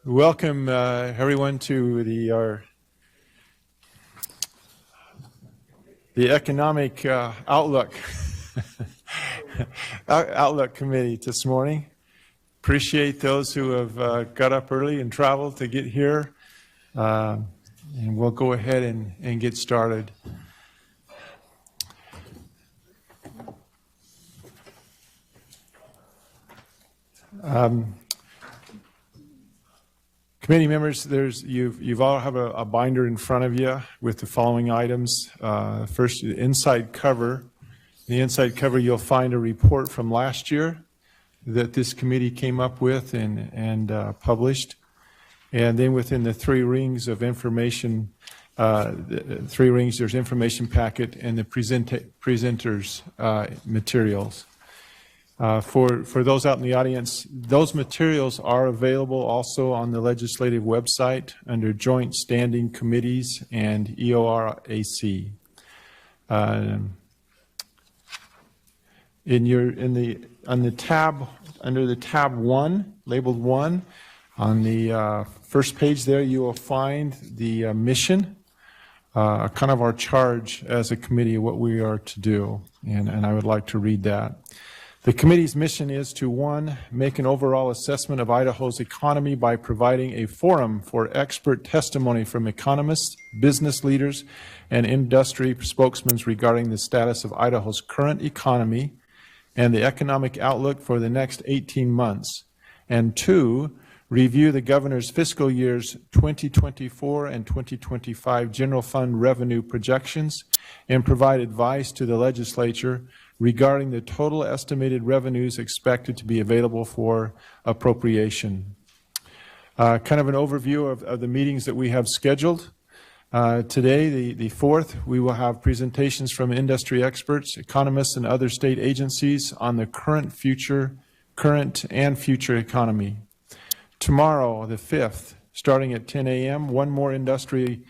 Welcome everyone to the economic outlook outlook committee this morning. Appreciate those who have got up early and traveled to get here, and we'll go ahead and get started. Committee members, you've all have a binder in front of you with the following items. First, the inside cover. In the inside cover, you'll find a report from last year that this committee came up with and published. And then within the three rings of information, there's information packet and the presenters materials. For those out in the audience, those materials are available also on the legislative website under Joint Standing Committees and EORAC. On the tab under the tab 1, labeled 1, on the first page there, you will find the mission, kind of our charge as a committee, what we are to do, and I would like to read that. The committee's mission is to, 1, make an overall assessment of Idaho's economy by providing a forum for expert testimony from economists, business leaders, and industry spokesmen regarding the status of Idaho's current economy and the economic outlook for the next 18 months. And 2, review the governor's fiscal years 2024 and 2025 general fund revenue projections and provide advice to the legislature regarding the total estimated revenues expected to be available for appropriation. Kind of an overview of the meetings that we have scheduled. Today, the 4th, we will have presentations from industry experts, economists, and other state agencies on the current and future economy. Tomorrow, the 5th, starting at 10 a.m., one more industry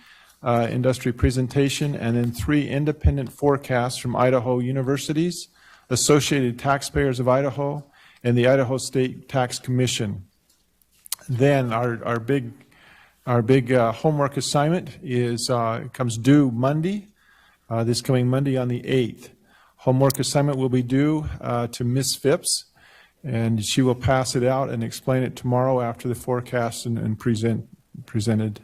presentation, and then 3 independent forecasts from Idaho universities, Associated Taxpayers of Idaho, and the Idaho State Tax Commission. Then our big homework assignment comes due Monday, this coming Monday on the 8th. Homework assignment will be due to Ms. Phipps, and she will pass it out and explain it tomorrow after the forecast and presented.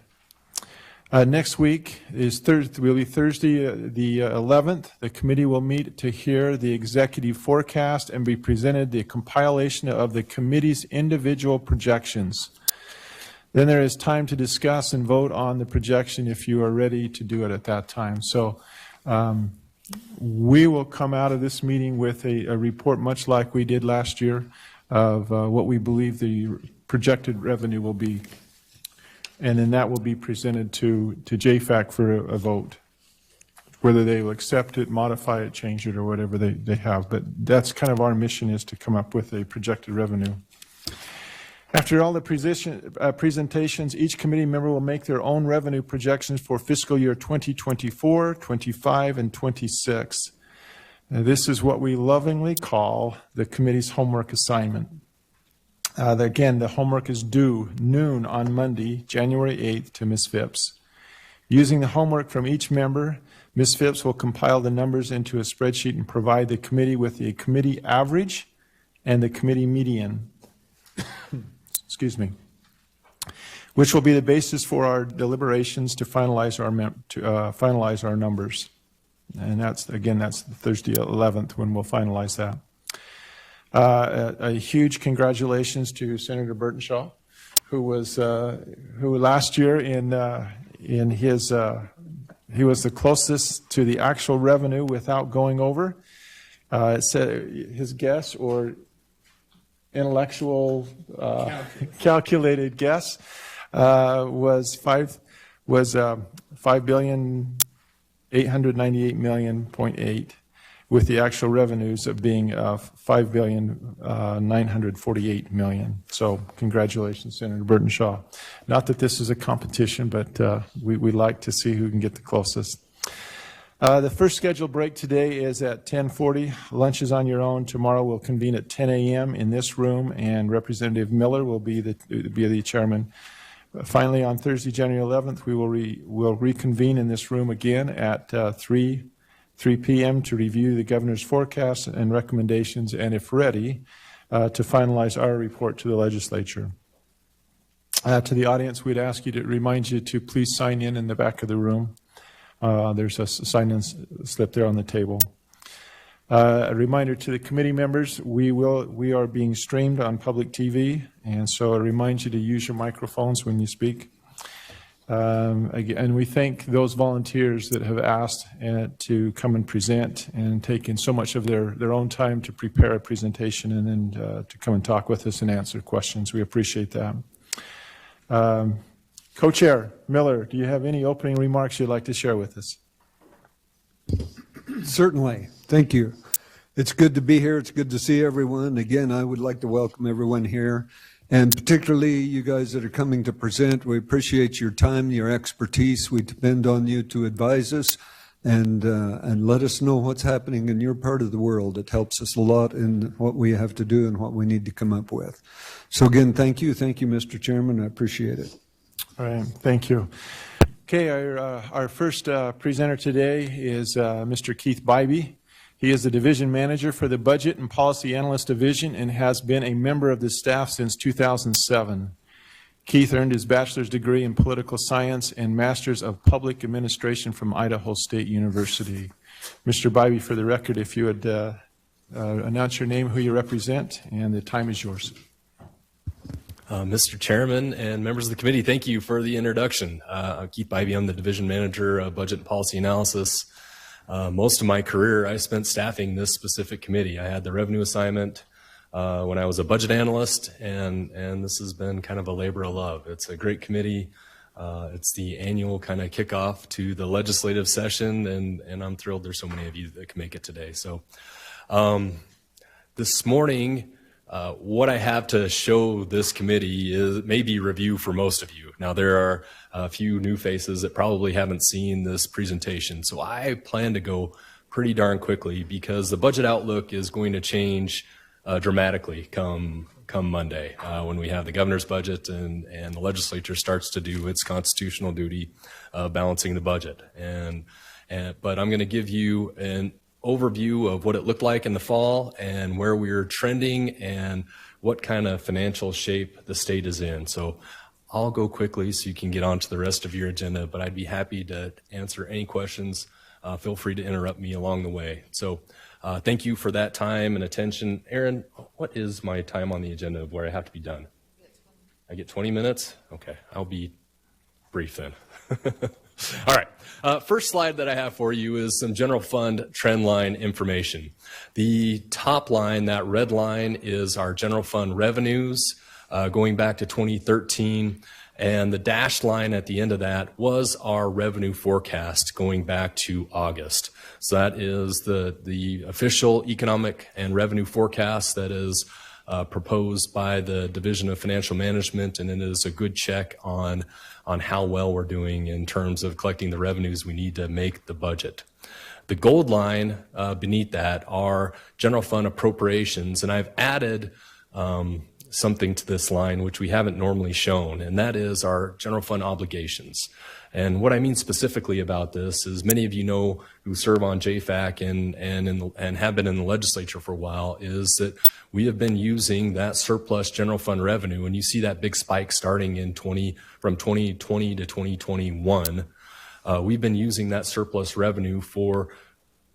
Next week will be Thursday, the 11th. The committee will meet to hear the executive forecast and be presented the compilation of the committee's individual projections. Then there is time to discuss and vote on the projection if you are ready to do it at that time. So we will come out of this meeting with a report much like we did last year of what we believe the projected revenue will be. And then that will be presented to JFAC for a vote, whether they will accept it, modify it, change it, or whatever they have. But that's kind of our mission, is to come up with a projected revenue. After all the presentations, each committee member will make their own revenue projections for fiscal year 2024, 25, and 26. This is what we lovingly call the committee's homework assignment. Again, the homework is due noon on Monday, January 8th, to Ms. Phipps. Using the homework from each member, Ms. Phipps will compile the numbers into a spreadsheet and provide the committee with the committee average and the committee median, excuse me, which will be the basis for our deliberations to finalize our numbers. And that's Thursday 11th when we'll finalize that. A huge congratulations to Senator Burtonshaw, who last year he was the closest to the actual revenue without going over. It said his guess, or intellectual calculated guess, was $5,898,000,000.8, with the actual revenues of being $5,948,000,000. So congratulations, Senator Burtonshaw. Not that this is a competition, but we like to see who can get the closest. The first scheduled break today is at 10:40. Lunch is on your own. Tomorrow we'll convene at 10 a.m. in this room, and Representative Miller will be the chairman Finally, on Thursday, January 11th, we'll reconvene in this room again at 3 p.m. to review the governor's forecast and recommendations, and if ready, to finalize our report to the legislature. To the audience, we'd ask you to remind you to please sign in the back of the room. There's a sign-in slip there on the table. A reminder to the committee members, we are being streamed on public TV, and so I remind you to use your microphones when you speak. And we thank those volunteers that have asked to come and present and taken so much of their own time to prepare a presentation and then to come and talk with us and answer questions. We appreciate that. Co-Chair Miller, do you have any opening remarks you'd like to share with us? Certainly. Thank you. It's good to be here. It's good to see everyone. Again, I would like to welcome everyone here, and particularly you guys that are coming to present. We appreciate your time, your expertise. We depend on you to advise us and let us know what's happening in your part of the world. It helps us a lot in what we have to do and what we need to come up with. So again, thank you. Thank you, Mr. Chairman. I appreciate it. All right. Thank you. Okay, our first presenter today is Mr. Keith Bybee. He is the Division Manager for the Budget and Policy Analyst Division and has been a member of the staff since 2007. Keith earned his bachelor's degree in political science and master's of public administration from Idaho State University. Mr. Bybee, for the record, if you would announce your name, who you represent, and the time is yours. Mr. Chairman and members of the committee, thank you for the introduction. I'm Keith Bybee. I'm the Division Manager of Budget and Policy Analysis. Most of my career, I spent staffing this specific committee. I had the revenue assignment when I was a budget analyst, and this has been kind of a labor of love. It's a great committee. It's the annual kind of kickoff to the legislative session, and I'm thrilled there's so many of you that can make it today. So this morning, what I have to show this committee is maybe review for most of you. Now, there are a few new faces that probably haven't seen this presentation, so I plan to go pretty darn quickly because the budget outlook is going to change dramatically come Monday when we have the governor's budget and the legislature starts to do its constitutional duty of balancing the budget. But I'm going to give you an overview of what it looked like in the fall and where we're trending and what kind of financial shape the state is in. So I'll go quickly so you can get on to the rest of your agenda, but I'd be happy to answer any questions. Feel free to interrupt me along the way. So thank you for that time and attention. Aaron, what is my time on the agenda of where I have to be done? I get 20 minutes? Okay, I'll be brief then. All right. First slide that I have for you is some general fund trend line information. The top line, that red line, is our general fund revenues going back to 2013. And the dashed line at the end of that was our revenue forecast going back to August. So that is the official economic and revenue forecast that is proposed by the Division of Financial Management, and it is a good check on how well we're doing in terms of collecting the revenues we need to make the budget. The gold line beneath that are general fund appropriations, and I've added something to this line which we haven't normally shown, and that is our general fund obligations. And what I mean specifically about this is many of you know who serve on JFAC and have been in the legislature for a while is that we have been using that surplus general fund revenue, and you see that big spike starting from 2020 to 2021. We've been using that surplus revenue for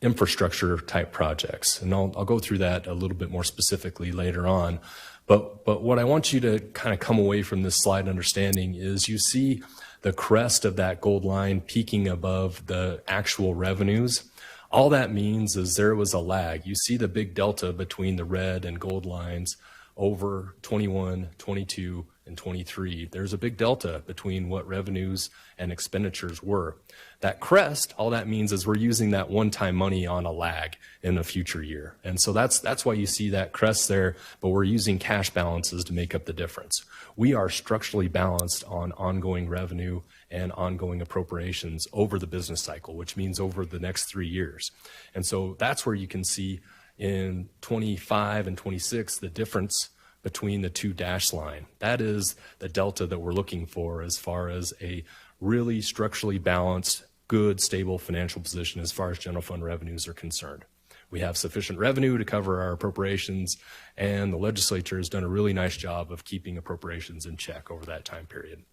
infrastructure type projects, and I'll go through that a little bit more specifically later on. But what I want you to kind of come away from this slide understanding is you see the crest of that gold line peaking above the actual revenues. All that means is there was a lag. You see the big delta between the red and gold lines over 21, 22, and 23. There's a big delta between what revenues and expenditures were. That crest, all that means is we're using that one-time money on a lag in a future year. And so that's why you see that crest there, but we're using cash balances to make up the difference. We are structurally balanced on ongoing revenue and ongoing appropriations over the business cycle, which means over the next 3 years. And so that's where you can see in 25 and 26 the difference between the two dashed line. That is the delta that we're looking for as far as a really structurally balanced, good, stable financial position as far as general fund revenues are concerned. We have sufficient revenue to cover our appropriations, and the legislature has done a really nice job of keeping appropriations in check over that time period.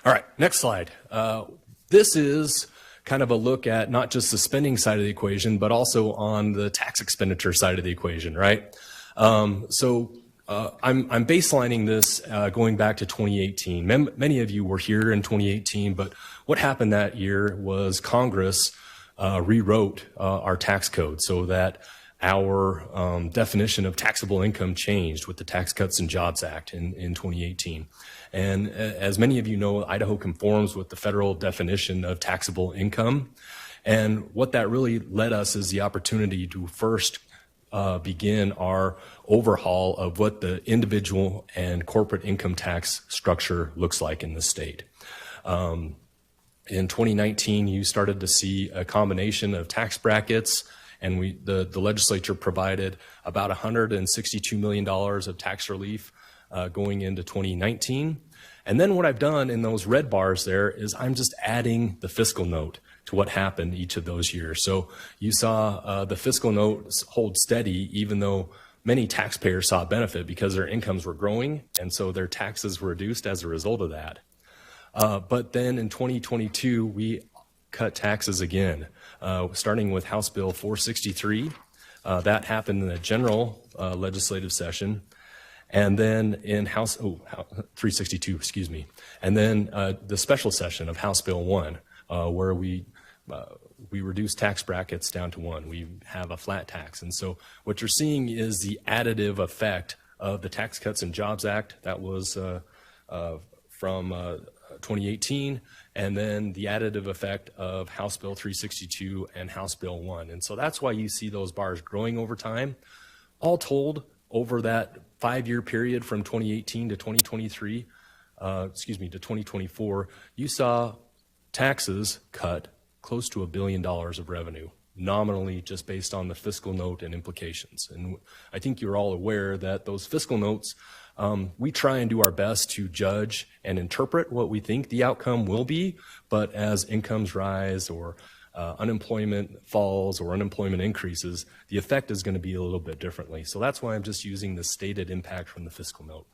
All right, next slide. This is kind of a look at not just the spending side of the equation, but also on the tax expenditure side of the equation, right? I'm baselining this going back to 2018. Many of you were here in 2018, but what happened that year was Congress rewrote our tax code so that our definition of taxable income changed with the Tax Cuts and Jobs Act in 2018. And as many of you know, Idaho conforms with the federal definition of taxable income. And what that really led us is the opportunity to first begin our overhaul of what the individual and corporate income tax structure looks like in the state. In 2019, you started to see a combination of tax brackets, and the legislature provided about $162 million of tax relief going into 2019. And then what I've done in those red bars there is I'm just adding the fiscal note to what happened each of those years. So you saw the fiscal note hold steady, even though many taxpayers saw benefit because their incomes were growing, and so their taxes were reduced as a result of that. But then in 2022, we cut taxes again, starting with House Bill 463. That happened in the general legislative session. And then in 362, excuse me. And then the special session of House Bill 1, where we reduce tax brackets down to 1. We have a flat tax. And so what you're seeing is the additive effect of the Tax Cuts and Jobs Act. That was from 2018, and then the additive effect of House Bill 362 and House Bill 1. And so that's why you see those bars growing over time. All told, over that 5-year period from 2018 to 2023, to 2024, you saw taxes cut close to $1 billion of revenue, nominally just based on the fiscal note and implications. And I think you're all aware that those fiscal notes, we try and do our best to judge and interpret what we think the outcome will be, but as incomes rise or unemployment falls or unemployment increases, the effect is going to be a little bit differently. So that's why I'm just using the stated impact from the fiscal note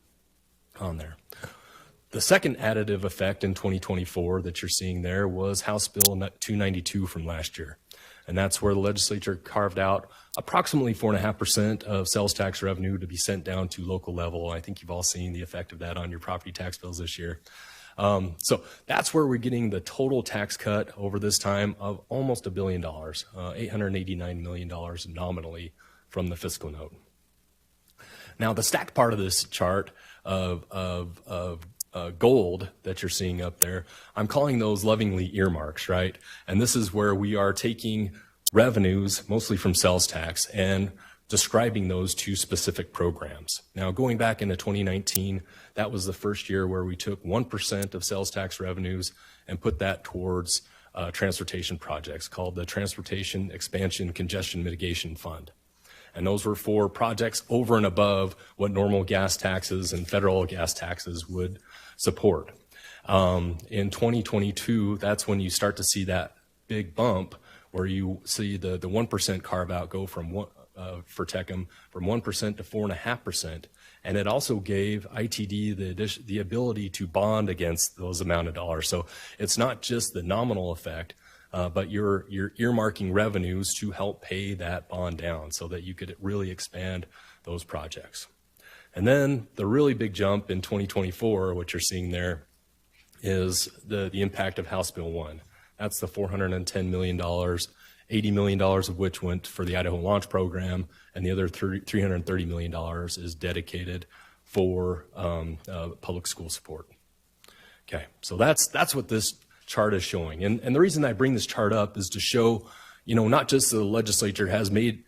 on there. The second additive effect in 2024 that you're seeing there was House Bill 292 from last year. And that's where the legislature carved out approximately 4.5% of sales tax revenue to be sent down to local level. I think you've all seen the effect of that on your property tax bills this year. So that's where we're getting the total tax cut over this time of almost $1 billion, $889 million nominally from the fiscal note. Now, the stacked part of this chart of gold that you're seeing up there, I'm calling those lovingly earmarks, right? And this is where we are taking revenues, mostly from sales tax, and describing those to specific programs. Now, going back into 2019, that was the first year where we took 1% of sales tax revenues and put that towards transportation projects called the Transportation Expansion Congestion Mitigation Fund. And those were for projects over and above what normal gas taxes and federal gas taxes would support. In 2022, that's when you start to see that big bump where you see the 1% carve out go from for TECM from 1% to 4.5%. And it also gave ITD the ability to bond against those amount of dollars. So it's not just the nominal effect, but you're earmarking revenues to help pay that bond down so that you could really expand those projects. And then the really big jump in 2024, what you're seeing there is the impact of House Bill 1. That's the $410 million, $80 million of which went for the Idaho Launch Program, and the other $330 million is dedicated for public school support. Okay, so that's what this chart is showing. And the reason I bring this chart up is to show, not just the legislature has made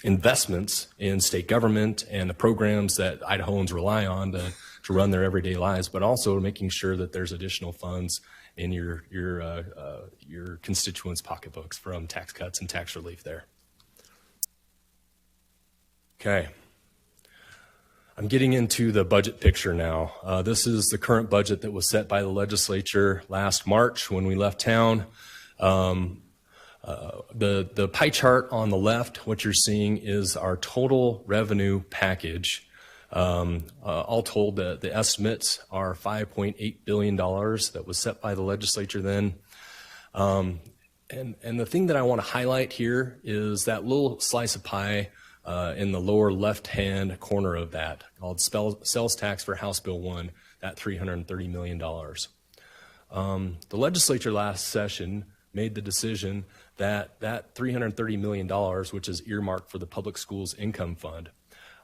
investments in state government and the programs that Idahoans rely on to run their everyday lives, but also making sure that there's additional funds in your constituents' pocketbooks from tax cuts and tax relief there. Okay. I'm getting into the budget picture now. This is the current budget that was set by the legislature last March when we left town. The pie chart on the left, what you're seeing is our total revenue package. All told, the estimates are $5.8 billion that was set by the legislature then. And the thing that I want to highlight here is that little slice of pie in the lower left-hand corner of that, called sales tax for House Bill 1, that $330 million. The legislature last session made the decision that that $330 million, which is earmarked for the Public Schools Income Fund,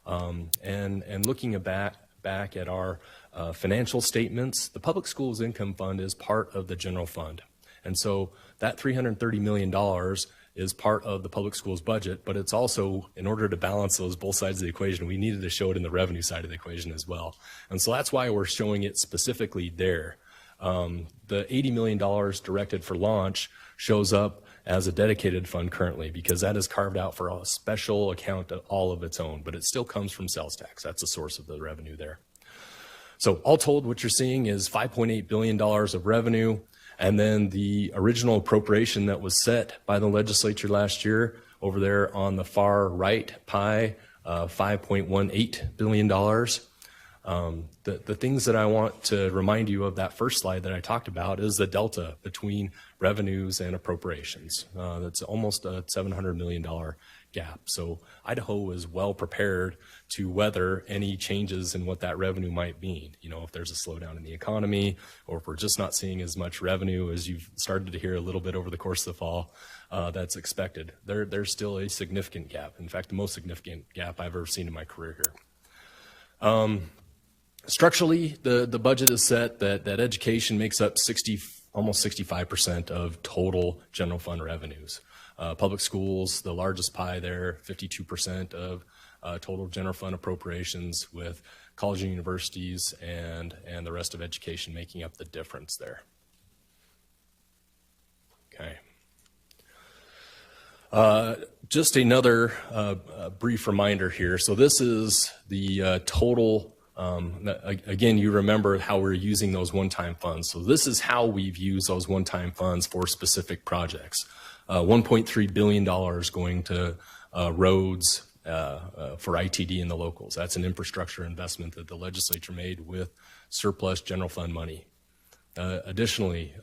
and looking back at our financial statements, the Public Schools Income Fund is part of the general fund. And so that $330 million is part of the public schools budget, but it's also, in order to balance those both sides of the equation, we needed to show it in the revenue side of the equation as well. And so that's why we're showing it specifically there. The $80 million directed for launch shows up as a dedicated fund currently because that is carved out for a special account all of its own, but it still comes from sales tax. That's the source of the revenue there. So all told, what you're seeing is $5.8 billion of revenue, and then the original appropriation that was set by the legislature last year over there on the far right pie, $5.18 billion. The things that I want to remind you of that first slide that I talked about is the delta between revenues and appropriations. That's almost a $700 million gap. So Idaho is well prepared to weather any changes in what that revenue might mean. You know, if there's a slowdown in the economy, or if we're just not seeing as much revenue as you've started to hear a little bit over the course of the fall, that's expected. There's still a significant gap. In fact, the most significant gap I've ever seen in my career here. Structurally, the budget is set that education makes up almost 65% of total general fund revenues. Public schools, the largest pie there, 52% of total general fund appropriations, with college and universities and the rest of education making up the difference there. Okay. Just another brief reminder here. So this is the total. Again, you remember how we're using those one-time funds. So this is how we've used those one-time funds for specific projects. $1.3 billion going to roads for ITD in the locals. That's an infrastructure investment that the legislature made with surplus general fund money. Additionally,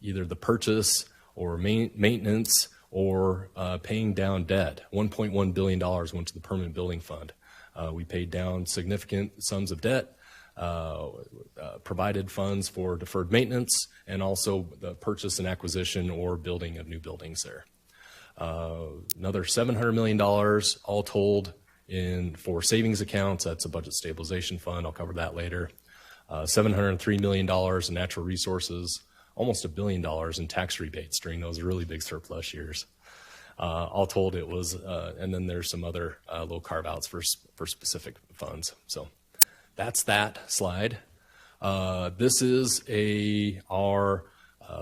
either the purchase or maintenance or paying down debt. $1.1 billion went to the permanent building fund. We paid down significant sums of debt, provided funds for deferred maintenance, and also the purchase and acquisition or building of new buildings there. Another $700 million all told for savings accounts. That's a budget stabilization fund. I'll cover that later. $703 million in natural resources, almost $1 billion in tax rebates during those really big surplus years. All told, it was, and then there's some other little carve-outs for specific funds. So that's that slide. This is our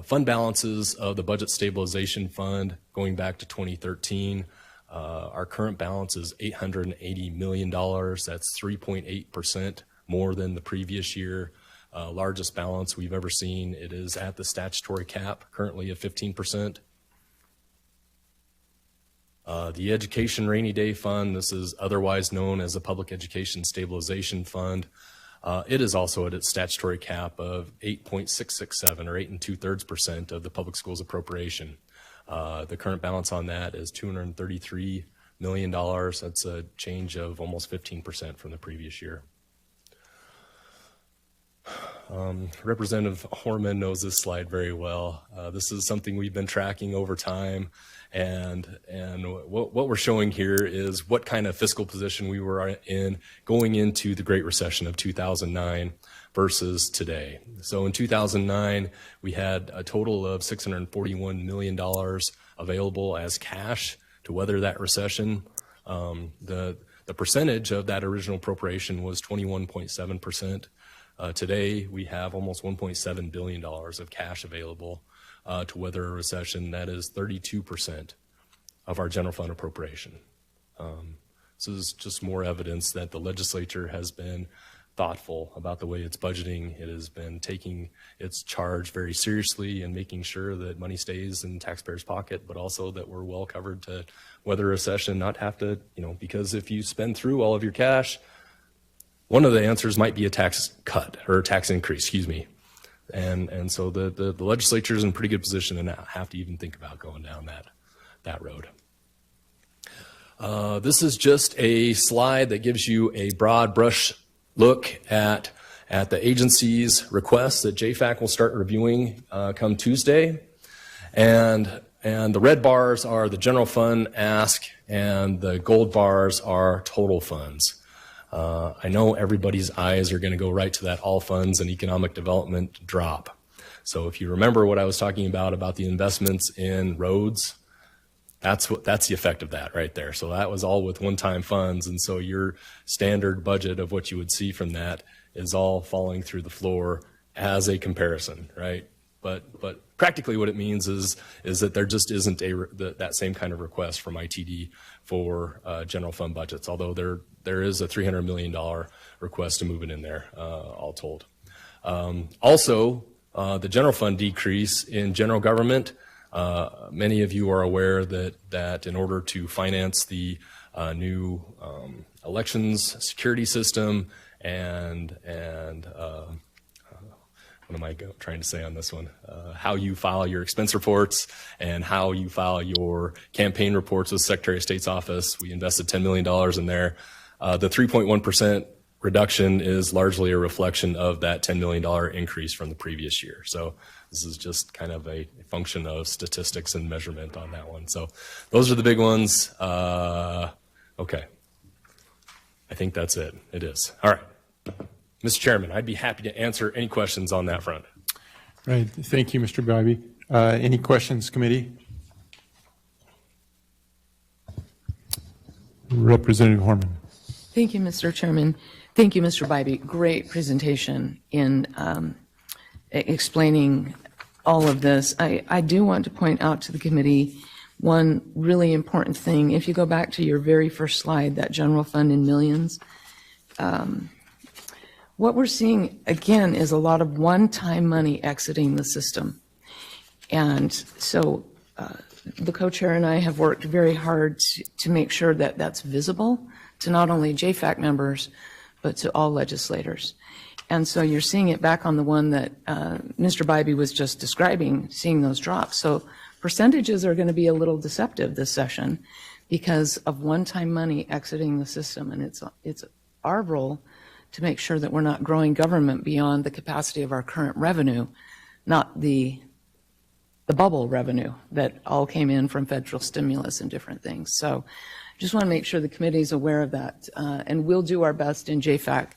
fund balances of the Budget Stabilization Fund going back to 2013. Our current balance is $880 million. That's 3.8% more than the previous year. Largest balance we've ever seen. It is at the statutory cap, currently of 15%. The Education Rainy Day Fund, this is otherwise known as the Public Education Stabilization Fund. It is also at its statutory cap of 8.667 or 8 2/3% of the public schools appropriation. The current balance on that is $233 million. That's a change of almost 15% from the previous year. Representative Horman knows this slide very well. This is something we've been tracking over time, and what we're showing here is what kind of fiscal position we were in going into the Great Recession of 2009 versus today. So in 2009, we had a total of $641 million available as cash to weather that recession. The percentage of that original appropriation was 21.7%. Today, we have almost $1.7 billion of cash available to weather a recession. That is 32% of our general fund appropriation. This is just more evidence that the legislature has been thoughtful about the way it's budgeting. It has been taking its charge very seriously and making sure that money stays in taxpayers' pocket, but also that we're well covered to weather a recession, not have to, because if you spend through all of your cash, one of the answers might be a tax cut or a tax increase, excuse me. And so the legislature is in a pretty good position to not have to even think about going down that road. This is just a slide that gives you a broad brush look at the agency's requests that JFAC will start reviewing come Tuesday. And the red bars are the general fund ask, and the gold bars are total funds. I know everybody's eyes are going to go right to that all funds and economic development drop. So if you remember what I was talking about the investments in roads, that's the effect of that right there. So that was all with one-time funds, and so your standard budget of what you would see from that is all falling through the floor as a comparison, right? But practically what it means is that there just isn't that same kind of request from ITD for general fund budgets, although there is a $300 million request to move it in there, all told. Also, the general fund decrease in general government, many of you are aware that in order to finance the new elections security system and what am I trying to say on this one? How you file your expense reports and how you file your campaign reports with Secretary of State's office. We invested $10 million in there. The 3.1% reduction is largely a reflection of that $10 million increase from the previous year. So this is just kind of a function of statistics and measurement on that one. So those are the big ones. Okay. I think that's it. It is. All right. Mr. Chairman, I'd be happy to answer any questions on that front. Right. Thank you, Mr. Bybee. Any questions, committee? Representative Horman. Thank you, Mr. Chairman. Thank you, Mr. Bybee. Great presentation in explaining all of this. I do want to point out to the committee one really important thing. If you go back to your very first slide, that general fund in millions, what we're seeing, again, is a lot of one-time money exiting the system. And so the co-chair and I have worked very hard to make sure that that's visible to not only JFAC members, but to all legislators. And so you're seeing it back on the one that Mr. Bybee was just describing, seeing those drops. So percentages are going to be a little deceptive this session because of one-time money exiting the system. And it's our role to make sure that we're not growing government beyond the capacity of our current revenue, not the bubble revenue that all came in from federal stimulus and different things. So just want to make sure the committee is aware of that, and we'll do our best in JFAC.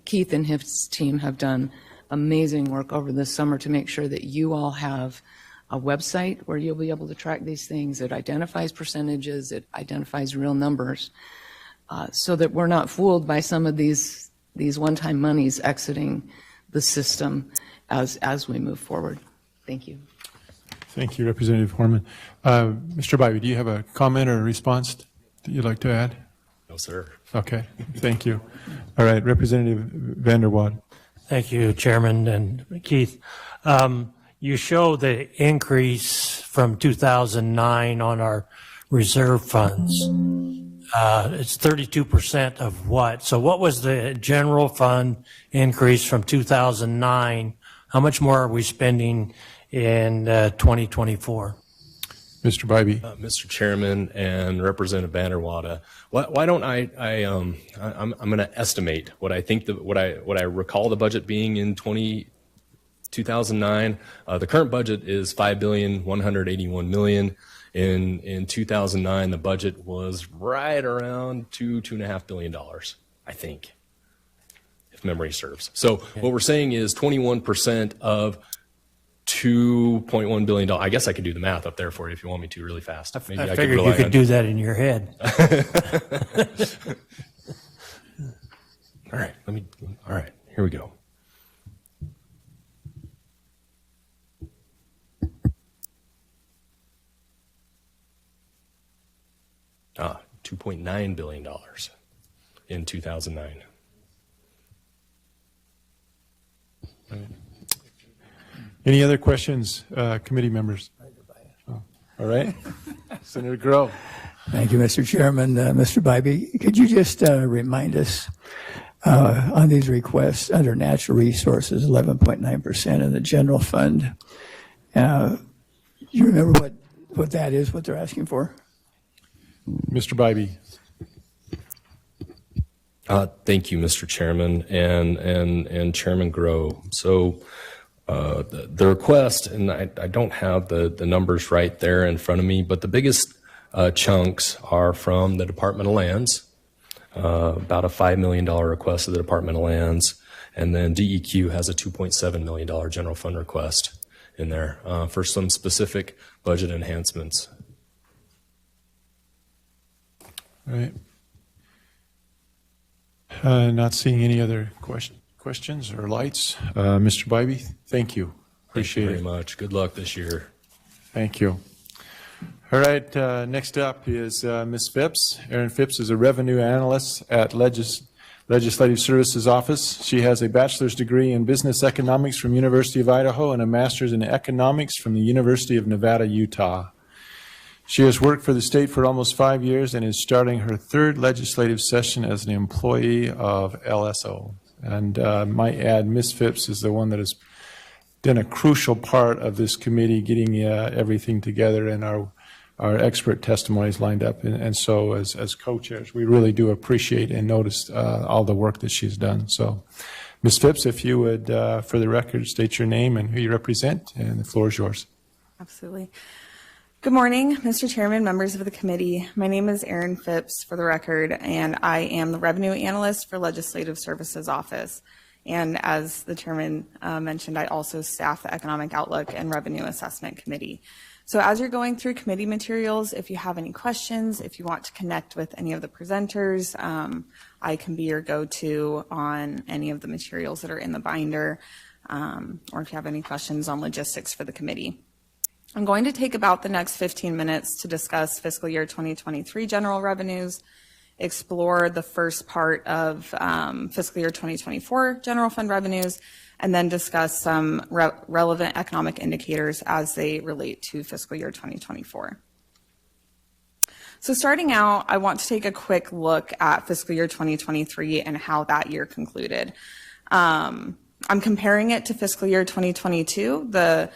Keith and his team have done amazing work over this summer to make sure that you all have a website where you'll be able to track these things. It identifies percentages, it identifies real numbers, so that we're not fooled by some of these one-time monies exiting the system as we move forward. Thank you. Thank you, Representative Horman. Mr. Bybee, do you have a comment or a response that you'd like to add? No, sir. Okay, thank you. All right, Representative Vanderwaal. Thank you, Chairman and Keith. You show the increase from 2009 on our reserve funds. It's 32% of what? So what was the general fund increase from 2009? How much more are we spending in 2024? Mr. Bybee. Mr. Chairman and Representative Vanderwaal, why don't I'm going to estimate what I think what I recall the budget being in 2009. The current budget is $5,181 million. In 2009, the budget was right around $2.5 billion, I think, if memory serves. So what we're saying is 21% of $2.1 billion. I guess I could do the math up there for you if you want me to really fast. Maybe I figured you could do that in your head. All right, here we go. $2.9 billion in 2009. Any other questions, committee members? Oh, all right. Senator Grow. Thank you, Mr. Chairman. Mr. Bybee, could you just remind us on these requests under natural resources, 11.9% in the general fund? You remember what that is, what they're asking for? Mr. Bybee. Thank you, Mr. Chairman and Chairman Grow. So the request, and I don't have the numbers right there in front of me, but the biggest chunks are from the Department of Lands, about a $5 million request of the Department of Lands, and then DEQ has a $2.7 million general fund request in there for some specific budget enhancements. All right. Not seeing any other questions or lights. Mr. Bybee, thank you. Appreciate Thank you it. very much. Good luck this year. Thank you. All right, next up is Ms. Phipps. Erin Phipps is a revenue analyst at Legislative Services Office. She has a bachelor's degree in business economics from University of Idaho and a master's in economics from the University of Nevada, Utah. She has worked for the state for almost 5 years and is starting her third legislative session as an employee of LSO. And might add, Ms. Phipps is the one that has done a crucial part of this committee, getting everything together and our expert testimonies lined up. And so as co-chairs, we really do appreciate and notice all the work that she's done. So Ms. Phipps, if you would, for the record, state your name and who you represent, and the floor is yours. Absolutely. Good morning, Mr. Chairman, members of the committee. My name is Erin Phipps, for the record, and I am the Revenue Analyst for Legislative Services Office. And as the chairman mentioned, I also staff the Economic Outlook and Revenue Assessment Committee. So as you're going through committee materials, if you have any questions, if you want to connect with any of the presenters, I can be your go-to on any of the materials that are in the binder, or if you have any questions on logistics for the committee. I'm going to take about the next 15 minutes to discuss fiscal year 2023 general revenues, explore the first part of fiscal year 2024 general fund revenues, and then discuss some relevant economic indicators as they relate to fiscal year 2024. So starting out, I want to take a quick look at fiscal year 2023 and how that year concluded. I'm comparing it to fiscal year 2022. The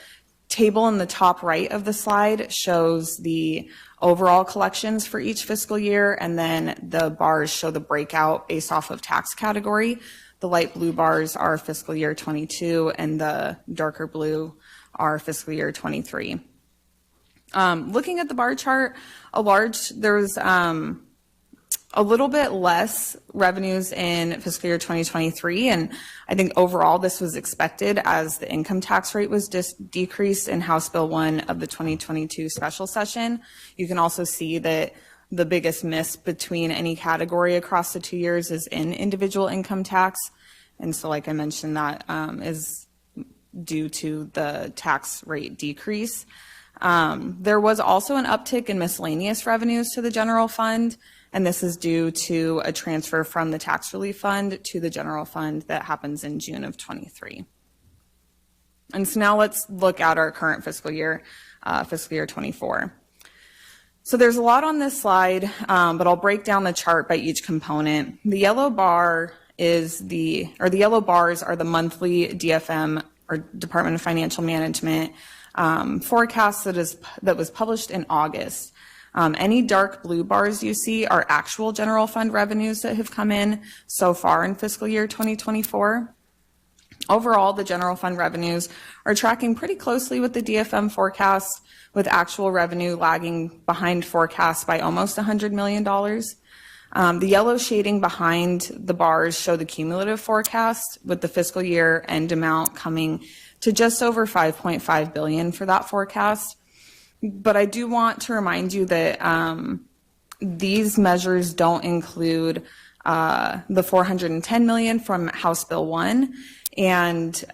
table in the top right of the slide shows the overall collections for each fiscal year, and then the bars show the breakout based off of tax category. The light blue bars are fiscal year 22, and the darker blue are fiscal year 23. Looking at the bar chart, there was a little bit less revenues in fiscal year 2023, and I think overall this was expected as the income tax rate was decreased in House Bill 1 of the 2022 special session. You can also see that the biggest miss between any category across the 2 years is in individual income tax, and so like I mentioned, that is due to the tax rate decrease. There was also an uptick in miscellaneous revenues to the general fund, and this is due to a transfer from the tax relief fund to the general fund that happens in June of 23. And so now let's look at our current fiscal year 24. So there's a lot on this slide, but I'll break down the chart by each component. The yellow bars are the monthly DFM, or Department of Financial Management, forecast that was published in August. Any dark blue bars you see are actual general fund revenues that have come in so far in fiscal year 2024. Overall, the general fund revenues are tracking pretty closely with the DFM forecast, with actual revenue lagging behind forecasts by almost $100 million. The yellow shading behind the bars show the cumulative forecast, with the fiscal year end amount coming to just over $5.5 billion for that forecast. But I do want to remind you that these measures don't include the $410 million from House Bill 1, and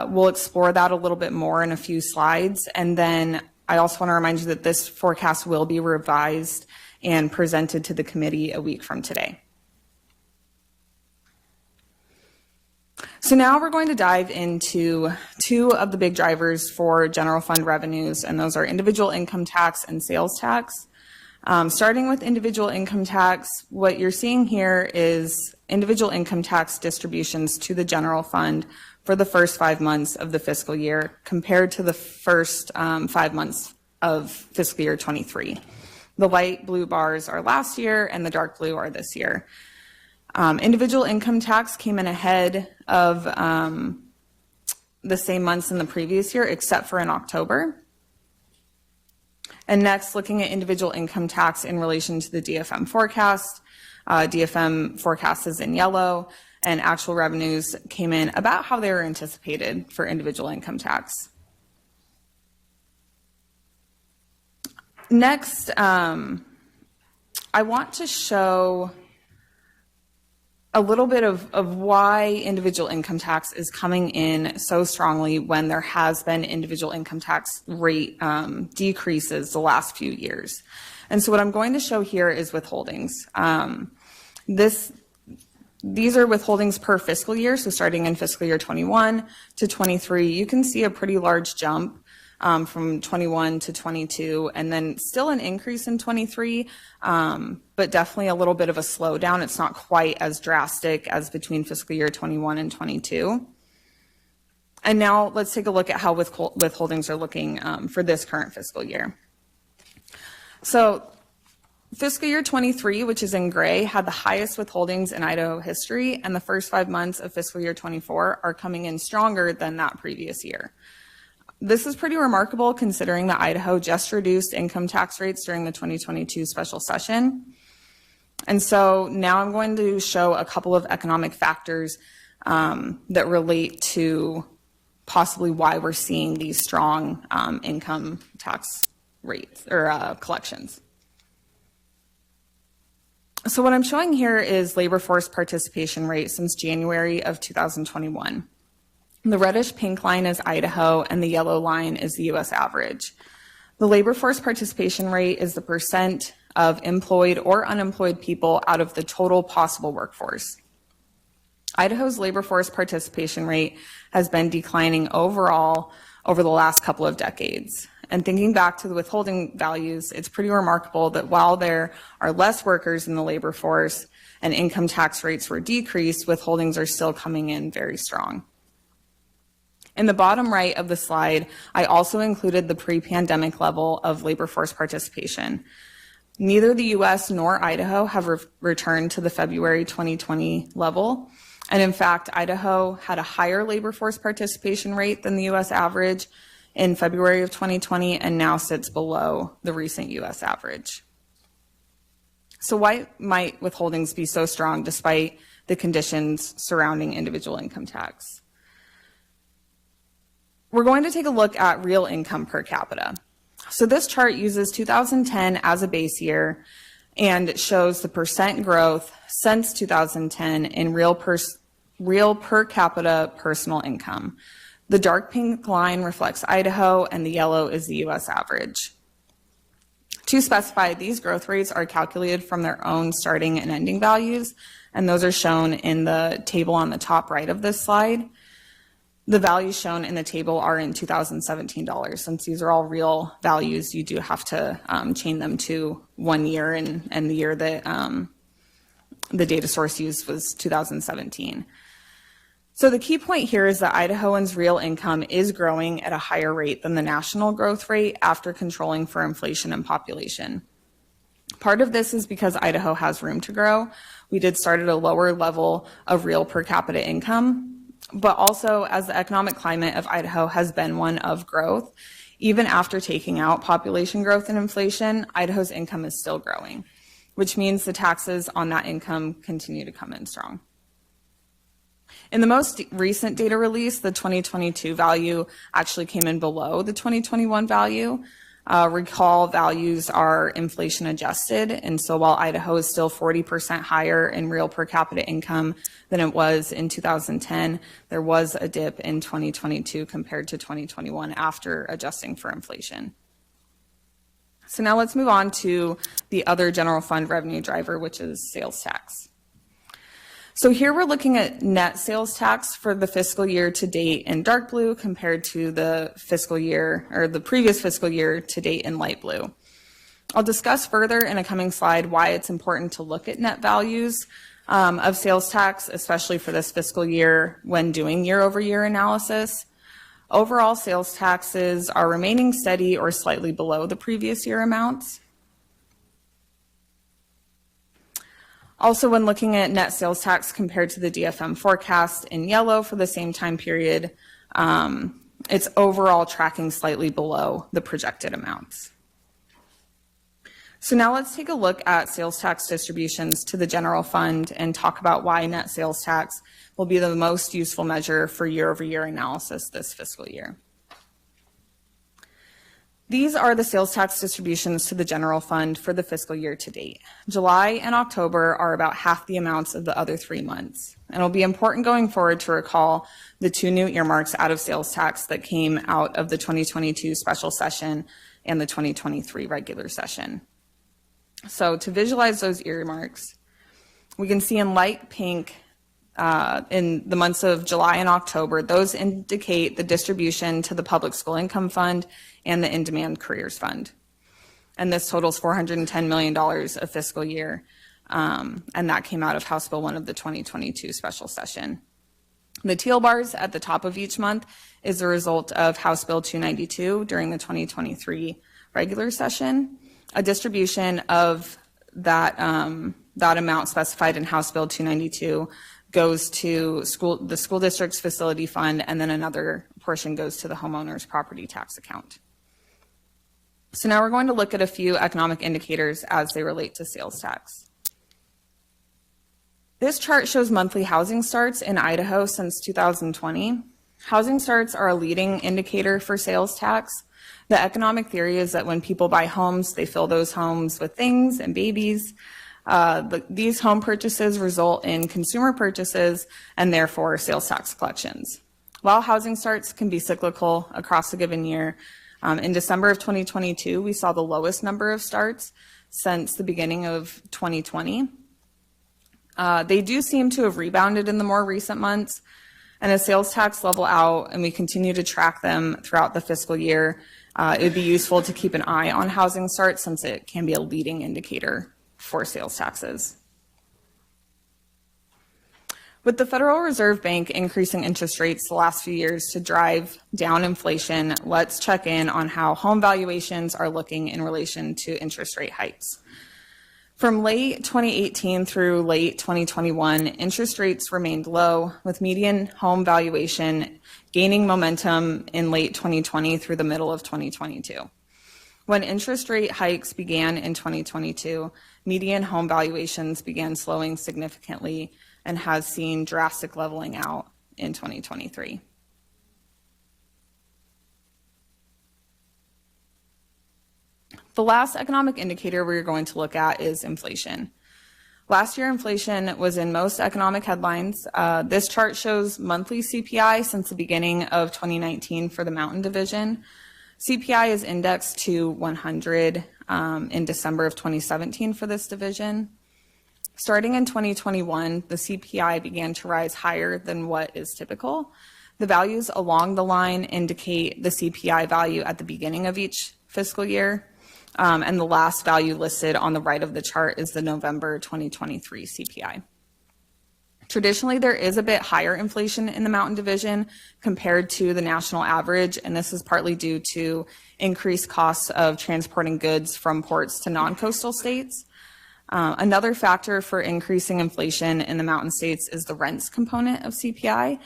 we'll explore that a little bit more in a few slides. And then I also want to remind you that this forecast will be revised and presented to the committee a week from today. So now we're going to dive into two of the big drivers for general fund revenues, and those are individual income tax and sales tax. Starting with individual income tax, what you're seeing here is individual income tax distributions to the general fund for the first 5 months of the fiscal year compared to the first 5 months of fiscal year 23. The light blue bars are last year and the dark blue are this year. Individual income tax came in ahead of the same months in the previous year, except for in October. And next, looking at individual income tax in relation to the DFM forecast. DFM forecast is in yellow, and actual revenues came in about how they were anticipated for individual income tax. Next, I want to show a little bit of why individual income tax is coming in so strongly when there has been individual income tax rate decreases the last few years. And so what I'm going to show here is withholdings. These are withholdings per fiscal year, so starting in fiscal year 21 to 23, you can see a pretty large jump from 21 to 22, and then still an increase in 23, but definitely a little bit of a slowdown. It's not quite as drastic as between fiscal year 21 and 22. And now let's take a look at how withholdings are looking for this current fiscal year. So fiscal year 23, which is in gray, had the highest withholdings in Idaho history, and the first 5 months of fiscal year 24 are coming in stronger than that previous year. This is pretty remarkable considering that Idaho just reduced income tax rates during the 2022 special session. And so now I'm going to show a couple of economic factors that relate to possibly why we're seeing these strong income tax rates or collections. So what I'm showing here is labor force participation rate since January of 2021. The reddish pink line is Idaho and the yellow line is the US average. The labor force participation rate is the percent of employed or unemployed people out of the total possible workforce. Idaho's labor force participation rate has been declining overall over the last couple of decades. And thinking back to the withholding values, it's pretty remarkable that while there are less workers in the labor force and income tax rates were decreased, withholdings are still coming in very strong. In the bottom right of the slide, I also included the pre-pandemic level of labor force participation. Neither the US nor Idaho have returned to the February 2020 level. And in fact, Idaho had a higher labor force participation rate than the US average in February of 2020 and now sits below the recent US average. So why might withholdings be so strong despite the conditions surrounding individual income tax? We're going to take a look at real income per capita. So this chart uses 2010 as a base year and shows the percent growth since 2010 in real per capita personal income. The dark pink line reflects Idaho and the yellow is the US average. To specify, these growth rates are calculated from their own starting and ending values, and those are shown in the table on the top right of this slide. The values shown in the table are in 2017 dollars. Since these are all real values, you do have to chain them to 1 year, and the year that the data source used was 2017. So the key point here is that Idahoans' real income is growing at a higher rate than the national growth rate after controlling for inflation and population. Part of this is because Idaho has room to grow. We did start at a lower level of real per capita income, but also as the economic climate of Idaho has been one of growth, even after taking out population growth and inflation, Idaho's income is still growing, which means the taxes on that income continue to come in strong. In the most recent data release, the 2022 value actually came in below the 2021 value. Recall values are inflation adjusted, and so while Idaho is still 40% higher in real per capita income than it was in 2010, there was a dip in 2022 compared to 2021 after adjusting for inflation. So now let's move on to the other general fund revenue driver, which is sales tax. So here we're looking at net sales tax for the fiscal year to date in dark blue compared to the fiscal year or the previous fiscal year to date in light blue. I'll discuss further in a coming slide why it's important to look at net values of sales tax, especially for this fiscal year when doing year-over-year analysis. Overall sales taxes are remaining steady or slightly below the previous year amounts. Also, when looking at net sales tax compared to the DFM forecast in yellow for the same time period, it's overall tracking slightly below the projected amounts. So now let's take a look at sales tax distributions to the general fund and talk about why net sales tax will be the most useful measure for year-over-year analysis this fiscal year. These are the sales tax distributions to the general fund for the fiscal year to date. July and October are about half the amounts of the other 3 months. And it'll be important going forward to recall the 2 new earmarks out of sales tax that came out of the 2022 special session and the 2023 regular session. So to visualize those earmarks, we can see in light pink in the months of July and October, those indicate the distribution to the Public School Income Fund and the In-Demand Careers Fund. And this totals $410 million of fiscal year, and that came out of House Bill 1 of the 2022 special session. The teal bars at the top of each month is the result of House Bill 292 during the 2023 regular session. A distribution of that, that amount specified in House Bill 292 goes to the school district's facility fund, and then another portion goes to the homeowner's property tax account. So now we're going to look at a few economic indicators as they relate to sales tax. This chart shows monthly housing starts in Idaho since 2020. Housing starts are a leading indicator for sales tax. The economic theory is that when people buy homes, they fill those homes with things and babies. These home purchases result in consumer purchases and therefore sales tax collections. While housing starts can be cyclical across a given year, in December of 2022, we saw the lowest number of starts since the beginning of 2020. They do seem to have rebounded in the more recent months, and as sales tax level out and we continue to track them throughout the fiscal year, it would be useful to keep an eye on housing starts since it can be a leading indicator for sales taxes. With the Federal Reserve Bank increasing interest rates the last few years to drive down inflation, let's check in on how home valuations are looking in relation to interest rate hikes. From late 2018 through late 2021, interest rates remained low, with median home valuation gaining momentum in late 2020 through the middle of 2022. When interest rate hikes began in 2022, median home valuations began slowing significantly and has seen drastic leveling out in 2023. The last economic indicator we're going to look at is inflation. Last year, inflation was in most economic headlines. This chart shows monthly CPI since the beginning of 2019 for the Mountain Division. CPI is indexed to 100 in December of 2017 for this division. Starting in 2021, the CPI began to rise higher than what is typical. The values along the line indicate the CPI value at the beginning of each fiscal year, and the last value listed on the right of the chart is the November 2023 CPI. Traditionally, there is a bit higher inflation in the Mountain Division compared to the national average, and this is partly due to increased costs of transporting goods from ports to non-coastal states. Another factor for increasing inflation in the mountain states is the rents component of CPI.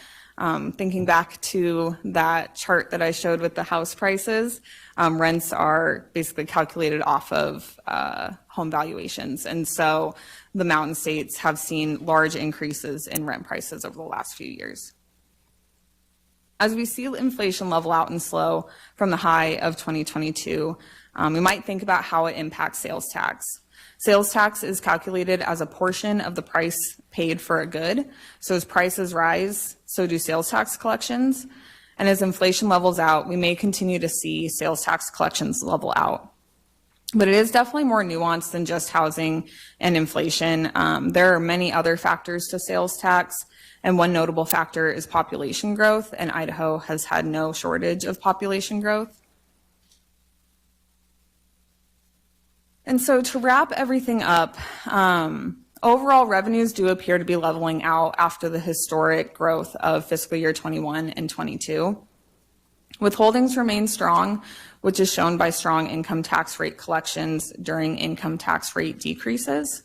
Thinking back to that chart that I showed with the house prices, rents are basically calculated off of home valuations. And so the mountain states have seen large increases in rent prices over the last few years. As we see inflation level out and slow from the high of 2022, we might think about how it impacts sales tax. Sales tax is calculated as a portion of the price paid for a good. So as prices rise, so do sales tax collections. And as inflation levels out, we may continue to see sales tax collections level out. But it is definitely more nuanced than just housing and inflation. There are many other factors to sales tax, and one notable factor is population growth, and Idaho has had no shortage of population growth. And so to wrap everything up, overall revenues do appear to be leveling out after the historic growth of fiscal year 21 and 22. Withholdings remain strong, which is shown by strong income tax rate collections during income tax rate decreases.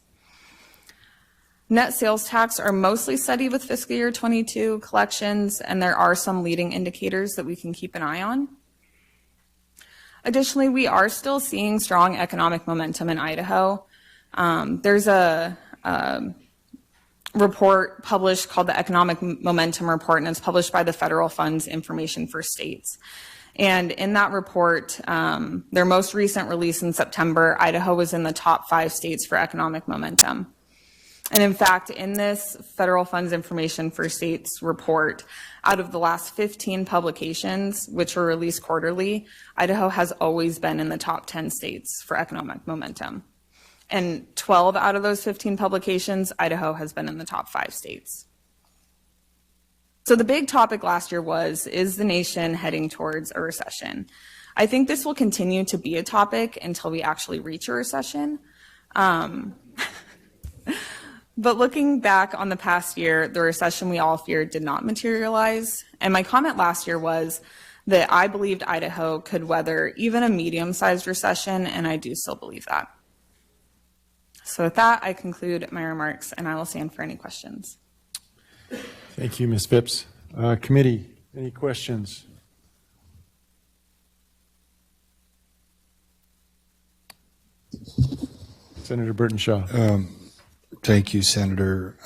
Net sales tax are mostly steady with fiscal year 22 collections, and there are some leading indicators that we can keep an eye on. Additionally, we are still seeing strong economic momentum in Idaho. There's a report published called the Economic Momentum Report, and it's published by the Federal Funds Information for States. And in that report, their most recent release in September, Idaho was in the top 5 states for economic momentum. And in fact, in this Federal Funds Information for States report, out of the last 15 publications, which were released quarterly, Idaho has always been in the top 10 states for economic momentum. And 12 out of those 15 publications, Idaho has been in the top 5 states. So the big topic last year was, is the nation heading towards a recession? I think this will continue to be a topic until we actually reach a recession. But looking back on the past year, the recession we all feared did not materialize. And my comment last year was that I believed Idaho could weather even a medium-sized recession, and I do still believe that. So with that, I conclude my remarks, and I will stand for any questions. Thank you, Ms. Phipps. Committee, any questions? Senator Burton-Shaw. Thank you, Senator.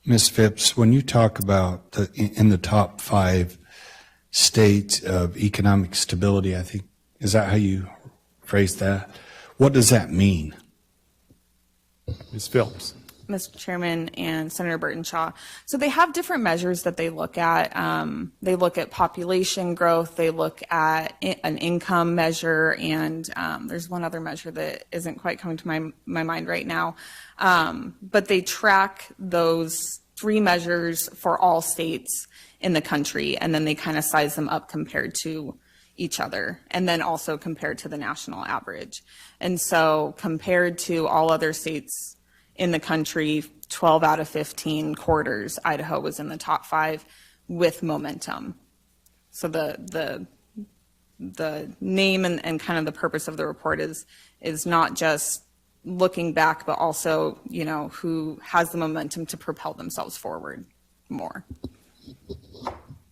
Ms. Phipps, when you talk about in the top 5 states of economic stability, I think, is that how you phrase that? What does that mean? Ms. Phillips. Mr. Chairman and Senator Burton-Shaw. So they have different measures that they look at. They look at population growth, they look at an income measure, and there's one other measure that isn't quite coming to my mind right now. But they track those 3 measures for all states in the country, and then they kind of size them up compared to each other, and then also compared to the national average. And so compared to all other states in the country, 12 out of 15 quarters, Idaho was in the top 5 with momentum. So the name and kind of the purpose of the report is not just looking back, but also, you know, who has the momentum to propel themselves forward more.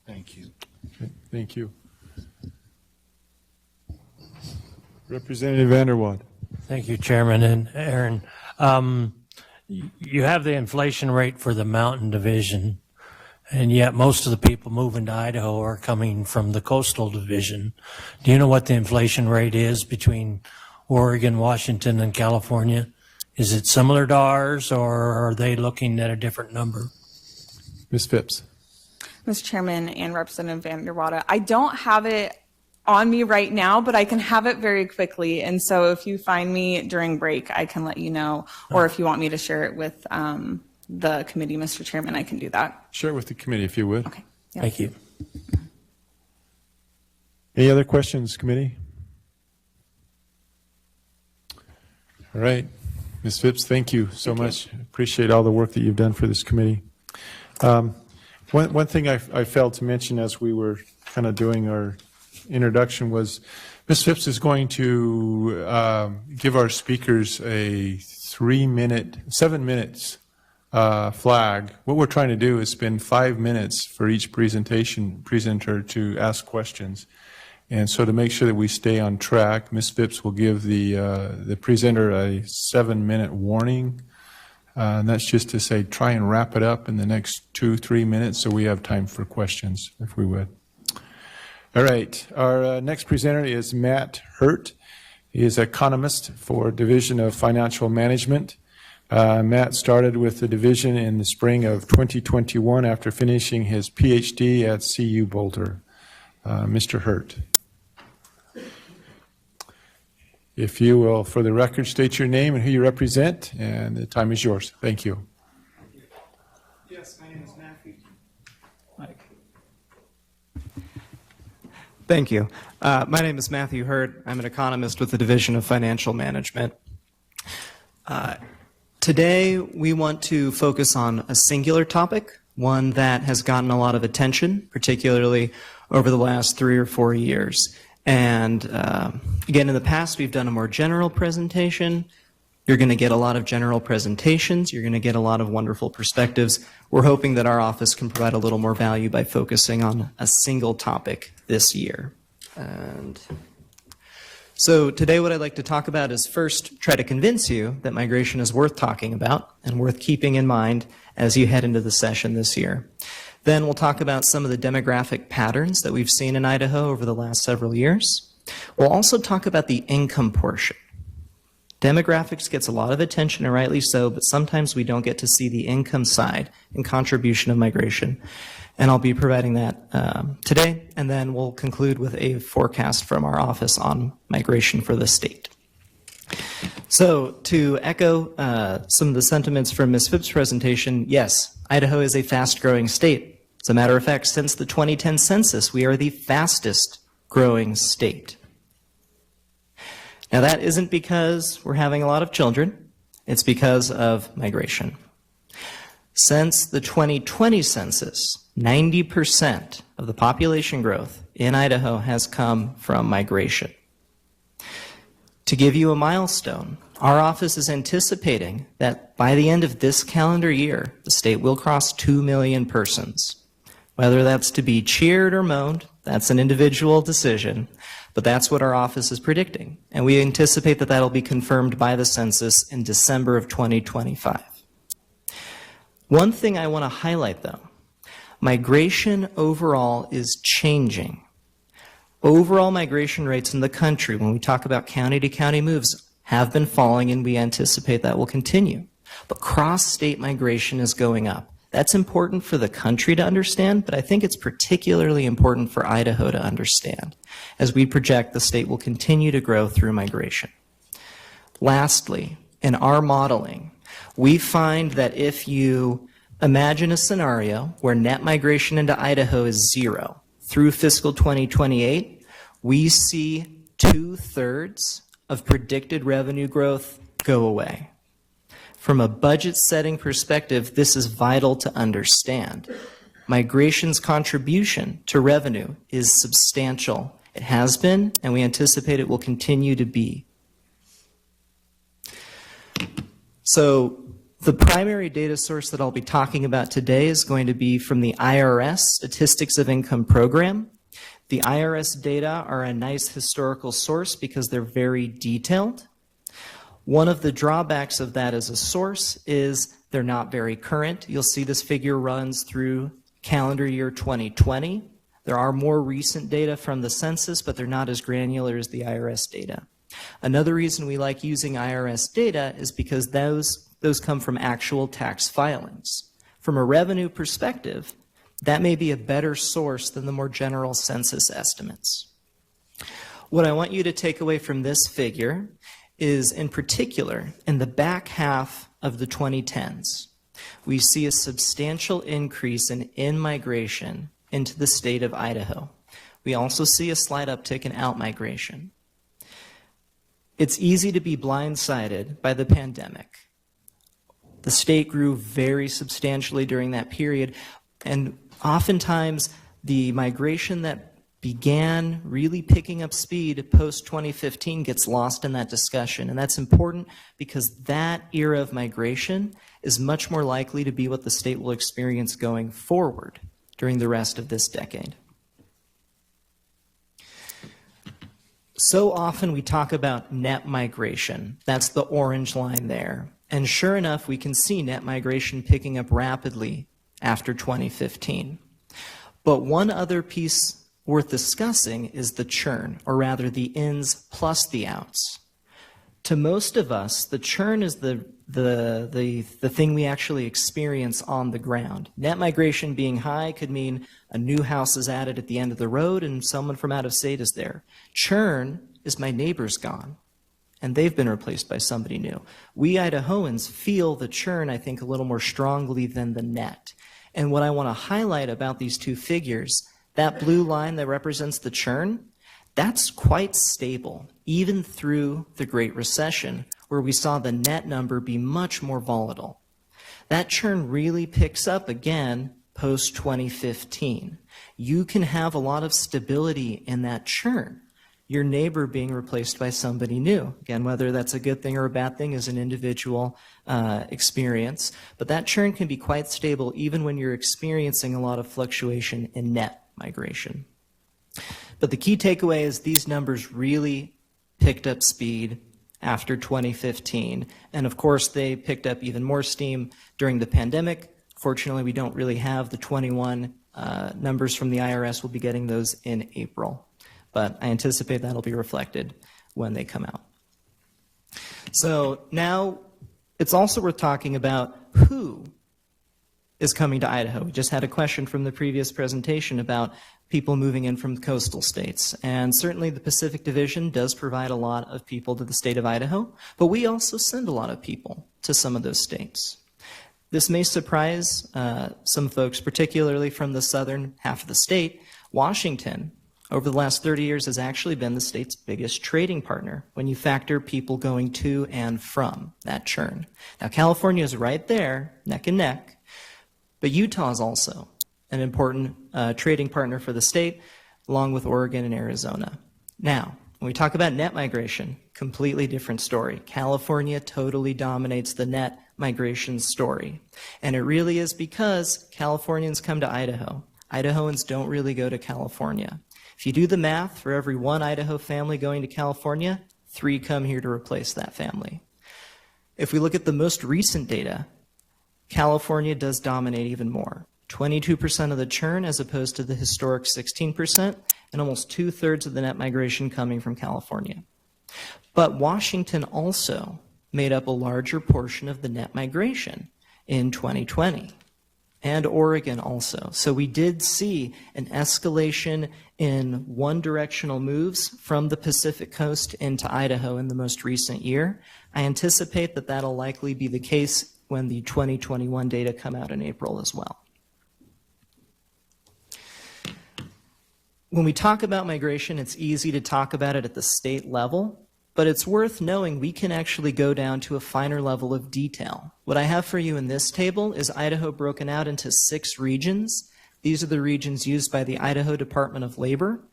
Thank you. Okay, thank you. Representative Vanderwad. Thank you, Chairman and Aaron. You have the inflation rate for the Mountain Division, and yet most of the people moving to Idaho are coming from the Coastal Division. Do you know what the inflation rate is between Oregon, Washington, and California? Is it similar to ours, or are they looking at a different number? Ms. Phipps. Mr. Chairman and Representative Vanderwada, I don't have it on me right now, but I can have it very quickly. And so if you find me during break, I can let you know. Or if you want me to share it with the committee, Mr. Chairman, I can do that. Share it with the committee if you would. Okay. Yeah. Thank you. Any other questions, committee? All right. Ms. Phipps, thank you so much. Appreciate all the work that you've done for this committee. One thing I failed to mention as we were kind of doing our introduction was Ms. Phipps is going to give our speakers a 7 minutes flag. What we're trying to do is spend 5 minutes for each presenter to ask questions. And so to make sure that we stay on track, Ms. Phipps will give the presenter a 7-minute warning. And that's just to say, try and wrap it up in the next 2-3 minutes so we have time for questions, if we would. All right, our next presenter is Matt Hurt. He is economist for Division of Financial Management. Matt started with the division in the spring of 2021 after finishing his PhD at CU Boulder. Mr. Hurt. If you will, for the record, state your name and who you represent, and the time is yours. Thank you. Yes, my name is Matthew. Thank you. My name is Matthew Hurt. I'm an economist with the Division of Financial Management. Today, we want to focus on a singular topic, one that has gotten a lot of attention, particularly over the last 3 or 4 years. And again, in the past, we've done a more general presentation. You're going to get a lot of general presentations. You're going to get a lot of wonderful perspectives. We're hoping that our office can provide a little more value by focusing on a single topic this year. And so today what I'd like to talk about is first try to convince you that migration is worth talking about and worth keeping in mind as you head into the session this year. Then we'll talk about some of the demographic patterns that we've seen in Idaho over the last several years. We'll also talk about the income portion. Demographics gets a lot of attention, and rightly so, but sometimes we don't get to see the income side and contribution of migration. And I'll be providing that today, and then we'll conclude with a forecast from our office on migration for the state. So to echo some of the sentiments from Ms. Phipps' presentation, yes, Idaho is a fast-growing state. As a matter of fact, since the 2010 census, we are the fastest growing state. Now that isn't because we're having a lot of children, it's because of migration. Since the 2020 census, 90% of the population growth in Idaho has come from migration. To give you a milestone, our office is anticipating that by the end of this calendar year, the state will cross 2 million persons. Whether that's to be cheered or moaned, that's an individual decision, but that's what our office is predicting. And we anticipate that that'll be confirmed by the census in December of 2025. One thing I want to highlight, though, migration overall is changing. Overall migration rates in the country, when we talk about county-to-county moves, have been falling, and we anticipate that will continue. But cross-state migration is going up. That's important for the country to understand, but I think it's particularly important for Idaho to understand, as we project the state will continue to grow through migration. Lastly, in our modeling, we find that if you imagine a scenario where net migration into Idaho is 0 through fiscal 2028, we see 2/3 of predicted revenue growth go away. From a budget setting perspective, this is vital to understand. Migration's contribution to revenue is substantial. It has been, and we anticipate it will continue to be. So the primary data source that I'll be talking about today is going to be from the IRS Statistics of Income Program. The IRS data are a nice historical source because they're very detailed. One of the drawbacks of that as a source is they're not very current. You'll see this figure runs through calendar year 2020. There are more recent data from the census, but they're not as granular as the IRS data. Another reason we like using IRS data is because those come from actual tax filings. From a revenue perspective, that may be a better source than the more general census estimates. What I want you to take away from this figure is, in particular, in the back half of the 2010s, we see a substantial increase in in-migration into the state of Idaho. We also see a slight uptick in out-migration. It's easy to be blindsided by the pandemic. The state grew very substantially during that period, and oftentimes the migration that began really picking up speed post-2015 gets lost in that discussion. And that's important because that era of migration is much more likely to be what the state will experience going forward during the rest of this decade. So often we talk about net migration. That's the orange line there. And sure enough, we can see net migration picking up rapidly after 2015. But one other piece worth discussing is the churn, or rather the ins plus the outs. To most of us, the churn is the thing we actually experience on the ground. Net migration being high could mean a new house is added at the end of the road and someone from out of state is there. Churn is my neighbor's gone. and they've been replaced by somebody new. We Idahoans feel the churn, I think, a little more strongly than the net. And what I want to highlight about these two figures, that blue line that represents the churn, that's quite stable, even through the Great Recession, where we saw the net number be much more volatile. That churn really picks up again post-2015. You can have a lot of stability in that churn, your neighbor being replaced by somebody new. Again, whether that's a good thing or a bad thing is an individual experience, but that churn can be quite stable even when you're experiencing a lot of fluctuation in net migration. But the key takeaway is these numbers really picked up speed after 2015. And of course, they picked up even more steam during the pandemic. Fortunately, we don't really have the 21 numbers from the IRS. We'll be getting those in April. But I anticipate that'll be reflected when they come out. So now it's also worth talking about who is coming to Idaho. We just had a question from the previous presentation about people moving in from the coastal states. And certainly the Pacific Division does provide a lot of people to the state of Idaho, but we also send a lot of people to some of those states. This may surprise some folks, particularly from the southern half of the state. Washington, over the last 30 years, has actually been the state's biggest trading partner when you factor people going to and from that churn. Now, California is right there, neck and neck, but Utah is also an important trading partner for the state, along with Oregon and Arizona. Now, when we talk about net migration, completely different story. California totally dominates the net migration story. And it really is because Californians come to Idaho. Idahoans don't really go to California. If you do the math, for every one Idaho family going to California, 3 come here to replace that family. If we look at the most recent data, California does dominate even more. 22% of the churn as opposed to the historic 16%, and almost 2/3 of the net migration coming from California. But Washington also made up a larger portion of the net migration in 2020, and Oregon also. So we did see an escalation in one-directional moves from the Pacific Coast into Idaho in the most recent year. I anticipate that that'll likely be the case when the 2021 data come out in April as well. When we talk about migration, it's easy to talk about it at the state level, but it's worth knowing we can actually go down to a finer level of detail. What I have for you in this table is Idaho broken out into 6 regions. These are the regions used by the Idaho Department of Labor.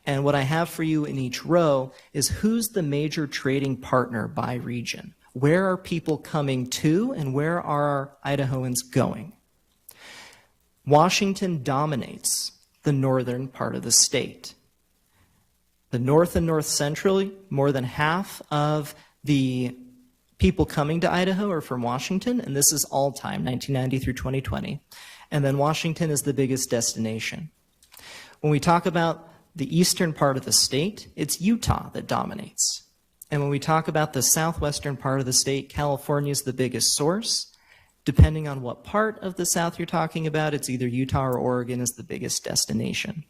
And what I have for you in each row is who's the major trading partner by region. Where are people coming to and where are Idahoans going? Washington dominates the northern part of the state. The north and north central, more than half of the people coming to Idaho are from Washington, and this is all time, 1990 through 2020. And then Washington is the biggest destination. When we talk about the eastern part of the state, it's Utah that dominates. And when we talk about the southwestern part of the state, California is the biggest source. Depending on what part of the South you're talking about, it's either Utah or Oregon is the biggest destination.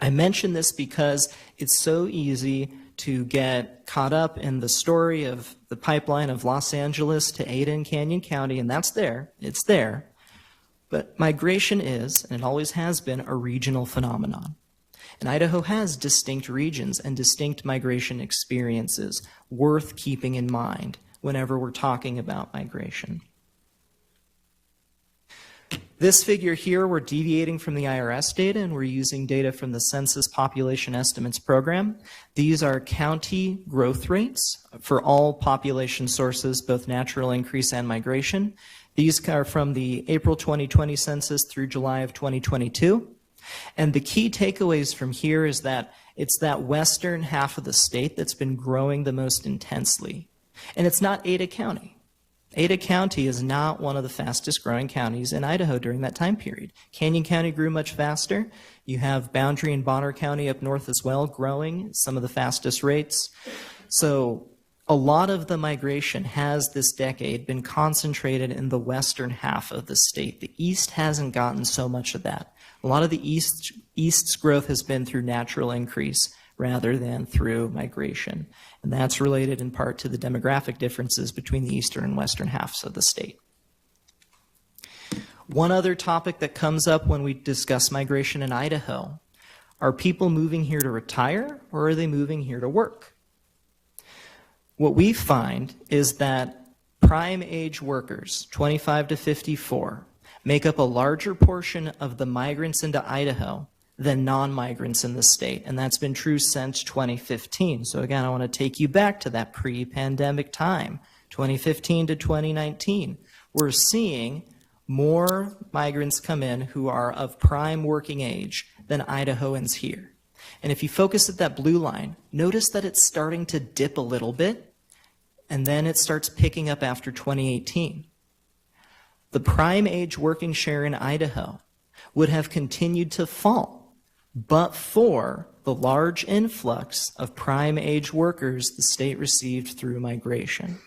I mention this because it's so easy to get caught up in the story of the pipeline of Los Angeles to Ada and Canyon County, and that's there, it's there. But migration is, and it always has been, a regional phenomenon. And Idaho has distinct regions and distinct migration experiences worth keeping in mind whenever we're talking about migration. This figure here, we're deviating from the IRS data, and we're using data from the Census Population Estimates Program. These are county growth rates for all population sources, both natural increase and migration. These are from the April 2020 census through July of 2022. And the key takeaways from here is that it's that western half of the state that's been growing the most intensely. And it's not Ada County. Ada County is not one of the fastest growing counties in Idaho during that time period. Canyon County grew much faster. You have Boundary and Bonner County up north as well growing some of the fastest rates. So a lot of the migration has this decade been concentrated in the western half of the state. The east hasn't gotten so much of that. A lot of the east's growth has been through natural increase rather than through migration. And that's related in part to the demographic differences between the eastern and western halves of the state. One other topic that comes up when we discuss migration in Idaho: are people moving here to retire, or are they moving here to work? What we find is that prime age workers, 25 to 54, make up a larger portion of the migrants into Idaho than non-migrants in the state, and that's been true since 2015. So again, I want to take you back to that pre-pandemic time, 2015 to 2019. We're seeing more migrants come in who are of prime working age than Idahoans here. And if you focus at that blue line, notice that it's starting to dip a little bit, and then it starts picking up after 2018. The prime age working share in Idaho would have continued to fall, but for the large influx of prime age workers the state received through migration.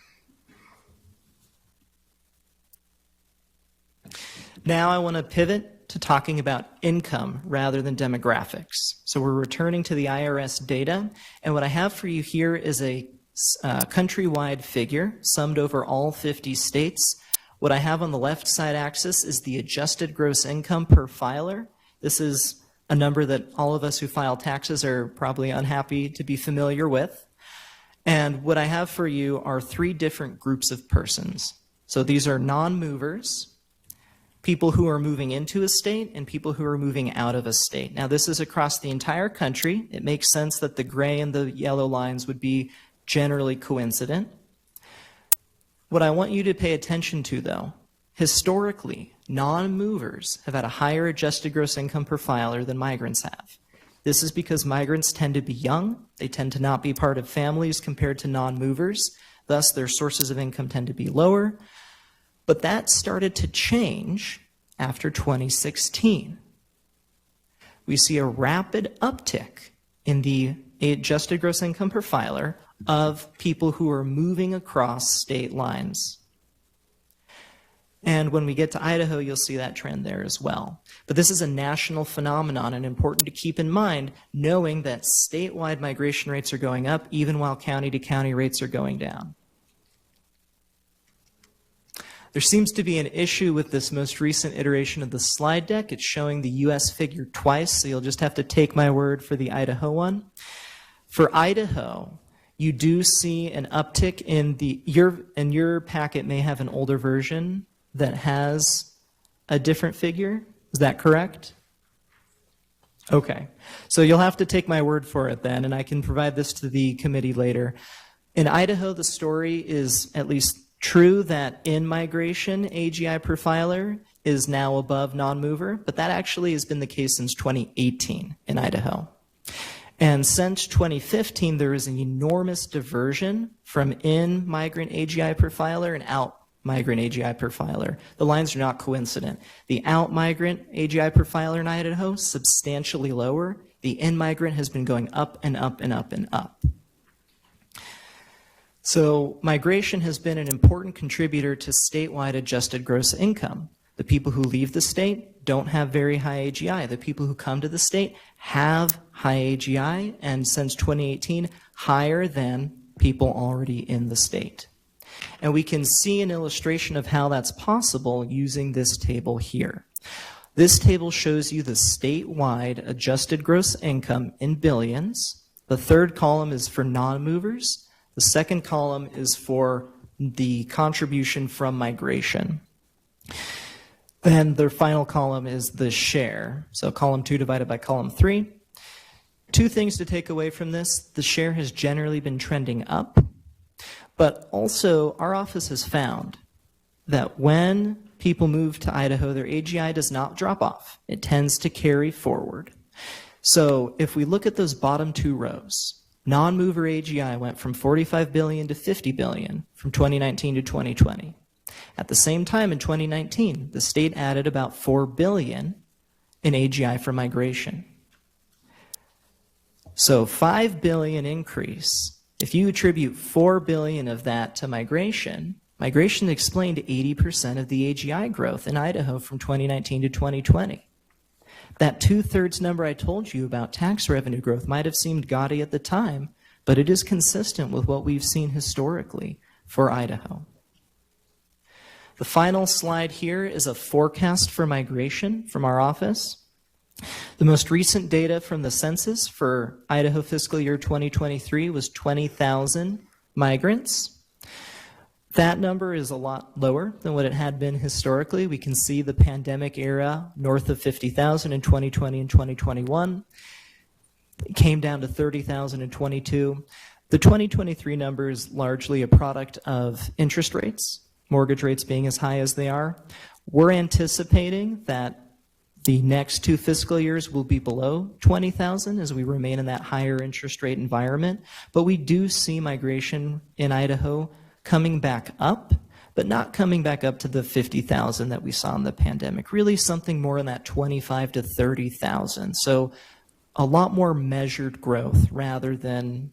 Now I want to pivot to talking about income rather than demographics. So we're returning to the IRS data, and what I have for you here is a countrywide figure summed over all 50 states. What I have on the left side axis is the adjusted gross income per filer. This is a number that all of us who file taxes are probably unhappy to be familiar with. And what I have for you are 3 different groups of persons. So these are non-movers, people who are moving into a state, and people who are moving out of a state. Now, this is across the entire country. It makes sense that the gray and the yellow lines would be generally coincident. What I want you to pay attention to, though, historically, non-movers have had a higher adjusted gross income per filer than migrants have. This is because migrants tend to be young, they tend to not be part of families compared to non-movers, thus their sources of income tend to be lower. But that started to change after 2016. We see a rapid uptick in the adjusted gross income per filer of people who are moving across state lines. And when we get to Idaho, you'll see that trend there as well. But this is a national phenomenon and important to keep in mind, knowing that statewide migration rates are going up even while county-to-county rates are going down. There seems to be an issue with this most recent iteration of the slide deck. It's showing the US figure twice, so you'll just have to take my word for the Idaho one. For Idaho, you do see an uptick in your packet may have an older version that has a different figure. Is that correct? Okay. So you'll have to take my word for it then, and I can provide this to the committee later. In Idaho, the story is at least true that in migration, AGI per filer is now above non-mover, but that actually has been the case since 2018 in Idaho. And since 2015, there is an enormous diversion from in migrant AGI per filer and out migrant AGI per filer. The lines are not coincident. The out migrant AGI per filer in Idaho, substantially lower. The in migrant has been going up and up and up and up. So migration has been an important contributor to statewide adjusted gross income. The people who leave the state don't have very high AGI. The people who come to the state have high AGI, and since 2018, higher than people already in the state. And we can see an illustration of how that's possible using this table here. This table shows you the statewide adjusted gross income in billions. The third column is for non-movers. The second column is for the contribution from migration. Then the final column is the share. So column 2 divided by column 3. 2 things to take away from this. The share has generally been trending up, but also our office has found that when people move to Idaho, their AGI does not drop off. It tends to carry forward. So if we look at those bottom 2 rows, non-mover AGI went from 45 billion to 50 billion from 2019 to 2020. At the same time in 2019, the state added about 4 billion in AGI for migration. So 5 billion increase. If you attribute 4 billion of that to migration, migration explained 80% of the AGI growth in Idaho from 2019 to 2020. That 2/3 number I told you about tax revenue growth might have seemed gaudy at the time, but it is consistent with what we've seen historically for Idaho. The final slide here is a forecast for migration from our office. The most recent data from the census for Idaho fiscal year 2023 was 20,000 migrants. That number is a lot lower than what it had been historically. We can see the pandemic era north of 50,000 in 2020 and 2021. It came down to 30,000 in 22. The 2023 number is largely a product of interest rates, mortgage rates being as high as they are. We're anticipating that the next 2 fiscal years will be below 20,000 as we remain in that higher interest rate environment. But we do see migration in Idaho coming back up, but not coming back up to the 50,000 that we saw in the pandemic. Really something more in that 25 to 30,000. So a lot more measured growth rather than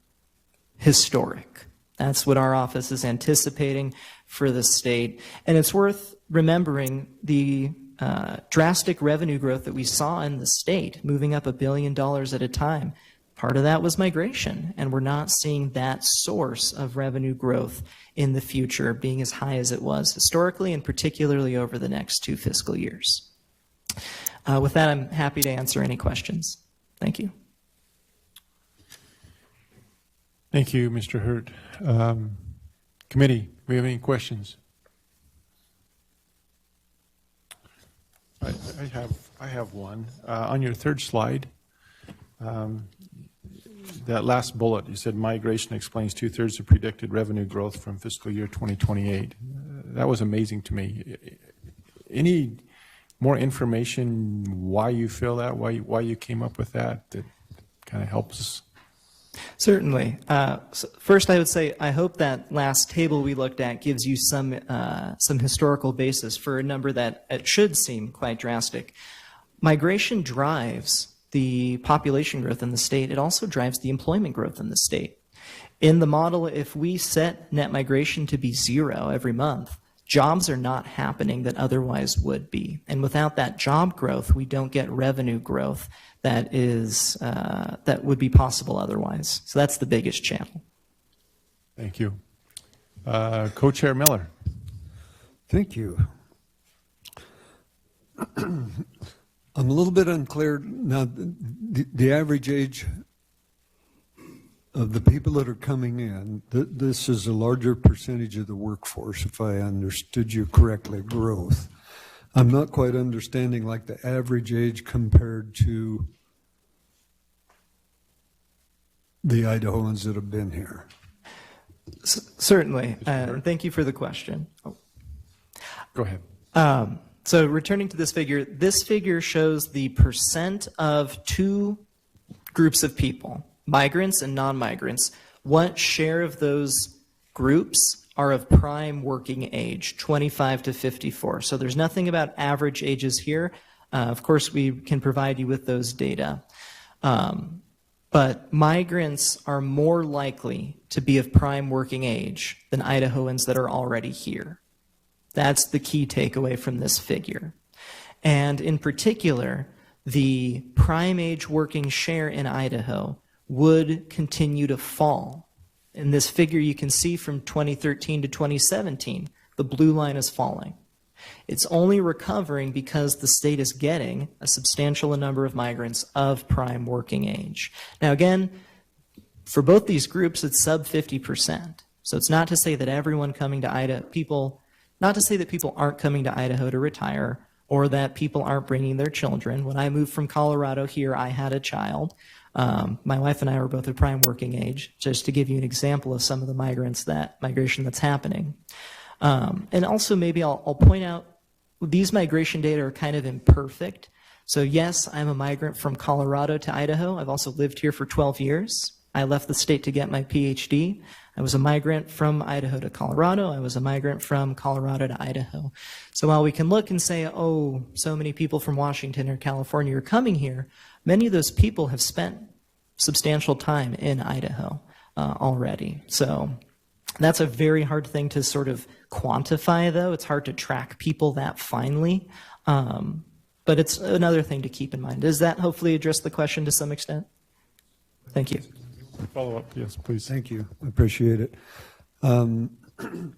historic. That's what our office is anticipating for the state. And it's worth remembering the drastic revenue growth that we saw in the state, moving up $1 billion at a time. Part of that was migration, and we're not seeing that source of revenue growth in the future being as high as it was historically, and particularly over the next 2 fiscal years. With that, I'm happy to answer any questions. Thank you. Thank you, Mr. Hurt. Committee, do we have any questions? I have one. On your third slide, that last bullet, you said migration explains 2/3 of predicted revenue growth from fiscal year 2028. That was amazing to me. Any more information why you feel that, why you came up with that kind of helps us? Certainly. So first, I would say I hope that last table we looked at gives you some historical basis for a number that it should seem quite drastic. Migration drives the population growth in the state. It also drives the employment growth in the state. In the model, if we set net migration to be 0 every month, jobs are not happening that otherwise would be. And without that job growth, we don't get revenue growth that would be possible otherwise. So that's the biggest channel. Thank you. Co-Chair Miller. Thank you. I'm a little bit unclear now. The average age of the people that are coming in, this is a larger percentage of the workforce, if I understood you correctly, growth. I'm not quite understanding like the average age compared to the Idahoans that have been here. Certainly. Thank you for the question. Go ahead. So returning to this figure shows the percent of 2 groups of people, migrants and non-migrants. What share of those groups are of prime working age, 25 to 54. So there's nothing about average ages here. Of course, we can provide you with those data. But migrants are more likely to be of prime working age than Idahoans that are already here. That's the key takeaway from this figure. And in particular, the prime age working share in Idaho would continue to fall. In this figure, you can see from 2013 to 2017, the blue line is falling. It's only recovering because the state is getting a substantial number of migrants of prime working age. Now again, for both these groups, it's sub 50%. So it's not to say that everyone coming to Idaho, not to say that people aren't coming to Idaho to retire or that people aren't bringing their children. When I moved from Colorado here, I had a child. My wife and I were both of prime working age, just to give you an example of some of the migration that's happening. And also maybe I'll point out, these migration data are kind of imperfect. So yes, I'm a migrant from Colorado to Idaho. I've also lived here for 12 years. I left the state to get my PhD. I was a migrant from Idaho to Colorado. I was a migrant from Colorado to Idaho. So while we can look and say, oh, so many people from Washington or California are coming here, many of those people have spent substantial time in Idaho already. So that's a very hard thing to sort of quantify, though. It's hard to track people that finely. But But it's another thing to keep in mind. Does that hopefully address the question to some extent? Thank you. Follow up, yes, please. Thank you. I appreciate it. In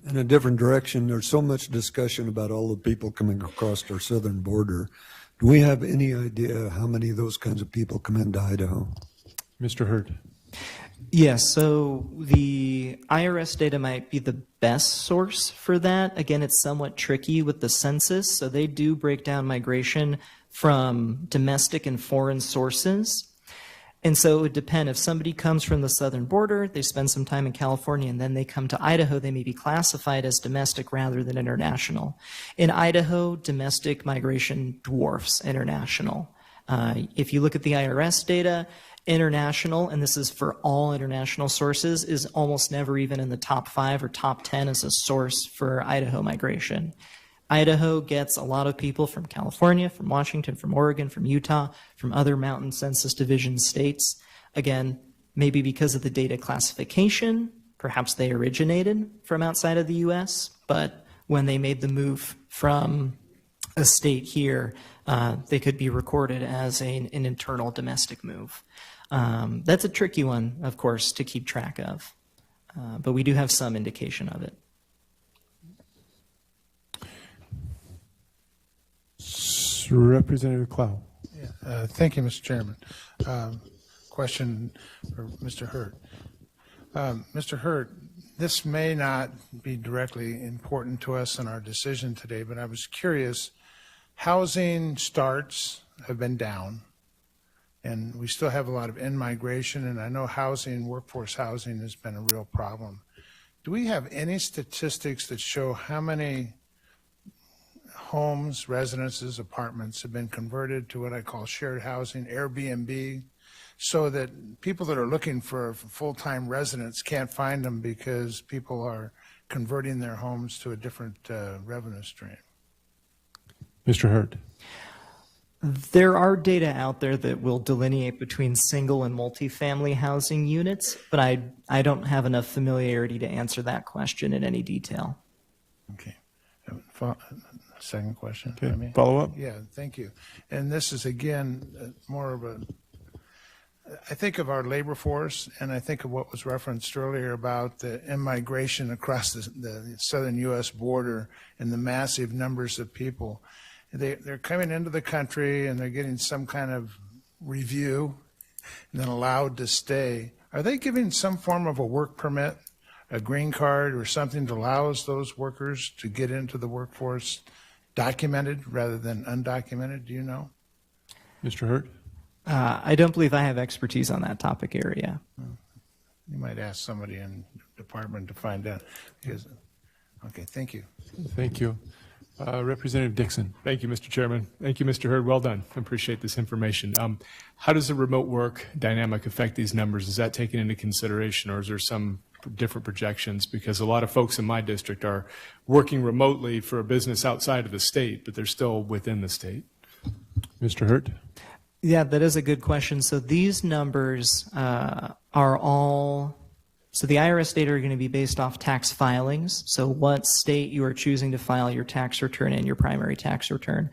a different direction, there's so much discussion about all the people coming across our southern border. Do we have any idea how many of those kinds of people come into Idaho? Mr. Hurd. Yes, so the IRS data might be the best source for that. Again, it's somewhat tricky with the census, so they do break down migration from domestic and foreign sources. And so it would depend. If somebody comes from the southern border, they spend some time in California, and then they come to Idaho, they may be classified as domestic rather than international. In Idaho, domestic migration dwarfs international. If you look at the IRS data, international, and this is for all international sources, is almost never even in the top 5 or top 10 as a source for Idaho migration. Idaho gets a lot of people from California, from Washington, from Oregon, from Utah, from other mountain census division states. Again, maybe because of the data classification, perhaps they originated from outside of the US, but when they made the move from a state here, they could be recorded as an internal domestic move. That's a tricky one, of course, to keep track of, but we do have some indication of it. Representative Clow. Thank you, Mr. Chairman. Question for Mr. Hurd. Mr. Hurd, this may not be directly important to us in our decision today, but I was curious. Housing starts have been down, and we still have a lot of in-migration, and I know housing, workforce housing, has been a real problem. Do we have any statistics that show how many homes, residences, apartments have been converted to what I call shared housing, Airbnb, so that people that are looking for full-time residents can't find them because people are converting their homes to a different revenue stream? Mr. Hurd. There are data out there that will delineate between single and multifamily housing units, but I don't have enough familiarity to answer that question in any detail. Okay. Second question. Okay. Follow up? Yeah, thank you. And this is, again, more of a, I think of our labor force, and I think of what was referenced earlier about the immigration across the southern U.S. border and the massive numbers of people. They're coming into the country and they're getting some kind of review and then allowed to stay. Are they giving some form of a work permit, a green card, or something that allows those workers to get into the workforce documented rather than undocumented? Do you know? Mr. Hurd. I don't believe I have expertise on that topic area. You might ask somebody in the department to find out. Okay, thank you. Thank you. Representative Dixon. Thank you, Mr. Chairman. Thank you, Mr. Hurd. Well done. I appreciate this information. How does the remote work dynamic affect these numbers? Is that taken into consideration, or is there some different projections? Because a lot of folks in my district are working remotely for a business outside of the state, but they're still within the state. Mr. Hurd. Yeah, that is a good question. So these numbers are all, so the IRS data are going to be based off tax filings. So what state you are choosing to file your tax return in, your primary tax return.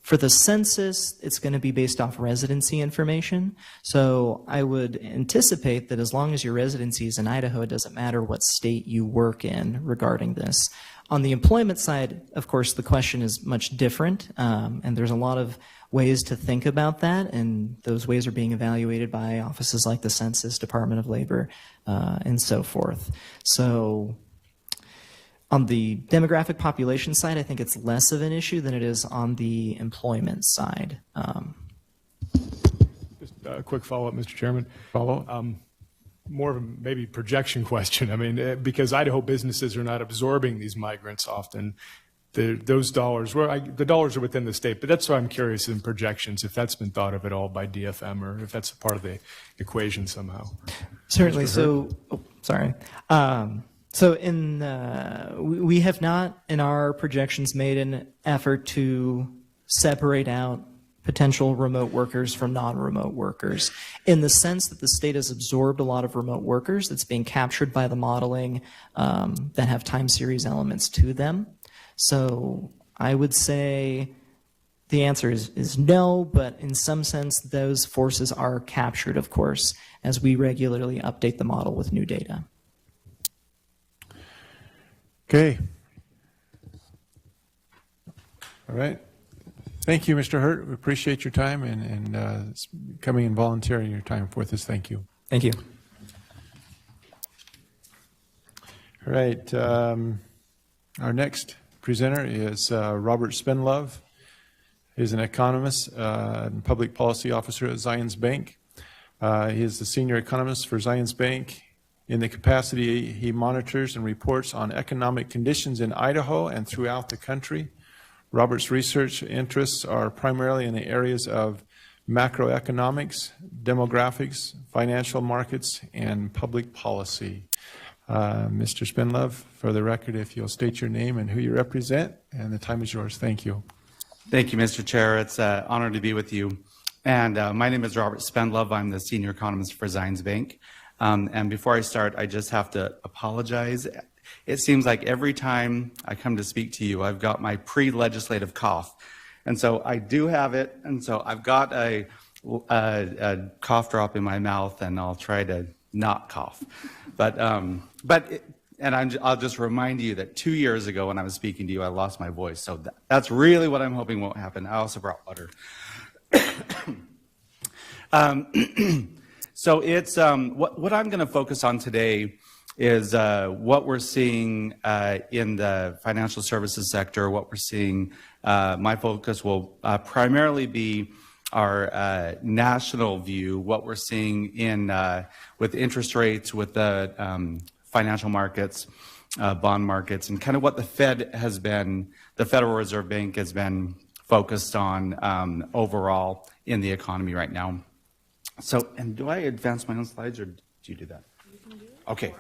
For the census, it's going to be based off residency information. So I would anticipate that as long as your residency is in Idaho, it doesn't matter what state you work in regarding this. On the employment side, of course, the question is much different, and there's a lot of ways to think about that, and those ways are being evaluated by offices like the Census, Department of Labor, and so forth. So on the demographic population side, I think it's less of an issue than it is on the employment side. Just a quick follow-up, Mr. Chairman. Follow-up. More of a maybe projection question. I mean, because Idaho businesses are not absorbing these migrants often, those dollars, the dollars are within the state, but that's why I'm curious in projections, if that's been thought of at all by DFM, or if that's a part of the equation somehow. Certainly. So, sorry. So we have not in our projections made an effort to separate out potential remote workers from non-remote workers, in the sense that the state has absorbed a lot of remote workers that's being captured by the modeling that have time series elements to them. So I would say The answer is no, but in some sense, those forces are captured, of course, as we regularly update the model with new data. Okay. All right. Thank you, Mr. Hurt. We appreciate your time and coming and volunteering your time with us. Thank you. Thank you. All right. Our next presenter is Robert Spendlove. He's an economist and public policy officer at Zions Bank. He is the senior economist for Zions Bank. In the capacity, he monitors and reports on economic conditions in Idaho and throughout the country. Robert's research interests are primarily in the areas of macroeconomics, demographics, financial markets, and public policy. Mr. Spendlove, for the record, if you'll state your name and who you represent, and the time is yours. Thank you. Thank you, Mr. Chair. It's an honor to be with you. And my name is Robert Spendlove. I'm the senior economist for Zions Bank. And before I start, I just have to apologize. It seems like every time I come to speak to you, I've got my pre-legislative cough. And so I do have it. And so I've got a cough drop in my mouth, and I'll try to not cough. I'll just remind you that 2 years ago when I was speaking to you, I lost my voice. So that's really what I'm hoping won't happen. I also brought water. So it's what I'm going to focus on today is what we're seeing in the financial services sector, what we're seeing. My focus will primarily be our national view, what we're seeing in with interest rates, with the financial markets, bond markets, and kind of what the Federal Reserve Bank has been focused on overall in the economy right now. So, and do I advance my own slides, or do you do that? You can do it. Okay,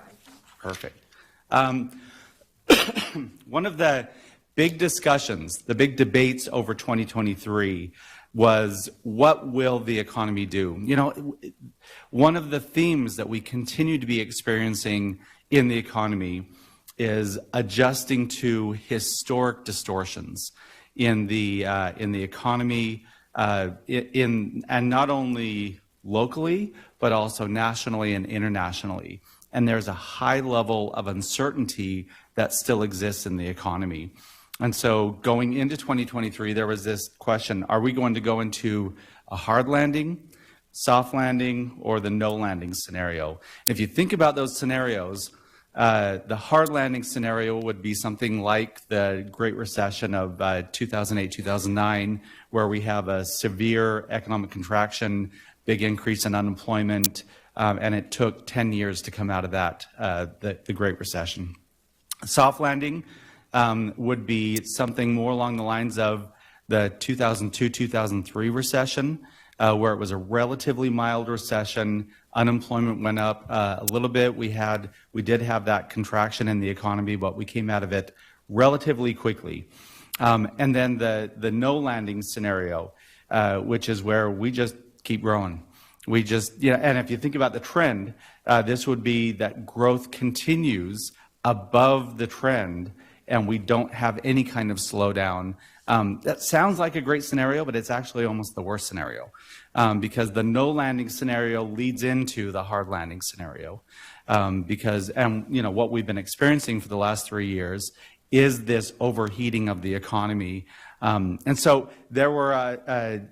perfect. One of the big discussions, the big debates over 2023 was, what will the economy do? You know, one of the themes that we continue to be experiencing in the economy is adjusting to historic distortions in the economy, and not only locally, but also nationally and internationally. And there's a high level of uncertainty that still exists in the economy. And so going into 2023, there was this question, are we going to go into a hard landing, soft landing, or the no landing scenario? If you think about those scenarios, the hard landing scenario would be something like the Great Recession of 2008, 2009, where we have a severe economic contraction, big increase in unemployment, and it took 10 years to come out of that, the Great Recession. Soft landing would be something more along the lines of the 2002-2003 recession, where it was a relatively mild recession. Unemployment went up a little bit. We did have that contraction in the economy, but we came out of it relatively quickly. And then the no landing scenario, which is where we just keep growing. We just, and if you think about the trend, this would be that growth continues above the trend, and we don't have any kind of slowdown. That sounds like a great scenario, but it's actually almost the worst scenario, because the no landing scenario leads into the hard landing scenario, because what we've been experiencing for the last 3 years is this overheating of the economy. And so there were, and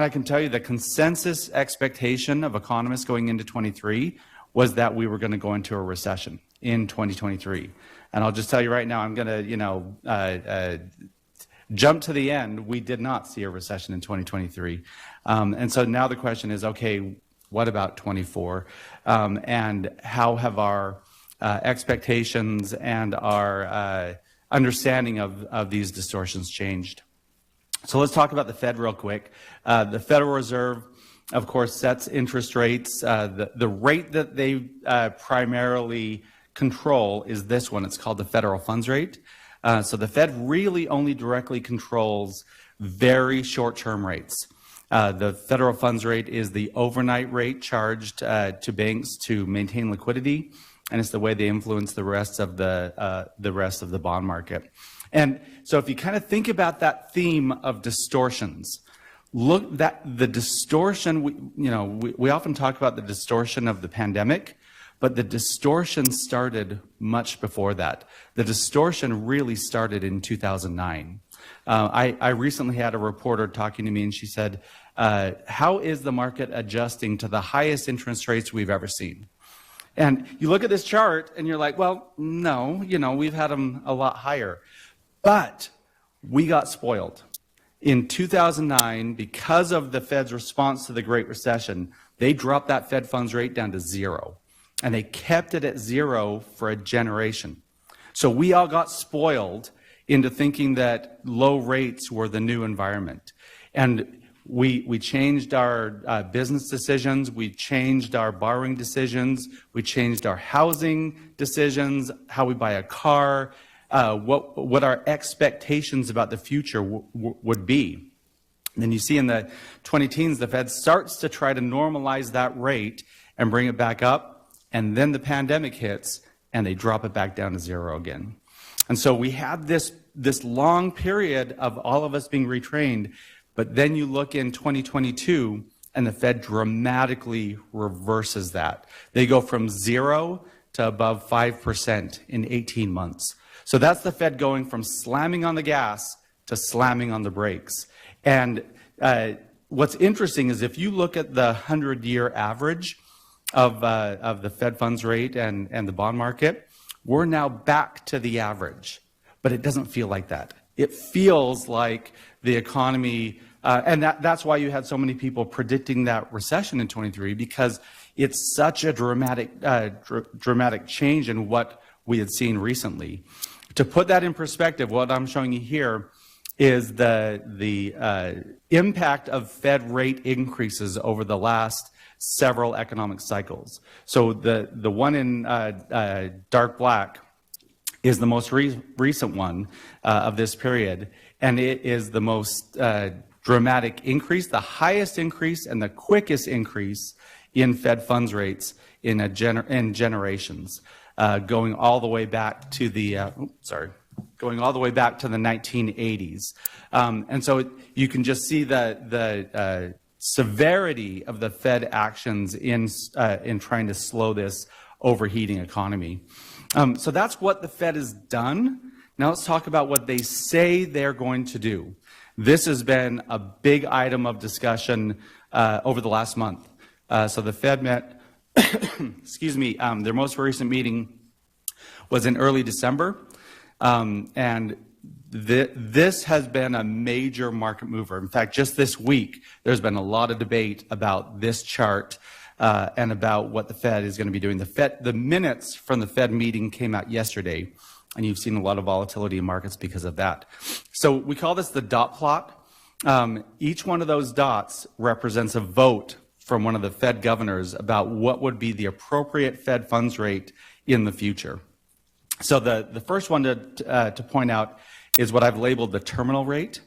I can tell you the consensus expectation of economists going into 23 was that we were going to go into a recession in 2023. And I'll just tell you right now, I'm going to, jump to the end. We did not see a recession in 2023. And so now the question is, okay, what about 24? And how have our expectations and our understanding of these distortions changed? So let's talk about the Fed real quick. The Federal Reserve, of course, sets interest rates. The rate that they primarily control is this one. It's called the federal funds rate. So the Fed really only directly controls very short-term rates. The federal funds rate is the overnight rate charged to banks to maintain liquidity, and it's the way they influence the rest of the bond market. And so if you kind of think about that theme of distortions, look that the distortion, we often talk about the distortion of the pandemic, but the distortion started much before that. The distortion really started in 2009. I recently had a reporter talking to me, and she said, how is the market adjusting to the highest interest rates we've ever seen? And you look at this chart, and you're like, well, no, we've had them a lot higher. But we got spoiled. In 2009, because of the Fed's response to the Great Recession, they dropped that Fed funds rate down to 0. And they kept it at 0 for a generation. So we all got spoiled into thinking that low rates were the new environment. And we changed our business decisions, we changed our borrowing decisions, we changed our housing decisions, how we buy a car, what our expectations about the future would be. And then you see in the 2010s, the Fed starts to try to normalize that rate and bring it back up. And then the pandemic hits, and they drop it back down to 0 again. And so we have this long period of all of us being retrained, but then you look in 2022, and the Fed dramatically reverses that. They go from 0 to above 5% in 18 months. So that's the Fed going from slamming on the gas to slamming on the brakes. And what's interesting is if you look at the 100-year average of the Fed funds rate and the bond market, we're now back to the average. But it doesn't feel like that. It feels like the economy, and that's why you had so many people predicting that recession in 23, because it's such a dramatic change in what we had seen recently. To put that in perspective, what I'm showing you here is the impact of Fed rate increases over the last several economic cycles. So the one in dark black is the most recent one of this period, and it is the most dramatic increase, the highest increase and the quickest increase in Fed funds rates in generations, going all the way back to the 1980s. And so you can just see the severity of the Fed actions in trying to slow this overheating economy. So that's what the Fed has done. Now let's talk about what they say they're going to do. This has been a big item of discussion over the last month. So the Fed met, their most recent meeting was in early December. And this has been a major market mover. In fact, just this week, there's been a lot of debate about this chart and about what the Fed is going to be doing. The minutes from the Fed meeting came out yesterday, and you've seen a lot of volatility in markets because of that. So we call this the dot plot. Each one of those dots represents a vote from one of the Fed governors about what would be the appropriate Fed funds rate in the future. So the first one to point out is what I've labeled the terminal rate.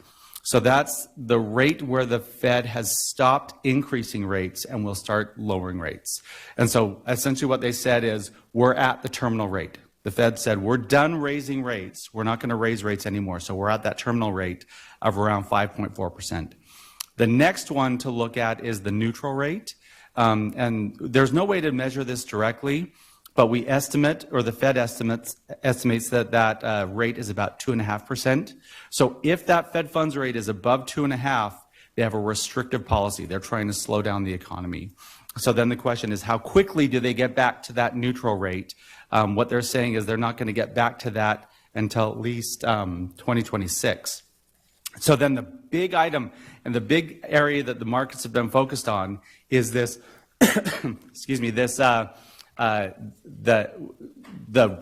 So that's the rate where the Fed has stopped increasing rates and will start lowering rates. And so essentially what they said is we're at the terminal rate. The Fed said we're done raising rates. We're not going to raise rates anymore. So we're at that terminal rate of around 5.4%. The next one to look at is the neutral rate. And there's no way to measure this directly, but we estimate, or the Fed estimates that rate is about 2.5%. So if that Fed funds rate is above 2.5%, they have a restrictive policy. They're trying to slow down the economy. So then the question is, how quickly do they get back to that neutral rate? What they're saying is they're not going to get back to that until at least 2026. So then the big item and the big area that the markets have been focused on is this, the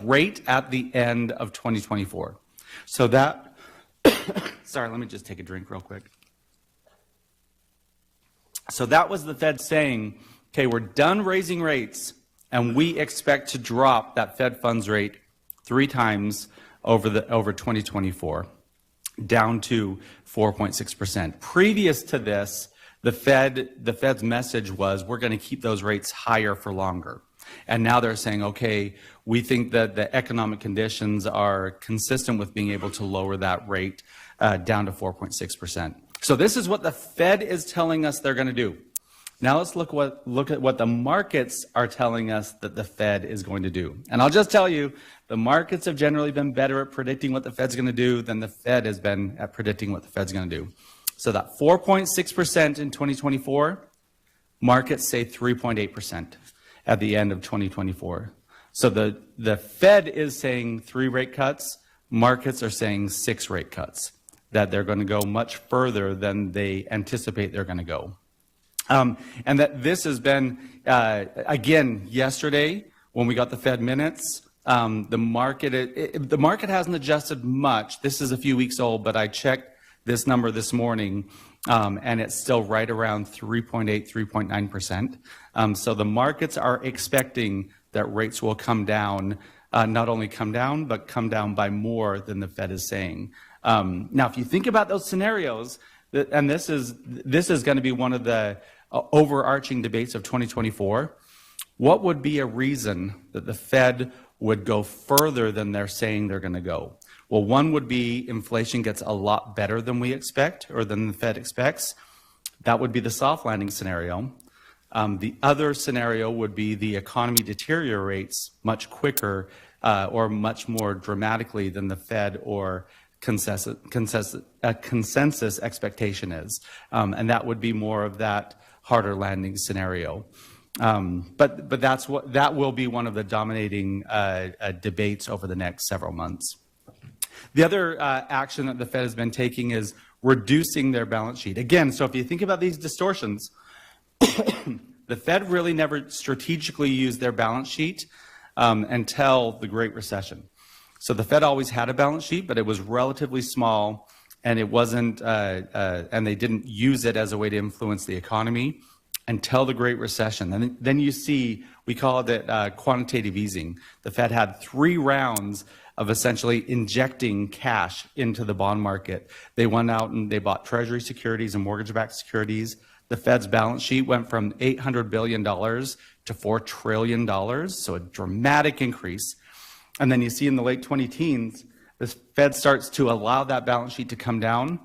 rate at the end of 2024. So that, sorry, let me just take a drink real quick. So that was the Fed saying, okay, we're done raising rates, and we expect to drop that Fed funds rate 3 times over 2024, down to 4.6%. Previous to this, the Fed's message was, we're going to keep those rates higher for longer. And now they're saying, okay, we think that the economic conditions are consistent with being able to lower that rate down to 4.6%. So this is what the Fed is telling us they're going to do. Now let's look at what the markets are telling us that the Fed is going to do. And I'll just tell you, the markets have generally been better at predicting what the Fed's going to do than the Fed has been at predicting what the Fed's going to do. So that 4.6% in 2024, markets say 3.8% at the end of 2024. So the Fed is saying 3 rate cuts, markets are saying 6 rate cuts, that they're going to go much further than they anticipate they're going to go. And that this has been, again, yesterday when we got the Fed minutes, the market hasn't adjusted much. This is a few weeks old, but I checked this number this morning, and it's still right around 3.8, 3.9%. So the markets are expecting that rates will come down, not only come down, but come down by more than the Fed is saying. Now, if you think about those scenarios, and this is going to be one of the overarching debates of 2024, what would be a reason that the Fed would go further than they're saying they're going to go? Well, one would be inflation gets a lot better than we expect, or than the Fed expects. That would be the soft landing scenario. The other scenario would be the economy deteriorates much quicker or much more dramatically than the Fed or consensus expectation is. And that would be more of that harder landing scenario. But that will be one of the dominating debates over the next several months. The other action that the Fed has been taking is reducing their balance sheet. Again, so if you think about these distortions, the Fed really never strategically used their balance sheet until the Great Recession. So the Fed always had a balance sheet, but it was relatively small, and it wasn't, and they didn't use it as a way to influence the economy until the Great Recession. And then you see, we call it quantitative easing. The Fed had 3 rounds of essentially injecting cash into the bond market. They went out and they bought Treasury securities and mortgage-backed securities. The Fed's balance sheet went from $800 billion to $4 trillion, so a dramatic increase. And then you see in the late 2010s, the Fed starts to allow that balance sheet to come down,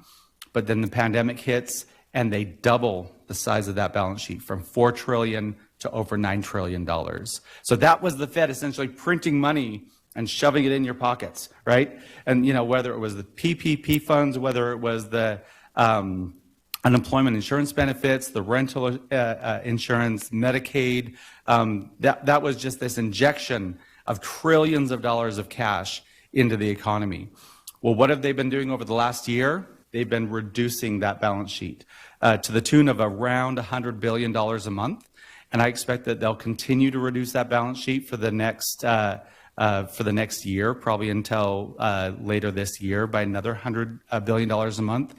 but then the pandemic hits and they double the size of that balance sheet from $4 trillion to over $9 trillion. So that was the Fed essentially printing money and shoving it in your pockets, right? And whether it was the PPP funds, whether it was the unemployment insurance benefits, the rental insurance, Medicaid, that was just this injection of trillions of dollars of cash into the economy. Well, what have they been doing over the last year? They've been reducing that balance sheet to the tune of around $100 billion a month. And I expect that they'll continue to reduce that balance sheet for the next year, probably until later this year, by another $100 billion a month.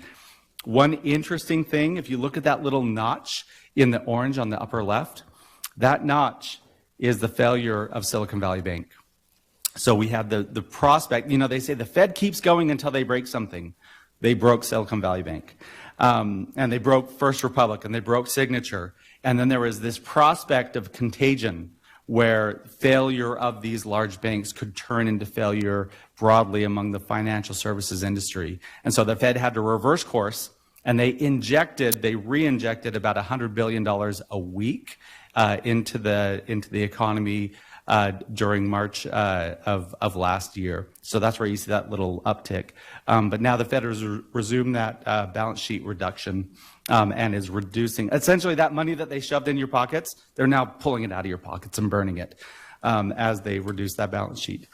One interesting thing, if you look at that little notch in the orange on the upper left, that notch is the failure of Silicon Valley Bank. So we have the prospect, they say the Fed keeps going until they break something. They broke Silicon Valley Bank. And they broke First Republic, and they broke Signature. And then there was this prospect of contagion where failure of these large banks could turn into failure broadly among the financial services industry. And so the Fed had to reverse course, and they re-injected about $100 billion a week into the economy during March of last year. So that's where you see that little uptick. But now the Fed has resumed that balance sheet reduction and is reducing. Essentially, that money that they shoved in your pockets, they're now pulling it out of your pockets and burning it as they reduce that balance sheet.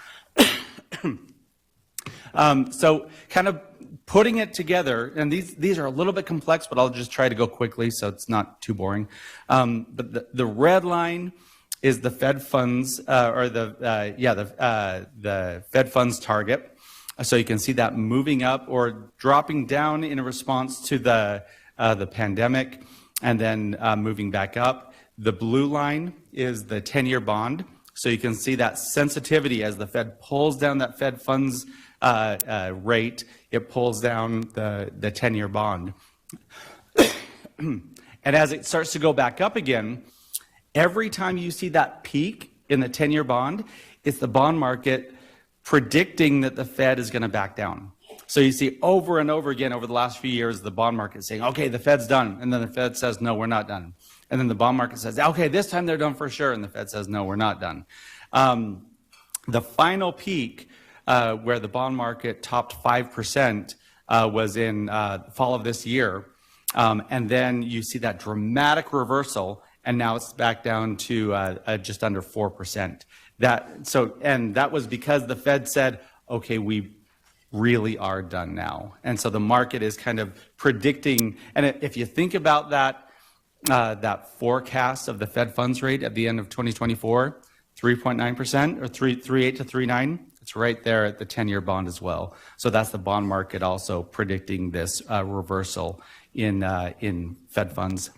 So kind of putting it together, and these are a little bit complex, but I'll just try to go quickly so it's not too boring. But the red line is the Fed funds, the Fed funds target. So you can see that moving up or dropping down in response to the pandemic, and then moving back up. The blue line is the 10-year bond. So you can see that sensitivity as the Fed pulls down that Fed funds rate, it pulls down the 10-year bond. And as it starts to go back up again, every time you see that peak in the 10-year bond, it's the bond market predicting that the Fed is going to back down. So you see over and over again over the last few years, the bond market saying, okay, the Fed's done. And then the Fed says, no, we're not done. And then the bond market says, okay, this time they're done for sure. And the Fed says, no, we're not done. The final peak where the bond market topped 5% was in fall of this year. And then you see that dramatic reversal, and now it's back down to just under 4%. And that was because the Fed said, okay, we really are done now. And so the market is kind of predicting, and if you think about that forecast of the Fed funds rate at the end of 2024, 3.9% or 3.8 to 3.9, it's right there at the 10-year bond as well. So that's the bond market also predicting this reversal in Fed funds.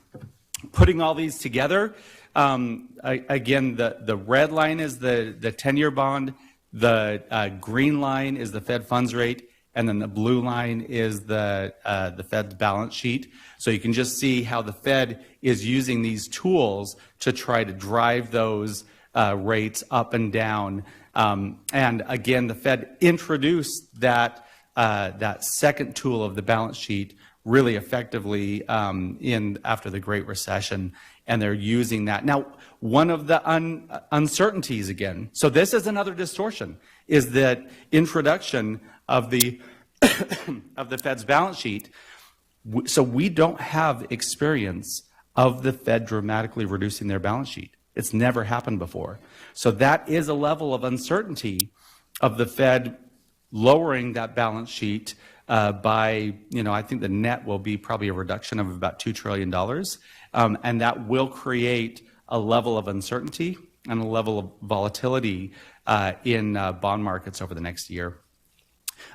Putting all these together, again, the red line is the 10-year bond, the green line is the Fed funds rate, and then the blue line is the Fed's balance sheet. So you can just see how the Fed is using these tools to try to drive those rates up and down. And again, the Fed introduced that second tool of the balance sheet really effectively after the Great Recession, and they're using that. Now, one of the uncertainties again, so this is another distortion, is that introduction of the of the Fed's balance sheet. So we don't have experience of the Fed dramatically reducing their balance sheet. It's never happened before. So that is a level of uncertainty of the Fed lowering that balance sheet by, I think the net will be probably a reduction of about $2 trillion. And that will create a level of uncertainty and a level of volatility in bond markets over the next year.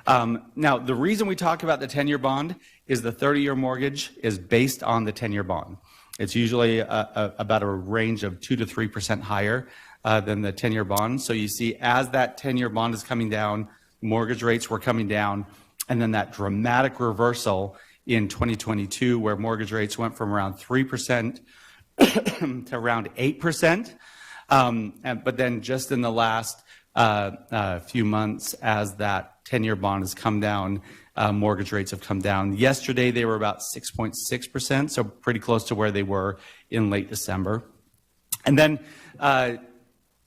Now, the reason we talk about the 10-year bond is the 30-year mortgage is based on the 10-year bond. It's usually about a range of 2 to 3% higher than the 10-year bond. So you see, as that 10-year bond is coming down, mortgage rates were coming down, and then that dramatic reversal in 2022 where mortgage rates went from around 3% to around 8%. But then just in the last few months, as that 10-year bond has come down, mortgage rates have come down. Yesterday, they were about 6.6%, so pretty close to where they were in late December. And then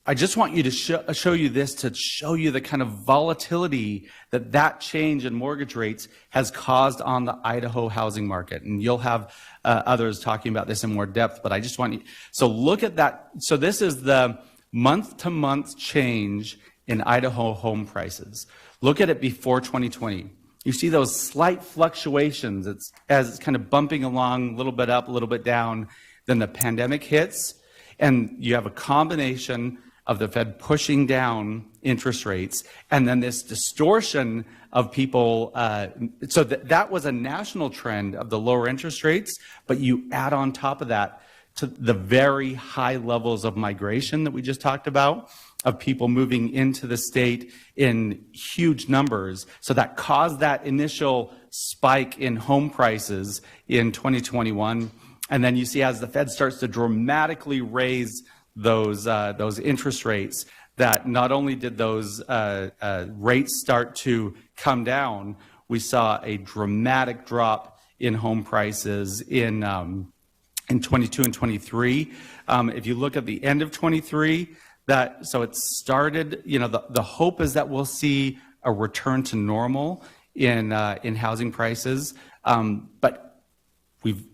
I just want you to show you this to show you the kind of volatility that change in mortgage rates has caused on the Idaho housing market. And you'll have others talking about this in more depth, but I just want you, so look at that. So this is the month-to-month change in Idaho home prices. Look at it before 2020. You see those slight fluctuations as it's kind of bumping along, a little bit up, a little bit down. Then the pandemic hits, and you have a combination of the Fed pushing down interest rates, and then this distortion of people. So that was a national trend of the lower interest rates, but you add on top of that to the very high levels of migration that we just talked about, of people moving into the state in huge numbers. So that caused that initial spike in home prices in 2021. And then you see as the Fed starts to dramatically raise those interest rates, that not only did those rates start to come down, we saw a dramatic drop in home prices in 22 and 23. If you look at the end of 23, so it started, the hope is that we'll see a return to normal in housing prices. But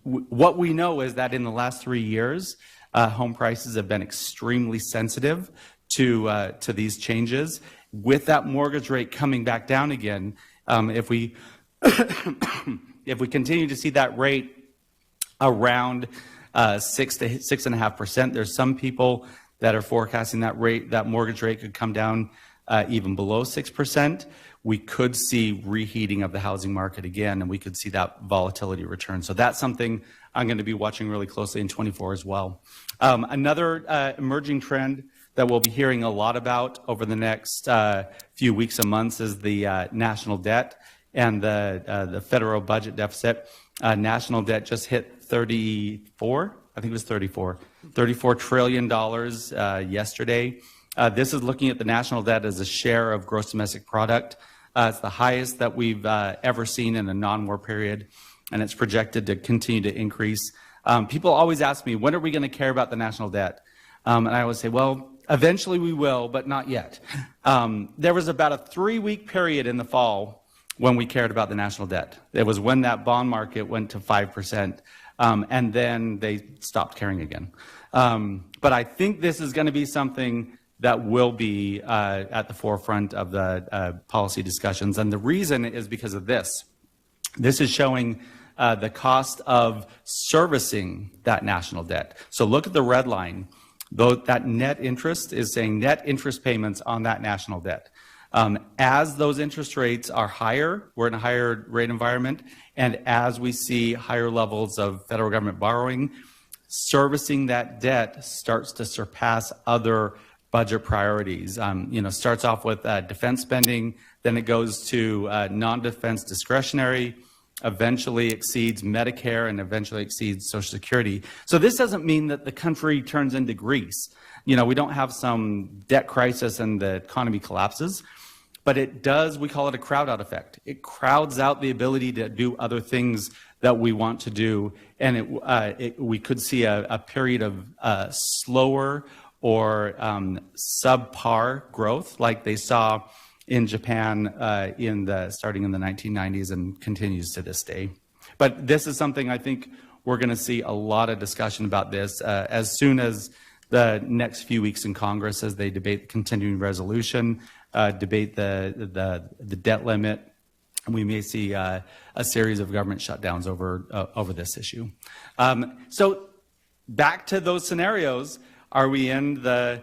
what we know is that in the last 3 years, home prices have been extremely sensitive to these changes. With that mortgage rate coming back down again, if we if we continue to see that rate around 6 to 6.5%, there's some people that are forecasting that mortgage rate could come down even below 6%. We could see reheating of the housing market again, and we could see that volatility return. So that's something I'm going to be watching really closely in 24 as well. Another emerging trend that we'll be hearing a lot about over the next few weeks and months is the national debt and the federal budget deficit. National debt just hit 34. I think it was 34. $34 trillion yesterday. This is looking at the national debt as a share of gross domestic product. It's the highest that we've ever seen in a non-war period, and it's projected to continue to increase. People always ask me, when are we going to care about the national debt? And I always say, well, eventually we will, but not yet. There was about a 3-week period in the fall when we cared about the national debt. It was when that bond market went to 5%, and then they stopped caring again. But I think this is going to be something that will be at the forefront of the policy discussions. And the reason is because of this. This is showing the cost of servicing that national debt. So look at the red line. Though that net interest is saying net interest payments on that national debt. As those interest rates are higher, we're in a higher rate environment, and as we see higher levels of federal government borrowing, servicing that debt starts to surpass other budget priorities. Starts off with defense spending, then it goes to non-defense discretionary, eventually exceeds Medicare, and eventually exceeds Social Security. So this doesn't mean that the country turns into Greece. We don't have some debt crisis and the economy collapses, but it does, we call it a crowd out effect. It crowds out the ability to do other things that we want to do, and we could see a period of slower or subpar growth like they saw in Japan starting in the 1990s and continues to this day. But this is something I think we're going to see a lot of discussion about this as soon as the next few weeks in Congress as they debate the continuing resolution, debate the debt limit. We may see a series of government shutdowns over this issue. So back to those scenarios, are we in the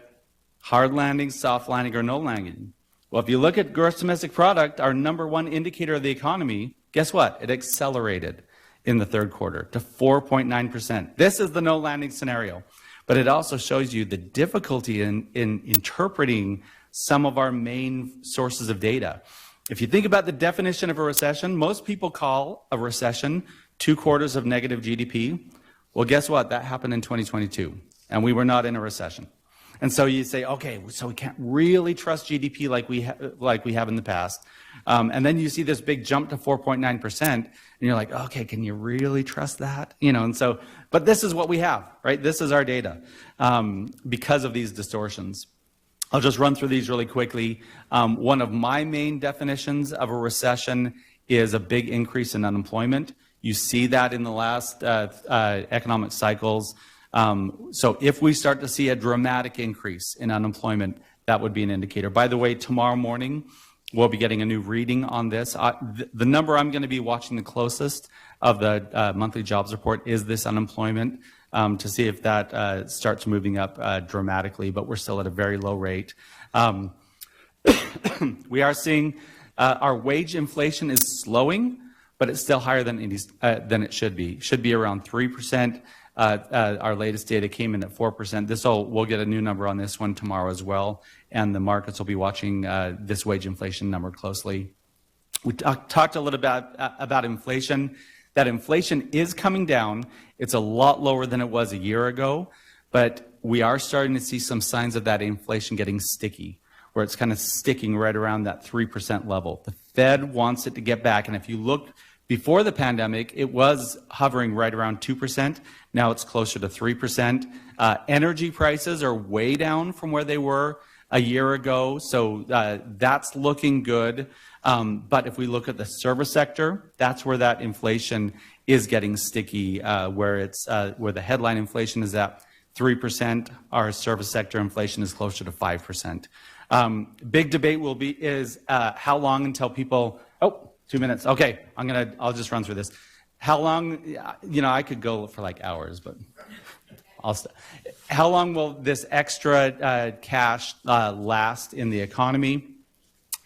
hard landing, soft landing, or no landing? Well, if you look at gross domestic product, our number one indicator of the economy, guess what? It accelerated in the third quarter to 4.9%. This is the no landing scenario, but it also shows you the difficulty in interpreting some of our main sources of data. If you think about the definition of a recession, most people call a recession 2 quarters of negative GDP. Well, guess what? That happened in 2022, and we were not in a recession. And so you say, okay, so we can't really trust GDP like we have in the past. And then you see this big jump to 4.9%, and you're like, okay, can you really trust that? And so, but this is what we have, right? This is our data because of these distortions. I'll just run through these really quickly. One of my main definitions of a recession is a big increase in unemployment. You see that in the last economic cycles. So if we start to see a dramatic increase in unemployment, that would be an indicator. By the way, tomorrow morning, we'll be getting a new reading on this. The number I'm going to be watching the closest of the monthly jobs report is this unemployment to see if that starts moving up dramatically, but we're still at a very low rate. We are seeing our wage inflation is slowing, but it's still higher than it should be. Should be around 3%. Our latest data came in at 4%. We'll get a new number on this one tomorrow as well, and the markets will be watching this wage inflation number closely. We talked a little bit about inflation. That inflation is coming down. It's a lot lower than it was a year ago, but we are starting to see some signs of that inflation getting sticky, where it's kind of sticking right around that 3% level. The Fed wants it to get back, and if you look before the pandemic, it was hovering right around 2%. Now it's closer to 3%. Energy prices are way down from where they were a year ago, so that's looking good. But if we look at the service sector, that's where that inflation is getting sticky, where the headline inflation is at 3%. Our service sector inflation is closer to 5%. Big debate is how long until people. 2 minutes. Okay, I'll just run through this. How long, I could go for like hours, but how long will this extra cash last in the economy?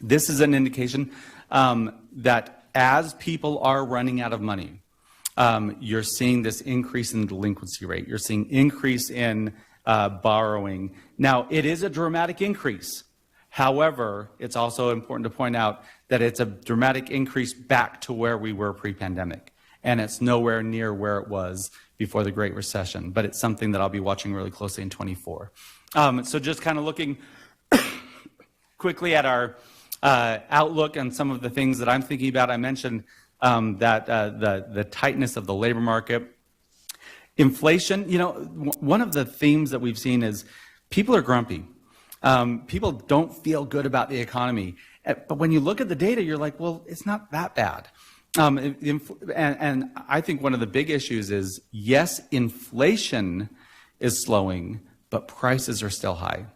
This is an indication that as people are running out of money, you're seeing this increase in the delinquency rate. You're seeing increase in borrowing. Now, it is a dramatic increase. However, it's also important to point out that it's a dramatic increase back to where we were pre-pandemic, and it's nowhere near where it was before the Great Recession, but it's something that I'll be watching really closely in 24. So just kind of looking quickly at our outlook and some of the things that I'm thinking about. I mentioned that the tightness of the labor market. Inflation, you know, one of the themes that we've seen is people are grumpy. People don't feel good about the economy. But when you look at the data, you're like, well, it's not that bad. And I think one of the big issues is, yes, inflation is slowing, but prices are still high.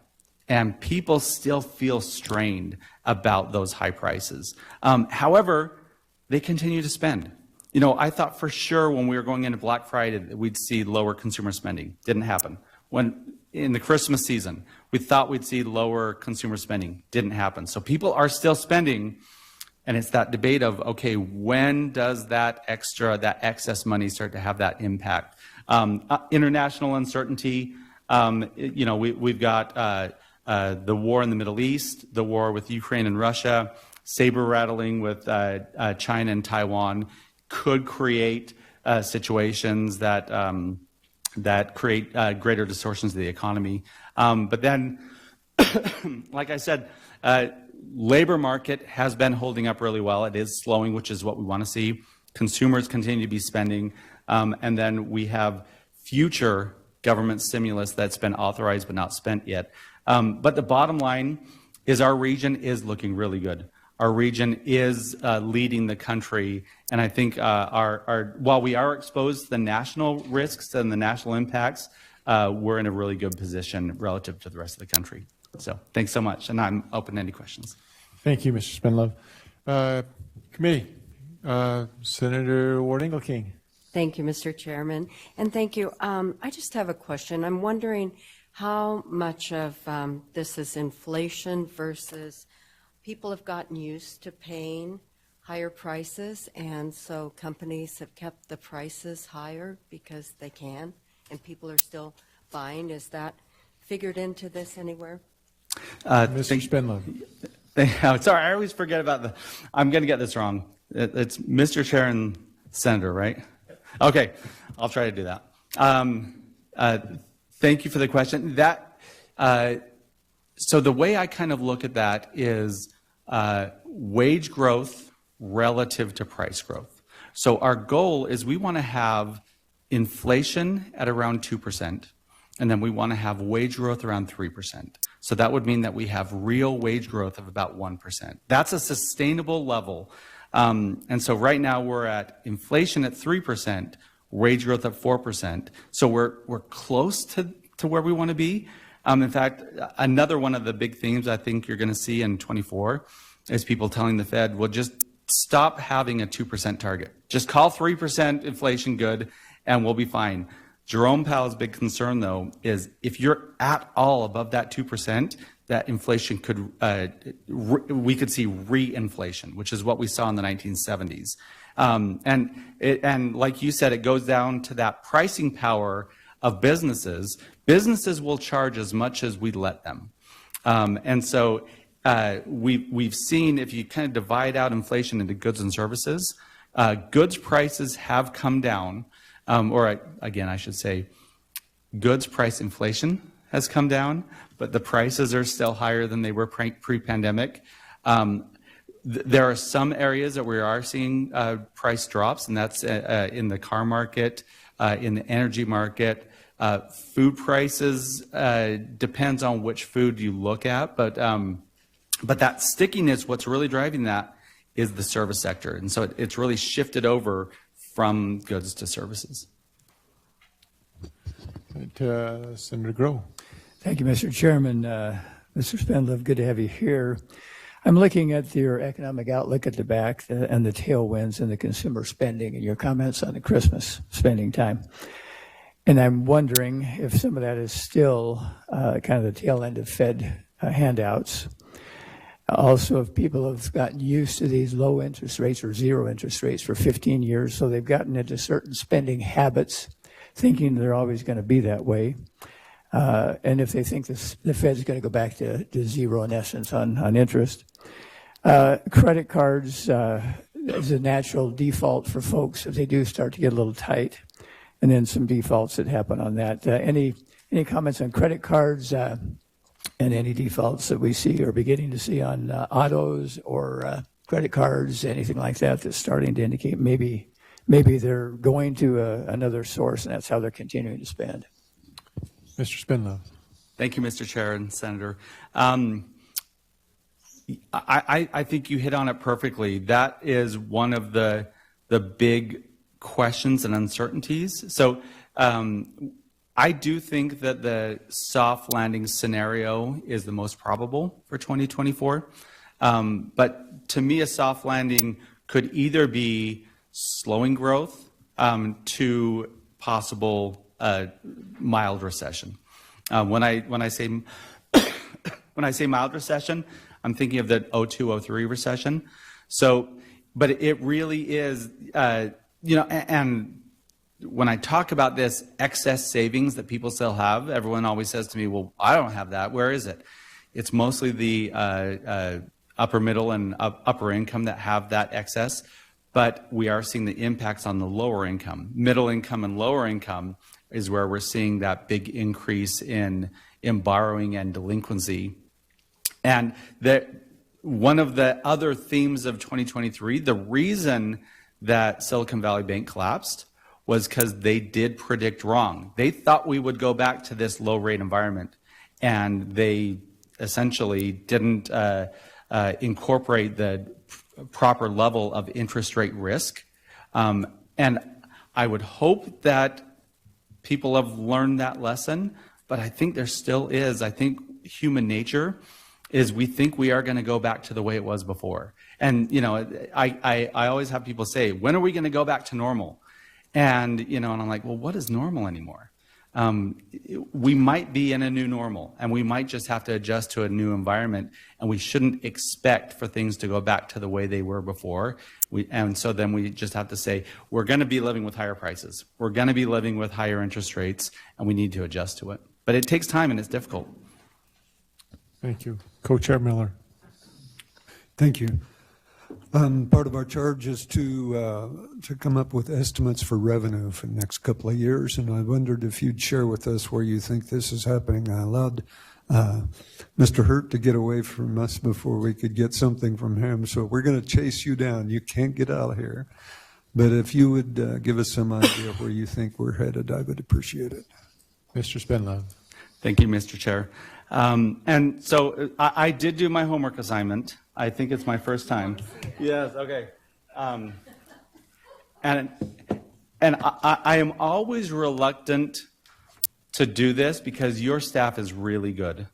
And people still feel strained about those high prices. However, they continue to spend. You know, I thought for sure when we were going into Black Friday that we'd see lower consumer spending. Didn't happen. When in the Christmas season, we thought we'd see lower consumer spending. Didn't happen. So people are still spending, and it's that debate of, okay, when does that excess money start to have that impact? International uncertainty. You know, we've got the war in the Middle East, the war with Ukraine and Russia, saber rattling with China and Taiwan could create situations that that create greater distortions of the economy. But then, like I said, labor market has been holding up really well. It is slowing, which is what we want to see. Consumers continue to be spending. And then we have future government stimulus that's been authorized but not spent yet. But the bottom line is our region is looking really good. Our region is leading the country, and I think while we are exposed to the national risks and the national impacts, we're in a really good position relative to the rest of the country. So thanks so much, and I'm open to any questions. Thank you, Mr. Spendlove. Committee, Senator Ward Engelking. Thank you, Mr. Chairman, and thank you. I just have a question. I'm wondering how much of this is inflation versus people have gotten used to paying higher prices, and so companies have kept the prices higher because they can, and people are still buying. Is that figured into this anywhere? Mr. Spendlove. Sorry, I always forget about I'm going to get this wrong. It's Mr. Chair and Senator, right? Okay, I'll try to do that. Thank you for the question. So the way I kind of look at that is wage growth relative to price growth. So our goal is we want to have inflation at around 2%, and then we want to have wage growth around 3%. So that would mean that we have real wage growth of about 1%. That's a sustainable level. And so right now we're at inflation at 3%, wage growth at 4%. So we're close to where we want to be. In fact, another one of the big themes I think you're going to see in 24 is people telling the Fed, well, just stop having a 2% target. Just call 3% inflation good, and we'll be fine. Jerome Powell's big concern, though, is if you're at all above that 2%, that inflation could, we could see re-inflation, which is what we saw in the 1970s. And like you said, it goes down to that pricing power of businesses. Businesses will charge as much as we let them. And so we've seen, if you kind of divide out inflation into goods and services, goods prices have come down, or again, I should say, goods price inflation has come down, but the prices are still higher than they were pre-pandemic. There are some areas that we are seeing price drops, and that's in the car market, in the energy market. Food prices depends on which food you look at, but that stickiness, what's really driving that is the service sector, and so it's really shifted over from goods to services. Senator Groh. Thank you, Mr. Chairman. Mr. Spendlove, good to have you here. I'm looking at your economic outlook at the back and the tailwinds and the consumer spending and your comments on the Christmas spending time. And I'm wondering if some of that is still kind of the tail end of Fed handouts. Also, if people have gotten used to these low interest rates or zero interest rates for 15 years, so they've gotten into certain spending habits, thinking they're always going to be that way. And if they think the Fed's going to go back to zero in essence on interest. Credit cards is a natural default for folks if they do start to get a little tight. and then some defaults that happen on that. Any comments on credit cards and any defaults that we see or beginning to see on autos or credit cards, anything like that that's starting to indicate maybe they're going to another source and that's how they're continuing to spend? Mr. Spindler. Thank you, Mr. Chair and Senator. I think you hit on it perfectly. That is one of the big questions and uncertainties. So I do think that the soft landing scenario is the most probable for 2024. But to me, a soft landing could either be slowing growth to possible mild recession. When I say mild recession, I'm thinking of the 02-03 recession. So, but it really is, and when I talk about this excess savings that people still have, everyone always says to me, well, I don't have that. Where is it? It's mostly the upper middle and upper income that have that excess, but we are seeing the impacts on the lower income. Middle income and lower income is where we're seeing that big increase in borrowing and delinquency. And one of the other themes of 2023, the reason that Silicon Valley Bank collapsed was because they did predict wrong. They thought we would go back to this low rate environment, and they essentially didn't incorporate the proper level of interest rate risk. And I would hope that people have learned that lesson, but I think there still is. I think human nature is we think we are going to go back to the way it was before. And, I always have people say, when are we going to go back to normal? And, and I'm like, well, what is normal anymore? We might be in a new normal, and we might just have to adjust to a new environment, and we shouldn't expect for things to go back to the way they were before. And so then we just have to say, we're going to be living with higher prices. We're going to be living with higher interest rates, and we need to adjust to it. But it takes time, and it's difficult. Thank you. Co-Chair Miller. Thank you. Part of our charge is to come up with estimates for revenue for the next couple of years, and I wondered if you'd share with us where you think this is happening. I allowed Mr. Hurt to get away from us before we could get something from him, so we're going to chase you down. You can't get out of here. But if you would give us some idea of where you think we're headed, I would appreciate it. Mr. Spindler. Thank you, Mr. Chair. And so I did do my homework assignment. I think it's my first time. Yes, okay. And I am always reluctant to do this because your staff is really good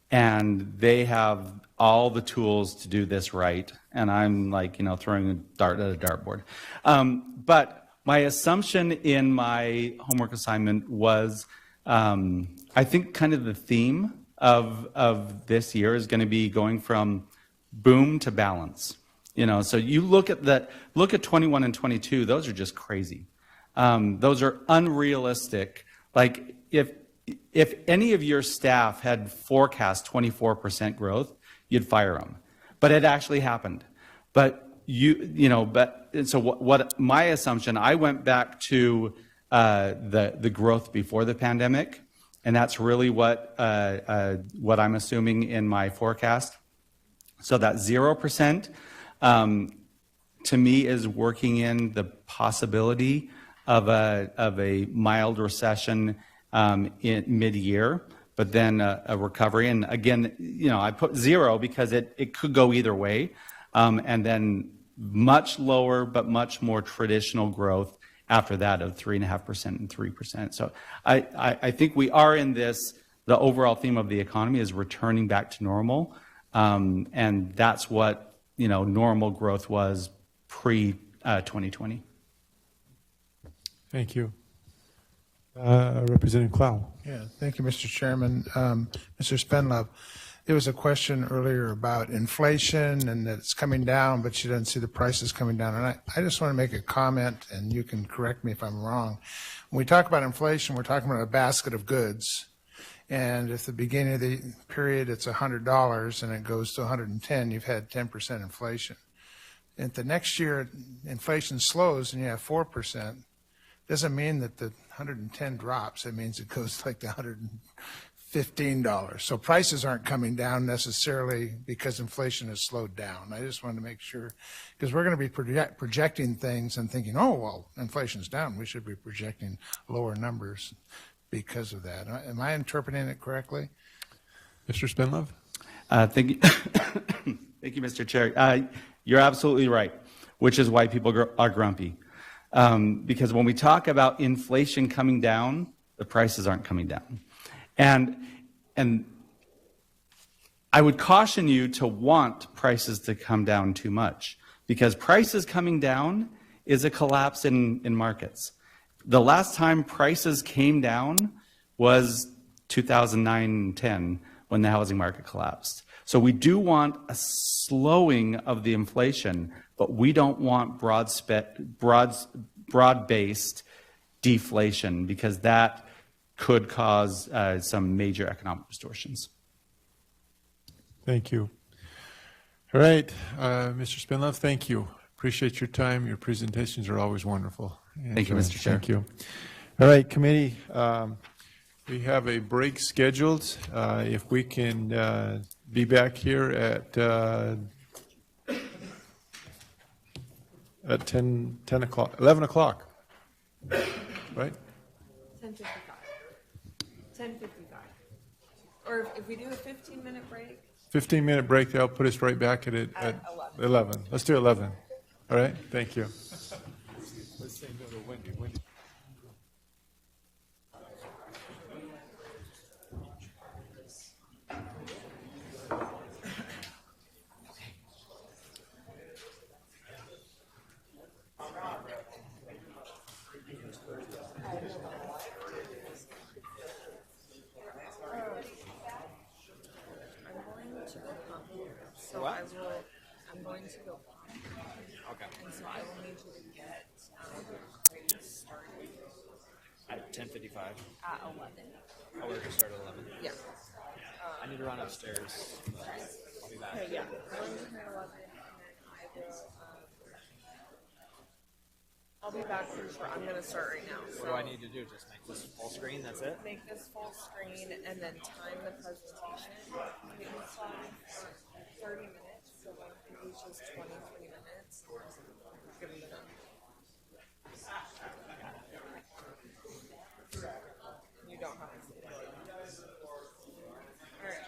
and they have all the tools to do this right. And I'm like, throwing a dart at a dartboard. But my assumption in my homework assignment was, I think kind of the theme of this year is going to be going from boom to balance. So you look at 21 and 22, those are just crazy. Those are unrealistic. Like if any of your staff had forecast 24% growth, you'd fire them. But it actually happened. But so what my assumption, I went back to the growth before the pandemic, and that's really what I'm assuming in my forecast. So that 0% to me is working in the possibility of a mild recession in mid-year, but then a recovery. And again, I put 0 because it could go either way, and then much lower but much more traditional growth after that of 3.5% and 3%. So I think we are in this. The overall theme of the economy is returning back to normal. And that's what, normal growth was pre-2020. Thank you. Representative Clow. Yeah, thank you, Mr. Chairman. Mr. Spendlove, there was a question earlier about inflation and that it's coming down, but you didn't see the prices coming down. And I just want to make a comment, and you can correct me if I'm wrong. When we talk about inflation, we're talking about a basket of goods. And if the beginning of the period it's $100 and it goes to 110, you've had 10% inflation. And the next year inflation slows and you have 4%, doesn't mean that the 110 drops, it means it goes like to $115. So prices aren't coming down necessarily because inflation has slowed down. I just wanted to make sure, because we're going to be projecting things and thinking, oh, well, inflation's down. We should be projecting lower numbers because of that. Am I interpreting it correctly? Mr. Spindlove? Thank you. Thank you, Mr. Chair. You're absolutely right, which is why people are grumpy. Because when we talk about inflation coming down, the prices aren't coming down. And I would caution you to want prices to come down too much, because prices coming down is a collapse in markets. The last time prices came down was 2009-10, when the housing market collapsed. So we do want a slowing of the inflation, but we don't want broad-based deflation, because that could cause some major economic distortions. Thank you. All right, Mr. Spindlove, thank you. Appreciate your time. Your presentations are always wonderful. Thank you, Mr. Chair. Thank you. All right, committee, we have a break scheduled. If we can be back here at 10 o'clock, 11 o'clock, right? 10:55. 10:55. Or if we do a 15-minute break. 15-minute break, that'll put us right back at 11. Let's do 11. All right, thank you. Let's say no to Wendy. I'm going to go. Okay. And so I will need you to get started At 10:55. at 11. Oh, we're going to start at 11. Yeah. I need to run upstairs. I'll be back. Okay, yeah. I'm going to hit 11 and then I will, I'll be back pretty short. I'm going to start right now. What do I need to do? Just make this full screen? That's it? Make this full screen and then time the presentation. It was 30 minutes, so like it was just 23 minutes. Give them the You don't have to say that. All right.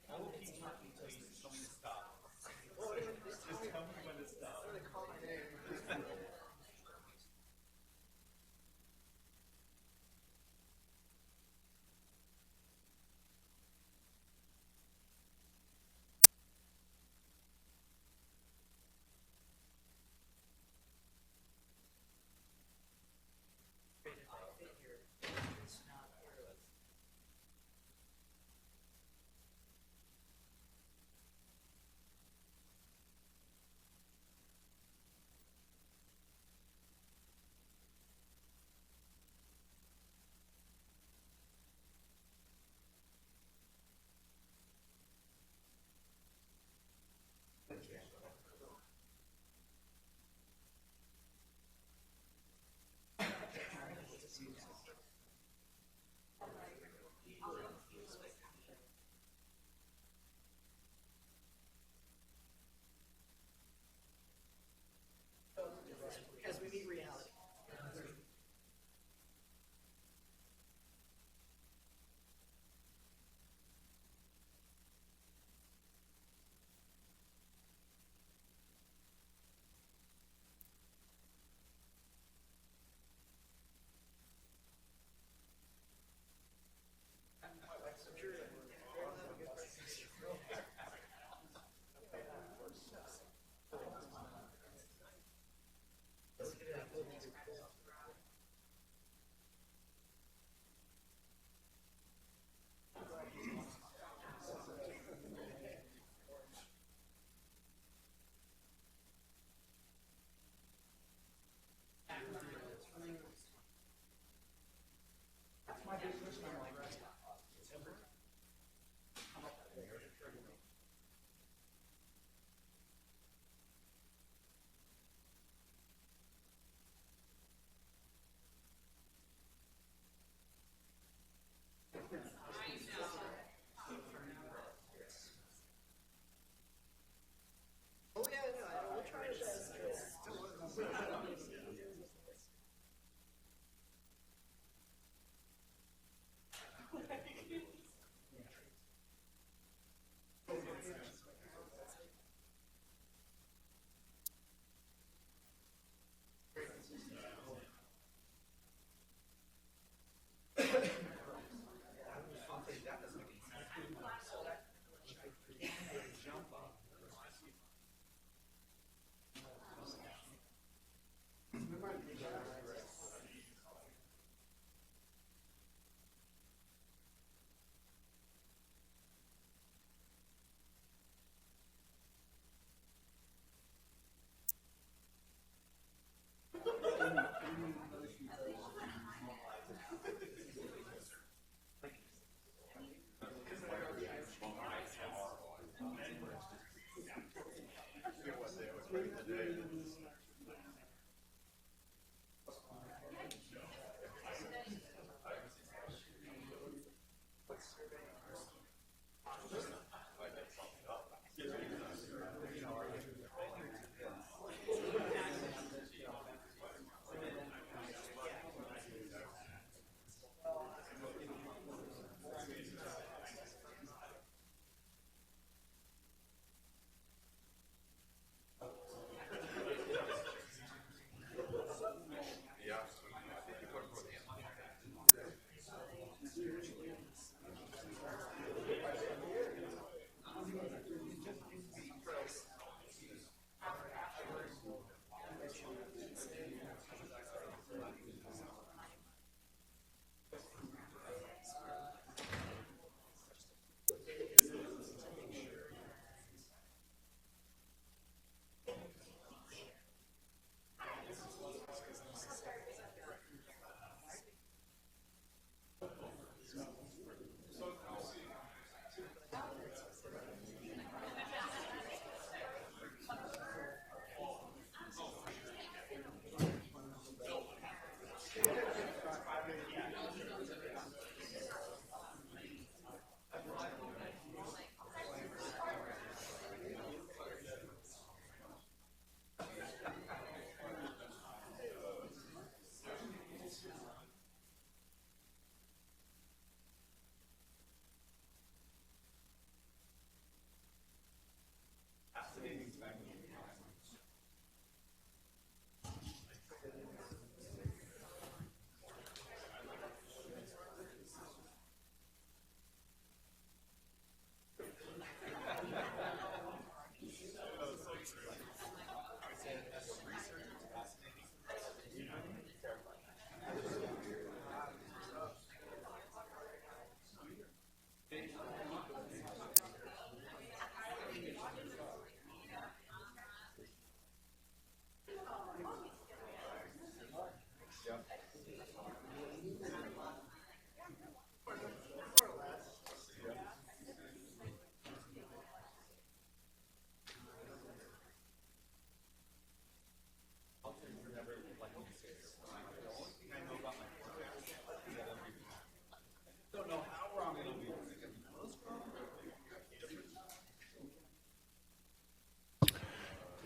I will keep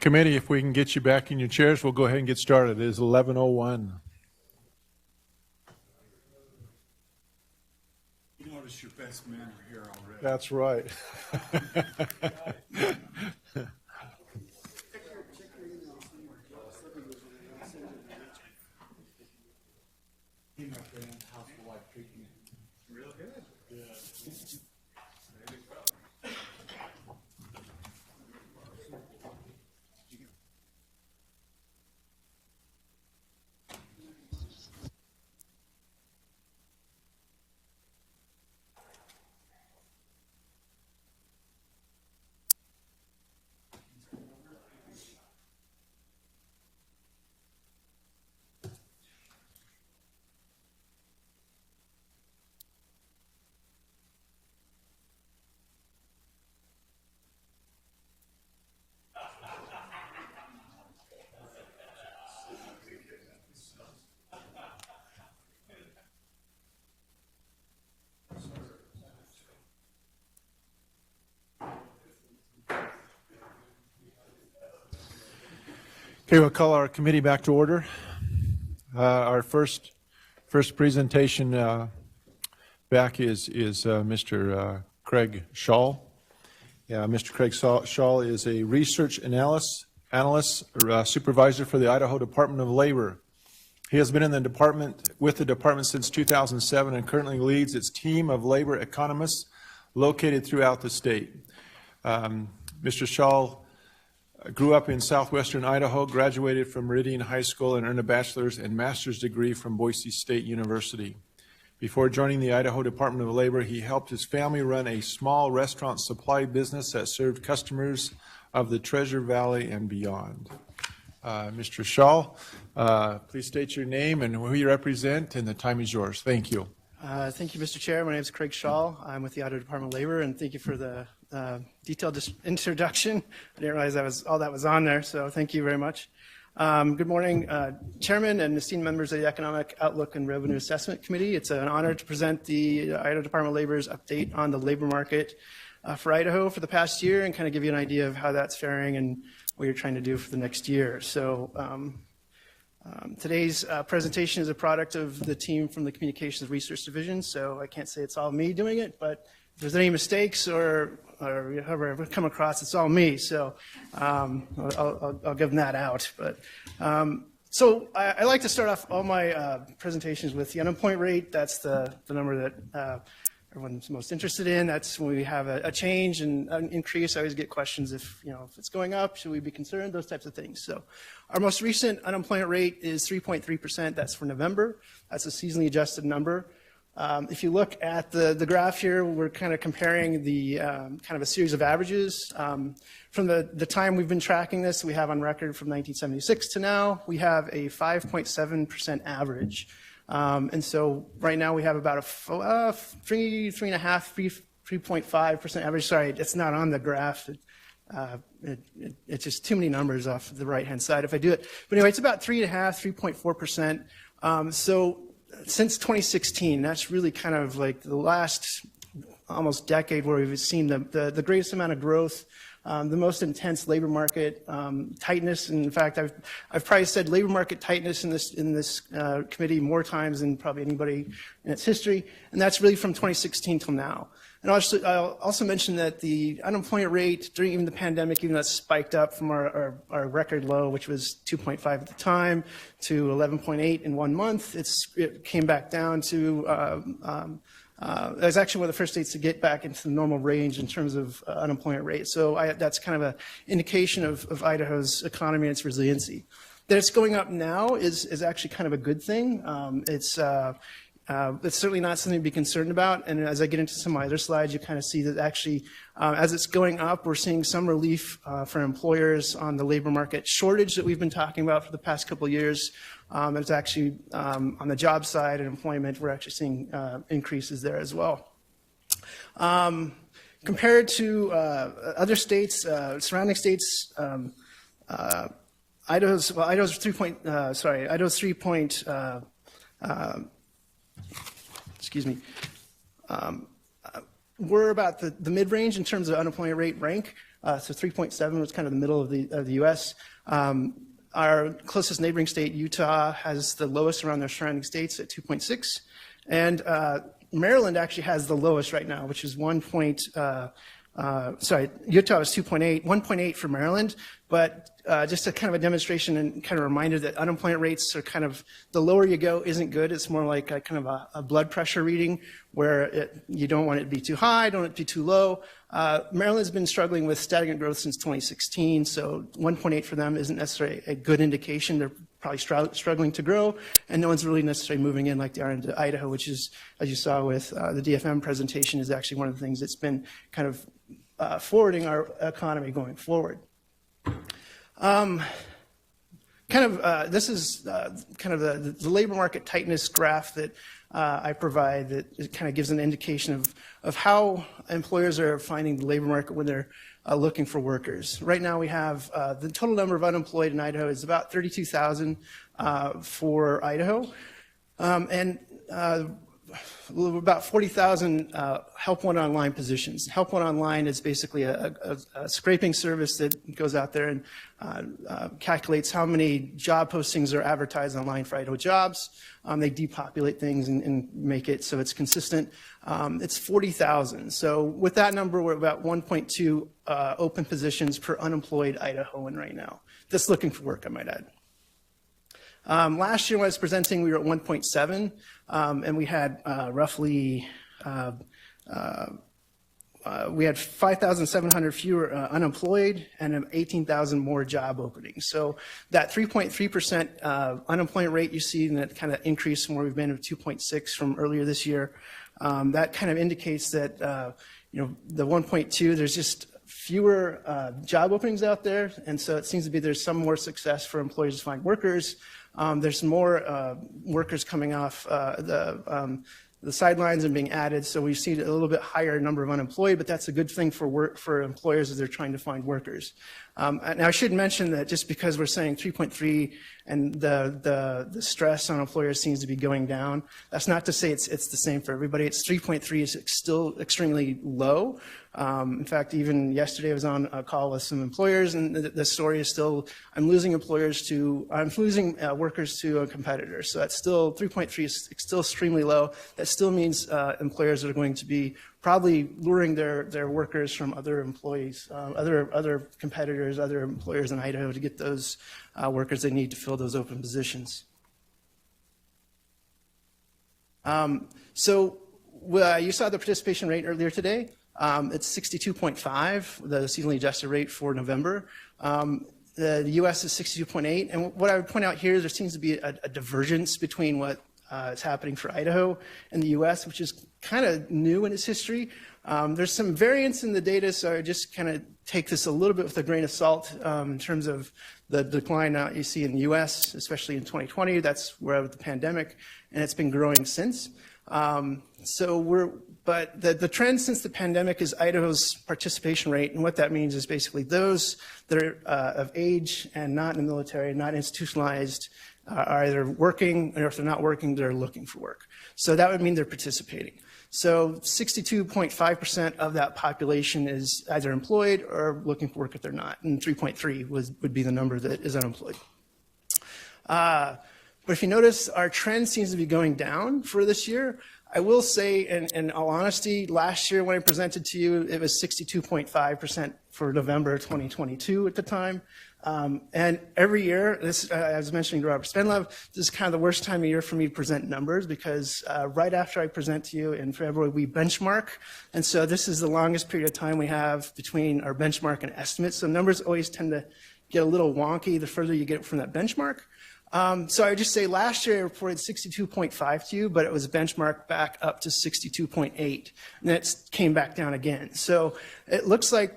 Committee, if we can get you back in your chairs, we'll go ahead and get started. It is 11:01. You notice your best men are here already. That's right. Real good. Okay, we'll call our committee back to order. Our first presentation back is Mr. Craig Schall. Yeah, Mr. Craig Schall is a research analyst supervisor for the Idaho Department of Labor. He has been in the department since 2007 and currently leads its team of labor economists located throughout the state. Mr. Schall grew up in southwestern Idaho, graduated from Meridian High School, and earned a bachelor's and master's degree from Boise State University. Before joining the Idaho Department of Labor, he helped his family run a small restaurant supply business that served customers of the Treasure Valley and beyond. Mr. Schall, please state your name and who you represent, and the time is yours. Thank you. Thank you, Mr. Chair. My name is Craig Schall. I'm with the Idaho Department of Labor, and thank you for the detailed introduction. I didn't realize all that was on there, so thank you very much. Good morning, Chairman and esteemed members of the Economic Outlook and Revenue Assessment Committee. It's an honor to present the Idaho Department of Labor's update on the labor market for Idaho for the past year and kind of give you an idea of how that's faring and what you're trying to do for the next year. So today's presentation is a product of the team from the Communications Research Division, so I can't say it's all me doing it, but if there's any mistakes or however I've come across, it's all me. So I'll give them that out. But so I like to start off all my presentations with the unemployment rate. That's the number that everyone's most interested in. That's when we have a change and an increase. I always get questions if it's going up, should we be concerned? Those types of things. So our most recent unemployment rate is 3.3%. That's for November. That's a seasonally adjusted number. If you look at the graph here, we're kind of comparing the kind of a series of averages. From the time we've been tracking this, we have on record from 1976 to now, we have a 5.7% average. And so right now we have about a 3.5% average. Sorry, it's not on the graph. It's just too many numbers off the right-hand side if I do it. But anyway, it's about 3.5%. So since 2016, that's really kind of like the last almost decade where we've seen the greatest amount of growth, the most intense labor market tightness. And in fact, I've probably said labor market tightness in this committee more times than probably anybody in its history. And that's really from 2016 till now. And I'll also mention that the unemployment rate during even the pandemic, even though that spiked up from our record low, which was 2.5 at the time, to 11.8 in 1 month, it came back down to, it was actually one of the first states to get back into the normal range in terms of unemployment rate. So that's kind of an indication of Idaho's economy and its resiliency. That it's going up now is actually kind of a good thing. It's certainly not something to be concerned about. And as I get into some of my other slides, you kind of see that actually, as it's going up, we're seeing some relief for employers on the labor market shortage that we've been talking about for the past couple of years. It's actually on the job side and employment, we're actually seeing increases there as well. Compared to other states, surrounding states, Idaho's 3 point, we're about the mid-range in terms of unemployment rate rank. So 3.7 was kind of the middle of the U.S. Our closest neighboring state, Utah, has the lowest around their surrounding states at 2.6. And Maryland actually has the lowest right now, which is Utah is 2.8, 1.8 for Maryland, but just a kind of a demonstration and kind of reminder that unemployment rates are kind of, the lower you go isn't good. It's more like a kind of a blood pressure reading where you don't want it to be too high, don't want it to be too low. Maryland's been struggling with stagnant growth since 2016, so 1.8 for them isn't necessarily a good indication. They're probably struggling to grow, and no one's really necessarily moving in like they are into Idaho, which is, as you saw with the DFM presentation, is actually one of the things that's been kind of forwarding our economy going forward. This is kind of the labor market tightness graph that I provide that it kind of gives an indication of how employers are finding the labor market when they're looking for workers. Right now we have the total number of unemployed in Idaho is about 32,000 for Idaho. About 40,000 Help One Online positions. Help One Online is basically a scraping service that goes out there and calculates how many job postings are advertised online for Idaho jobs. They depopulate things and make it so it's consistent. It's 40,000. So with that number, we're about 1.2 open positions per unemployed Idahoan right now. That's looking for work, I might add. Last year when I was presenting, we were at 1.7, and we had roughly, we had 5,700 fewer unemployed and 18,000 more job openings. So that 3.3% unemployment rate you see, and that kind of increase from where we've been of 2.6 from earlier this year, that kind of indicates that, the 1.2, there's just fewer job openings out there, and so it seems to be there's some more success for employers to find workers. There's more workers coming off the sidelines and being added, so we've seen a little bit higher number of unemployed, but that's a good thing for employers as they're trying to find workers. Now I should mention that just because we're saying 3.3 and the stress on employers seems to be going down, that's not to say it's the same for everybody. It's 3.3 is still extremely low. In fact, even yesterday I was on a call with some employers, and the story is still, I'm losing workers to a competitor. So that's still, 3.3 is still extremely low. That still means employers are going to be probably luring their workers from other employees, other competitors, other employers in Idaho to get those workers they need to fill those open positions. So you saw the participation rate earlier today. It's 62.5, the seasonally adjusted rate for November. The U.S. is 62.8, and what I would point out here is there seems to be a divergence between what is happening for Idaho and the U.S., which is kind of new in its history. There's some variance in the data, so I just kind of take this a little bit with a grain of salt in terms of the decline you see in the U.S., especially in 2020. That's where with the pandemic, and it's been growing since. But the trend since the pandemic is Idaho's participation rate, and what that means is basically those that are of age and not in the military, not institutionalized, are either working, or if they're not working, they're looking for work. So that would mean they're participating. So 62.5% of that population is either employed or looking for work if they're not, and 3.3 would be the number that is unemployed. But if you notice, our trend seems to be going down for this year. I will say, in all honesty, last year when I presented to you, it was 62.5% for November 2022 at the time. And every year, this, I was mentioning to Robert Spenlove, this is kind of the worst time of year for me to present numbers because right after I present to you in February, we benchmark. And so this is the longest period of time we have between our benchmark and estimates. So numbers always tend to get a little wonky the further you get from that benchmark. So I would just say last year I reported 62.5 to you, but it was benchmarked back up to 62.8, and then it came back down again. So it looks like,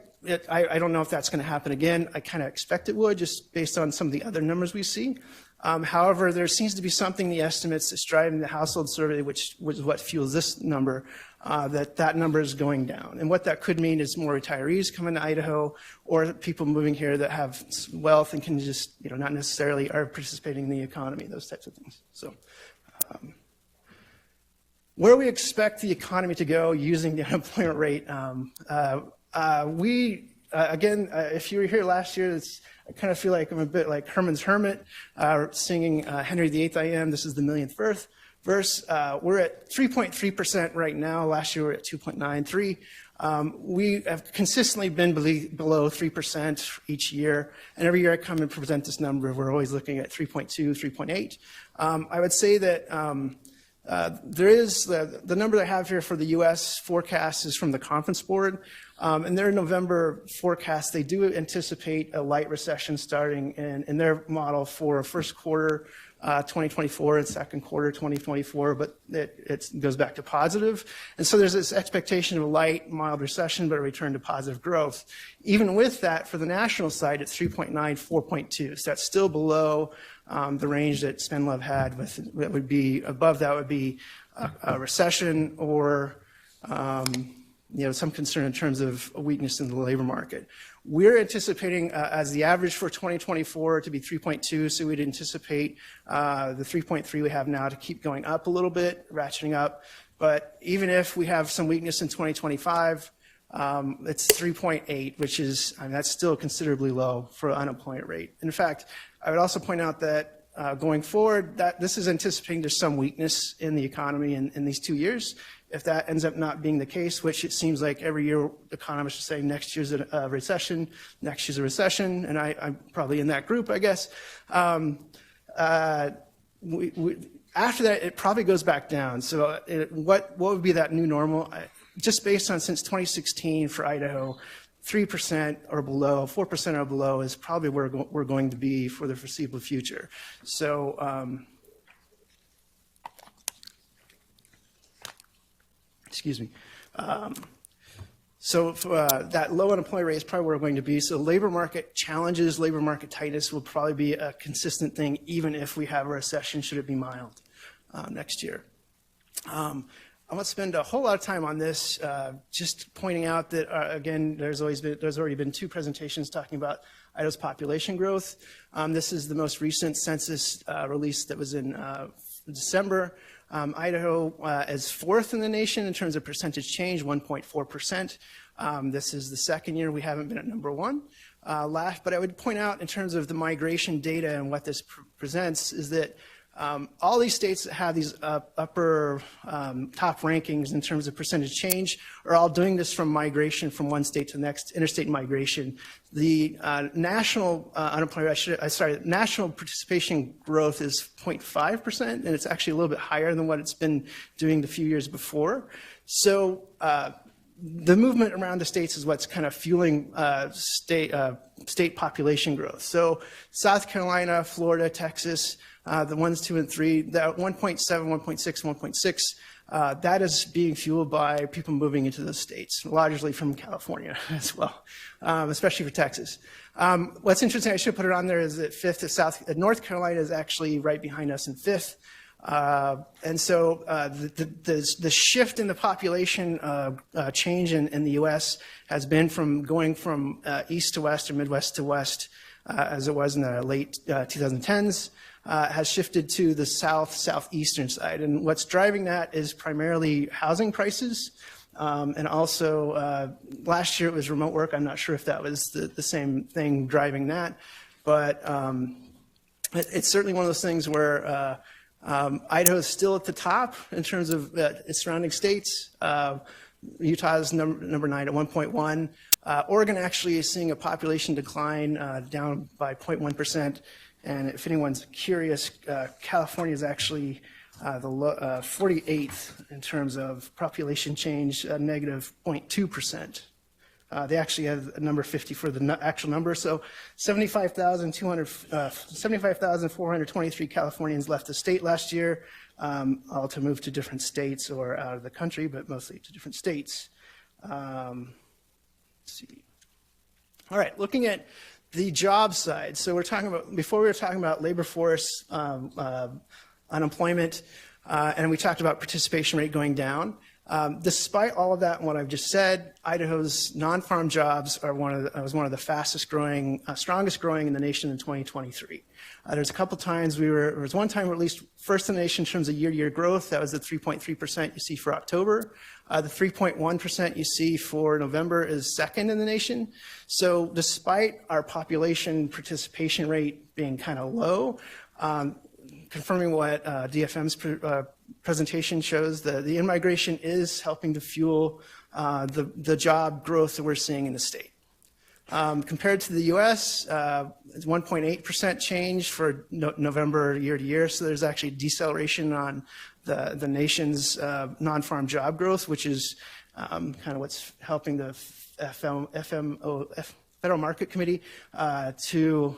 I don't know if that's going to happen again. I kind of expect it would, just based on some of the other numbers we see. However, there seems to be something in the estimates that's driving the household survey, which was what fuels this number, that number is going down. And what that could mean is more retirees coming to Idaho, or people moving here that have wealth and can just, not necessarily are participating in the economy, those types of things. So where we expect the economy to go using the unemployment rate, we again, if you were here last year, I kind of feel like I'm a bit like Herman's Hermit, singing Henry VIII I Am. This is the millionth verse. We're at 3.3% right now. Last year we were at 2.93. We have consistently been below 3% each year, and every year I come and present this number, we're always looking at 3.2, 3.8. I would say that there is the number I have here for the U.S. forecast is from the Conference Board. In their November forecast, they do anticipate a light recession starting in their model for first quarter 2024 and second quarter 2024, but it goes back to positive. And so there's this expectation of a light, mild recession, but a return to positive growth. Even with that, for the national side, it's 3.9, 4.2. So that's still below the range that Spenlove had. That would be above that would be a recession or some concern in terms of a weakness in the labor market. We're anticipating as the average for 2024 to be 3.2, so we'd anticipate the 3.3 we have now to keep going up a little bit, ratcheting up. But even if we have some weakness in 2025, it's 3.8, which is, that's still considerably low for unemployment rate. In fact, I would also point out that going forward, that this is anticipating there's some weakness in the economy in these 2 years. If that ends up not being the case, which it seems like every year economists are saying next year's a recession, next year's a recession, and I'm probably in that group, I guess. After that, it probably goes back down. So what would be that new normal? Just based on since 2016 for Idaho, 3% or below, 4% or below is probably where we're going to be for the foreseeable future. So, excuse me. So that low unemployment rate is probably where we're going to be. So labor market challenges, labor market tightness will probably be a consistent thing, even if we have a recession, should it be mild next year. I won't spend a whole lot of time on this, just pointing out that, again, there's already been 2 presentations talking about Idaho's population growth. This is the most recent census release that was in December. Idaho is 4th in the nation in terms of percentage change, 1.4%. This is the second year we haven't been at number 1. But I would point out in terms of the migration data and what this presents is that all these states that have these upper top rankings in terms of percentage change are all doing this from migration from one state to the next, interstate migration. The national national participation growth is 0.5%, and it's actually a little bit higher than what it's been doing the few years before. So the movement around the states is what's kind of fueling state population growth. So South Carolina, Florida, Texas, the 1s, 2, and 3, that 1.7, 1.6, 1.6, that is being fueled by people moving into those states, largely from California as well, especially for Texas. What's interesting, I should put it on there, is that 5th is North Carolina is actually right behind us in 5th. And so the shift in the population change in the U.S. has been from going from east to west or Midwest to west, as it was in the late 2010s. Has shifted to the southeastern side. And what's driving that is primarily housing prices. And also, last year it was remote work. I'm not sure if that was the same thing driving that. But it's certainly one of those things where Idaho is still at the top in terms of its surrounding states. Utah is number 9 at 1.1. Oregon actually is seeing a population decline down by 0.1%. And if anyone's curious, California is actually the 48th in terms of population change, negative 0.2%. They actually have a number 50 for the actual number. So 75,423 Californians left the state last year, all to move to different states or out of the country, but mostly to different states. Let's see. All right, looking at the job side. So before we were talking about labor force, unemployment, and we talked about participation rate going down. Despite all of that and what I've just said, Idaho's non-farm jobs are was one of the fastest growing, strongest growing in the nation in 2023. There's a couple times there was one time we're at least first in the nation in terms of year-to-year growth. That was the 3.3% you see for October. The 3.1% you see for November is second in the nation. So despite our population participation rate being kind of low, confirming what DFM's presentation shows, the in-migration is helping to fuel the job growth that we're seeing in the state. Compared to the U.S., it's 1.8% change for November year to year, so there's actually deceleration on the nation's non-farm job growth, which is kind of what's helping the Federal Market Committee to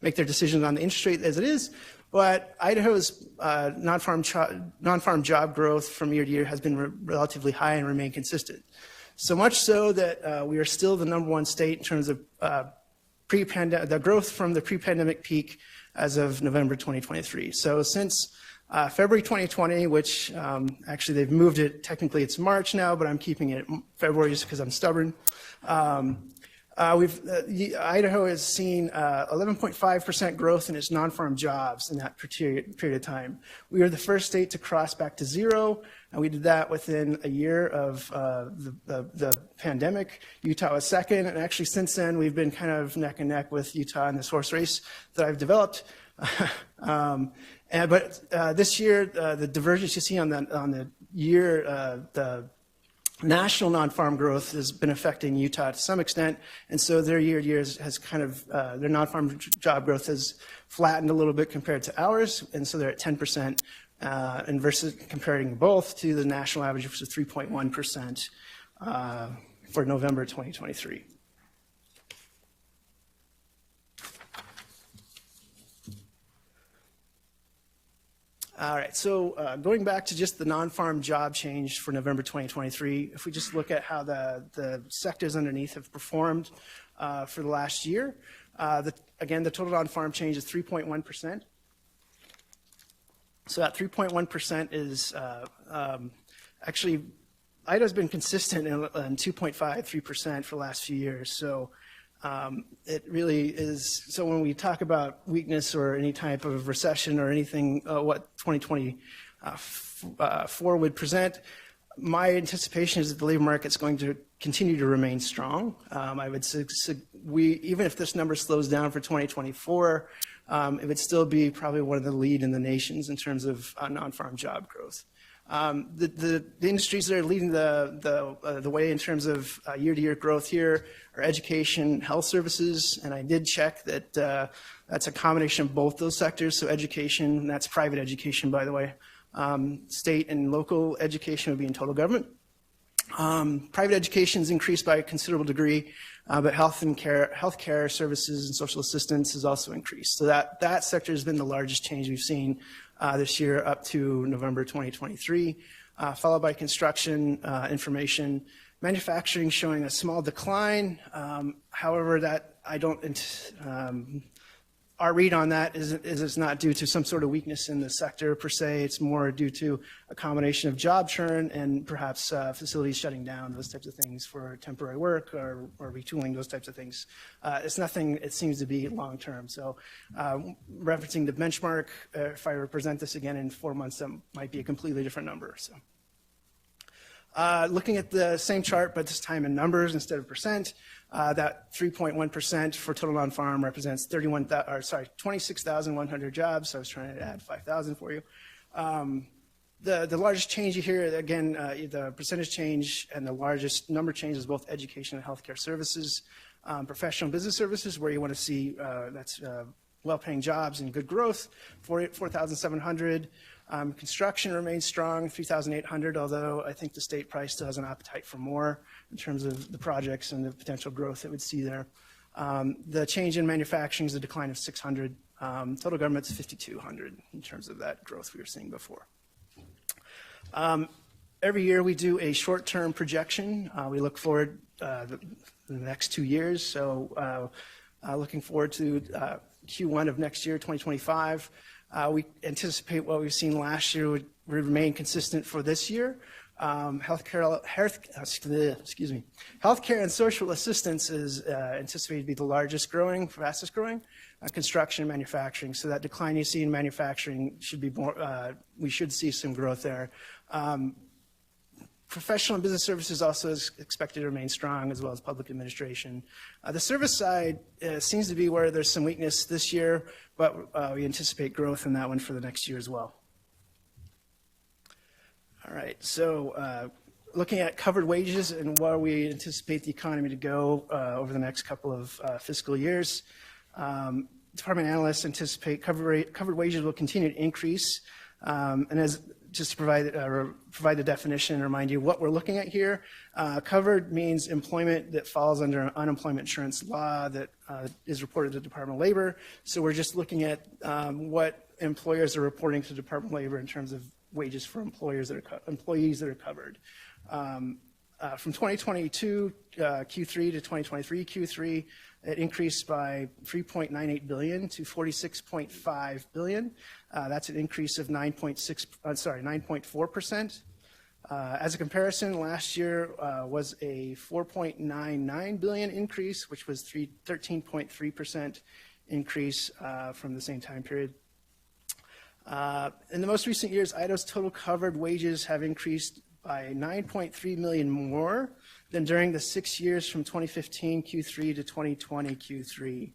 make their decisions on the interest rate as it is. But Idaho's non-farm job growth from year to year has been relatively high and remained consistent. So much so that we are still the #1 state in terms of the growth from the pre-pandemic peak as of November 2023. So since February 2020, which actually they've moved it, technically it's March now, but I'm keeping it February just because I'm stubborn. Idaho has seen 11.5% growth in its non-farm jobs in that period of time. We were the first state to cross back to zero, and we did that within a year of the pandemic. Utah was second, and actually since then we've been kind of neck and neck with Utah in this horse race that I've developed. But this year, the divergence you see on the year, the national non-farm growth has been affecting Utah to some extent, and so their year-to-year has kind of, their non-farm job growth has flattened a little bit compared to ours, and so they're at 10%, and versus comparing both to the national average, which is 3.1% for November 2023. All right, so going back to just the non-farm job change for November 2023, if we just look at how the sectors underneath have performed for the last year, again, the total non-farm change is 3.1%. So that 3.1% is actually, Idaho's been consistent in 2.5, 3% for the last few years. So it really is, so when we talk about weakness or any type of recession or anything, what 2024 would present, my anticipation is that the labor market's going to continue to remain strong. I would say even if this number slows down for 2024, it would still be probably one of the lead in the nations in terms of non-farm job growth. The industries that are leading the way in terms of year-to-year growth here are education, health services, and I did check that that's a combination of both those sectors. So education, that's private education, by the way. State and local education would be in total government. Private education has increased by a considerable degree, but healthcare services and social assistance has also increased. So that sector has been the largest change we've seen this year up to November 2023, followed by construction, information, manufacturing showing a small decline. However, that I don't, our read on that is it's not due to some sort of weakness in the sector per se. It's more due to a combination of job churn and perhaps facilities shutting down, those types of things for temporary work or retooling, those types of things. It's nothing, it seems to be long term. So referencing the benchmark, if I represent this again in 4 months, that might be a completely different number. So looking at the same chart, but this time in numbers instead of percent, that 3.1% for total non-farm represents 26,100 jobs. So I was trying to add 5,000 for you. The largest change here, again, the percentage change and the largest number change is both education and healthcare services, professional business services, where you want to see that's well-paying jobs and good growth, 4,700. Construction remains strong, 3,800, although I think the state probably still has an appetite for more in terms of the projects and the potential growth it would see there. The change in manufacturing is a decline of 600. Total government's 5,200 in terms of that growth we were seeing before. Every year we do a short-term projection. We look forward the next 2 years. So looking forward to Q1 of next year, 2025. We anticipate what we've seen last year would remain consistent for this year. Healthcare and social assistance is anticipated to be the largest growing, fastest growing. Construction and manufacturing. So that decline you see in manufacturing should be more, we should see some growth there. Professional and business services also is expected to remain strong, as well as public administration. The service side seems to be where there's some weakness this year, but we anticipate growth in that one for the next year as well. All right, so looking at covered wages and where we anticipate the economy to go over the next couple of fiscal years. Department analysts anticipate covered wages will continue to increase. And as just to provide the definition and remind you what we're looking at here, covered means employment that falls under unemployment insurance law that is reported to the Department of Labor. So we're just looking at what employers are reporting to the Department of Labor in terms of wages for employees that are covered. From 2022 Q3 to 2023 Q3, it increased by $3.98 billion to $46.5 billion. That's an increase of 9.4%. As a comparison, last year was a $4.99 billion increase, which was 13.3% increase from the same time period. In the most recent years, Idaho's total covered wages have increased by 9.3 million more than during the 6 years from 2015 Q3 to 2020 Q3.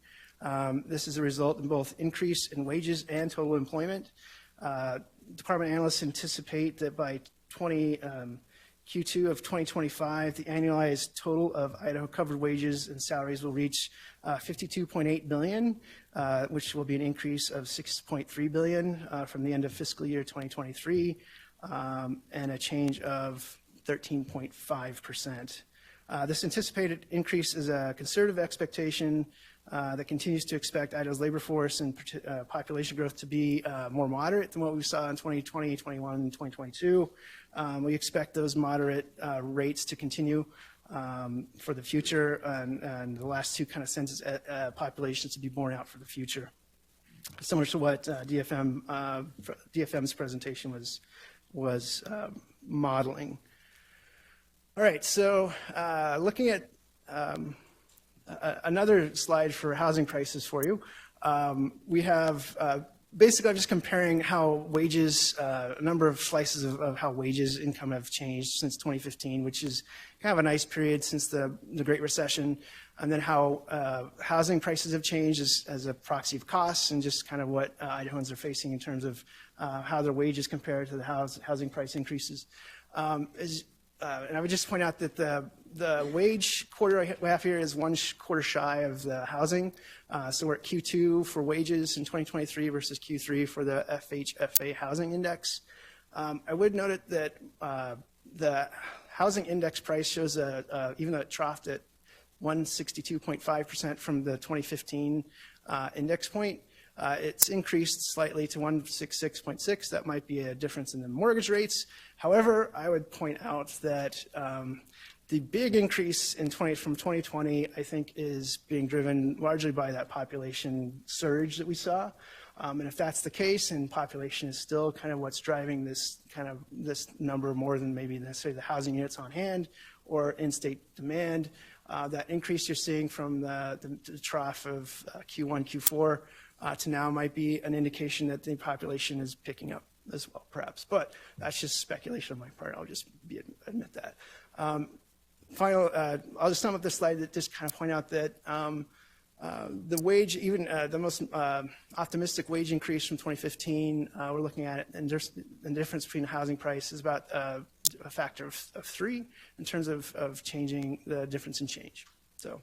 This is a result in both increase in wages and total employment. Department analysts anticipate that by Q2 of 2025, the annualized total of Idaho covered wages and salaries will reach $52.8 billion, which will be an increase of $6.3 billion from the end of fiscal year 2023, and a change of 13.5%. This anticipated increase is a conservative expectation that continues to expect Idaho's labor force and population growth to be more moderate than what we saw in 2020, 21, and 2022. We expect those moderate rates to continue for the future, and the last two kind of census populations to be borne out for the future. Similar to what DFM's presentation was modeling. All right, so looking at another slide for housing prices for you. We have basically I'm just comparing how wages, a number of slices of how wages income have changed since 2015, which is kind of a nice period since the Great Recession, and then how housing prices have changed as a proxy of costs, and just kind of what Idahoans are facing in terms of how their wages compare to the housing price increases. And I would just point out that the wage quarter I have here is one quarter shy of the housing. So we're at Q2 for wages in 2023 versus Q3 for the FHFA housing index. I would note that the housing index price shows even though it troughed at 162.5% from the 2015 index point, it's increased slightly to 166.6. That might be a difference in the mortgage rates. However, I would point out that the big increase in from 2020, I think, is being driven largely by that population surge that we saw. And if that's the case, and population is still kind of what's driving this number more than maybe necessarily the housing units on hand or in-state demand, that increase you're seeing from the trough of Q1, Q4 to now might be an indication that the population is picking up as well, perhaps. But that's just speculation on my part. I'll just admit that. I'll just sum up this slide that just kind of point out that the wage, even the most optimistic wage increase from 2015, we're looking at it, and there's the difference between the housing price is about a factor of 3 in terms of changing the difference in change. So.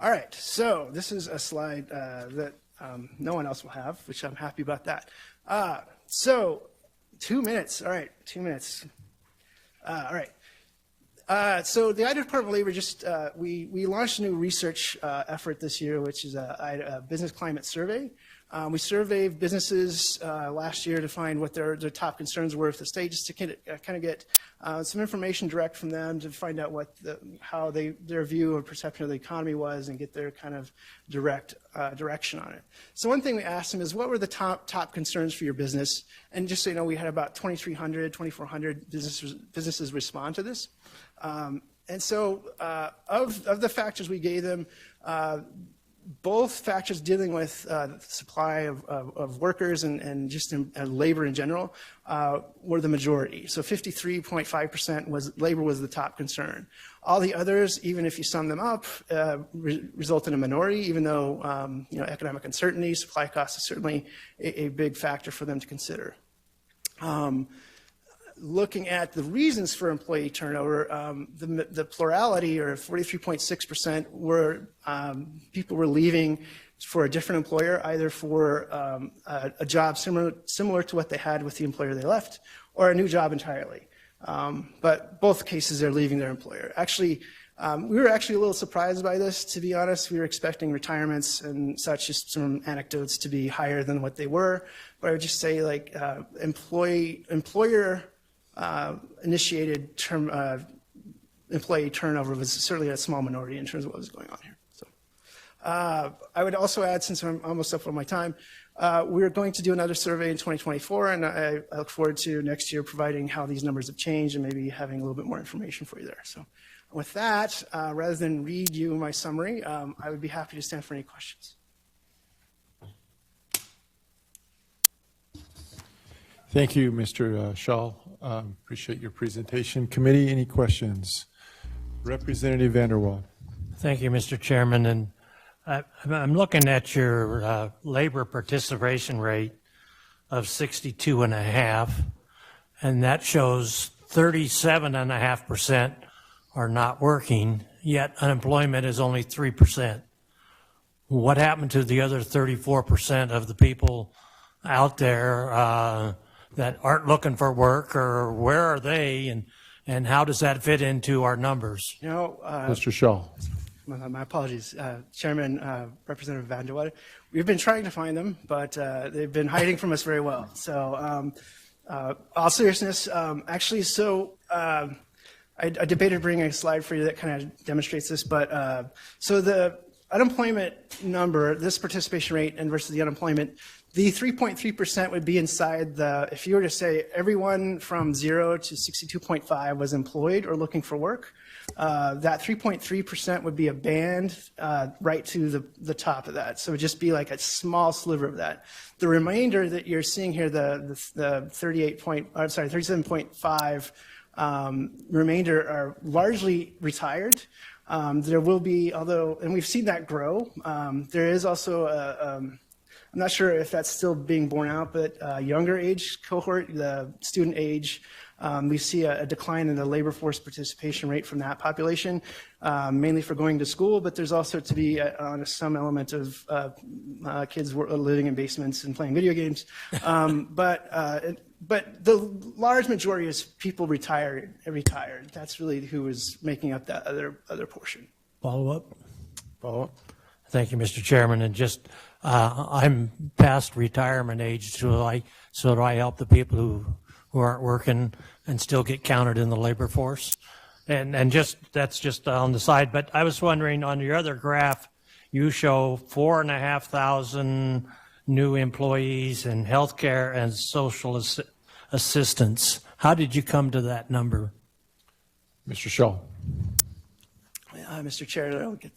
All right, so this is a slide that no one else will have, which I'm happy about that. So 2 minutes, all right, 2 minutes. All right, so the Idaho Department of Labor just, we launched a new research effort this year, which is a business climate survey. We surveyed businesses last year to find what their top concerns were with the state, just to kind of get some information direct from them to find out what how their view or perception of the economy was and get their kind of direct direction on it. So one thing we asked them is, what were the top concerns for your business? And just so you know, we had about 2,300, 2,400 businesses respond to this. And so of the factors we gave them, both factors dealing with supply of workers and just labor in general were the majority. So 53.5% was labor was the top concern. All the others, even if you sum them up, result in a minority, even though economic uncertainty, supply costs is certainly a big factor for them to consider. Looking at the reasons for employee turnover, the plurality, or 43.6%, were people were leaving for a different employer, either for a job similar to what they had with the employer they left, or a new job entirely. But both cases, they're leaving their employer. Actually, we were actually a little surprised by this, to be honest. We were expecting retirements and such, just some anecdotes, to be higher than what they were. But I would just say, like, employer initiated employee turnover was certainly a small minority in terms of what was going on here. So I would also add, since I'm almost up on my time, we're going to do another survey in 2024, and I look forward to next year providing how these numbers have changed and maybe having a little bit more information for you there. So with that, rather than read you my summary, I would be happy to stand for any questions. Thank you, Mr. Shaw. Appreciate your presentation. Committee, any questions? Representative Vanderwall. Thank you, Mr. Chairman. And I'm looking at your labor participation rate of 62.5, and that shows 37.5% are not working, yet unemployment is only 3%. What happened to the other 34% of the people out there that aren't looking for work, or where are they, and how does that fit into our numbers? Mr. Shaw. My apologies, Chairman, Representative Vanderwater. We've been trying to find them, but they've been hiding from us very well. So, all seriousness, actually, so I debated bringing a slide for you that kind of demonstrates this, but so the unemployment number, this participation rate and versus the unemployment, the 3.3% would be inside the, if you were to say everyone from 0 to 62.5 was employed or looking for work, that 3.3% would be a band right to the top of that. So it would just be like a small sliver of that. The remainder that you're seeing here, the 37.5 remainder are largely retired. There will be, although, and we've seen that grow, there is also I'm not sure if that's still being borne out, but younger age cohort, the student age, we see a decline in the labor force participation rate from that population, mainly for going to school, but there's also to be some element of kids living in basements and playing video games. But the large majority is people retired. That's really who is making up that other portion. Follow up. Thank you, Mr. Chairman. And just, I'm past retirement age, so I help the people who aren't working and still get counted in the labor force. And just, that's just on the side. But I was wondering, on your other graph, you show 4,500 new employees in healthcare and social assistance. How did you come to that number? Mr. Shaw. Mr. Chair, I'll get,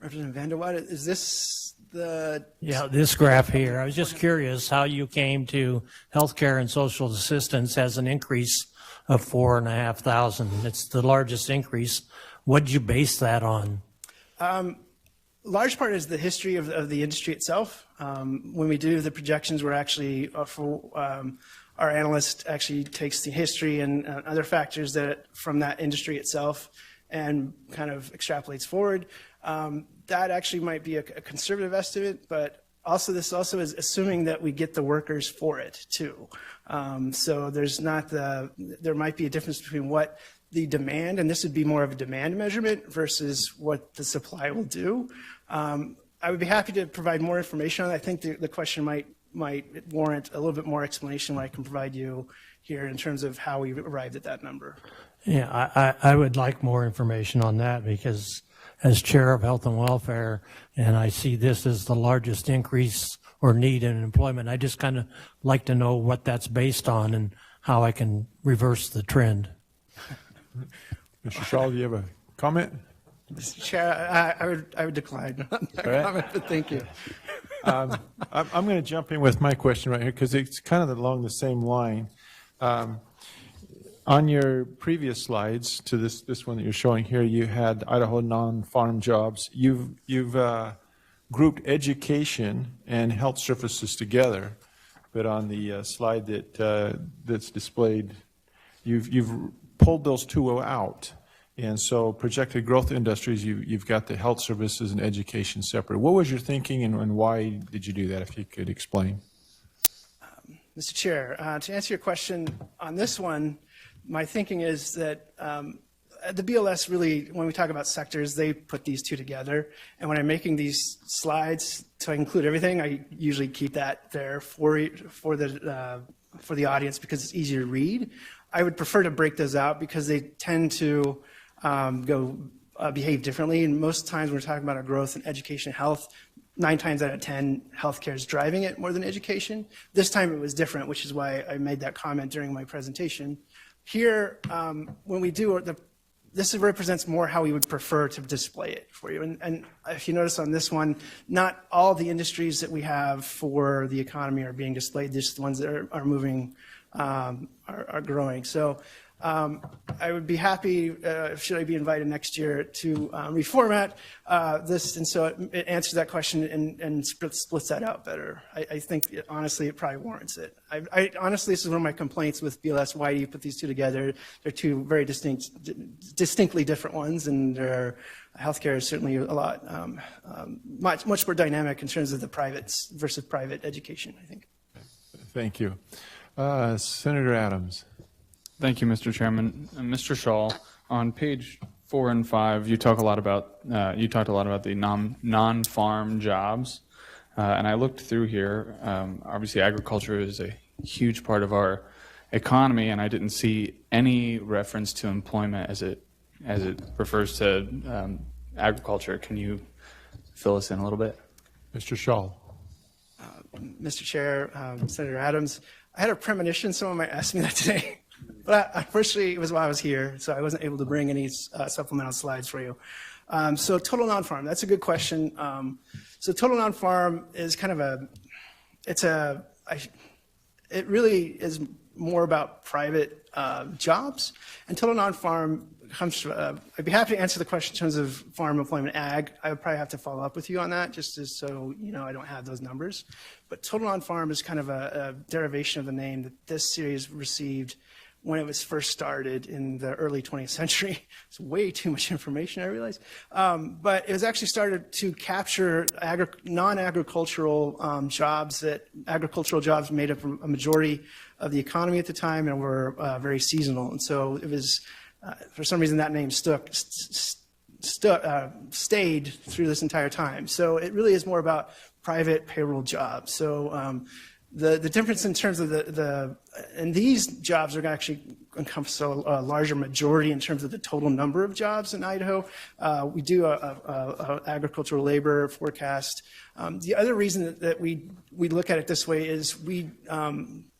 Representative Vanderwater, is this the? Yeah, this graph here. I was just curious how you came to healthcare and social assistance as an increase of 4,500. It's the largest increase. What did you base that on? Large part is the history of the industry itself. When we do the projections, we're actually, our analyst actually takes the history and other factors from that industry itself and kind of extrapolates forward. That actually might be a conservative estimate, but also this also is assuming that we get the workers for it too. So there's not there might be a difference between what the demand, and this would be more of a demand measurement versus what the supply will do. I would be happy to provide more information on that. I think the question might warrant a little bit more explanation than I can provide you here in terms of how we arrived at that number. Yeah, I would like more information on that because as Chair of Health and Welfare, and I see this as the largest increase or need in employment, I just kind of like to know what that's based on and how I can reverse the trend. Mr. Shaw, do you have a comment? Mr. Chair, I would decline on that comment, but thank you. I'm going to jump in with my question right here because it's kind of along the same line. On your previous slides to this one that you're showing here, you had Idaho non-farm jobs. You've grouped education and health services together, but on the slide that's displayed, you've pulled those two out. And so projected growth industries, you've got the health services and education separate. What was your thinking and why did you do that, if you could explain? Mr. Chair, to answer your question on this one, my thinking is that the BLS really, when we talk about sectors, they put these two together. And when I'm making these slides to include everything, I usually keep that there for the audience because it's easier to read. I would prefer to break those out because they tend to behave differently. And most times when we're talking about our growth in education and health, 9 times out of 10, healthcare is driving it more than education. This time it was different, which is why I made that comment during my presentation. Here, when we do, this represents more how we would prefer to display it for you. And if you notice on this one, not all the industries that we have for the economy are being displayed, just the ones that are moving, are growing. So I would be happy, should I be invited next year, to reformat this, and so it answers that question and splits that out better. I think, honestly, it probably warrants it. Honestly, this is one of my complaints with BLS. Why do you put these two together? They're two very distinctly different ones, and healthcare is certainly a lot, much more dynamic in terms of the private versus private education, I think. Thank you. Senator Adams. Thank you, Mr. Chairman. Mr. Shaw, on page 4 and 5, you talked a lot about the non-farm jobs, and I looked through here. Obviously, agriculture is a huge part of our economy, and I didn't see any reference to employment as it refers to agriculture. Can you fill us in a little bit? Mr. Shaw. Mr. Chair, Senator Adams, I had a premonition someone might ask me that today. But unfortunately, it was while I was here, so I wasn't able to bring any supplemental slides for you. So total non-farm, that's a good question. So total non-farm is kind of it really is more about private jobs. And total non-farm comes from, I'd be happy to answer the question in terms of farm employment ag. I would probably have to follow up with you on that, just so you know I don't have those numbers. But total non-farm is kind of a derivation of the name that this series received when it was first started in the early 20th century. It's way too much information, I realize. But it was actually started to capture non-agricultural jobs, agricultural jobs made up a majority of the economy at the time and were very seasonal. And so it was, for some reason, that name stayed through this entire time. So it really is more about private payroll jobs. So the difference in terms of and these jobs are actually encompass a larger majority in terms of the total number of jobs in Idaho. We do a agricultural labor forecast. The other reason that we look at it this way is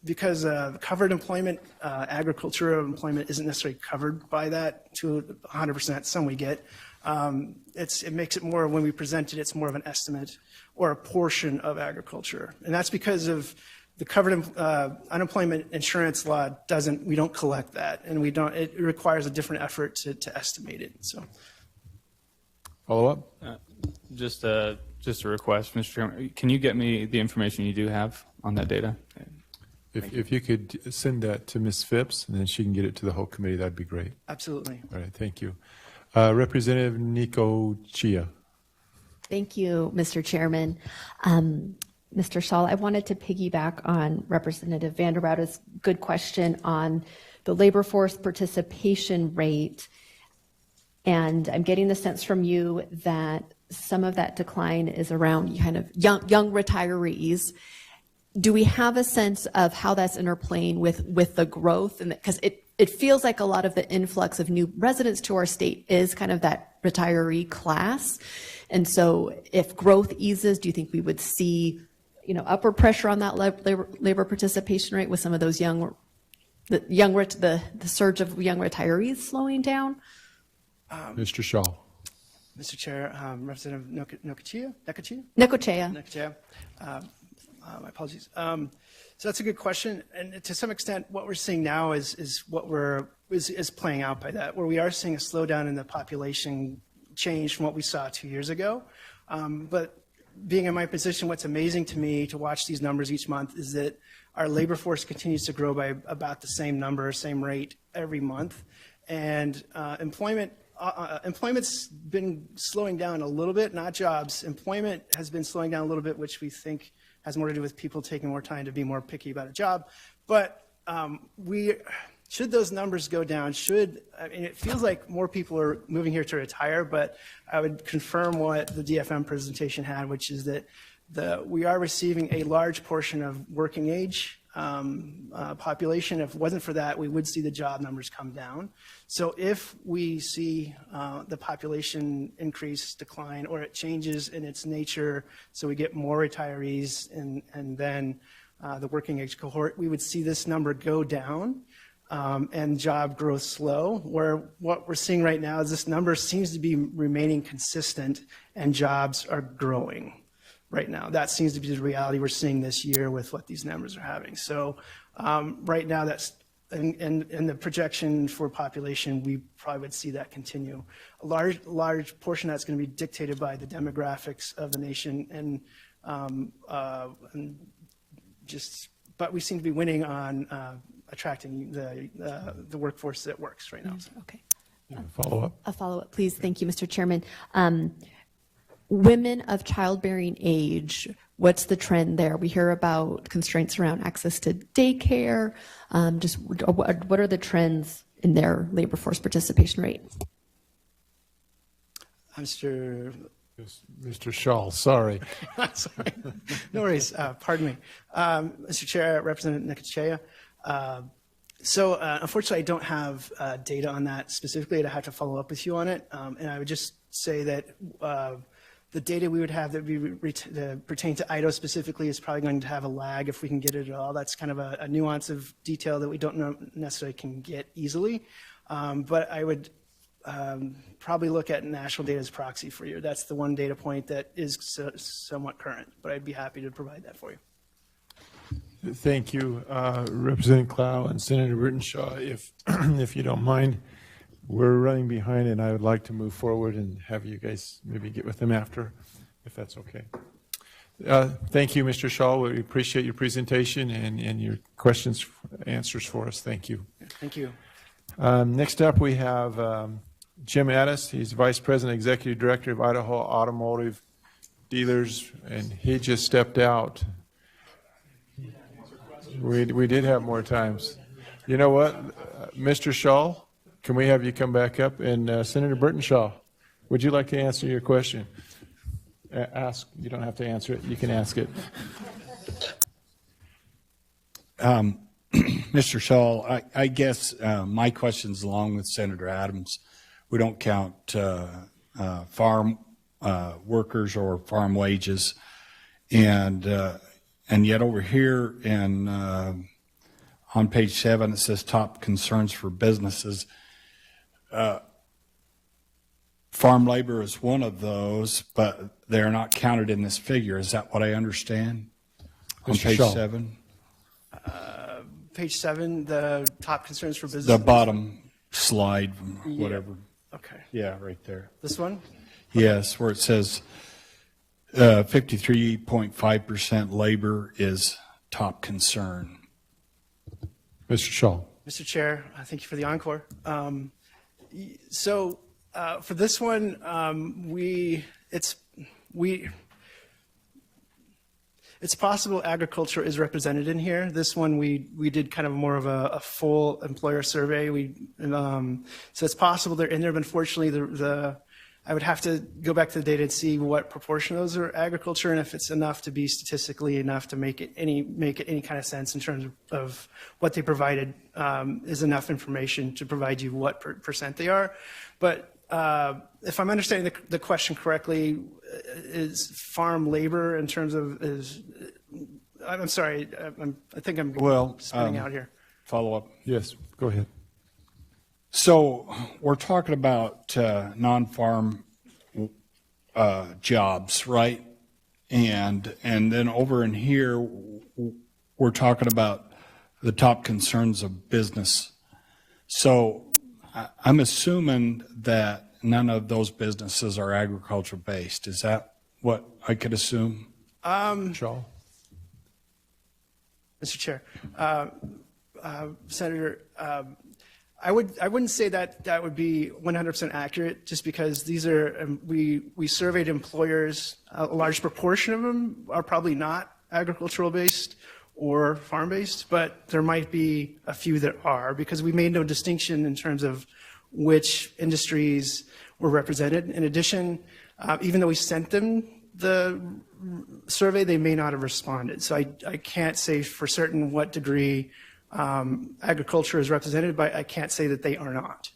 because covered employment, agricultural employment isn't necessarily covered by that to 100%. Some we get. It makes it more, when we present it, it's more of an estimate or a portion of agriculture. And that's because of the covered unemployment insurance law we don't collect that, and it requires a different effort to estimate it. So. Follow up? Just a request, Mr. Chairman. Can you get me the information you do have on that data? If you could send that to Ms. Phipps, and then she can get it to the whole committee, that'd be great. Absolutely. All right, thank you. Representative Nico Chia. Thank you, Mr. Chairman. Mr. Shaw, I wanted to piggyback on Representative Vanderbouta's good question on the labor force participation rate. And I'm getting the sense from you that some of that decline is around kind of young retirees. Do we have a sense of how that's interplaying with the growth? And because it feels like a lot of the influx of new residents to our state is kind of that retiree class. And so if growth eases, do you think we would see, upward pressure on that labor participation rate with some of those the surge of young retirees slowing down? Mr. Shaw. Mr. Chair, Representative Necochea? Necochea. My apologies. So that's a good question, and to some extent, what we're seeing now is playing out by that, where we are seeing a slowdown in the population change from what we saw 2 years ago. But being in my position, what's amazing to me to watch these numbers each month is that our labor force continues to grow by about the same number, same rate every month, and employment's been slowing down a little bit, not jobs. Employment has been slowing down a little bit, which we think has more to do with people taking more time to be more picky about a job. But should those numbers go down, it feels like more people are moving here to retire, but I would confirm what the DFM presentation had, which is that we are receiving a large portion of working age population. If it wasn't for that, we would see the job numbers come down. So if we see the population decline, or it changes in its nature, so we get more retirees and then the working age cohort, we would see this number go down and job growth slow, where what we're seeing right now is this number seems to be remaining consistent and jobs are growing. Right now, that seems to be the reality we're seeing this year with what these numbers are having. So right now, that's in the projection for population, we probably would see that continue. A large portion of that's going to be dictated by the demographics of the nation, but we seem to be winning on attracting the workforce that works right now. Okay. Follow-up. A follow-up, please. Thank you, Mr. Chairman. Women of childbearing age, what's the trend there? We hear about constraints around access to daycare. What are the trends in their labor force participation rate? Mr. Shaw, sorry. Sorry. No worries. Pardon me. Mr. Chair, Representative Necochea. Unfortunately, I don't have data on that specifically. I'd have to follow up with you on it. And I would just say that the data we would have that pertain to Idaho specifically is probably going to have a lag if we can get it at all. That's kind of a nuance of detail that we don't necessarily can get easily. But I would probably look at national data as proxy for you. That's the one data point that is somewhat current, but I'd be happy to provide that for you. Thank you, Representative Clow and Senator Burtonshaw. If you don't mind, we're running behind, and I would like to move forward and have you guys maybe get with them after, if that's okay. Thank you, Mr. Shaw. We appreciate your presentation and your answers for us. Thank you. Thank you. Next up, we have Jim Addis. He's Vice President, Executive Director of Idaho Automotive Dealers, and he just stepped out. We did have more times. You know what, Mr. Shaw? Can we have you come back up? And Senator Burtonshaw, would you like to answer your question? Ask. You don't have to answer it. You can ask it. Mr. Shaw, I guess my question's along with Senator Adams. We don't count farm workers or farm wages, and yet over here on page 7 it says top concerns for businesses. Farm labor is one of those, but they're not counted in this figure. Is that what I understand? On Mr. page Shaw. 7? Page 7, the top concerns for business. The bottom slide, whatever. Okay. Yeah, right there. This one? Yes, where it says 53.5% labor is top concern. Mr. Shaw. Mr. Chair, thank you for the encore. For this one, it's possible agriculture is represented in here. This one, we did kind of more of a full employer survey. So it's possible they're in there, but unfortunately, I would have to go back to the data and see what proportion of those are agriculture and if it's enough to be statistically enough to make it any kind of sense in terms of what they provided is enough information to provide you what percent they are. But if I'm understanding the question correctly, is farm labor in terms of I'm sorry, I think I'm spinning out here. Follow up. Yes, go ahead. So we're talking about non-farm jobs, right? And then over in here, we're talking about the top concerns of business. So I'm assuming that none of those businesses are agriculture based. Is that what I could assume? Shaw? Mr. Chair, Senator, I wouldn't say that would be 100% accurate, just because these are we surveyed employers. A large proportion of them are probably not agricultural based or farm based, but there might be a few that are, because we made no distinction in terms of which industries were represented. In addition, even though we sent them the survey, they may not have responded. So I can't say for certain what degree agriculture is represented, but I can't say that they are not.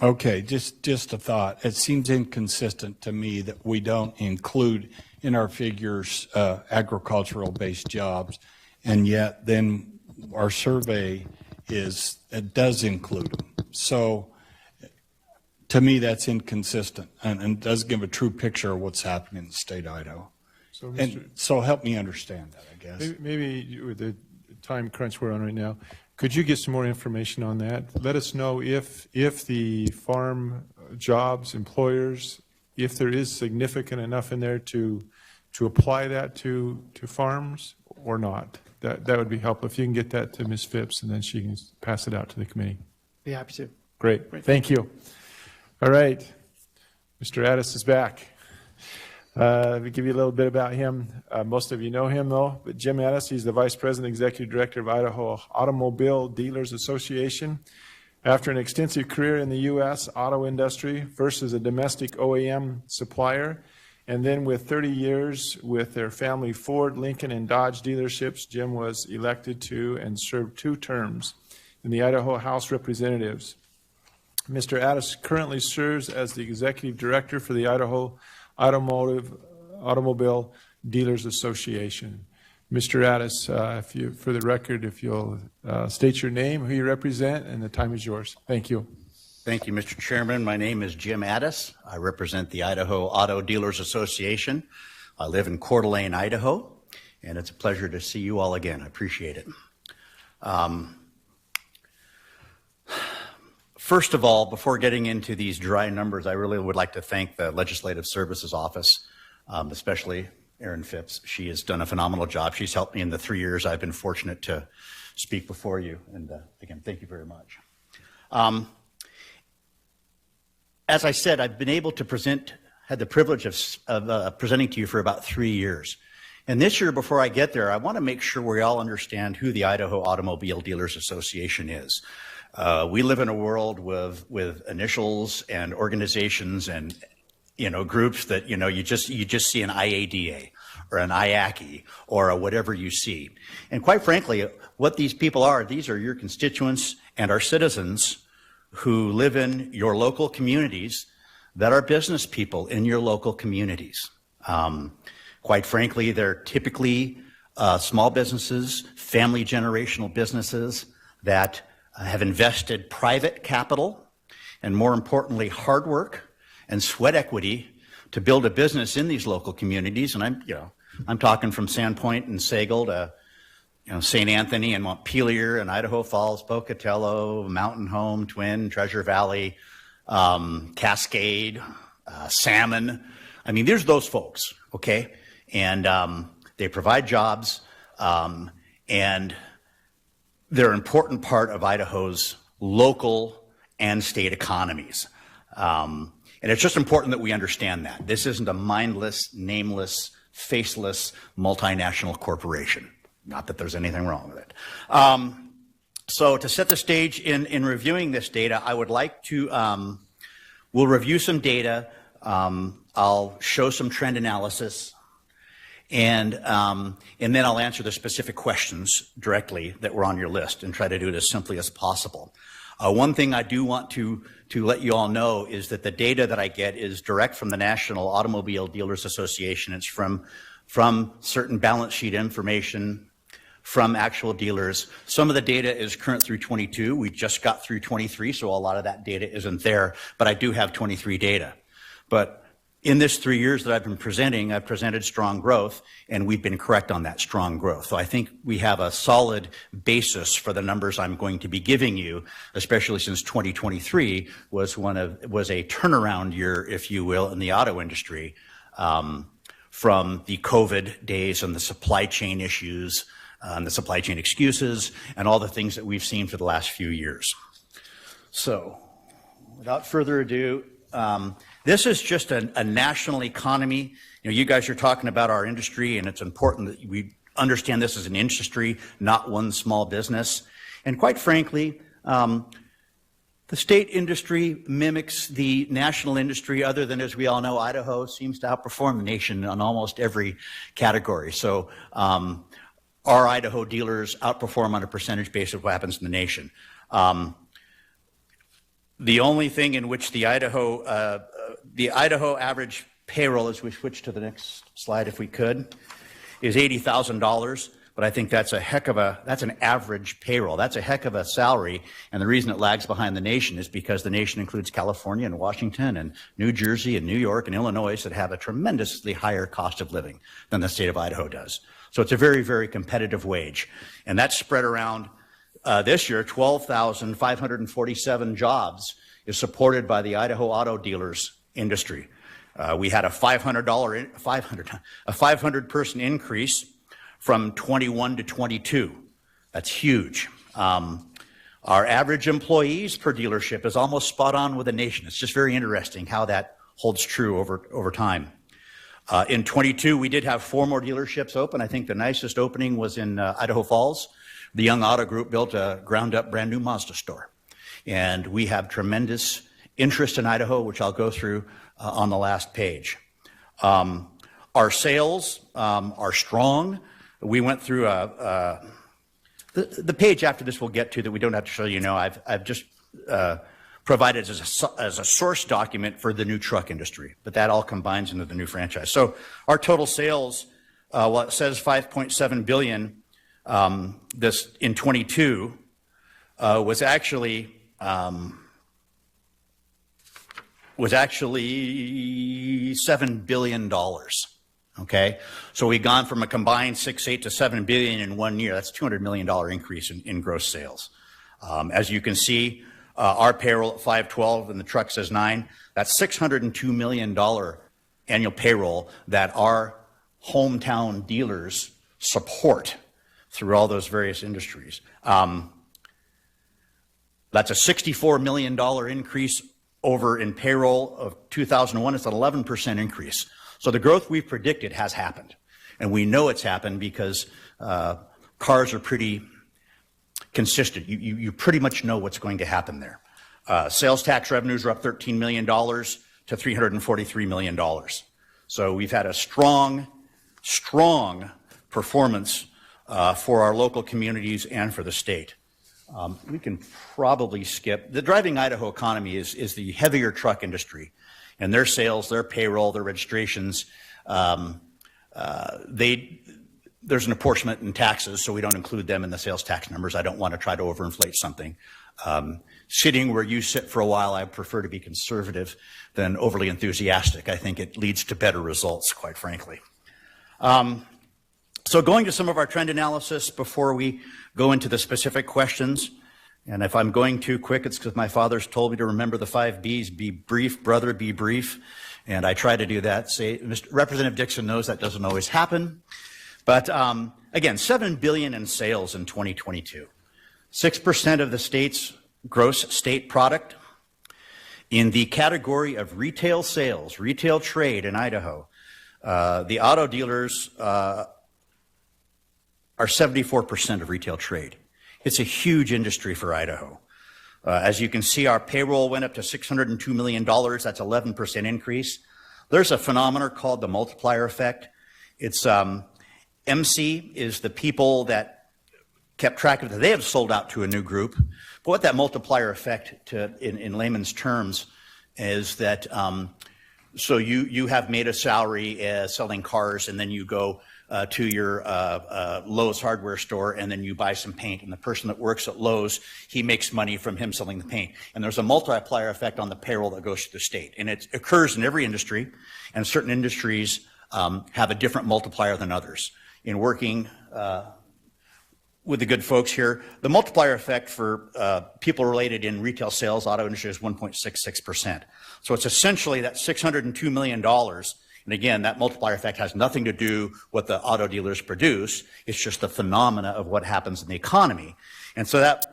Okay, just a thought. It seems inconsistent to me that we don't include in our figures agricultural-based jobs, and yet then our survey it does include them. So to me, that's inconsistent and does give a true picture of what's happening in the state of Idaho. So, So help me understand that, I guess. Maybe with the time crunch we're on right now, could you get some more information on that? Let us know if the farm jobs, employers, if there is significant enough in there to apply that to farms or not. That would be helpful. If you can get that to Ms. Phipps, and then she can pass it out to the committee. Be happy to. Great. Thank you. All right. Mr. Addis is back. Let me give you a little bit about him. Most of you know him, though, but Jim Addis, he's the Vice President, Executive Director of Idaho Automobile Dealers Association. After an extensive career in the U.S. auto industry, first as a domestic OEM supplier, and then with 30 years with their family Ford, Lincoln, and Dodge dealerships, Jim was elected to and served 2 terms in the Idaho House of Representatives. Mr. Addis currently serves as the Executive Director for the Idaho Automobile Dealers Association. Mr. Addis, for the record, if you'll state your name, who you represent, and the time is yours. Thank you. Thank you, Mr. Chairman. My name is Jim Addis. I represent the Idaho Auto Dealers Association. I live in Coeur d'Alene, Idaho, and it's a pleasure to see you all again. I appreciate it. First of all, before getting into these dry numbers, I really would like to thank the Legislative Services Office, especially Erin Phipps. She has done a phenomenal job. She's helped me in the 3 years I've been fortunate to speak before you. And again, thank you very much. As I said, I've been able to had the privilege of presenting to you for about 3 years. And this year, before I get there, I want to make sure we all understand who the Idaho Automobile Dealers Association is. We live in a world with initials and organizations and groups that you just see an IADA or an IACI or a whatever you see. And quite frankly, what these people are, these are your constituents and our citizens who live in your local communities that are business people in your local communities. Quite frankly, they're typically small businesses, family generational businesses that have invested private capital and, more importantly, hard work and sweat equity to build a business in these local communities. And I'm talking from Sandpoint and Sagal to St. Anthony and Montpelier and Idaho Falls, Pocatello, Mountain Home, Twin, Treasure Valley, Cascade, Salmon. I mean, there's those folks, okay? And they provide jobs, and they're an important part of Idaho's local and state economies. And it's just important that we understand that. This isn't a mindless, nameless, faceless multinational corporation. Not that there's anything wrong with it. So to set the stage in reviewing this data, I would like to, we'll review some data. I'll show some trend analysis. And then I'll answer the specific questions directly that were on your list and try to do it as simply as possible. One thing I do want to let you all know is that the data that I get is direct from the National Automobile Dealers Association. It's from certain balance sheet information from actual dealers. Some of the data is current through 22. We just got through 23, so a lot of that data isn't there, but I do have 23 data. But in this 3 years that I've been presenting, I've presented strong growth, and we've been correct on that strong growth. So I think we have a solid basis for the numbers I'm going to be giving you, especially since 2023 was a turnaround year, if you will, in the auto industry, from the COVID days and the supply chain issues, the supply chain excuses, and all the things that we've seen for the last few years. So, without further ado, this is just a national economy. You know, you guys are talking about our industry, and it's important that we understand this as an industry, not one small business. And quite frankly, the state industry mimics the national industry, other than, as we all know, Idaho seems to outperform the nation on almost every category. So our Idaho dealers outperform on a percentage basis of what happens in the nation. The only thing in which the Idaho average payroll, as we switch to the next slide if we could, is $80,000. But I think that's that's an average payroll. That's a heck of a salary. And the reason it lags behind the nation is because the nation includes California and Washington and New Jersey and New York and Illinois that have a tremendously higher cost of living than the state of Idaho does. So it's a very, very competitive wage. And that's spread around this year. 12,547 jobs is supported by the Idaho auto dealers industry. We had a 500 person increase from 21 to 22. That's huge. Our average employees per dealership is almost spot on with the nation. It's just very interesting how that holds true over time. In 22, we did have 4 more dealerships open. I think the nicest opening was in Idaho Falls. The Young Auto Group built a ground-up brand new Mazda store. And we have tremendous interest in Idaho, which I'll go through on the last page. Our sales are strong. We went through the page after this we'll get to that we don't have to show you now. I've just provided as a source document for the new truck industry, but that all combines into the new franchise. So our total sales, well, it says $5.7 billion this in 22 was actually $7 billion. Okay, so we've gone from a combined 6.8 to $7 billion in 1 year. That's $200 million increase in gross sales. As you can see, our payroll at 512 and the truck says 9. That's $602 million annual payroll that our hometown dealers support through all those various industries. That's a $64 million increase over in payroll of 2001. It's an 11% increase. So the growth we've predicted has happened. And we know it's happened because cars are pretty consistent. You pretty much know what's going to happen there. Sales tax revenues are up $13 million to $343 million. So we've had a strong performance for our local communities and for the state. We can probably skip. The driving Idaho economy is the heavier truck industry. And their sales, their payroll, their registrations, there's an apportionment in taxes, so we don't include them in the sales tax numbers. I don't want to try to overinflate something. Sitting where you sit for a while, I prefer to be conservative than overly enthusiastic. I think it leads to better results, quite frankly. So going to some of our trend analysis before we go into the specific questions. And if I'm going too quick, it's because my father's told me to remember the 5 B's. Be brief, brother, be brief. And I try to do that. Representative Dixon knows that doesn't always happen. But again, $7 billion in sales in 2022. 6% of the state's gross state product. In the category of retail sales, retail trade in Idaho, the auto dealers are 74% of retail trade. It's a huge industry for Idaho. As you can see, our payroll went up to $602 million. That's 11% increase. There's a phenomenon called the multiplier effect. It's MC is the people that kept track of it. They have sold out to a new group. But what that multiplier effect in layman's terms is that so you have made a salary selling cars, and then you go to your Lowe's hardware store, and then you buy some paint. And the person that works at Lowe's, he makes money from him selling the paint. And there's a multiplier effect on the payroll that goes to the state. And it occurs in every industry, and certain industries have a different multiplier than others. In working with the good folks here, the multiplier effect for people related in retail sales, auto industry, is 1.66%. So it's essentially that $602 million. And again, that multiplier effect has nothing to do with what the auto dealers produce. It's just the phenomena of what happens in the economy. And so that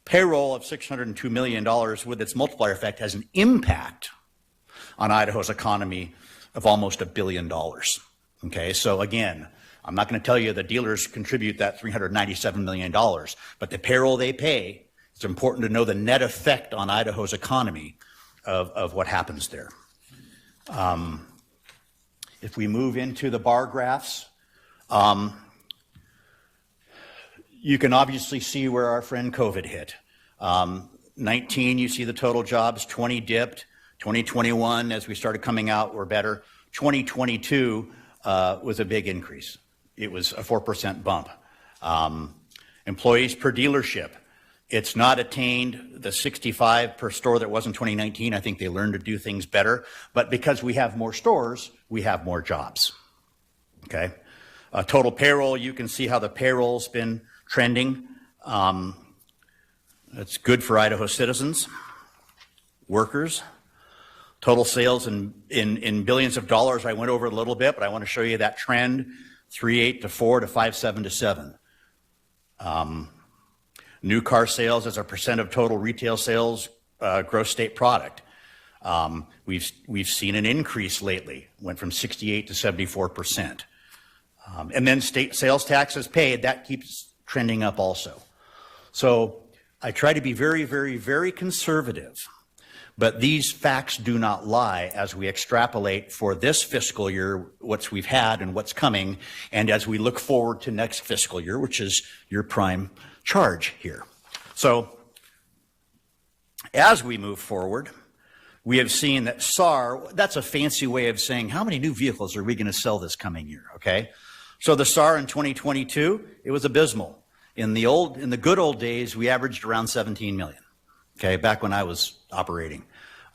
payroll of $602 million with its multiplier effect has an impact on Idaho's economy of almost $1 billion. Okay, so again, I'm not going to tell you the dealers contribute that $397 million, but the payroll they pay, it's important to know the net effect on Idaho's economy of what happens there. If we move into the bar graphs, you can obviously see where our friend COVID hit. 19, you see the total jobs, 20 dipped, 2021, as we started coming out, were better. 2022 was a big increase. It was a 4% bump. Employees per dealership, it's not attained the 65 per store that was in 2019. I think they learned to do things better. But because we have more stores, we have more jobs. Okay. Total payroll, you can see how the payroll's been trending. It's good for Idaho citizens, workers. Total sales in billions of dollars, I went over a little bit, but I want to show you that trend, 3.8 to 4 to 5.7 to 7. New car sales as a percent of total retail sales, gross state product. We've seen an increase lately, went from 68 to 74%. And then state sales taxes paid, that keeps trending up also. So I try to be very, very, very conservative, but these facts do not lie as we extrapolate for this fiscal year, what we've had and what's coming, and as we look forward to next fiscal year, which is your prime charge here. So as we move forward, we have seen that SAR, that's a fancy way of saying how many new vehicles are we going to sell this coming year, okay? So the SAR in 2022, it was abysmal. In the good old days, we averaged around 17 million, okay, back when I was operating.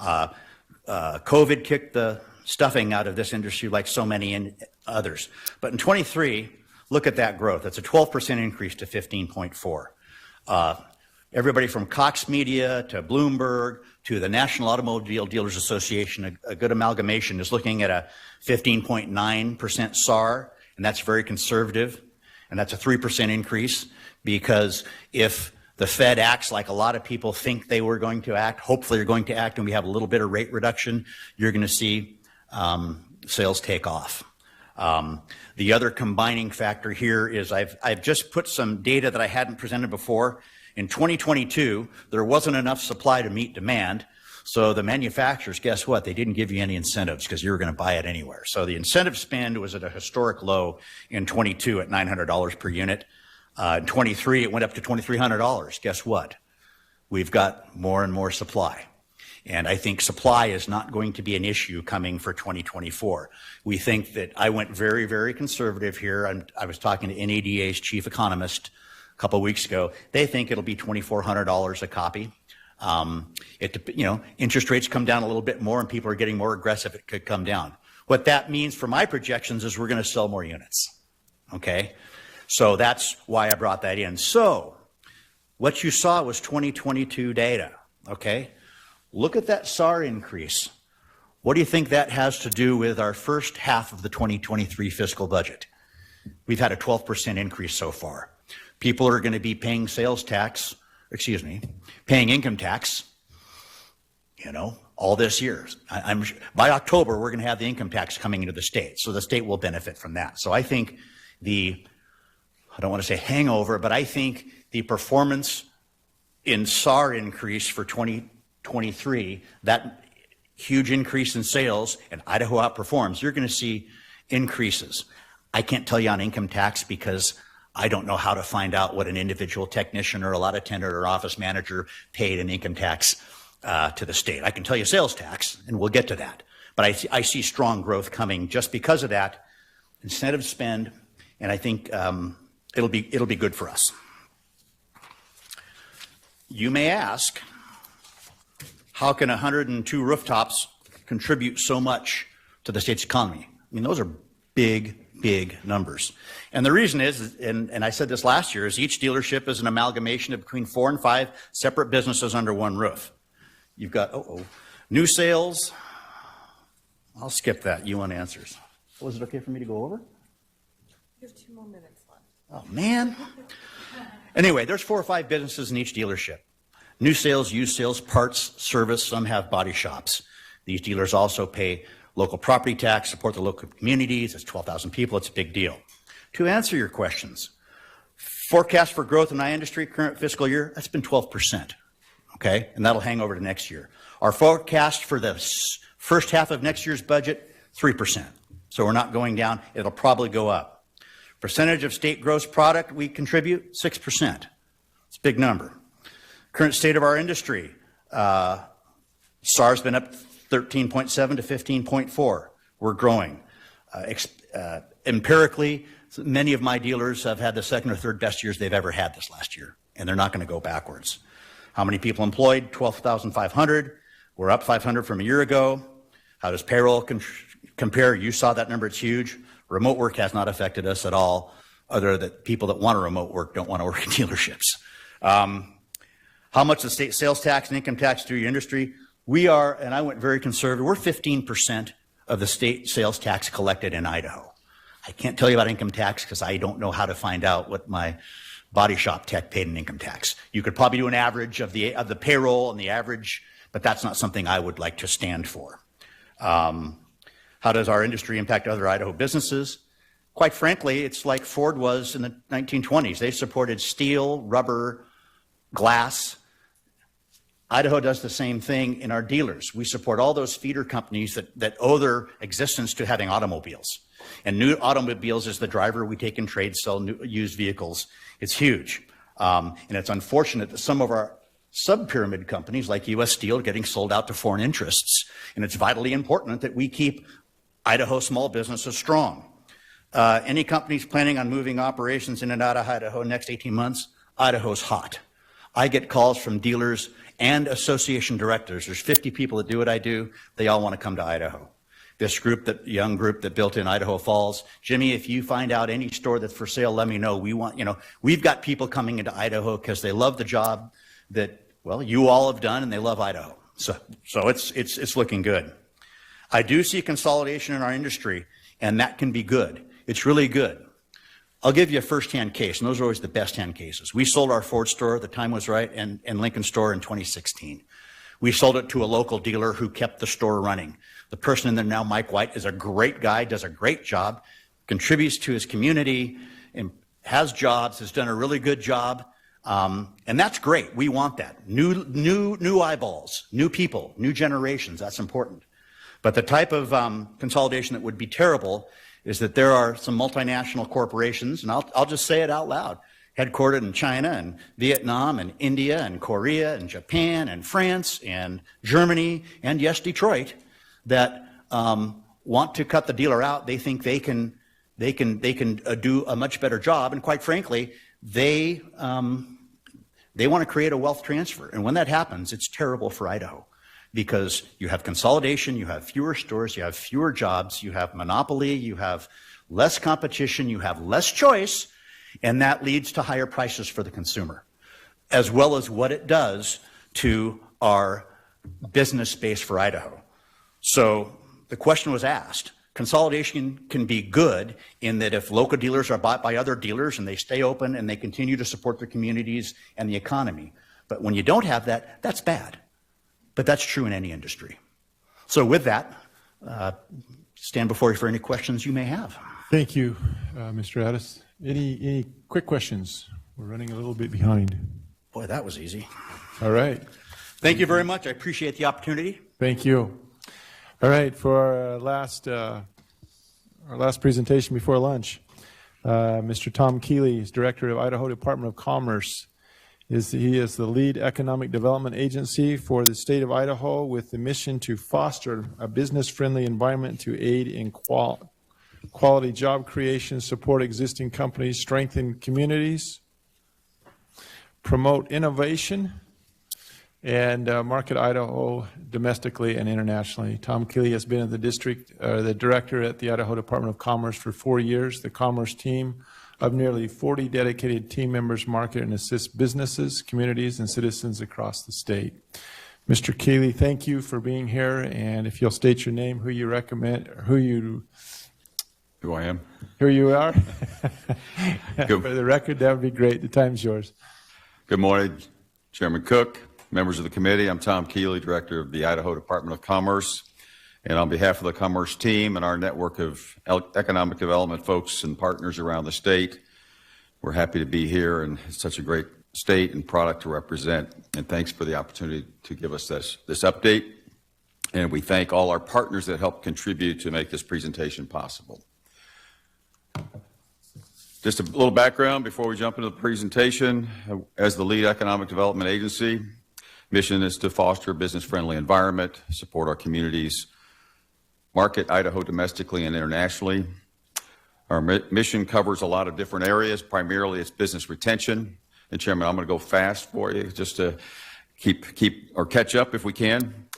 COVID kicked the stuffing out of this industry like so many others. But in 23, look at that growth. That's a 12% increase to 15.4. Everybody from Cox Media to Bloomberg to the National Automobile Dealers Association, a good amalgamation, is looking at a 15.9% SAR, and that's very conservative, and that's a 3% increase, because if the Fed acts like a lot of people think they were going to act, hopefully they're going to act, and we have a little bit of rate reduction, you're going to see sales take off. The other combining factor here is I've just put some data that I hadn't presented before. In 2022, there wasn't enough supply to meet demand, so the manufacturers, guess what? They didn't give you any incentives because you were going to buy it anywhere. So the incentive spend was at a historic low in 22 at $900 per unit. In 23, it went up to $2,300. Guess what? We've got more and more supply. And I think supply is not going to be an issue coming for 2024. We think that I went very, very conservative here. I was talking to NADA's chief economist a couple of weeks ago. They think it'll be $2,400 a copy. Interest rates come down a little bit more and people are getting more aggressive. It could come down. What that means for my projections is we're going to sell more units. Okay? So that's why I brought that in. So what you saw was 2022 data. Okay? Look at that SAR increase. What do you think that has to do with our first half of the 2023 fiscal budget? We've had a 12% increase so far. People are going to be paying paying income tax, all this year. By October, we're going to have the income tax coming into the state, so the state will benefit from that. So I think I don't want to say hangover, but I think the performance in SAR increase for 2023, that huge increase in sales, and Idaho outperforms, you're going to see increases. I can't tell you on income tax because I don't know how to find out what an individual technician or a lot attendant or office manager paid in income tax to the state. I can tell you sales tax, and we'll get to that. But I see strong growth coming just because of that incentive spend, and I think it'll be good for us. You may ask, how can 102 rooftops contribute so much to the state's economy? I mean, those are big numbers. And the reason is, and I said this last year, is each dealership is an amalgamation of between 4 and 5 separate businesses under one roof. You've got, new sales. I'll skip that. You want answers. Was it okay for me to go over? You have 2 more minutes left. Oh, man. Anyway, there's 4 or 5 businesses in each dealership. New sales, used sales, parts, service, some have body shops. These dealers also pay local property tax, support the local communities. It's 12,000 people. It's a big deal. To answer your questions, forecast for growth in my industry, current fiscal year, that's been 12%, okay? And that'll hang over to next year. Our forecast for the first half of next year's budget, 3%. So we're not going down. It'll probably go up. Percentage of state gross product we contribute, 6%. It's a big number. Current state of our industry, SAR's been up 13.7 to 15.4. We're growing. Empirically, many of my dealers have had the second or third best years they've ever had this last year, and they're not going to go backwards. How many people employed? 12,500. We're up 500 from a year ago. How does payroll compare? You saw that number. It's huge. Remote work has not affected us at all, other than people that want to remote work don't want to work in dealerships. How much the state sales tax and income tax through your industry? We are, and I went very conservative, we're 15% of the state sales tax collected in Idaho. I can't tell you about income tax because I don't know how to find out what my body shop tech paid in income tax. You could probably do an average of the payroll and the average, but that's not something I would like to stand for. How does our industry impact other Idaho businesses? Quite frankly, it's like Ford was in the 1920s. They supported steel, rubber, glass. Idaho does the same thing in our dealers. We support all those feeder companies that owe their existence to having automobiles. And new automobiles is the driver we take in trade, sell new, used vehicles. It's huge. And it's unfortunate that some of our sub-pyramid companies like U.S. Steel are getting sold out to foreign interests. And it's vitally important that we keep Idaho small businesses strong. Any companies planning on moving operations in and out of Idaho next 18 months, Idaho's hot. I get calls from dealers and association directors. There's 50 people that do what I do. They all want to come to Idaho. This group, that young group that built in Idaho Falls, Jimmy, if you find out any store that's for sale, let me know. We've got people coming into Idaho because they love the job that, well, you all have done, and they love Idaho. So it's looking good. I do see consolidation in our industry, and that can be good. It's really good. I'll give you a first-hand case, and those are always the best-hand cases. We sold our Ford store, the time was right, and Lincoln store in 2016. We sold it to a local dealer who kept the store running. The person in there now, Mike White, is a great guy, does a great job, contributes to his community, and has jobs, has done a really good job, and that's great. We want that. New eyeballs, new people, new generations, that's important. But the type of consolidation that would be terrible is that there are some multinational corporations, and I'll just say it out loud, headquartered in China and Vietnam and India and Korea and Japan and France and Germany and, yes, Detroit, that want to cut the dealer out. They think they can do a much better job, and quite frankly, they want to create a wealth transfer. And when that happens, it's terrible for Idaho, because you have consolidation, you have fewer stores, you have fewer jobs, you have monopoly, you have less competition, you have less choice, and that leads to higher prices for the consumer, as well as what it does to our business space for Idaho. So the question was asked. Consolidation can be good in that if local dealers are bought by other dealers and they stay open and they continue to support their communities and the economy. But when you don't have that, that's bad. But that's true in any industry. So with that, stand before you for any questions you may have. Thank you, Mr. Addis. Any quick questions? We're running a little bit behind. Boy, that was easy. All right. Thank you very much. I appreciate the opportunity. Thank you. All right, for our last presentation before lunch, Mr. Tom Keeley is Director of Idaho Department of Commerce. He is the lead economic development agency for the state of Idaho with the mission to foster a business-friendly environment to aid in quality job creation, support existing companies, strengthen communities, promote innovation, and market Idaho domestically and internationally. Tom Keeley has been the director at the Idaho Department of Commerce for 4 years. The Commerce team of nearly 40 dedicated team members market and assist businesses, communities, and citizens across the state. Mr. Keeley, thank you for being here, and if you'll state your name, who you recommend, who I am, who you are, for the record, that would be great. The time's yours. Good morning, Chairman Cook, members of the committee. I'm Tom Keeley, Director of the Idaho Department of Commerce. And on behalf of the Commerce team and our network of economic development folks and partners around the state, we're happy to be here, and it's such a great state and product to represent. And thanks for the opportunity to give us this update. And we thank all our partners that helped contribute to make this presentation possible. Just a little background before we jump into the presentation. As the lead economic development agency, mission is to foster a business-friendly environment, support our communities, market Idaho domestically and internationally. Our mission covers a lot of different areas. Primarily, it's business retention. And Chairman, I'm going to go fast for you just to catch up if we can.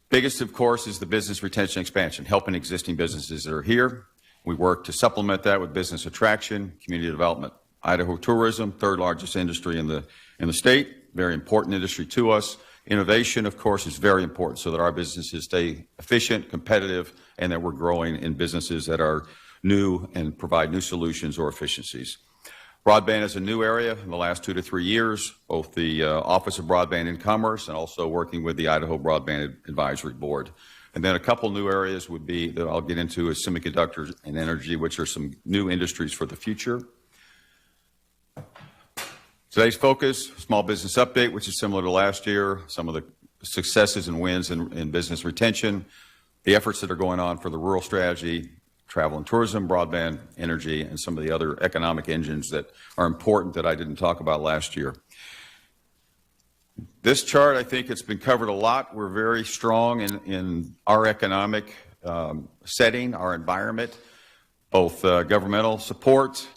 Biggest, of course, is the business retention expansion, helping existing businesses that are here. We work to supplement that with business attraction, community development. Idaho tourism, third largest industry in the state, very important industry to us. Innovation, of course, is very important so that our businesses stay efficient, competitive, and that we're growing in businesses that are new and provide new solutions or efficiencies. Broadband is a new area in the last 2 to 3 years, both the Office of Broadband and Commerce and also working with the Idaho Broadband Advisory Board. And then a couple new areas would be that I'll get into is semiconductors and energy, which are some new industries for the future. Today's focus, small business update, which is similar to last year, some of the successes and wins in business retention, the efforts that are going on for the rural strategy, travel and tourism, broadband, energy, and some of the other economic engines that are important that I didn't talk about last year. This chart, I think it's been covered a lot. We're very strong in our economic setting, our environment, both governmental support,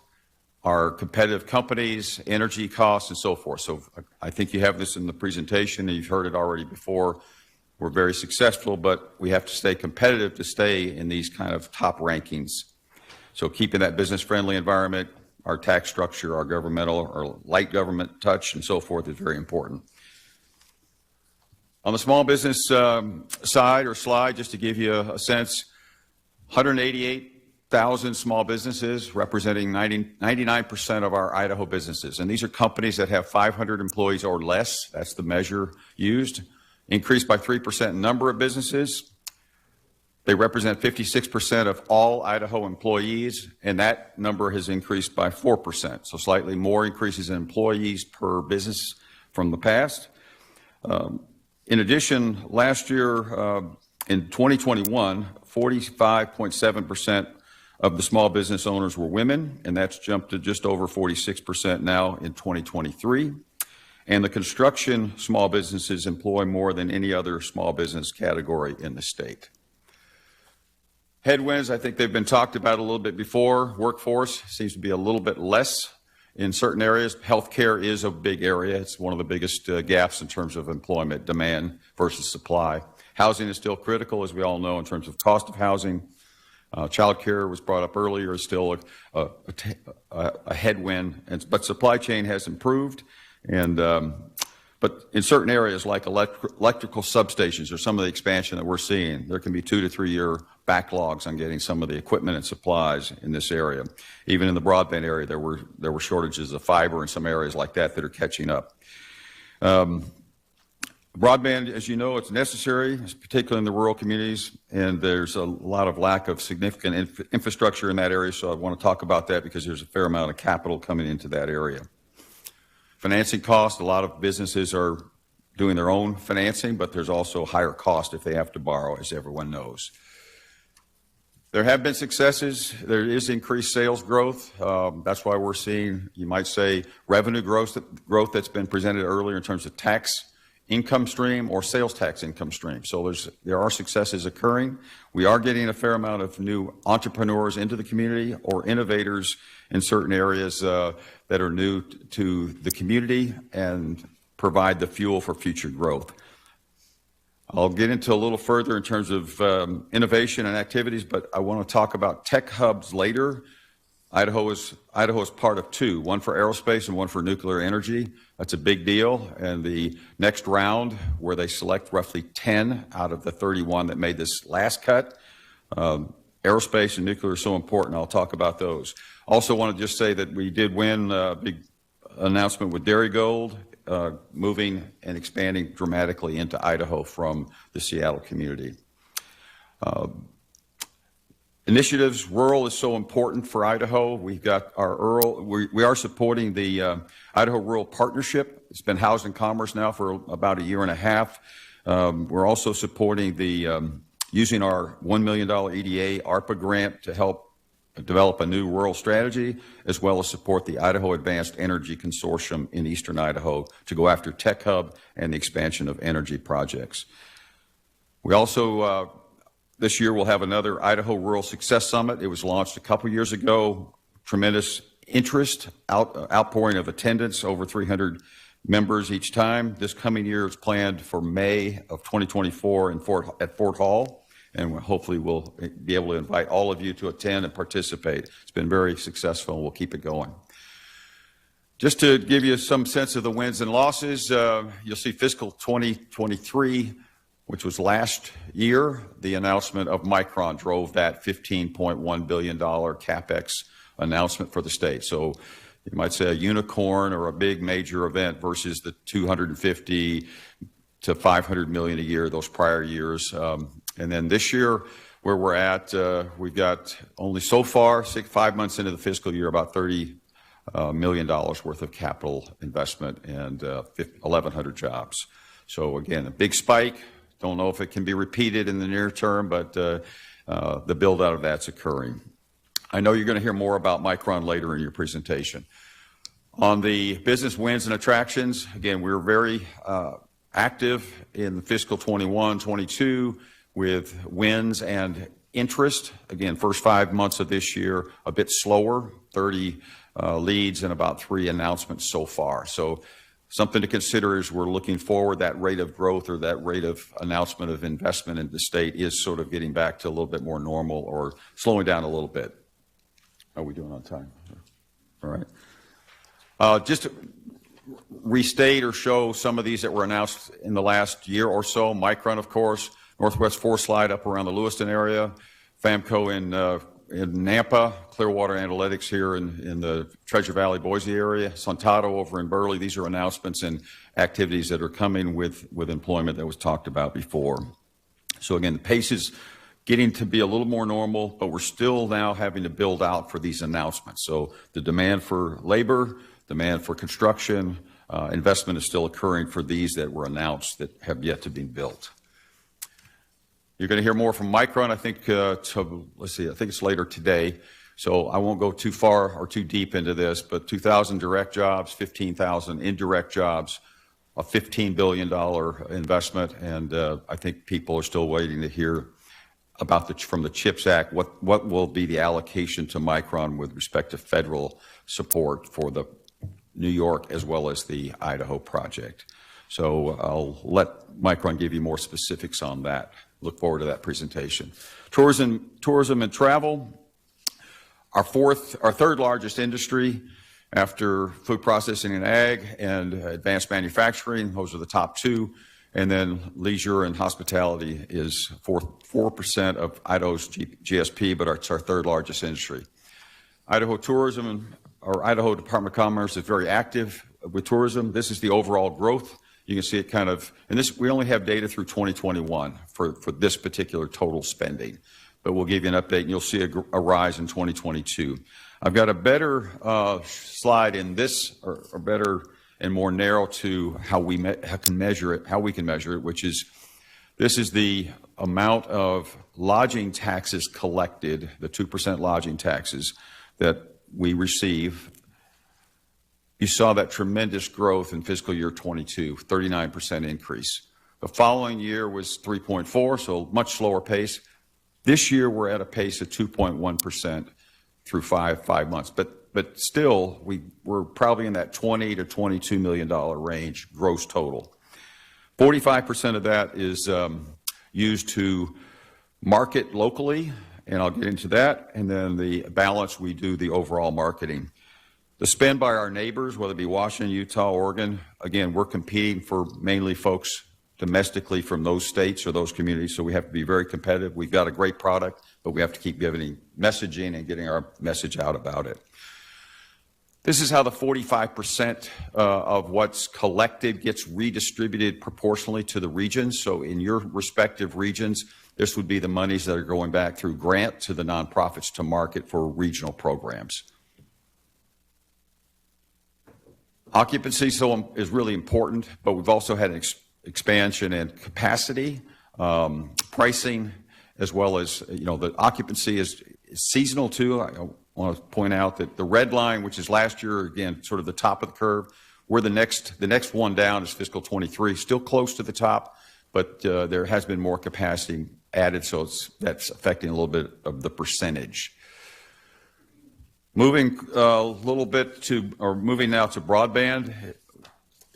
our competitive companies, energy costs, and so forth. So I think you have this in the presentation, and you've heard it already before. We're very successful, but we have to stay competitive to stay in these kind of top rankings. So keeping that business-friendly environment, our tax structure, our governmental or light government touch, and so forth is very important. On the small business side or slide, just to give you a sense, 188,000 small businesses representing 99% of our Idaho businesses. And these are companies that have 500 employees or less. That's the measure used. Increased by 3% in number of businesses. They represent 56% of all Idaho employees, and that number has increased by 4%. So slightly more increases in employees per business from the past. In addition, last year, in 2021, 45.7% of the small business owners were women, and that's jumped to just over 46% now in 2023. And the construction small businesses employ more than any other small business category in the state. Headwinds, I think they've been talked about a little bit before. Workforce seems to be a little bit less in certain areas. Healthcare is a big area. It's one of the biggest gaps in terms of employment demand versus supply. Housing is still critical, as we all know, in terms of cost of housing. Child care was brought up earlier, is still a headwind, but supply chain has improved. But in certain areas like electrical substations or some of the expansion that we're seeing, there can be 2 to 3 year backlogs on getting some of the equipment and supplies in this area. Even in the broadband area, there were shortages of fiber in some areas like that are catching up. Broadband, as you know, it's necessary, particularly in the rural communities, and there's a lot of lack of significant infrastructure in that area, so I want to talk about that because there's a fair amount of capital coming into that area. Financing costs, a lot of businesses are doing their own financing, but there's also higher cost if they have to borrow, as everyone knows. There have been successes. There is increased sales growth. That's why we're seeing, you might say, revenue growth that's been presented earlier in terms of tax income stream or sales tax income stream. So there are successes occurring. We are getting a fair amount of new entrepreneurs into the community or innovators in certain areas that are new to the community and provide the fuel for future growth. I'll get into a little further in terms of innovation and activities, but I want to talk about tech hubs later. Idaho is part of two, one for aerospace and one for nuclear energy. That's a big deal. And the next round, where they select roughly 10 out of the 31 that made this last cut, aerospace and nuclear are so important. I'll talk about those. Also want to just say that we did win a big announcement with Dairygold, moving and expanding dramatically into Idaho from the Seattle community. Initiatives, rural is so important for Idaho. We've got our we are supporting the Idaho Rural Partnership. It's been Housed and Commerce now for about a year and a half. We're also supporting using our $1 million EDA ARPA grant to help develop a new rural strategy, as well as support the Idaho Advanced Energy Consortium in eastern Idaho to go after Tech Hub and the expansion of energy projects. We also, this year, we'll have another Idaho Rural Success Summit. It was launched a couple years ago. Tremendous interest, outpouring of attendance, over 300 members each time. This coming year is planned for May of 2024 at Fort Hall. And hopefully we'll be able to invite all of you to attend and participate. It's been very successful, and we'll keep it going. Just to give you some sense of the wins and losses, you'll see fiscal 2023, which was last year. The announcement of Micron drove that $15.1 billion CapEx announcement for the state. So you might say a unicorn or a big major event versus the 250 to 500 million a year those prior years. And then this year, where we're at, we've got only so far, 5 months into the fiscal year, about $30 million worth of capital investment and 1,100 jobs. So again, a big spike. Don't know if it can be repeated in the near term, but the build out of that's occurring. I know you're going to hear more about Micron later in your presentation. On the business wins and attractions, again, we're very active in fiscal 21-22 with wins and interest. Again, first 5 months of this year, a bit slower, 30 leads and about 3 announcements so far. So something to consider as we're looking forward, that rate of growth or that rate of announcement of investment in the state is sort of getting back to a little bit more normal or slowing down a little bit. How are we doing on time? All right. Just to restate or show some of these that were announced in the last year or so. Micron, of course, Northwest Forest Slide up around the Lewiston area, Famco in Nampa, Clearwater Analytics here in the Treasure Valley, Boise area, Sontato over in Burley. These are announcements and activities that are coming with employment that was talked about before. So again, the pace is getting to be a little more normal, but we're still now having to build out for these announcements. So the demand for labor, demand for construction, investment is still occurring for these that were announced that have yet to be built. You're going to hear more from Micron, I think, let's see, I think it's later today. So I won't go too far or too deep into this, but 2,000 direct jobs, 15,000 indirect jobs, a $15 billion investment. And I think people are still waiting to hear about from the CHIPS Act, what will be the allocation to Micron with respect to federal support for the New York as well as the Idaho project. So I'll let Micron give you more specifics on that. Look forward to that presentation. Tourism and travel, our third largest industry after food processing and ag and advanced manufacturing. Those are the top two. And then leisure and hospitality is 4% of Idaho's GSP, but it's our third largest industry. Idaho Tourism, or Idaho Department of Commerce, is very active with tourism. This is the overall growth. You can see it kind of, and this, we only have data through 2021 for this particular total spending, but we'll give you an update and you'll see a rise in 2022. I've got a better slide in this, or better and more narrow to how we can measure it, which is this is the amount of lodging taxes collected, the 2% lodging taxes that we receive. You saw that tremendous growth in fiscal year 22, 39% increase. The following year was 3.4, so much slower pace. This year we're at a pace of 2.1% through five months, but still we're probably in that $20 to $22 million range gross total. 45% of that is used to market locally, and I'll get into that, and then the balance we do the overall marketing. The spend by our neighbors, whether it be Washington, Utah, Oregon, again, we're competing for mainly folks domestically from those states or those communities, so we have to be very competitive. We've got a great product, but we have to keep giving messaging and getting our message out about it. This is how the 45% of what's collected gets redistributed proportionally to the regions. So in your respective regions, this would be the monies that are going back through grant to the nonprofits to market for regional programs. Occupancy is really important, but we've also had an expansion in capacity, pricing, as well as, the occupancy is seasonal too. I want to point out that the red line, which is last year, again, sort of the top of the curve, where the next one down is fiscal 23, still close to the top, but there has been more capacity added, so that's affecting a little bit of the percentage. Moving moving now to broadband.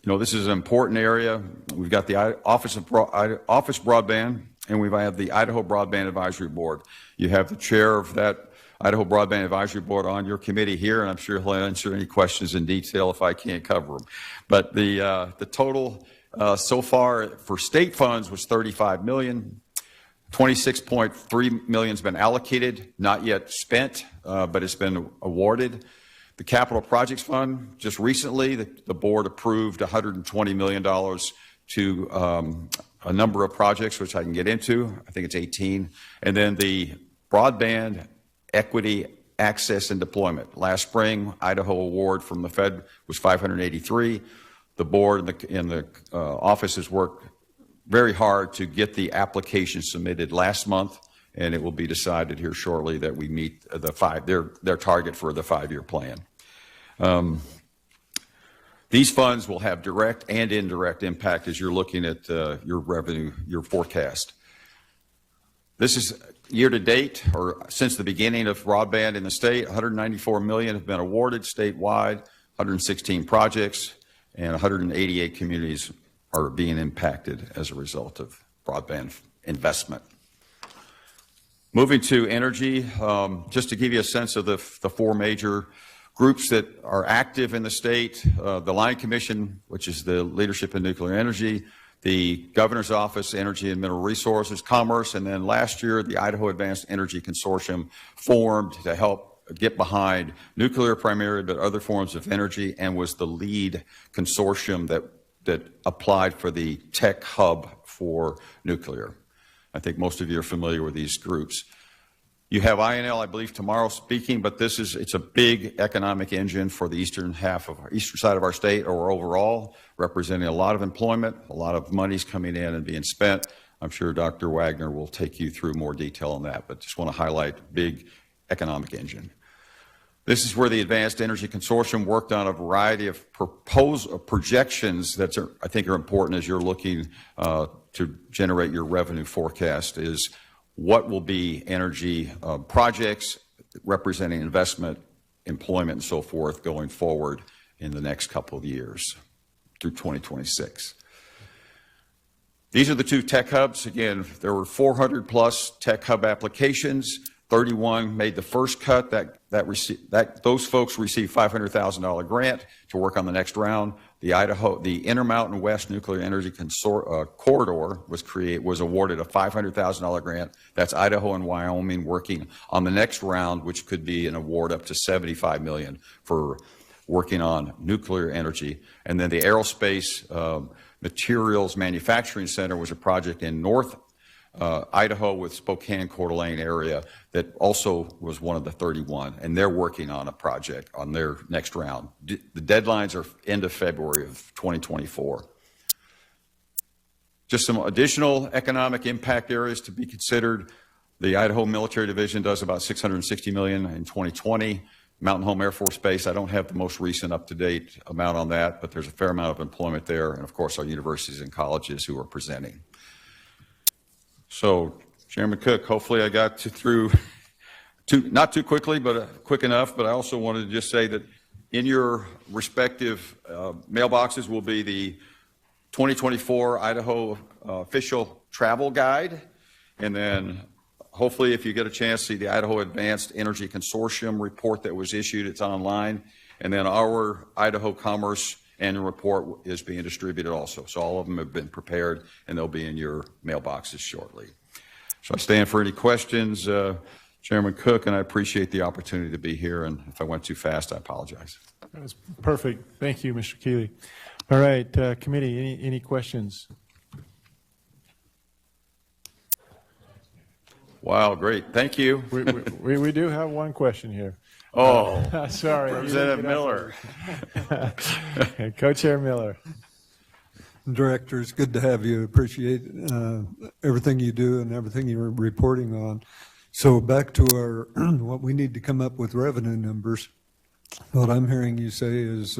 This is an important area. We've got the Office Broadband, and we have the Idaho Broadband Advisory Board. You have the chair of that Idaho Broadband Advisory Board on your committee here, and I'm sure he'll answer any questions in detail if I can't cover them. But the total so far for state funds was $35 million. $26.3 million has been allocated, not yet spent, but it's been awarded. The Capital Projects Fund, just recently, the board approved $120 million to a number of projects, which I can get into. I think it's 18. And then the Broadband Equity Access and Deployment. Last spring, Idaho award from the Fed was $583. The board and the office has worked very hard to get the application submitted last month, and it will be decided here shortly that we meet their target for the 5-year plan. These funds will have direct and indirect impact as you're looking at your revenue, your forecast. This is year to date, or since the beginning of broadband in the state, $194 million have been awarded statewide, 116 projects, and 188 communities are being impacted as a result of broadband investment. Moving to energy, just to give you a sense of the four major groups that are active in the state, the Line Commission, which is the leadership in nuclear energy, the Governor's Office, Energy and Mineral Resources, Commerce, and then last year, the Idaho Advanced Energy Consortium formed to help get behind nuclear primarily, but other forms of energy, and was the lead consortium that applied for the tech hub for nuclear. I think most of you are familiar with these groups. You have INL, I believe, tomorrow speaking, but it's a big economic engine for the eastern side of our state, or overall, representing a lot of employment, a lot of money's coming in and being spent. I'm sure Dr. Wagner will take you through more detail on that, but just want to highlight big economic engine. This is where the Advanced Energy Consortium worked on a variety of projections that I think are important as you're looking to generate your revenue forecast, is what will be energy projects representing investment, employment, and so forth going forward in the next couple of years through 2026. These are the two tech hubs. Again, there were 400 plus tech hub applications. 31 made the first cut. Those folks received $500,000 grant to work on the next round. The Intermountain West Nuclear Energy Corridor was awarded a $500,000 grant. That's Idaho and Wyoming working on the next round, which could be an award up to $75 million for working on nuclear energy. And then the Aerospace Materials Manufacturing Center was a project in North Idaho with Spokane, Coeur d'Alene area that also was one of the 31, and they're working on a project on their next round. The deadlines are end of February of 2024. Just some additional economic impact areas to be considered. The Idaho Military Division does about $660 million in 2020. Mountain Home Air Force Base, I don't have the most recent up-to-date amount on that, but there's a fair amount of employment there, and of course our universities and colleges who are presenting. So, Chairman Cook, hopefully I got through, not too quickly, but quick enough, but I also wanted to just say that in your respective mailboxes will be the 2024 Idaho official travel guide, and then hopefully, if you get a chance, see the Idaho Advanced Energy Consortium report that was issued. It's online. And then our Idaho Commerce annual report is being distributed also. So all of them have been prepared, and they'll be in your mailboxes shortly. So I stand for any questions, Chairman Cook, and I appreciate the opportunity to be here. And if I went too fast, I apologize. That was perfect. Thank you, Mr. Keeley. All right, committee, any questions? Wow, great. Thank you. We do have one question here. Oh, sorry. Representative Miller. Co-Chair Miller. Director, it's good to have you. Appreciate everything you do and everything you're reporting on. So back to our what we need to come up with revenue numbers. What I'm hearing you say is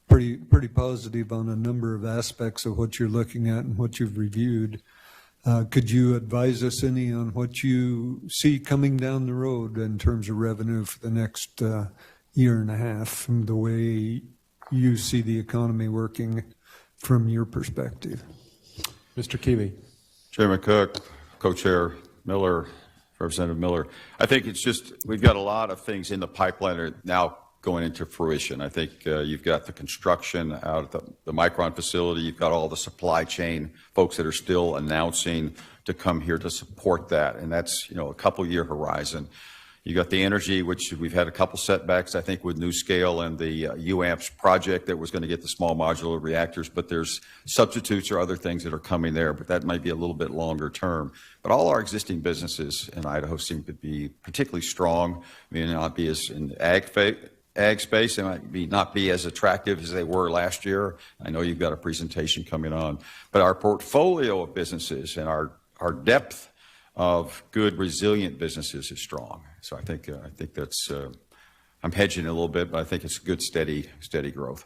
pretty positive on a number of aspects of what you're looking at and what you've reviewed. Could you advise us any on what you see coming down the road in terms of revenue for the next year and a half from the way you see the economy working from your perspective? Mr. Keeley. Chairman Cook, Co-Chair Miller, Representative Miller. I think it's just we've got a lot of things in the pipeline that are now going into fruition. I think you've got the construction out at the Micron facility. You've got all the supply chain folks that are still announcing to come here to support that, and that's a couple-year horizon. You got the energy, which we've had a couple setbacks, I think, with NuScale and the UAMPS project that was going to get the small modular reactors, but there's substitutes or other things that are coming there, but that might be a little bit longer term. But all our existing businesses in Idaho seem to be particularly strong. I mean, not be as in ag space, they might not be as attractive as they were last year. I know you've got a presentation coming on, but our portfolio of businesses and our depth of good, resilient businesses is strong. So I think that's, I'm hedging a little bit, but I think it's good, steady growth.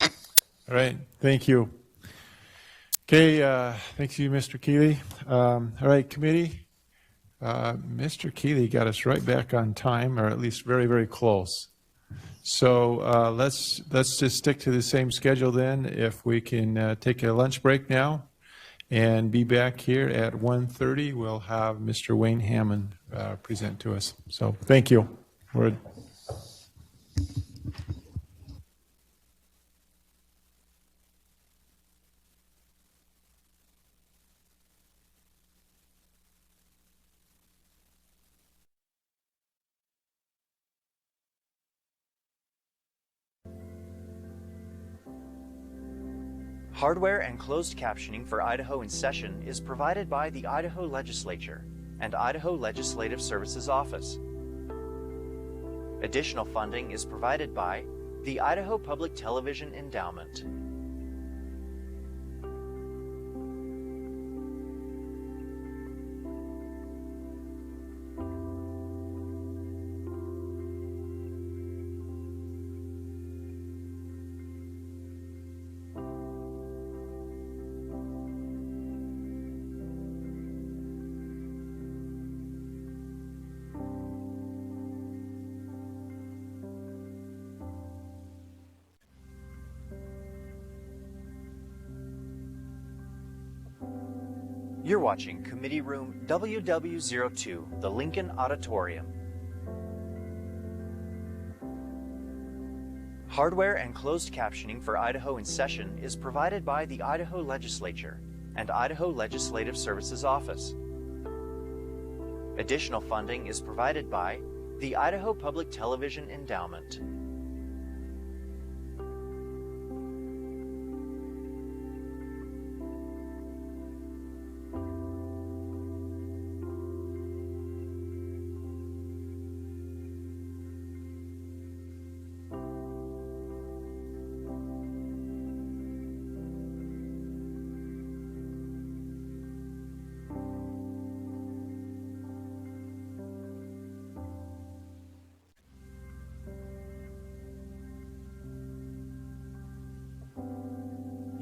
All right, thank you. Okay, thank you, Mr. Keeley. All right, committee. Mr. Keeley got us right back on time, or at least very, very close. So let's just stick to the same schedule then. If we can take a lunch break now and be back here at 1:30, we'll have Mr. Wayne Hammond present to us. So thank you. Hardware and closed captioning for Idaho in Session is provided by the Idaho Legislature and Idaho Legislative Services Office. Additional funding is provided by the Idaho Public Television Endowment. You're watching Committee Room WW02, the Lincoln Auditorium. Hardware and closed captioning for Idaho in Session is provided by the Idaho Legislature and Idaho Legislative Services Office. Additional funding is provided by the Idaho Public Television Endowment.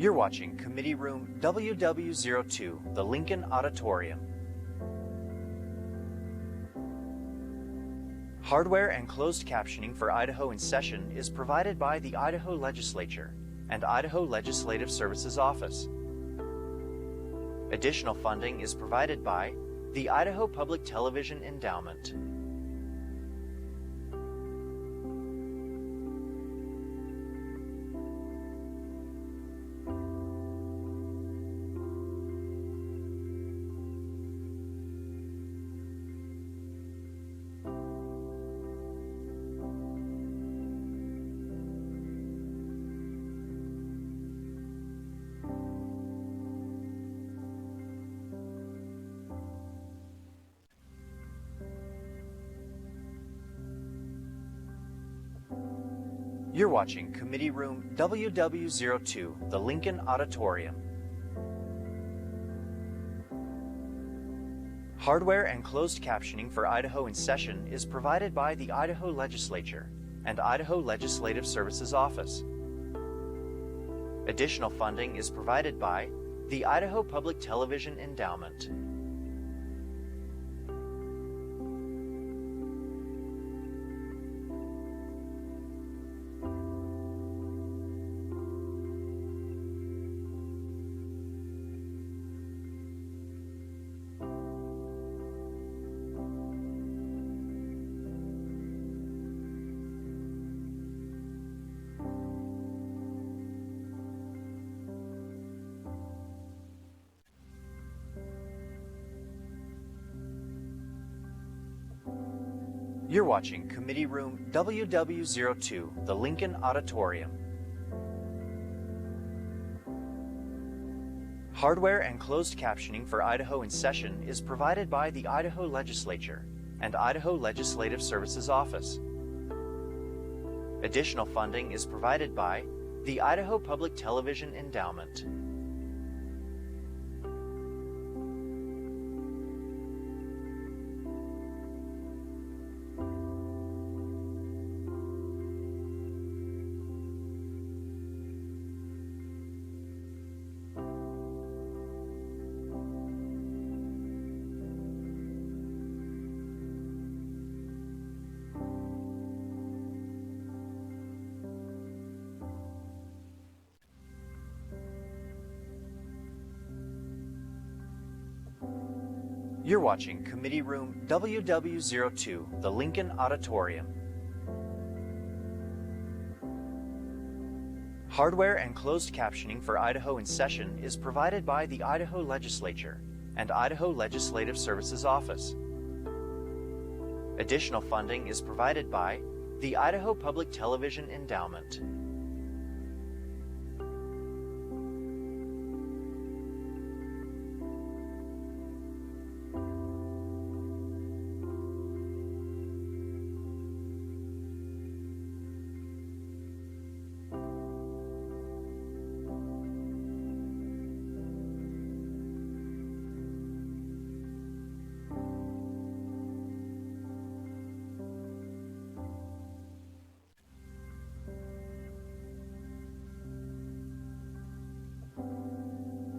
You're watching Committee Room WW02, the Lincoln Auditorium. Hardware and closed captioning for Idaho in Session is provided by the Idaho Legislature and Idaho Legislative Services Office. Additional funding is provided by the Idaho Public Television Endowment. You're watching Committee Room WW02, the Lincoln Auditorium. Hardware and closed captioning for Idaho in Session is provided by the Idaho Legislature and Idaho Legislative Services Office. Additional funding is provided by the Idaho Public Television Endowment. You're watching Committee Room WW02, the Lincoln Auditorium. Hardware and closed captioning for Idaho in Session is provided by the Idaho Legislature and Idaho Legislative Services Office. Additional funding is provided by the Idaho Public Television Endowment. You're watching Committee Room WW02, the Lincoln Auditorium. Hardware and closed captioning for Idaho in Session is provided by the Idaho Legislature and Idaho Legislative Services Office. Additional funding is provided by the Idaho Public Television Endowment.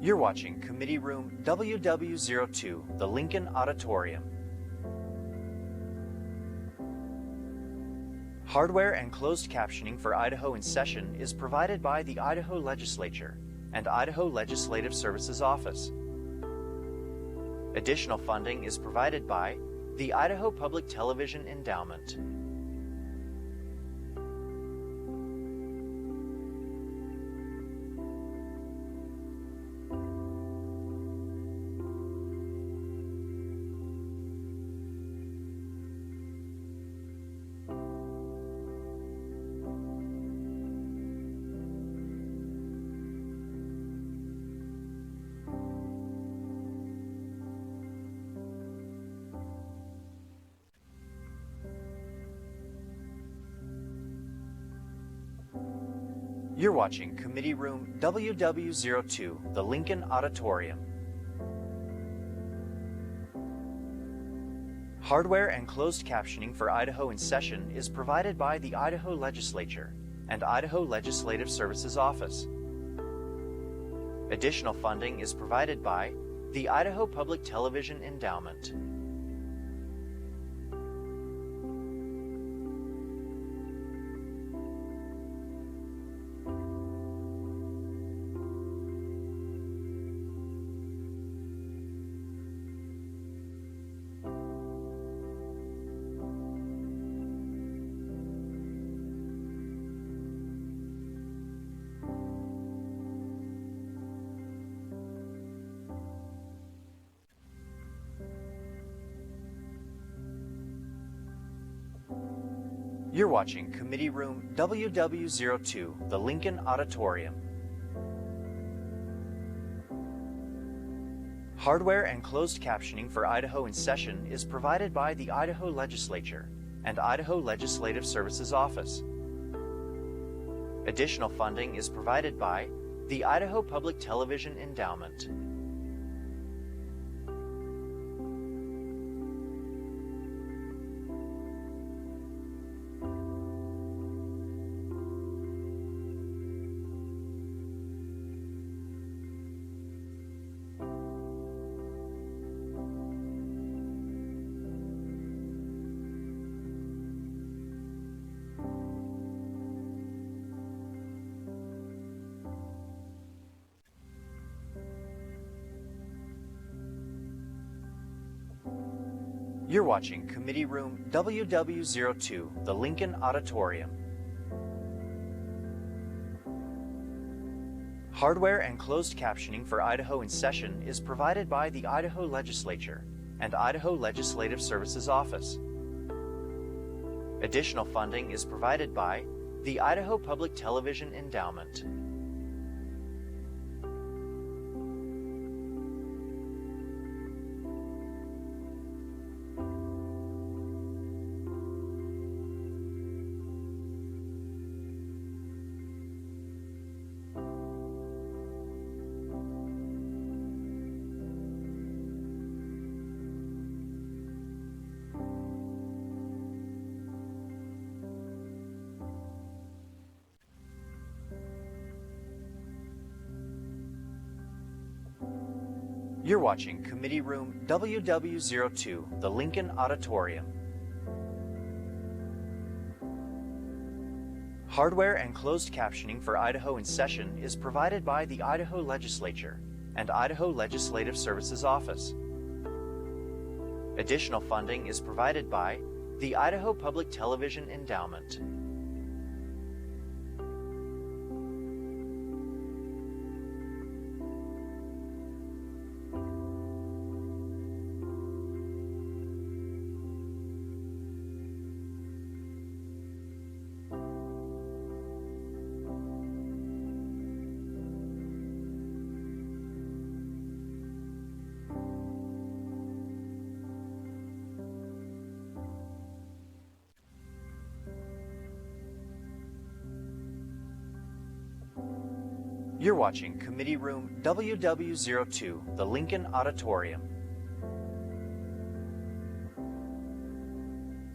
You're watching Committee Room WW02, the Lincoln Auditorium. Hardware and closed captioning for Idaho in Session is provided by the Idaho Legislature and Idaho Legislative Services Office. Additional funding is provided by the Idaho Public Television Endowment. You're watching Committee Room WW02, the Lincoln Auditorium. Hardware and closed captioning for Idaho in Session is provided by the Idaho Legislature and Idaho Legislative Services Office. Additional funding is provided by the Idaho Public Television Endowment. You're watching Committee Room WW02, the Lincoln Auditorium. Hardware and closed captioning for Idaho in Session is provided by the Idaho Legislature and Idaho Legislative Services Office. Additional funding is provided by the Idaho Public Television Endowment. You're watching Committee Room WW02, the Lincoln Auditorium. Hardware and closed captioning for Idaho in Session is provided by the Idaho Legislature and Idaho Legislative Services Office. Additional funding is provided by the Idaho Public Television Endowment. You're watching Committee Room WW02, the Lincoln Auditorium. Hardware and closed captioning for Idaho in Session is provided by the Idaho Legislature and Idaho Legislative Services Office. Additional funding is provided by the Idaho Public Television Endowment. You're watching Committee Room WW02, the Lincoln Auditorium.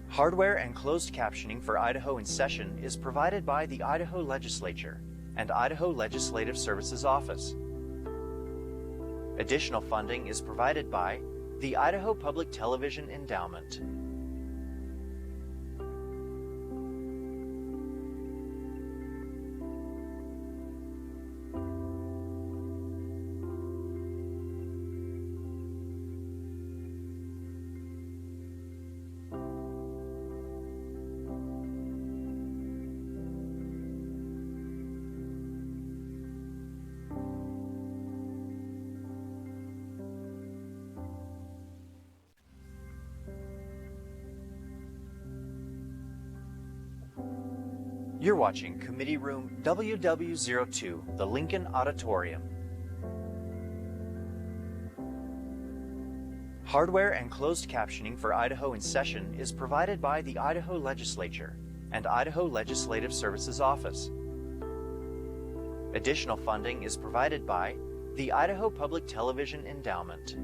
Hardware and closed captioning for Idaho in Session is provided by the Idaho Legislature and Idaho Legislative Services Office. Additional funding is provided by the Idaho Public Television Endowment. You're watching Committee Room WW02, the Lincoln Auditorium. Hardware and closed captioning for Idaho in Session is provided by the Idaho Legislature and Idaho Legislative Services Office. Additional funding is provided by the Idaho Public Television Endowment.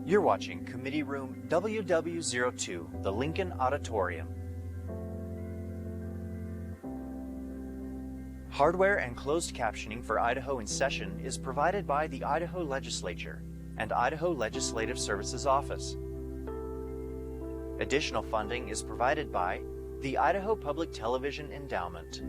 You're watching Committee Room WW02, the Lincoln Auditorium. Hardware and closed captioning for Idaho in Session is provided by the Idaho Legislature and Idaho Legislative Services Office. Additional funding is provided by the Idaho Public Television Endowment.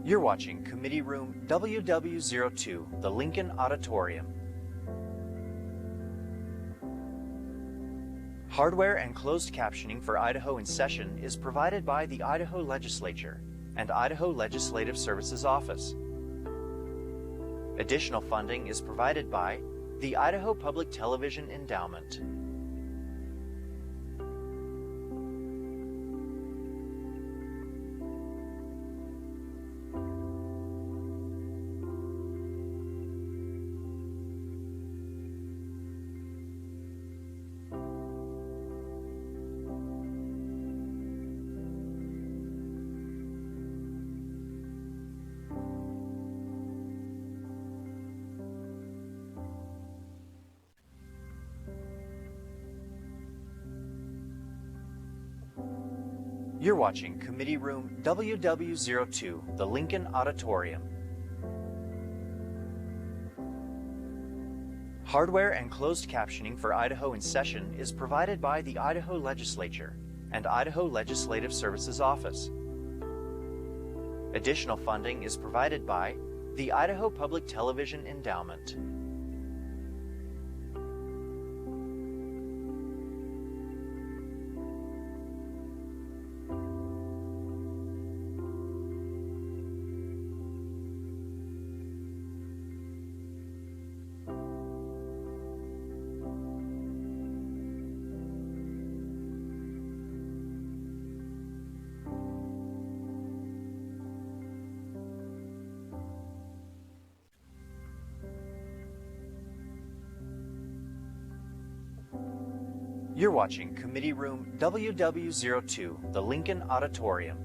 You're watching Committee Room WW02, the Lincoln Auditorium. Hardware and closed captioning for Idaho in Session is provided by the Idaho Legislature and Idaho Legislative Services Office. Additional funding is provided by the Idaho Public Television Endowment. You're watching Committee Room WW02, the Lincoln Auditorium. Hardware and closed captioning for Idaho in Session is provided by the Idaho Legislature and Idaho Legislative Services Office. Additional funding is provided by the Idaho Public Television Endowment. You're watching Committee Room WW02, the Lincoln Auditorium.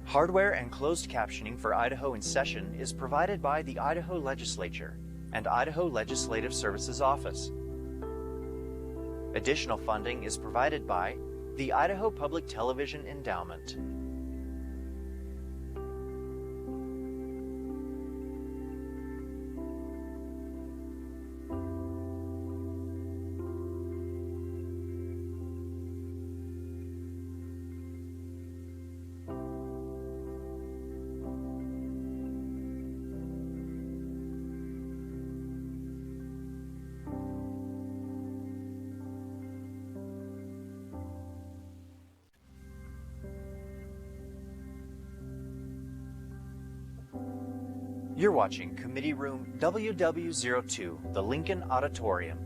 Hardware and closed captioning for Idaho in Session is provided by the Idaho Legislature and Idaho Legislative Services Office. Additional funding is provided by the Idaho Public Television Endowment. You're watching Committee Room WW02, the Lincoln Auditorium.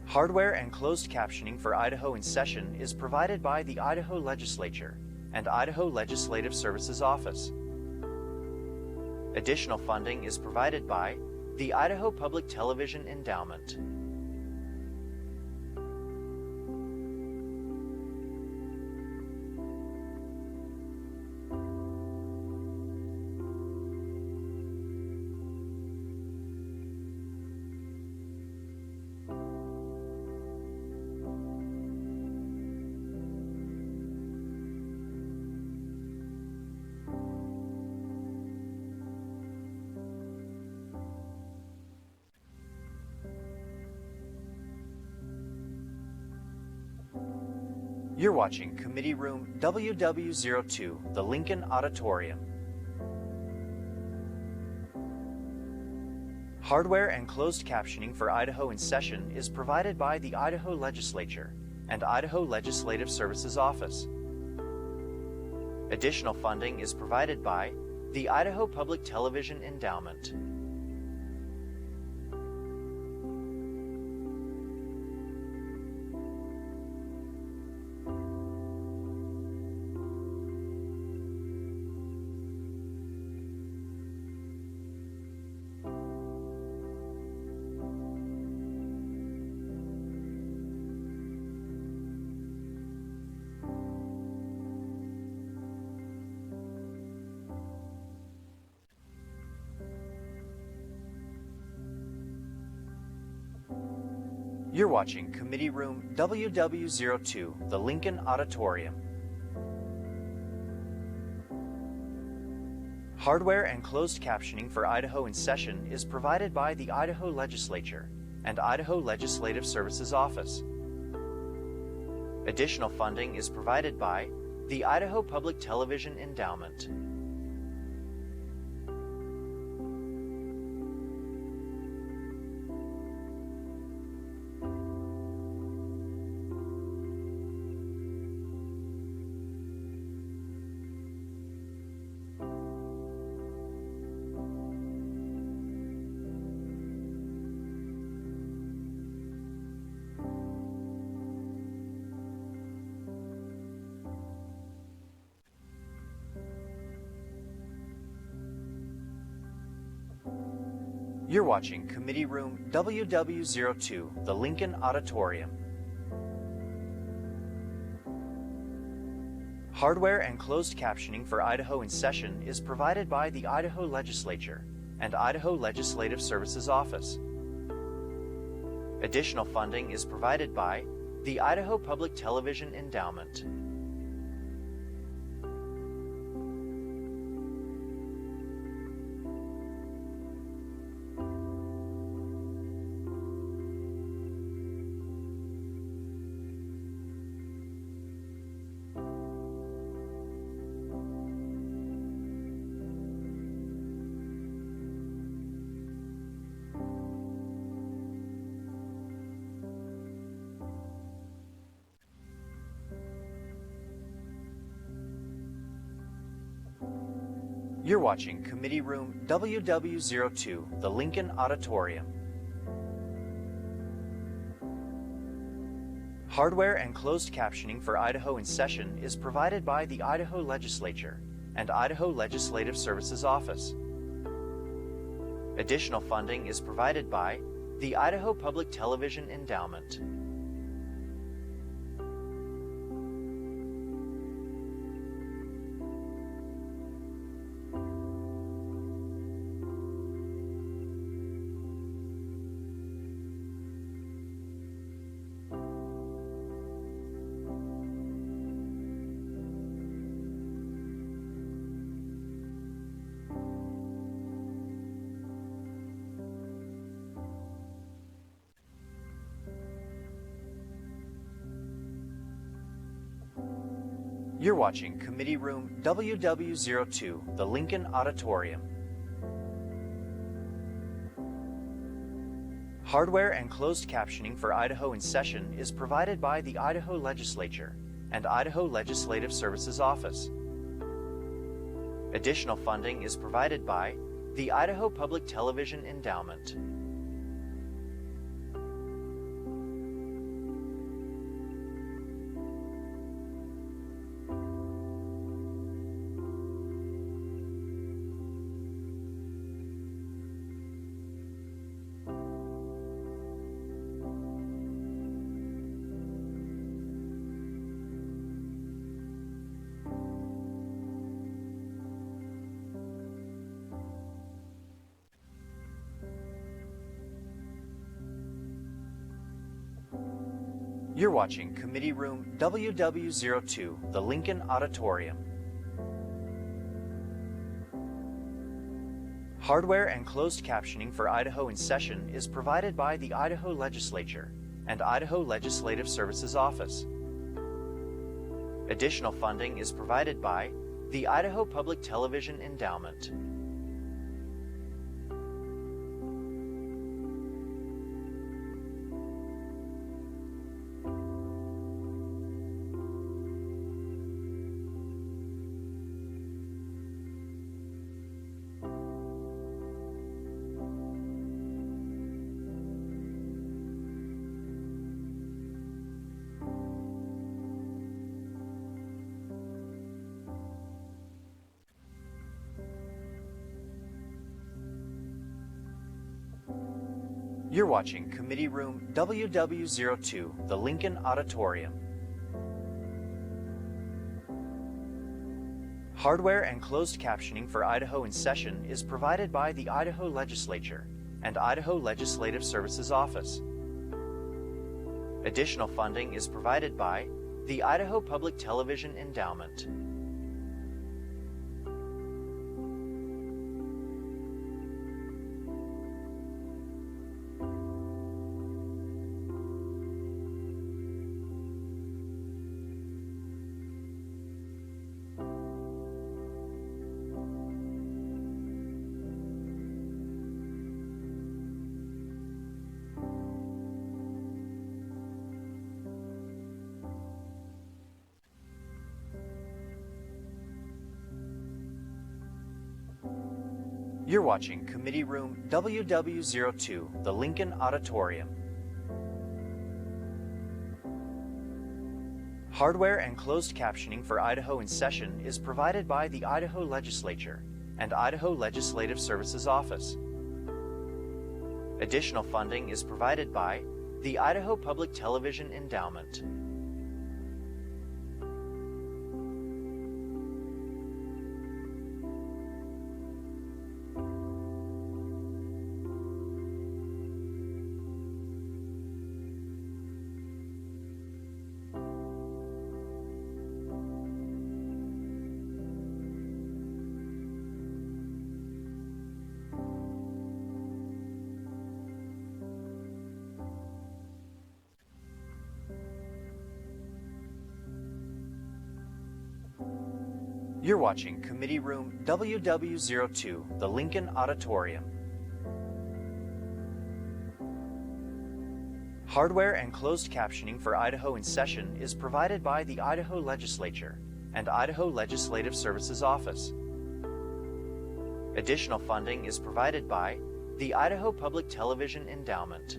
Hardware and closed captioning for Idaho in Session is provided by the Idaho Legislature and Idaho Legislative Services Office. Additional funding is provided by the Idaho Public Television Endowment. You're watching Committee Room WW02, the Lincoln Auditorium. Hardware and closed captioning for Idaho in Session is provided by the Idaho Legislature and Idaho Legislative Services Office. Additional funding is provided by the Idaho Public Television Endowment. You're watching Committee Room WW02, the Lincoln Auditorium. Hardware and closed captioning for Idaho in Session is provided by the Idaho Legislature and Idaho Legislative Services Office. Additional funding is provided by the Idaho Public Television Endowment. You're watching Committee Room WW02, the Lincoln Auditorium. Hardware and closed captioning for Idaho in Session is provided by the Idaho Legislature and Idaho Legislative Services Office. Additional funding is provided by the Idaho Public Television Endowment. You're watching Committee Room WW02, the Lincoln Auditorium. Hardware and closed captioning for Idaho in Session is provided by the Idaho Legislature and Idaho Legislative Services Office. Additional funding is provided by the Idaho Public Television Endowment. You're watching Committee Room WW02, the Lincoln Auditorium. Hardware and closed captioning for Idaho in Session is provided by the Idaho Legislature and Idaho Legislative Services Office. Additional funding is provided by the Idaho Public Television Endowment. You're watching Committee Room WW02, the Lincoln Auditorium. Hardware and closed captioning for Idaho in Session is provided by the Idaho Legislature and Idaho Legislative Services Office. Additional funding is provided by the Idaho Public Television Endowment. You're watching Committee Room WW02, the Lincoln Auditorium. Hardware and closed captioning for Idaho in Session is provided by the Idaho Legislature and Idaho Legislative Services Office. Additional funding is provided by the Idaho Public Television Endowment. You're watching Committee Room WW02, the Lincoln Auditorium. Hardware and closed captioning for Idaho in Session is provided by the Idaho Legislature and Idaho Legislative Services Office. Additional funding is provided by the Idaho Public Television Endowment. You're watching Committee Room WW02, the Lincoln Auditorium. Hardware and closed captioning for Idaho in Session is provided by the Idaho Legislature and Idaho Legislative Services Office. Additional funding is provided by the Idaho Public Television Endowment.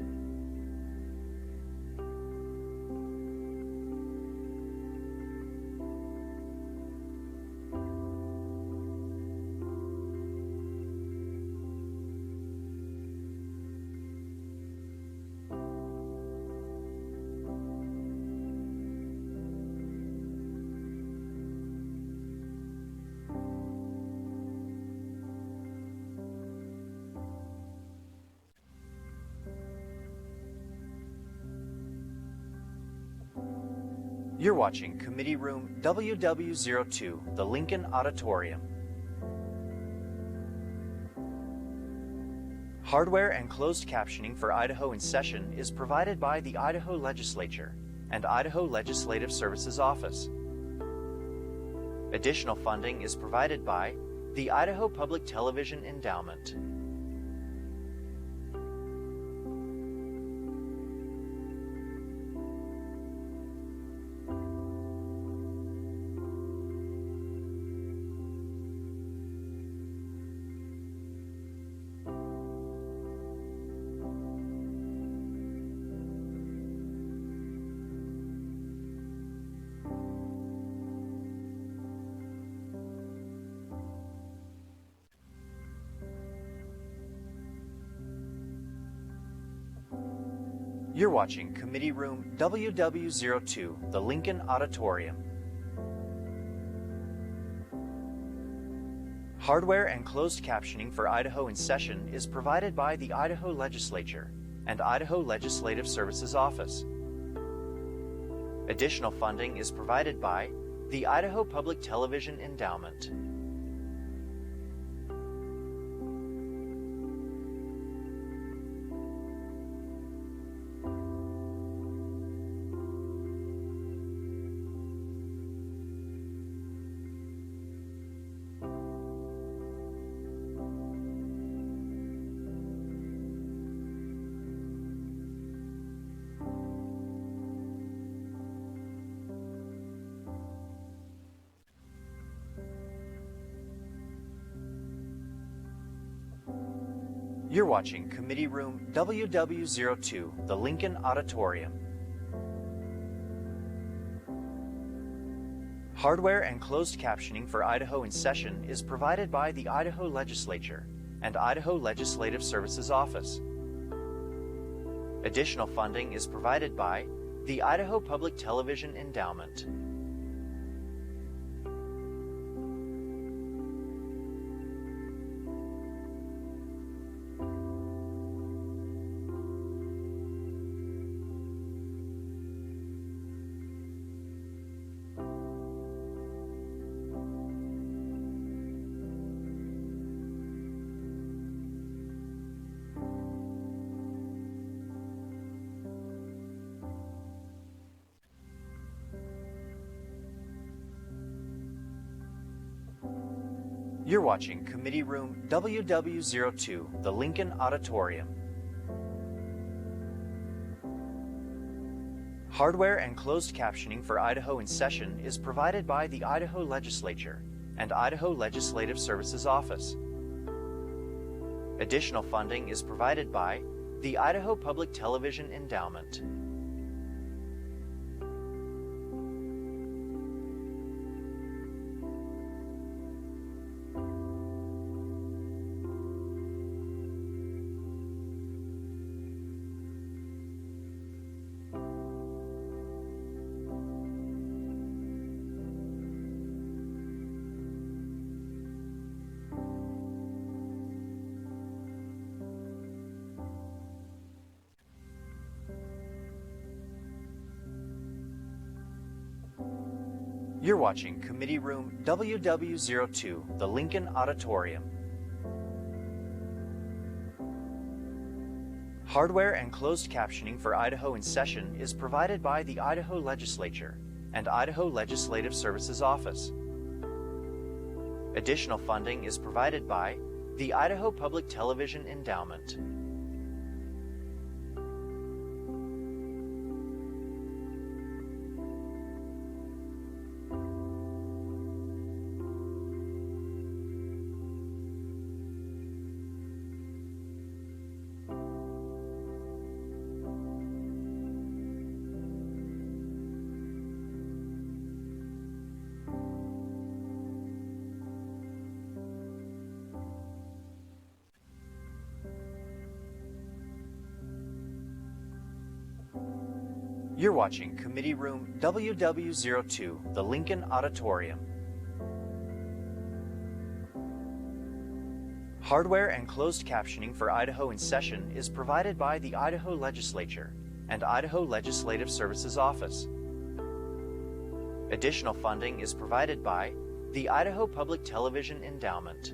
You're watching Committee Room WW02, the Lincoln Auditorium. Hardware and closed captioning for Idaho in Session is provided by the Idaho Legislature and Idaho Legislative Services Office. Additional funding is provided by the Idaho Public Television Endowment. You're watching Committee Room WW02, the Lincoln Auditorium. Hardware and closed captioning for Idaho in Session is provided by the Idaho Legislature and Idaho Legislative Services Office. Additional funding is provided by the Idaho Public Television Endowment. You're watching Committee Room WW02, the Lincoln Auditorium. Hardware and closed captioning for Idaho in Session is provided by the Idaho Legislature and Idaho Legislative Services Office. Additional funding is provided by the Idaho Public Television Endowment. You're watching Committee Room WW02, the Lincoln Auditorium. Hardware and closed captioning for Idaho in Session is provided by the Idaho Legislature and Idaho Legislative Services Office. Additional funding is provided by the Idaho Public Television Endowment. You're watching Committee Room WW02, the Lincoln Auditorium. Hardware and closed captioning for Idaho in Session is provided by the Idaho Legislature and Idaho Legislative Services Office. Additional funding is provided by the Idaho Public Television Endowment. You're watching Committee Room WW02, the Lincoln Auditorium. Hardware and closed captioning for Idaho in Session is provided by the Idaho Legislature and Idaho Legislative Services Office. Additional funding is provided by the Idaho Public Television Endowment.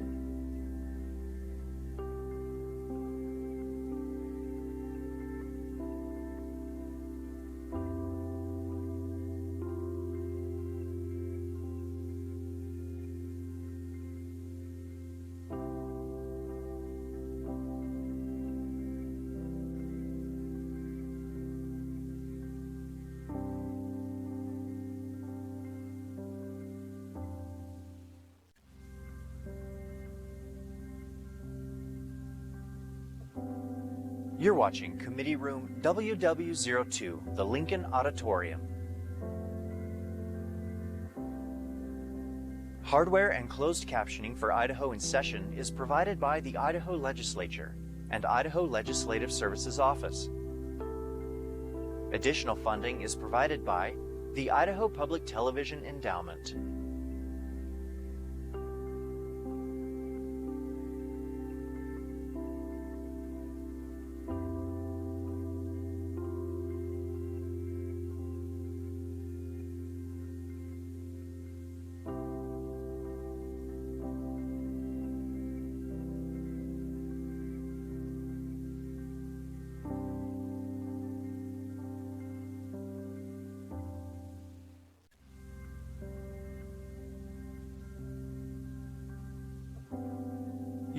You're watching Committee Room WW02, the Lincoln Auditorium. Hardware and closed captioning for Idaho in Session is provided by the Idaho Legislature and Idaho Legislative Services Office. Additional funding is provided by the Idaho Public Television Endowment.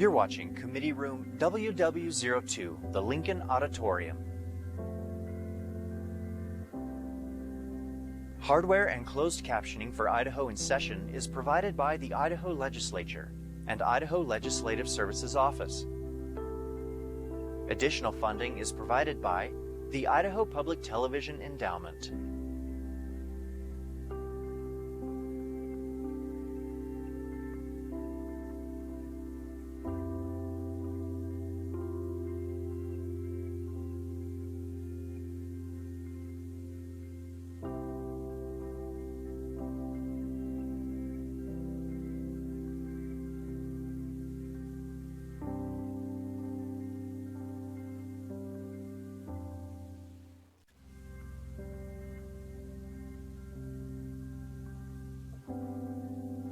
You're watching Committee Room WW02, the Lincoln Auditorium. Hardware and closed captioning for Idaho in Session is provided by the Idaho Legislature and Idaho Legislative Services Office. Additional funding is provided by the Idaho Public Television Endowment.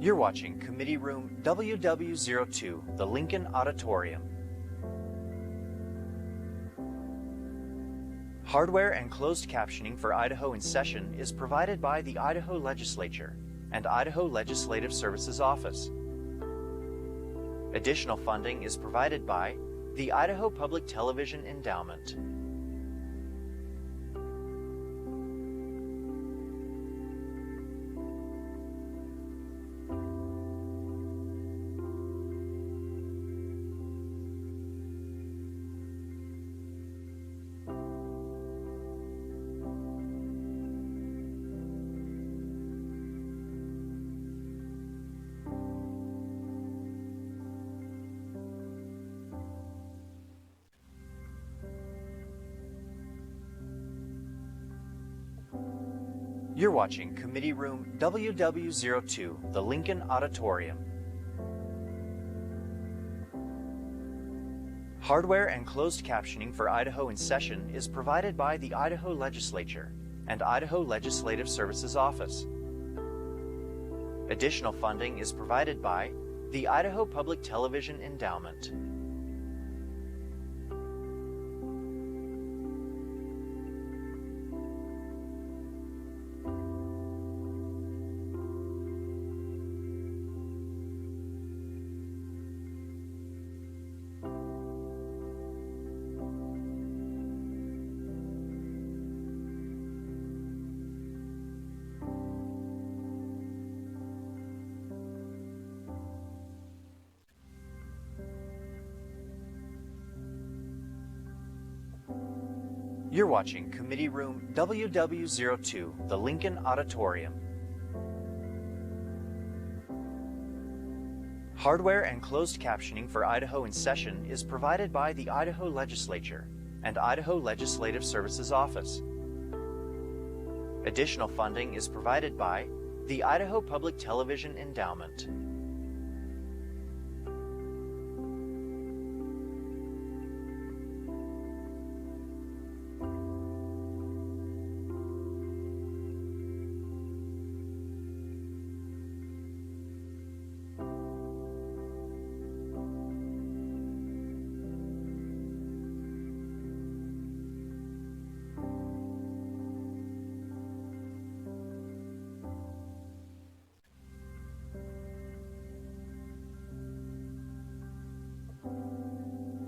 You're watching Committee Room WW02, the Lincoln Auditorium. Hardware and closed captioning for Idaho in Session is provided by the Idaho Legislature and Idaho Legislative Services Office. Additional funding is provided by the Idaho Public Television Endowment. You're watching Committee Room WW02, the Lincoln Auditorium. Hardware and closed captioning for Idaho in Session is provided by the Idaho Legislature and Idaho Legislative Services Office. Additional funding is provided by the Idaho Public Television Endowment. You're watching Committee Room WW02, the Lincoln Auditorium. Hardware and closed captioning for Idaho in Session is provided by the Idaho Legislature and Idaho Legislative Services Office. Additional funding is provided by the Idaho Public Television Endowment.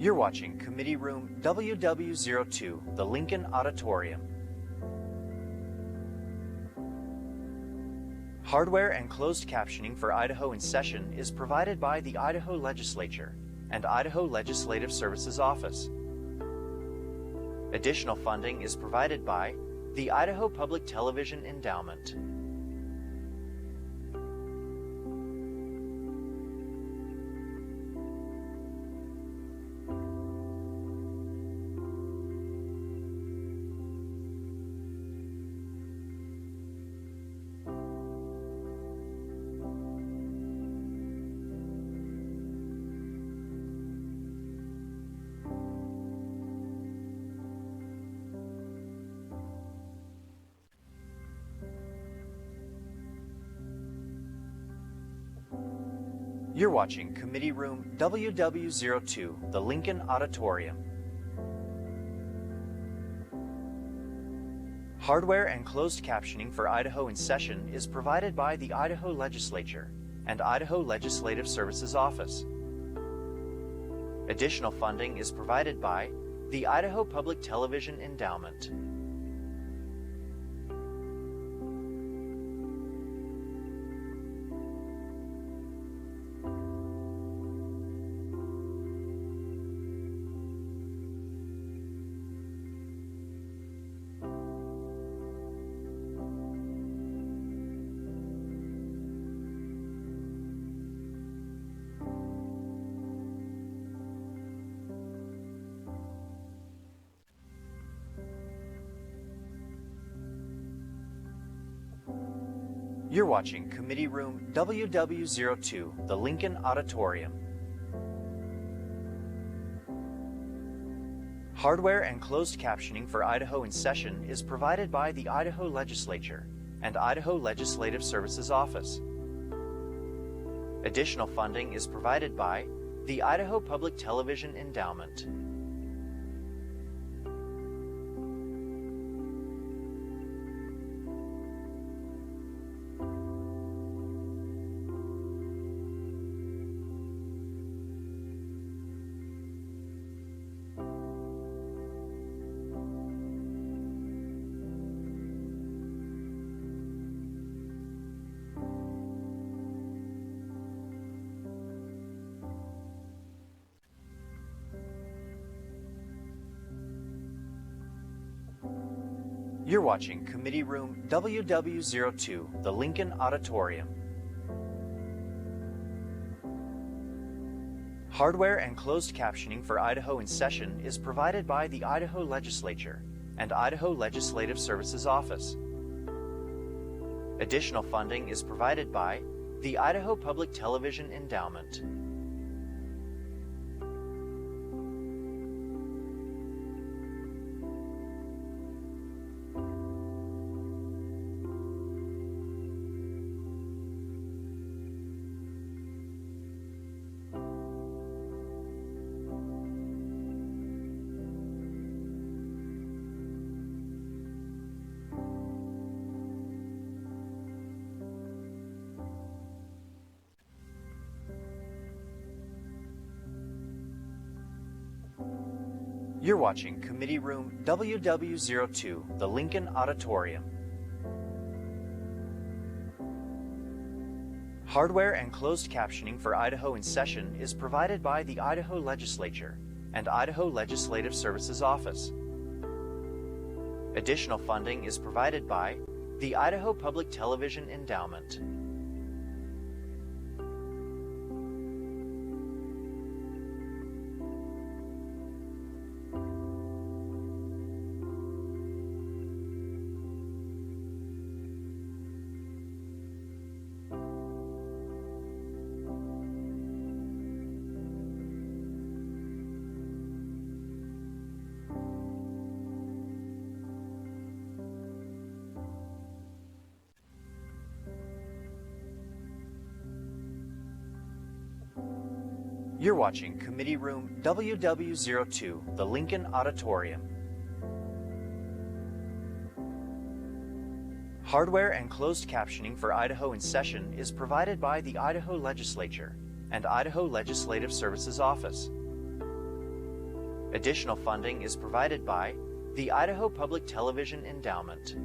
You're watching Committee Room WW02, the Lincoln Auditorium. Hardware and closed captioning for Idaho in Session is provided by the Idaho Legislature and Idaho Legislative Services Office. Additional funding is provided by the Idaho Public Television Endowment. You're watching Committee Room WW02, the Lincoln Auditorium. Hardware and closed captioning for Idaho in Session is provided by the Idaho Legislature and Idaho Legislative Services Office. Additional funding is provided by the Idaho Public Television Endowment. You're watching Committee Room WW02, the Lincoln Auditorium. Hardware and closed captioning for Idaho in Session is provided by the Idaho Legislature and Idaho Legislative Services Office. Additional funding is provided by the Idaho Public Television Endowment. You're watching Committee Room WW02, the Lincoln Auditorium. Hardware and closed captioning for Idaho in Session is provided by the Idaho Legislature and Idaho Legislative Services Office. Additional funding is provided by the Idaho Public Television Endowment. You're watching Committee Room WW02, the Lincoln Auditorium. Hardware and closed captioning for Idaho in Session is provided by the Idaho Legislature and Idaho Legislative Services Office. Additional funding is provided by the Idaho Public Television Endowment. You're watching Committee Room WW02, the Lincoln Auditorium. Hardware and closed captioning for Idaho in Session is provided by the Idaho Legislature and Idaho Legislative Services Office. Additional funding is provided by the Idaho Public Television Endowment.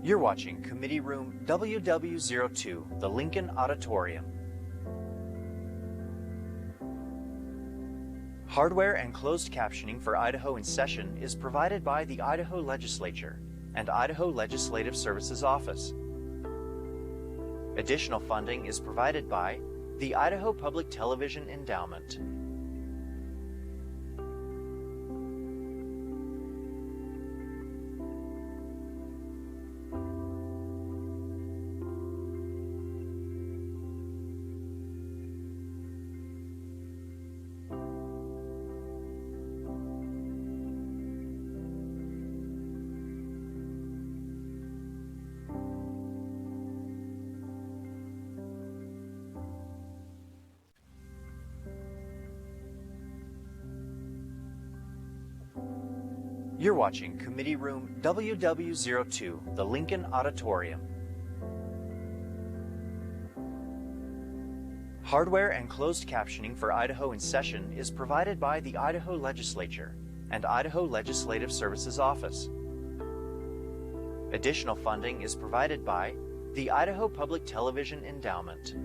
You're watching Committee Room WW02, the Lincoln Auditorium. Hardware and closed captioning for Idaho in Session is provided by the Idaho Legislature and Idaho Legislative Services Office. Additional funding is provided by the Idaho Public Television Endowment. You're watching Committee Room WW02, the Lincoln Auditorium. Hardware and closed captioning for Idaho in Session is provided by the Idaho Legislature and Idaho Legislative Services Office. Additional funding is provided by the Idaho Public Television Endowment.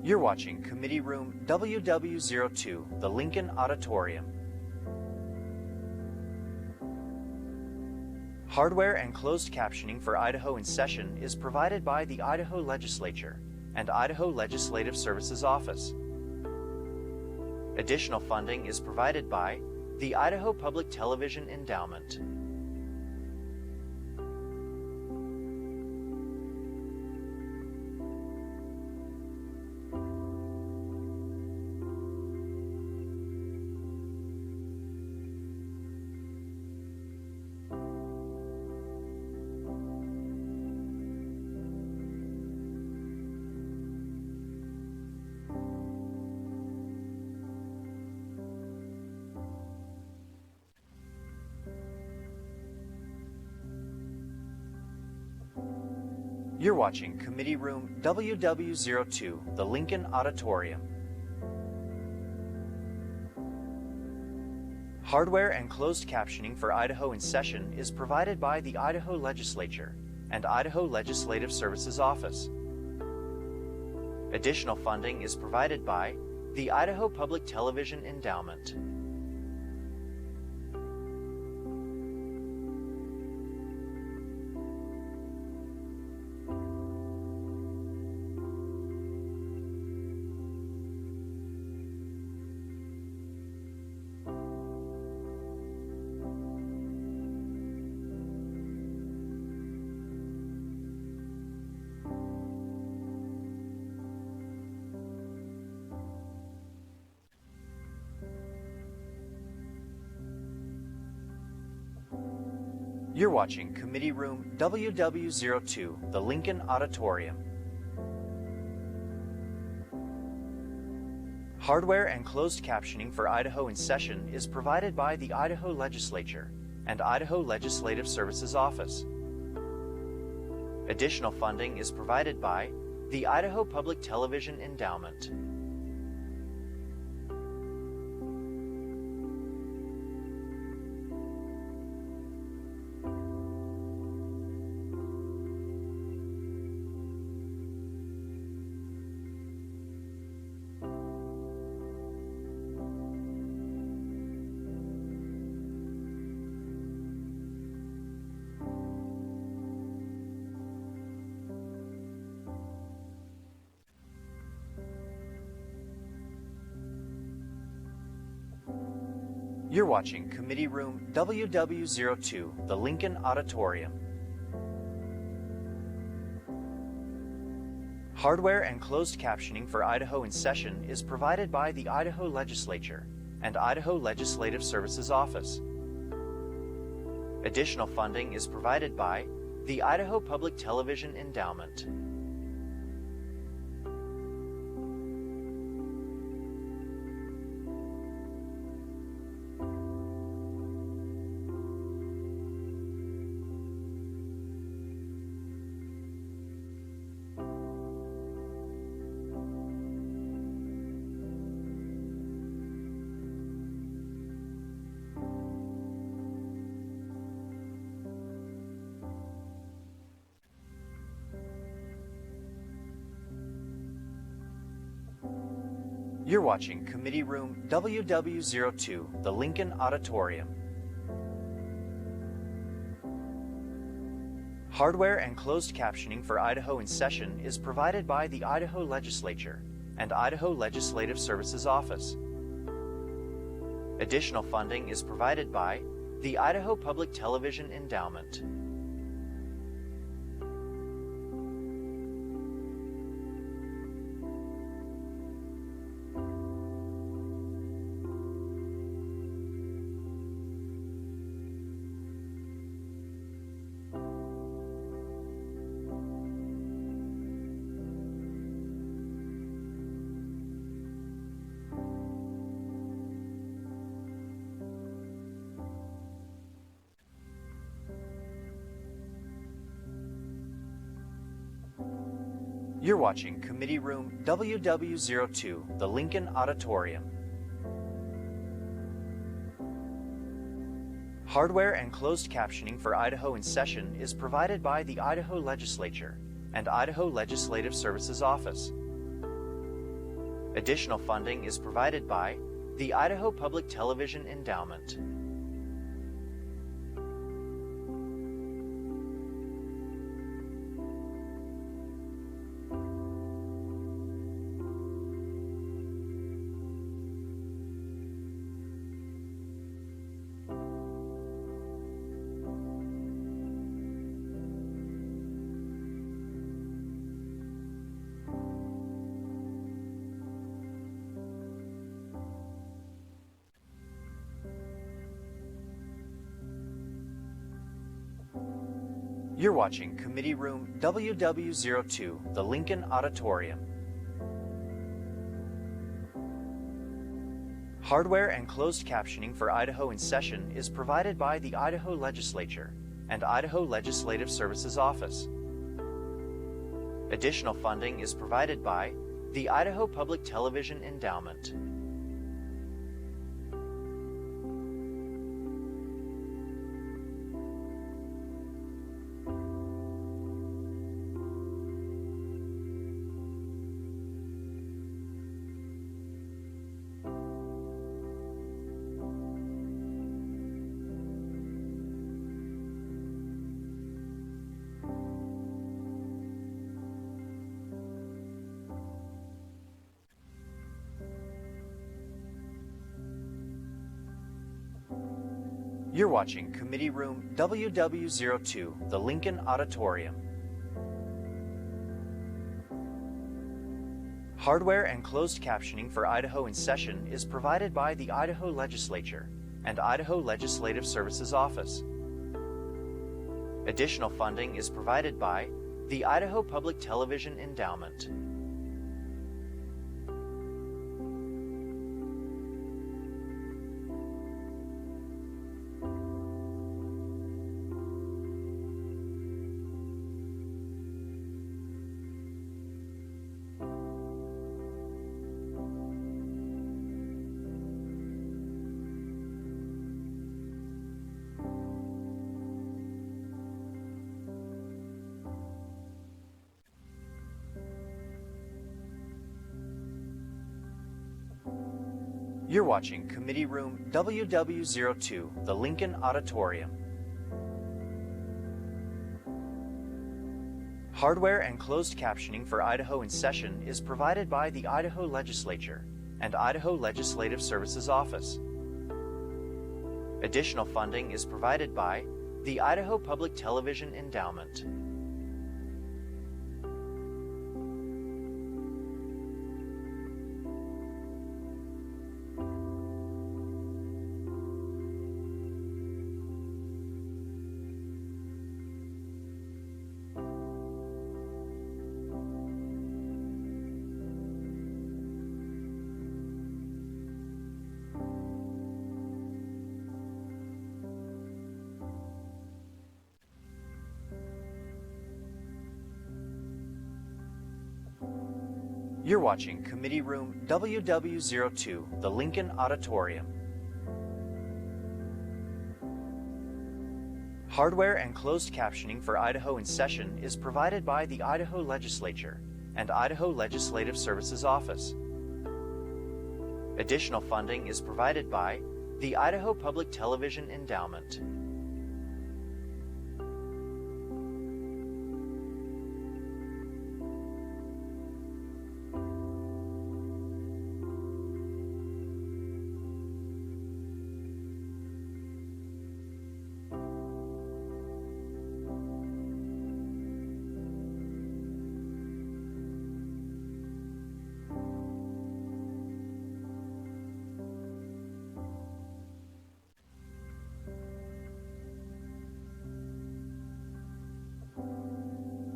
You're watching Committee Room WW02, the Lincoln Auditorium. Hardware and closed captioning for Idaho in Session is provided by the Idaho Legislature and Idaho Legislative Services Office. Additional funding is provided by the Idaho Public Television Endowment. You're watching Committee Room WW02, the Lincoln Auditorium. Hardware and closed captioning for Idaho in Session is provided by the Idaho Legislature and Idaho Legislative Services Office. Additional funding is provided by the Idaho Public Television Endowment. You're watching Committee Room WW02, the Lincoln Auditorium. Hardware and closed captioning for Idaho in Session is provided by the Idaho Legislature and Idaho Legislative Services Office. Additional funding is provided by the Idaho Public Television Endowment. You're watching Committee Room WW02, the Lincoln Auditorium. Hardware and closed captioning for Idaho in Session is provided by the Idaho Legislature and Idaho Legislative Services Office. Additional funding is provided by the Idaho Public Television Endowment. You're watching Committee Room WW02, the Lincoln Auditorium. Hardware and closed captioning for Idaho in Session is provided by the Idaho Legislature and Idaho Legislative Services Office. Additional funding is provided by the Idaho Public Television Endowment. You're watching Committee Room WW02, the Lincoln Auditorium. Hardware and closed captioning for Idaho in Session is provided by the Idaho Legislature and Idaho Legislative Services Office. Additional funding is provided by the Idaho Public Television Endowment. You're watching Committee Room WW02, the Lincoln Auditorium. Hardware and closed captioning for Idaho in Session is provided by the Idaho Legislature and Idaho Legislative Services Office. Additional funding is provided by the Idaho Public Television Endowment. You're watching Committee Room WW02, the Lincoln Auditorium. Hardware and closed captioning for Idaho in Session is provided by the Idaho Legislature and Idaho Legislative Services Office. Additional funding is provided by the Idaho Public Television Endowment. You're watching Committee Room WW02, the Lincoln Auditorium. Hardware and closed captioning for Idaho in Session is provided by the Idaho Legislature and Idaho Legislative Services Office. Additional funding is provided by the Idaho Public Television Endowment. You're watching Committee Room WW02, the Lincoln Auditorium. Hardware and closed captioning for Idaho in Session is provided by the Idaho Legislature and Idaho Legislative Services Office. Additional funding is provided by the Idaho Public Television Endowment.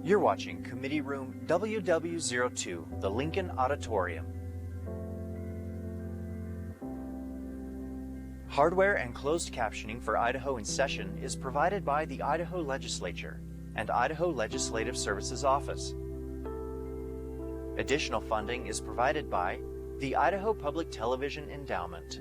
You're watching Committee Room WW02, the Lincoln Auditorium. Hardware and closed captioning for Idaho in Session is provided by the Idaho Legislature and Idaho Legislative Services Office. Additional funding is provided by the Idaho Public Television Endowment.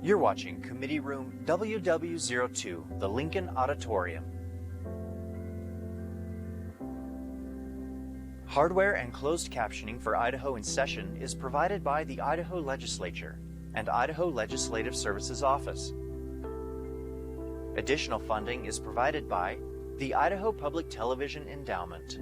You're watching Committee Room WW02, the Lincoln Auditorium. Hardware and closed captioning for Idaho in Session is provided by the Idaho Legislature and Idaho Legislative Services Office. Additional funding is provided by the Idaho Public Television Endowment.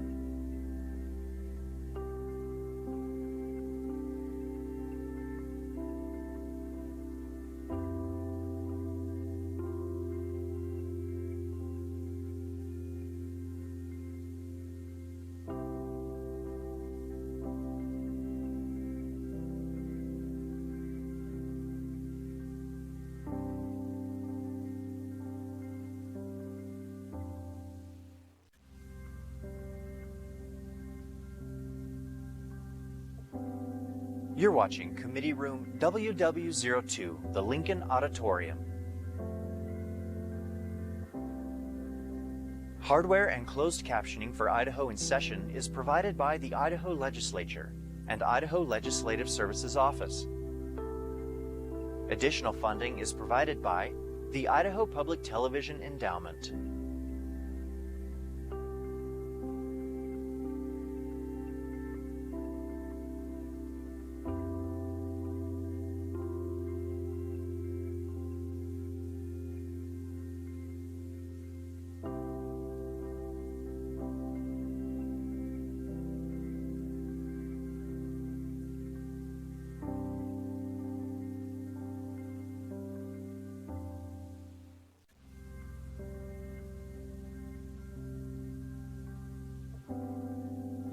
You're watching Committee Room WW02, the Lincoln Auditorium. Hardware and closed captioning for Idaho in Session is provided by the Idaho Legislature and Idaho Legislative Services Office. Additional funding is provided by the Idaho Public Television Endowment.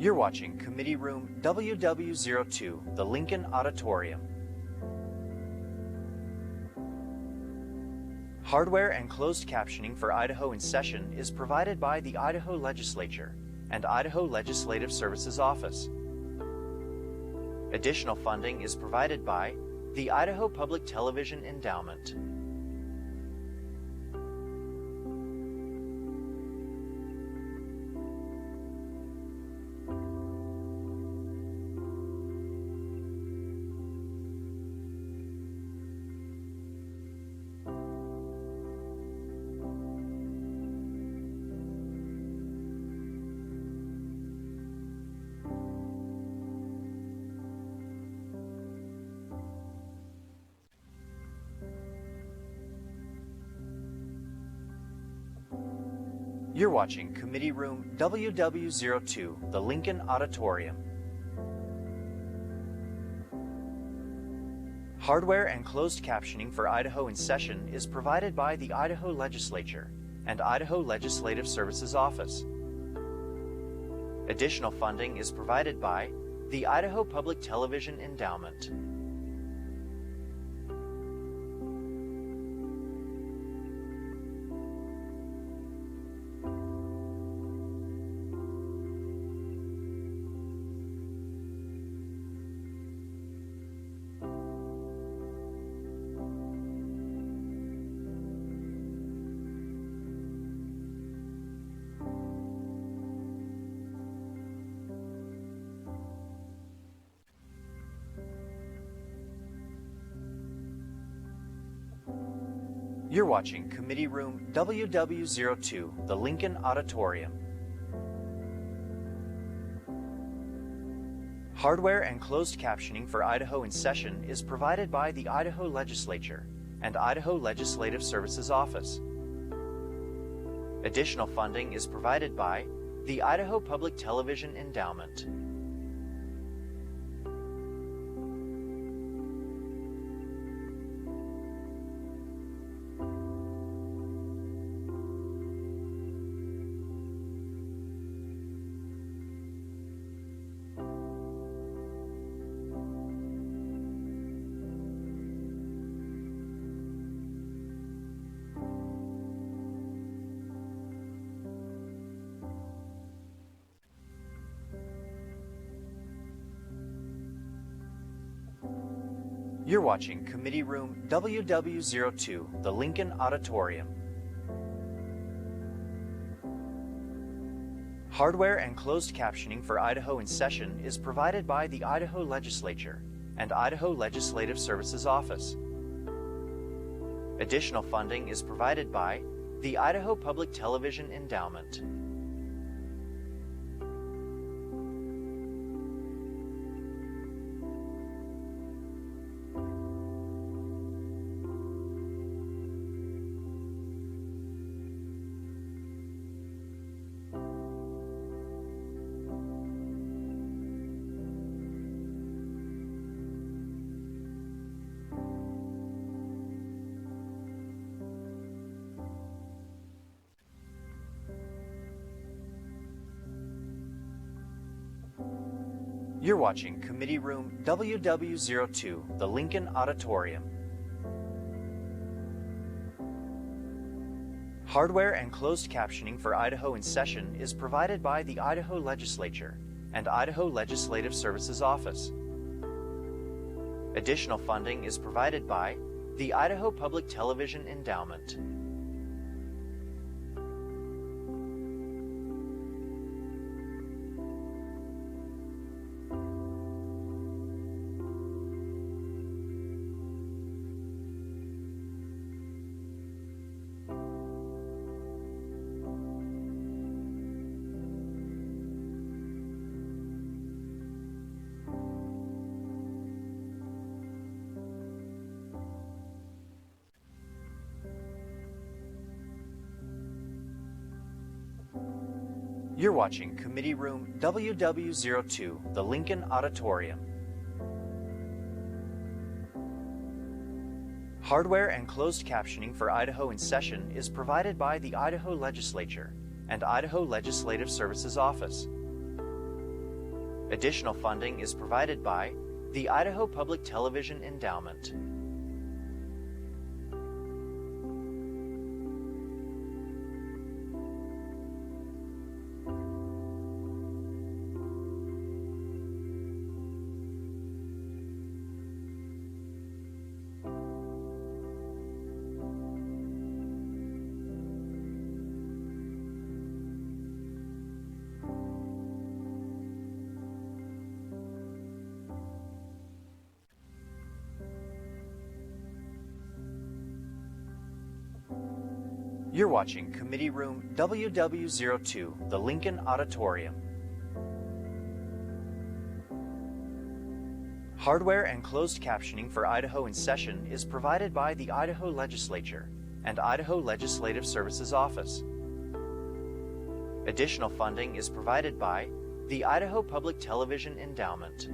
You're watching Committee Room WW02, the Lincoln Auditorium. Hardware and closed captioning for Idaho in Session is provided by the Idaho Legislature and Idaho Legislative Services Office. Additional funding is provided by the Idaho Public Television Endowment. You're watching Committee Room WW02, the Lincoln Auditorium. Hardware and closed captioning for Idaho in Session is provided by the Idaho Legislature and Idaho Legislative Services Office. Additional funding is provided by the Idaho Public Television Endowment. You're watching Committee Room WW02, the Lincoln Auditorium. Hardware and closed captioning for Idaho in Session is provided by the Idaho Legislature and Idaho Legislative Services Office. Additional funding is provided by the Idaho Public Television Endowment. You're watching Committee Room WW02, the Lincoln Auditorium. Hardware and closed captioning for Idaho in Session is provided by the Idaho Legislature and Idaho Legislative Services Office. Additional funding is provided by the Idaho Public Television Endowment. You're watching Committee Room WW02, the Lincoln Auditorium. Hardware and closed captioning for Idaho in Session is provided by the Idaho Legislature and Idaho Legislative Services Office. Additional funding is provided by the Idaho Public Television Endowment. You're watching Committee Room WW02, the Lincoln Auditorium. Hardware and closed captioning for Idaho in Session is provided by the Idaho Legislature and Idaho Legislative Services Office. Additional funding is provided by the Idaho Public Television Endowment. You're watching Committee Room WW02, the Lincoln Auditorium. Hardware and closed captioning for Idaho in Session is provided by the Idaho Legislature and Idaho Legislative Services Office. Additional funding is provided by the Idaho Public Television Endowment.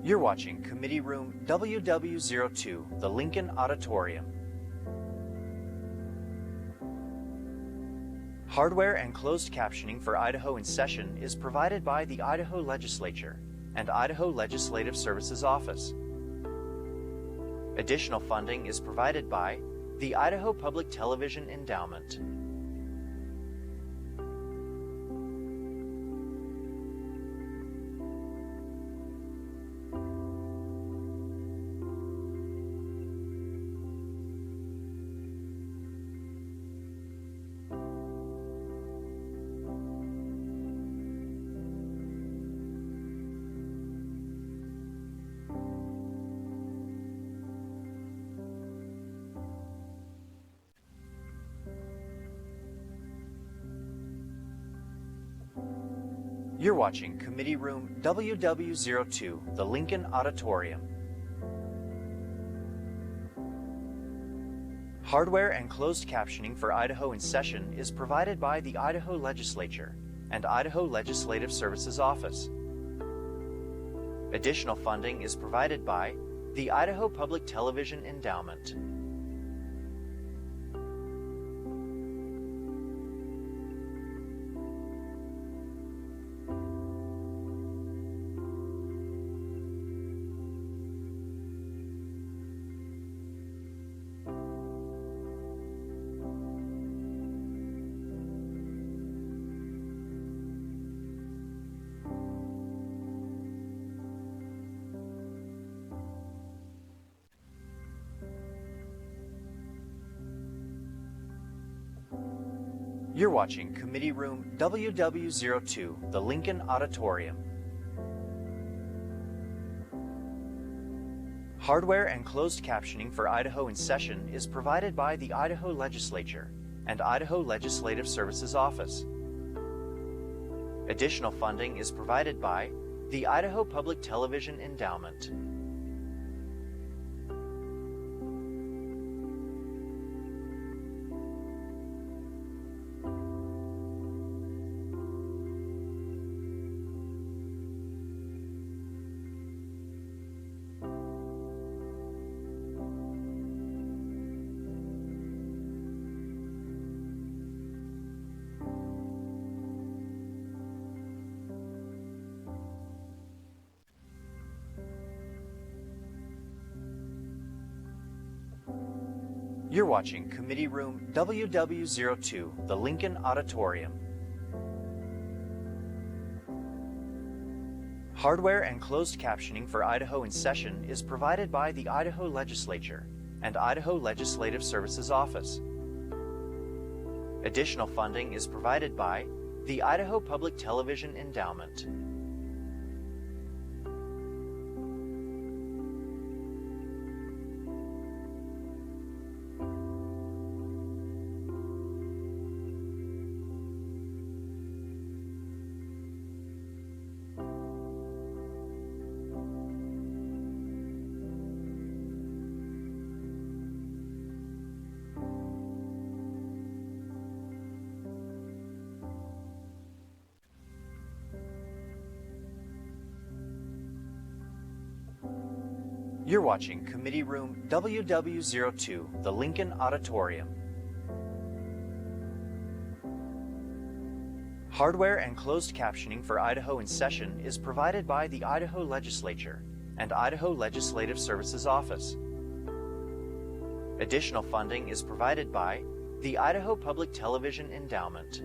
You're watching Committee Room WW02, the Lincoln Auditorium. Hardware and closed captioning for Idaho in Session is provided by the Idaho Legislature and Idaho Legislative Services Office. Additional funding is provided by the Idaho Public Television Endowment. You're watching Committee Room WW02, the Lincoln Auditorium. Hardware and closed captioning for Idaho in Session is provided by the Idaho Legislature and Idaho Legislative Services Office. Additional funding is provided by the Idaho Public Television Endowment. You're watching Committee Room WW02, the Lincoln Auditorium. Hardware and closed captioning for Idaho in Session is provided by the Idaho Legislature and Idaho Legislative Services Office. Additional funding is provided by the Idaho Public Television Endowment. You're watching Committee Room WW02, the Lincoln Auditorium. Hardware and closed captioning for Idaho in Session is provided by the Idaho Legislature and Idaho Legislative Services Office. Additional funding is provided by the Idaho Public Television Endowment. You're watching Committee Room WW02, the Lincoln Auditorium. Hardware and closed captioning for Idaho in Session is provided by the Idaho Legislature and Idaho Legislative Services Office. Additional funding is provided by the Idaho Public Television Endowment.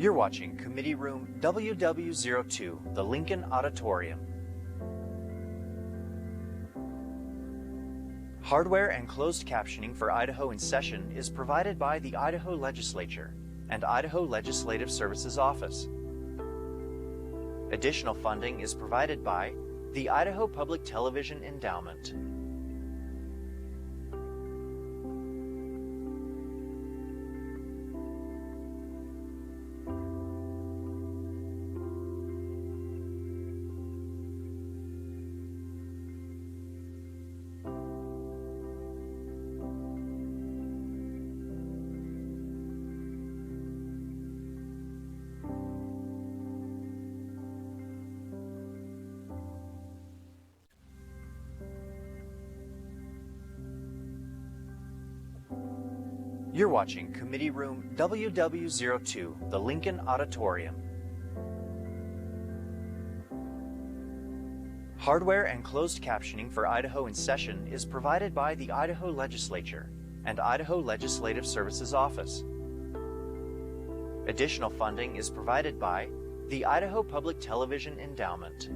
You're watching Committee Room WW02, the Lincoln Auditorium. Hardware and closed captioning for Idaho in Session is provided by the Idaho Legislature and Idaho Legislative Services Office. Additional funding is provided by the Idaho Public Television Endowment. You're watching Committee Room WW02, the Lincoln Auditorium. Hardware and closed captioning for Idaho in Session is provided by the Idaho Legislature and Idaho Legislative Services Office. Additional funding is provided by the Idaho Public Television Endowment.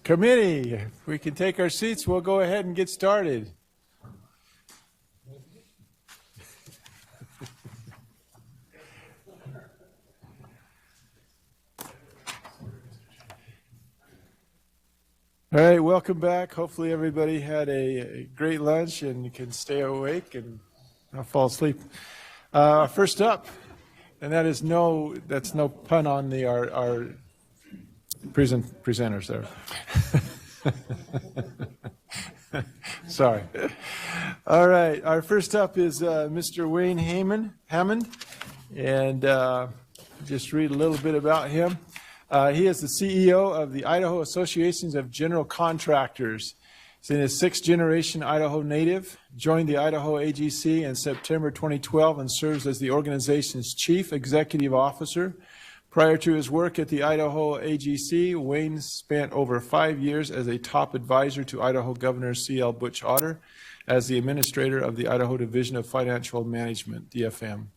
Committee, if we can take our seats, we'll go ahead and get started. All right, welcome back. Hopefully everybody had a great lunch and you can stay awake and not fall asleep. First up, and that's no pun on our presenters there. Sorry. All right, our first up is Mr. Wayne Hammond, and just read a little bit about him. He is the CEO of the Idaho Associations of General Contractors. He's in his sixth generation Idaho native, joined the Idaho AGC in September 2012 and serves as the organization's chief executive officer. Prior to his work at the Idaho AGC, Wayne spent over 5 years as a top advisor to Idaho Governor C.L. Butch Otter as the administrator of the Idaho Division of Financial Management, DFM,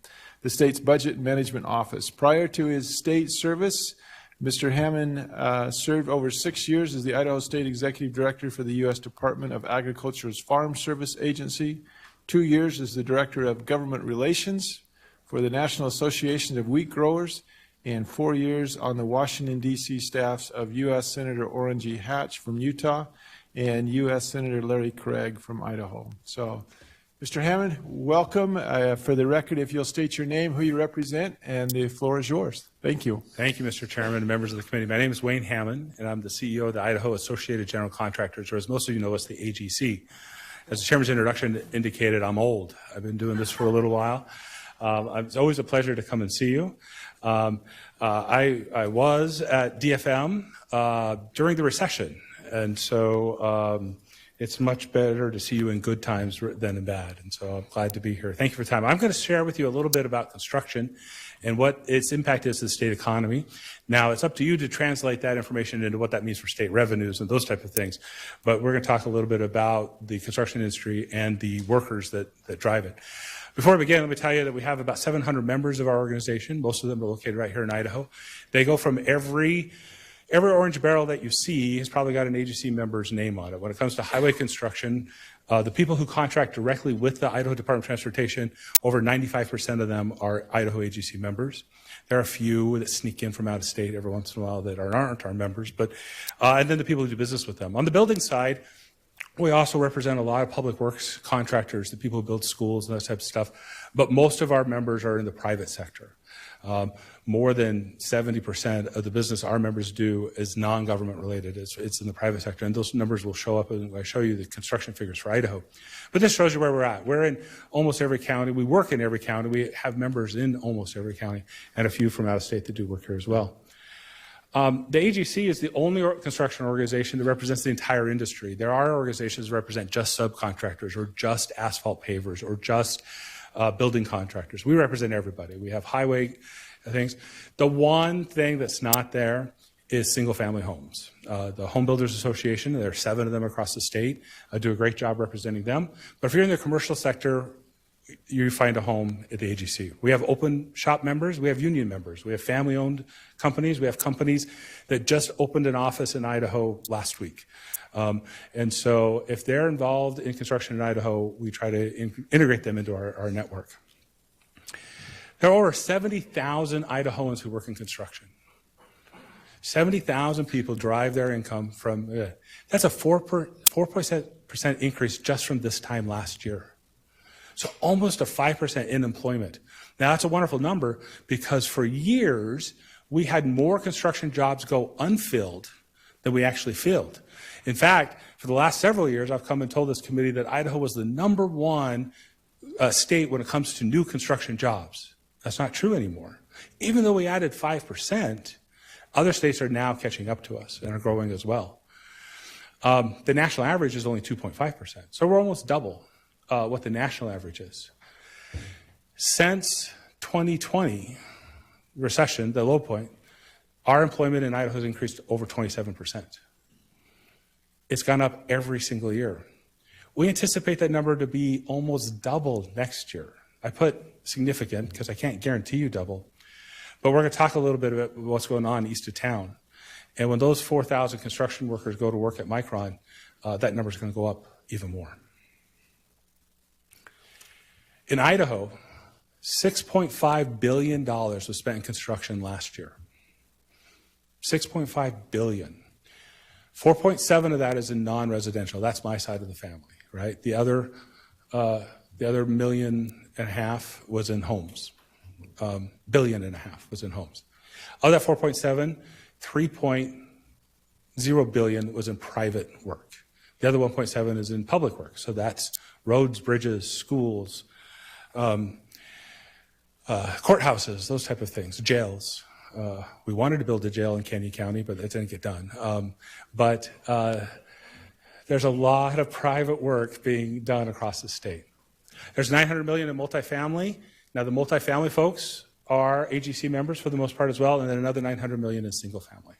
the state's budget management office. Prior to his state service, Mr. Hammond served over 6 years as the Idaho State Executive Director for the U.S. Department of Agriculture's Farm Service Agency, 2 years as the Director of Government Relations for the National Association of Wheat Growers, and 4 years on the Washington, D.C. staffs of U.S. Senator Orrin G. Hatch from Utah and U.S. Senator Larry Craig from Idaho. So, Mr. Hammond, welcome. For the record, if you'll state your name, who you represent, and the floor is yours. Thank you. Thank you, Mr. Chairman and members of the committee. My name is Wayne Hammond, and I'm the CEO of the Idaho Associated General Contractors, or as most of you know, it's the AGC. As the Chairman's introduction indicated, I'm old. I've been doing this for a little while. It's always a pleasure to come and see you. I was at DFM during the recession, and so it's much better to see you in good times than in bad, and so I'm glad to be here. Thank you for your time. I'm going to share with you a little bit about construction and what its impact is to the state economy. Now, it's up to you to translate that information into what that means for state revenues and those type of things, but we're going to talk a little bit about the construction industry and the workers that drive it. Before I begin, let me tell you that we have about 700 members of our organization. Most of them are located right here in Idaho. They go from every orange barrel that you see has probably got an AGC member's name on it. When it comes to highway construction, the people who contract directly with the Idaho Department of Transportation, over 95% of them are Idaho AGC members. There are a few that sneak in from out of state every once in a while that aren't our members, but and then the people who do business with them. On the building side, we also represent a lot of public works contractors, the people who build schools and that type of stuff, but most of our members are in the private sector. More than 70% of the business our members do is non-government related. It's in the private sector, and those numbers will show up when I show you the construction figures for Idaho. But this shows you where we're at. We're in almost every county. We work in every county. We have members in almost every county, and a few from out of state that do work here as well. The AGC is the only construction organization that represents the entire industry. There are organizations that represent just subcontractors or just asphalt pavers or just building contractors. We represent everybody. We have highway things. The one thing that's not there is single-family homes. The Home Builders Association, there are 7 of them across the state, do a great job representing them. But if you're in the commercial sector, you find a home at the AGC. We have open shop members, we have union members, we have family-owned companies, we have companies that just opened an office in Idaho last week. And so if they're involved in construction in Idaho, we try to integrate them into our network. There are over 70,000 Idahoans who work in construction. 70,000 people derive their income from, that's a 4% increase just from this time last year. So almost a 5% in employment. Now that's a wonderful number because for years we had more construction jobs go unfilled than we actually filled. In fact, for the last several years, I've come and told this committee that Idaho was the #1 state when it comes to new construction jobs. That's not true anymore. Even though we added 5%, other states are now catching up to us and are growing as well. The national average is only 2.5%. So we're almost double what the national average is. Since 2020 recession, the low point, our employment in Idaho has increased over 27%. It's gone up every single year. We anticipate that number to be almost double next year. I put significant because I can't guarantee you double, but we're going to talk a little bit about what's going on east of town. And when those 4,000 construction workers go to work at Micron, that number is going to go up even more. In Idaho, $6.5 billion was spent in construction last year. $6.5 billion. 4.7 of that is in non-residential. That's my side of the family, right? The other $1.5 million was in homes. $1.5 billion was in homes. Of that 4.7, 3.0 billion was in private work. The other 1.7 is in public work. So that's roads, bridges, schools, courthouses, those type of things, jails. We wanted to build a jail in Canyon County, but that didn't get done. But there's a lot of private work being done across the state. There's $900 million in multifamily. Now, the multifamily folks are AGC members for the most part as well, and then another $900 million in single family.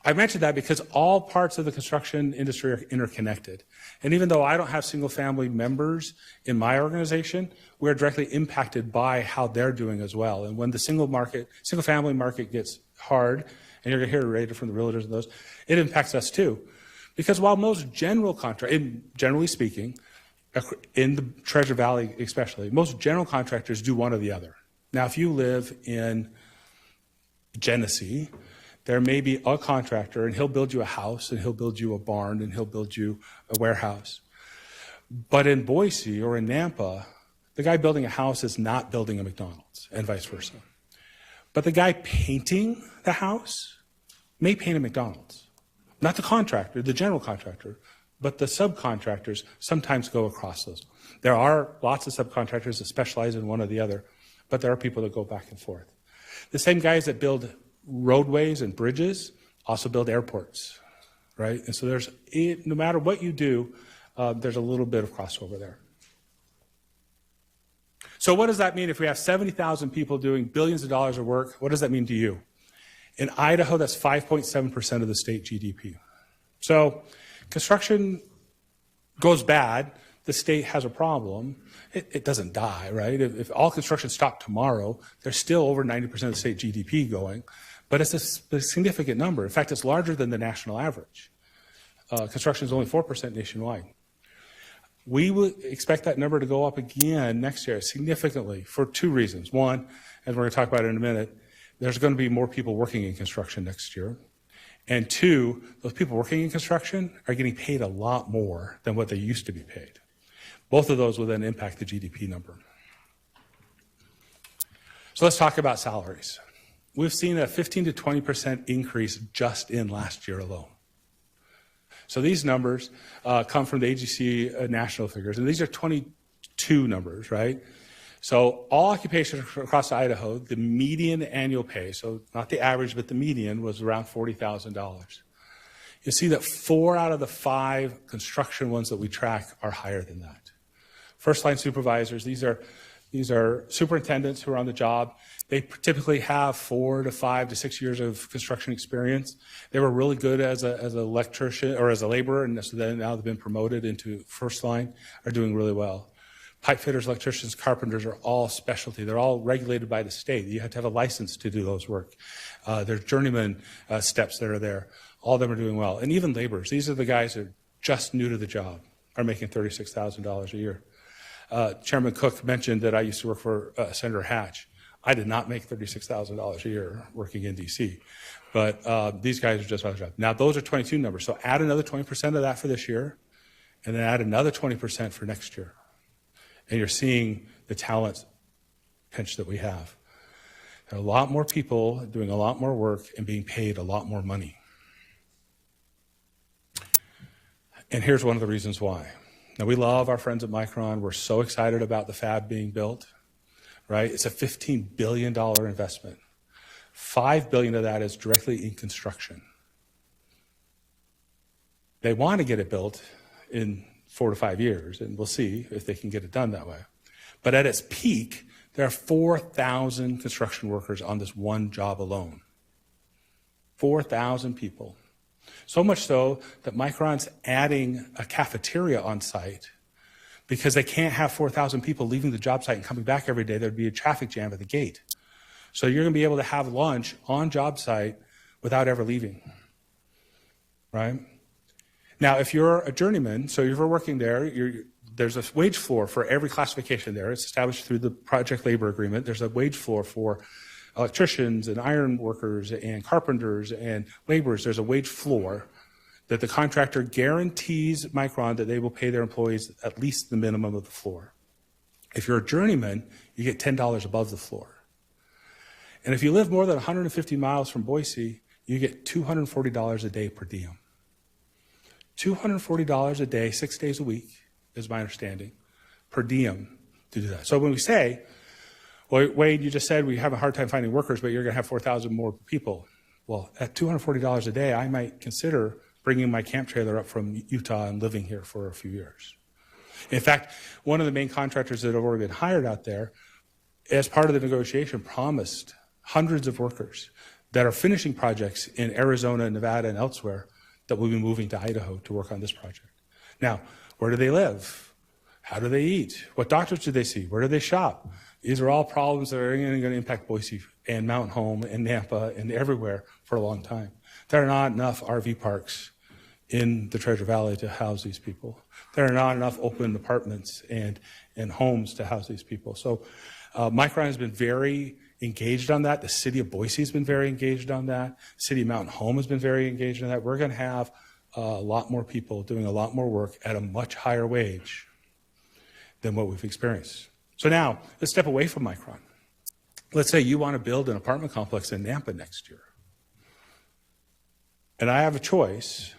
I mentioned that because all parts of the construction industry are interconnected. And even though I don't have single family members in my organization, we're directly impacted by how they're doing as well. And when the single family market gets hard, and you're going to hear it later from the realtors and those, it impacts us too. Because while most generally speaking, in the Treasure Valley especially, most general contractors do one or the other. Now, if you live in Genesee, there may be a contractor, and he'll build you a house, and he'll build you a barn, and he'll build you a warehouse. But in Boise or in Nampa, the guy building a house is not building a McDonald's, and vice versa. But the guy painting the house may paint a McDonald's. Not the contractor, the general contractor, but the subcontractors sometimes go across those. There are lots of subcontractors that specialize in one or the other, but there are people that go back and forth. The same guys that build roadways and bridges also build airports, right? And so no matter what you do, there's a little bit of crossover there. So what does that mean if we have 70,000 people doing billions of dollars of work? What does that mean to you? In Idaho, that's 5.7% of the state GDP. So construction goes bad, the state has a problem. It doesn't die, right? If all construction stopped tomorrow, there's still over 90% of the state GDP going. But it's a significant number. In fact, it's larger than the national average. Construction is only 4% nationwide. We would expect that number to go up again next year significantly for two reasons. One, as we're going to talk about in a minute, there's going to be more people working in construction next year. And two, those people working in construction are getting paid a lot more than what they used to be paid. Both of those will then impact the GDP number. So let's talk about salaries. We've seen a 15 to 20% increase just in last year alone. So these numbers come from the AGC national figures, and these are 22 numbers, right? So all occupations across Idaho, the median annual pay, so not the average, but the median was around $40,000. You see that 4 out of the 5 construction ones that we track are higher than that. First line supervisors, these are superintendents who are on the job. They typically have 4 to 5 to 6 years of construction experience. They were really good as an electrician or as a laborer, and so then now they've been promoted into first line, are doing really well. Pipe fitters, electricians, carpenters are all specialty. They're all regulated by the state. You have to have a license to do those work. There's journeyman steps that are there. All of them are doing well. And even laborers, these are the guys that are just new to the job, are making $36,000 a year. Chairman Cook mentioned that I used to work for Senator Hatch. I did not make $36,000 a year working in D.C., but these guys are just on the job. Now, those are 22 numbers, so add another 20% of that for this year, and then add another 20% for next year. And you're seeing the talent pinch that we have. There are a lot more people doing a lot more work and being paid a lot more money. And here's one of the reasons why. Now, we love our friends at Micron. We're so excited about the fab being built, right? It's a $15 billion investment. $5 billion of that is directly in construction. They want to get it built in 4 to 5 years, and we'll see if they can get it done that way. But at its peak, there are 4,000 construction workers on this one job alone. 4,000 people. So much so that Micron's adding a cafeteria on site because they can't have 4,000 people leaving the job site and coming back every day. There'd be a traffic jam at the gate. So you're going to be able to have lunch on job site without ever leaving, right? Now, if you're a journeyman, so if you're working there, there's a wage floor for every classification there. It's established through the project labor agreement. There's a wage floor for electricians and iron workers and carpenters and laborers. There's a wage floor that the contractor guarantees Micron that they will pay their employees at least the minimum of the floor. If you're a journeyman, you get $10 above the floor. And if you live more than 150 miles from Boise, you get $240 a day per diem. $240 a day, 6 days a week, is my understanding, per diem to do that. So when we say, well, Wade, you just said we have a hard time finding workers, but you're going to have 4,000 more people. Well, at $240 a day, I might consider bringing my camp trailer up from Utah and living here for a few years. In fact, one of the main contractors that have already been hired out there, as part of the negotiation, promised hundreds of workers that are finishing projects in Arizona, Nevada, and elsewhere that will be moving to Idaho to work on this project. Now, where do they live? How do they eat? What doctors do they see? Where do they shop? These are all problems that are going to impact Boise and Mountain Home and Nampa and everywhere for a long time. There are not enough RV parks in the Treasure Valley to house these people. There are not enough open apartments and homes to house these people. So Micron has been very engaged on that. The city of Boise has been very engaged on that. The city of Mountain Home has been very engaged on that. We're going to have a lot more people doing a lot more work at a much higher wage than what we've experienced. So now, let's step away from Micron. Let's say you want to build an apartment complex in Nampa next year. And I have a choice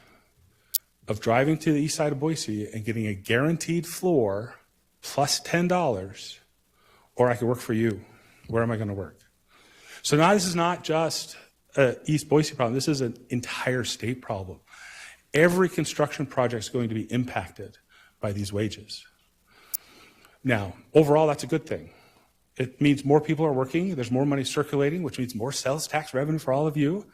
of driving to the east side of Boise and getting a guaranteed floor plus $10, or I could work for you. Where am I going to work? So now this is not just an East Boise problem. This is an entire state problem. Every construction project is going to be impacted by these wages. Now, overall, that's a good thing. It means more people are working. There's more money circulating, which means more sales tax revenue for all of you.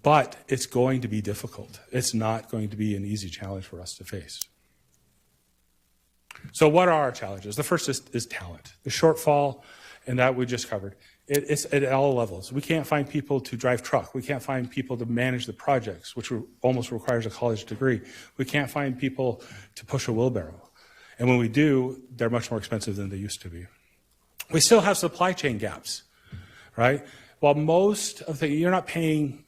But it's going to be difficult. It's not going to be an easy challenge for us to face. So what are our challenges? The first is talent. The shortfall, and that we just covered. It's at all levels. We can't find people to drive truck. We can't find people to manage the projects, which almost requires a college degree. We can't find people to push a wheelbarrow. And when we do, they're much more expensive than they used to be. We still have supply chain gaps, right? While most of you're not paying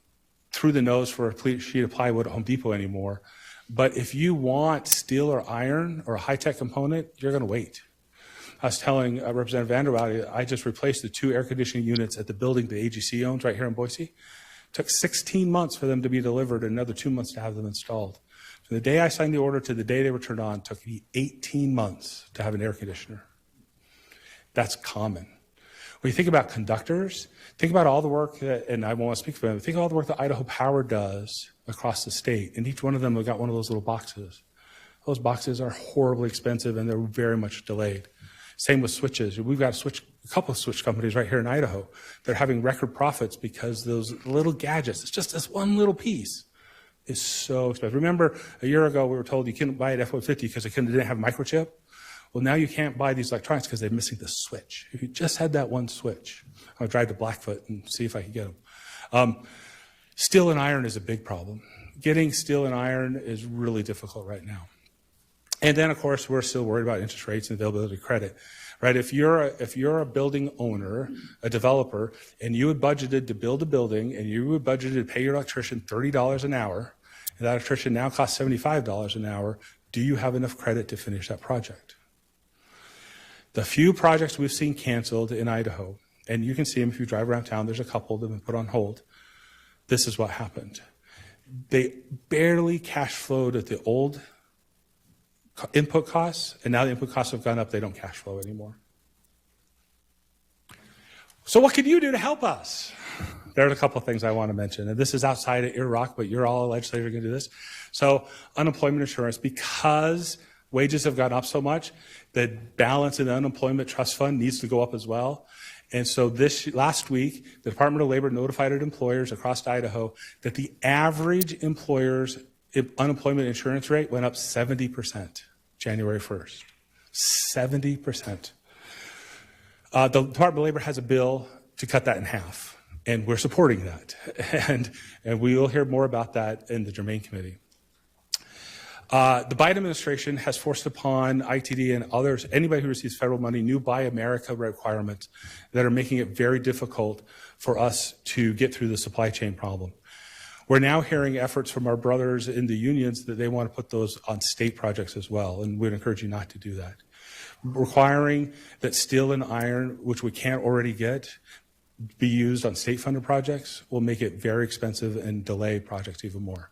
through the nose for a sheet of plywood at Home Depot anymore, but if you want steel or iron or a high-tech component, you're going to wait. I was telling Representative Vanderbilt, I just replaced the 2 air conditioning units at the building the AGC owns right here in Boise. It took 16 months for them to be delivered and another 2 months to have them installed. From the day I signed the order to the day they were turned on, it took me 18 months to have an air conditioner. That's common. When you think about conductors, think about all the work that, and I won't want to speak for them, think of all the work that Idaho Power does across the state, and each one of them have got one of those little boxes. Those boxes are horribly expensive and they're very much delayed. Same with switches. We've got a couple of switch companies right here in Idaho. They're having record profits because those little gadgets, it's just this one little piece, is so expensive. Remember, a year ago we were told you couldn't buy an F-150 because it didn't have a microchip? Well, now you can't buy these electronics because they're missing the switch. If you just had that one switch, I'll drive to Blackfoot and see if I can get them. Steel and iron is a big problem. Getting steel and iron is really difficult right now. And then, of course, we're still worried about interest rates and availability of credit, right? If you're a building owner, a developer, and you had budgeted to build a building and you had budgeted to pay your electrician $30 an hour, and that electrician now costs $75 an hour, do you have enough credit to finish that project? The few projects we've seen canceled in Idaho, and you can see them if you drive around town, there's a couple that have been put on hold. This is what happened. They barely cash flowed at the old input costs, and now the input costs have gone up, they don't cash flow anymore. So what can you do to help us? There are a couple of things I want to mention, and this is outside of Iraq, but you're all legislators going to do this. So unemployment insurance, because wages have gone up so much, the balance in the unemployment trust fund needs to go up as well. And so last week, the Department of Labor notified employers across Idaho that the average employer's unemployment insurance rate went up 70% January 1st. 70%. The Department of Labor has a bill to cut that in half, and we're supporting that. And we will hear more about that in the Germain Committee. The Biden administration has forced upon ITD and others, anybody who receives federal money, new Buy America requirements that are making it very difficult for us to get through the supply chain problem. We're now hearing efforts from our brothers in the unions that they want to put those on state projects as well, and we'd encourage you not to do that. Requiring that steel and iron, which we can't already get, be used on state-funded projects will make it very expensive and delay projects even more.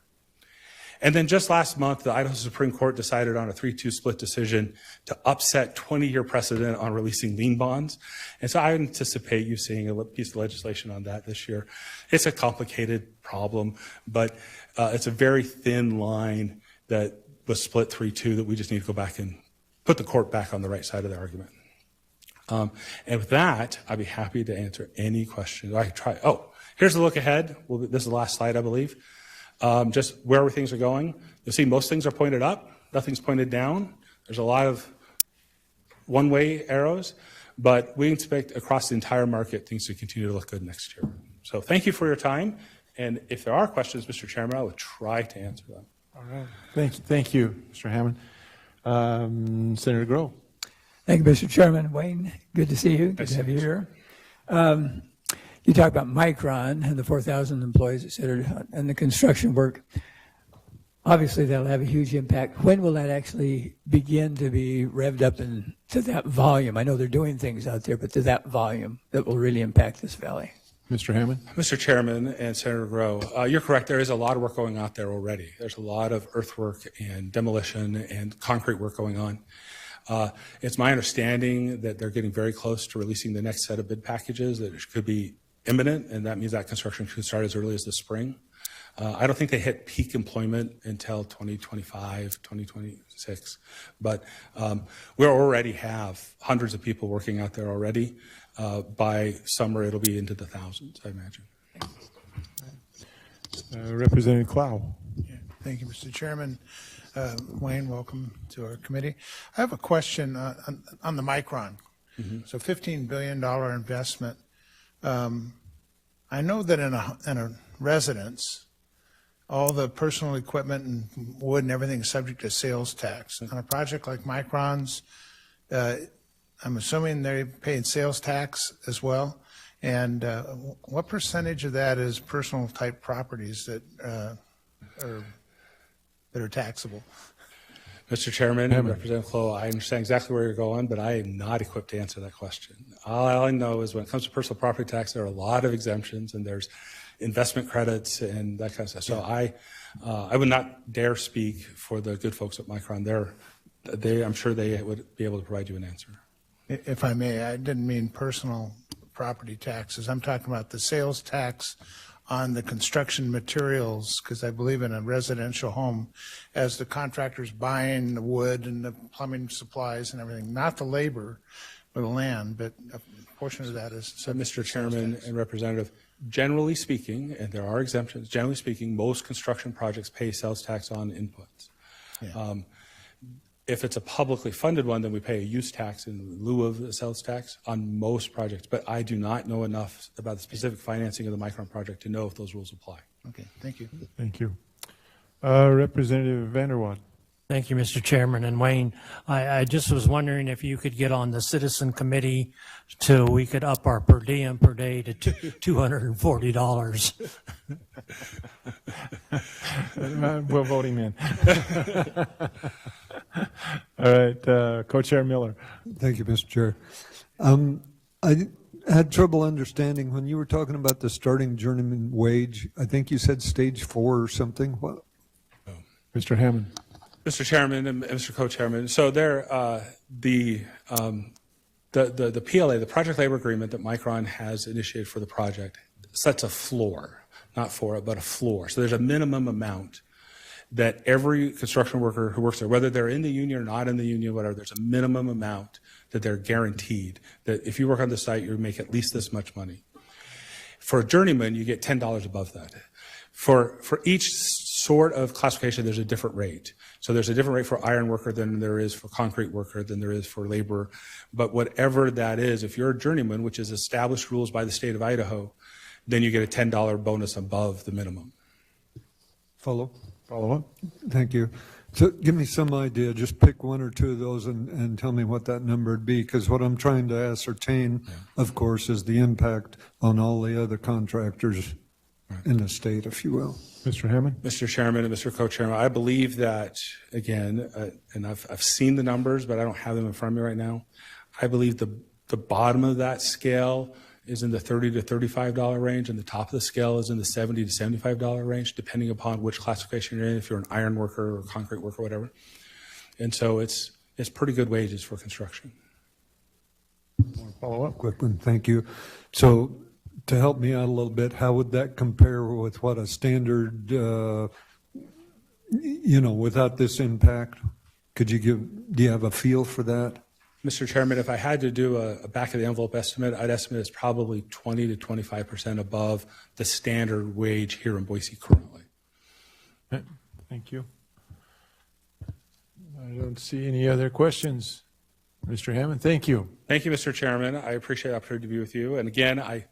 And then just last month, the Idaho Supreme Court decided on a 3-2 split decision to upset 20-year precedent on releasing lien bonds. And so I anticipate you seeing a piece of legislation on that this year. It's a complicated problem, but it's a very thin line that was split 3-2 that we just need to go back and put the court back on the right side of the argument. And with that, I'd be happy to answer any questions. I can try. Oh, here's the look ahead. This is the last slide, I believe. Just where things are going. You'll see most things are pointed up. Nothing's pointed down. There's a lot of one-way arrows, but we expect across the entire market things to continue to look good next year. So thank you for your time. And if there are questions, Mr. Chairman, I will try to answer them. All right. Thank you, Mr. Hammond. Senator Groh. Thank you, Mr. Chairman. Wayne, good to see you. Good to have you here. You talk about Micron and the 4,000 employees, et cetera, and the construction work. Obviously, that'll have a huge impact. When will that actually begin to be revved up to that volume? I know they're doing things out there, but to that volume that will really impact this valley. Mr. Hammond. Mr. Chairman and Senator Groh, you're correct. There is a lot of work going out there already. There's a lot of earthwork and demolition and concrete work going on. It's my understanding that they're getting very close to releasing the next set of bid packages that could be imminent, and that means that construction could start as early as the spring. I don't think they hit peak employment until 2025, 2026, but we already have hundreds of people working out there already. By summer, it'll be into the thousands, I imagine. Representative Clow. Yeah, thank you, Mr. Chairman. Wayne, welcome to our committee. I have a question on the Micron. So $15 billion investment. I know that in a residence, all the personal equipment and wood and everything is subject to sales tax. On a project like Micron's, I'm assuming they're paying sales tax as well. And what percentage of that is personal type properties that are taxable? Mr. Chairman, Representative Clow, I understand exactly where you're going, but I am not equipped to answer that question. All I know is when it comes to personal property tax, there are a lot of exemptions, and there's investment credits and that kind of stuff. So I would not dare speak for the good folks at Micron. I'm sure they would be able to provide you an answer. If I may, I didn't mean personal property taxes. I'm talking about the sales tax on the construction materials, because I believe in a residential home, as the contractor's buying the wood and the plumbing supplies and everything, not the labor or the land, but a portion of that is. So, Mr. Chairman and Representative, generally speaking, and there are exemptions, generally speaking, most construction projects pay sales tax on inputs. Yeah. If it's a publicly funded one, then we pay a use tax in lieu of the sales tax on most projects. But I do not know enough about the specific financing of the Micron project to know if those rules apply. Okay, thank you. Thank you. Representative Vanderwaal. Thank you, Mr. Chairman. And Wayne, I just was wondering if you could get on the citizen committee so we could up our per diem per day to $240. We're voting in. All right, Co-Chair Miller. Thank you, Mr. Chair. I had trouble understanding when you were talking about the starting journeyman wage. I think you said stage 4 or something. What? Mr. Hammond. Mr. Chairman and Mr. Co-Chairman, so there, the PLA, the project labor agreement that Micron has initiated for the project, sets a floor, not for it, but a floor. So there's a minimum amount that every construction worker who works there, whether they're in the union or not in the union, whatever, there's a minimum amount that they're guaranteed that if you work on the site, you make at least this much money. For a journeyman, you get $10 above that. For each sort of classification, there's a different rate. So there's a different rate for iron worker than there is for concrete worker, than there is for laborer. But whatever that is, if you're a journeyman, which is established rules by the state of Idaho, then you get a $10 bonus above the minimum. Follow up? Thank you. So give me some idea, just pick one or two of those and tell me what that number would be, because what I'm trying to ascertain, of course, is the impact on all the other contractors in the state, if you will. Mr. Hammond? Mr. Chairman and Mr. Co-Chairman, I believe that, again, and I've seen the numbers, but I don't have them in front of me right now. I believe the bottom of that scale is in the $30 to $35 range, and the top of the scale is in the $70 to $75 range, depending upon which classification you're in, if you're an iron worker or concrete worker, whatever. And so it's pretty good wages for construction. Follow up? Quick one, thank you. So to help me out a little bit, how would that compare with what a standard, without this impact? Do you have a feel for that? Mr. Chairman, if I had to do a back-of-the-envelope estimate, I'd estimate it's probably 20 to 25% above the standard wage here in Boise currently. Thank you. I don't see any other questions. Mr. Hammond, thank you. Thank you, Mr. Chairman. I appreciate the opportunity to be with you. And again, I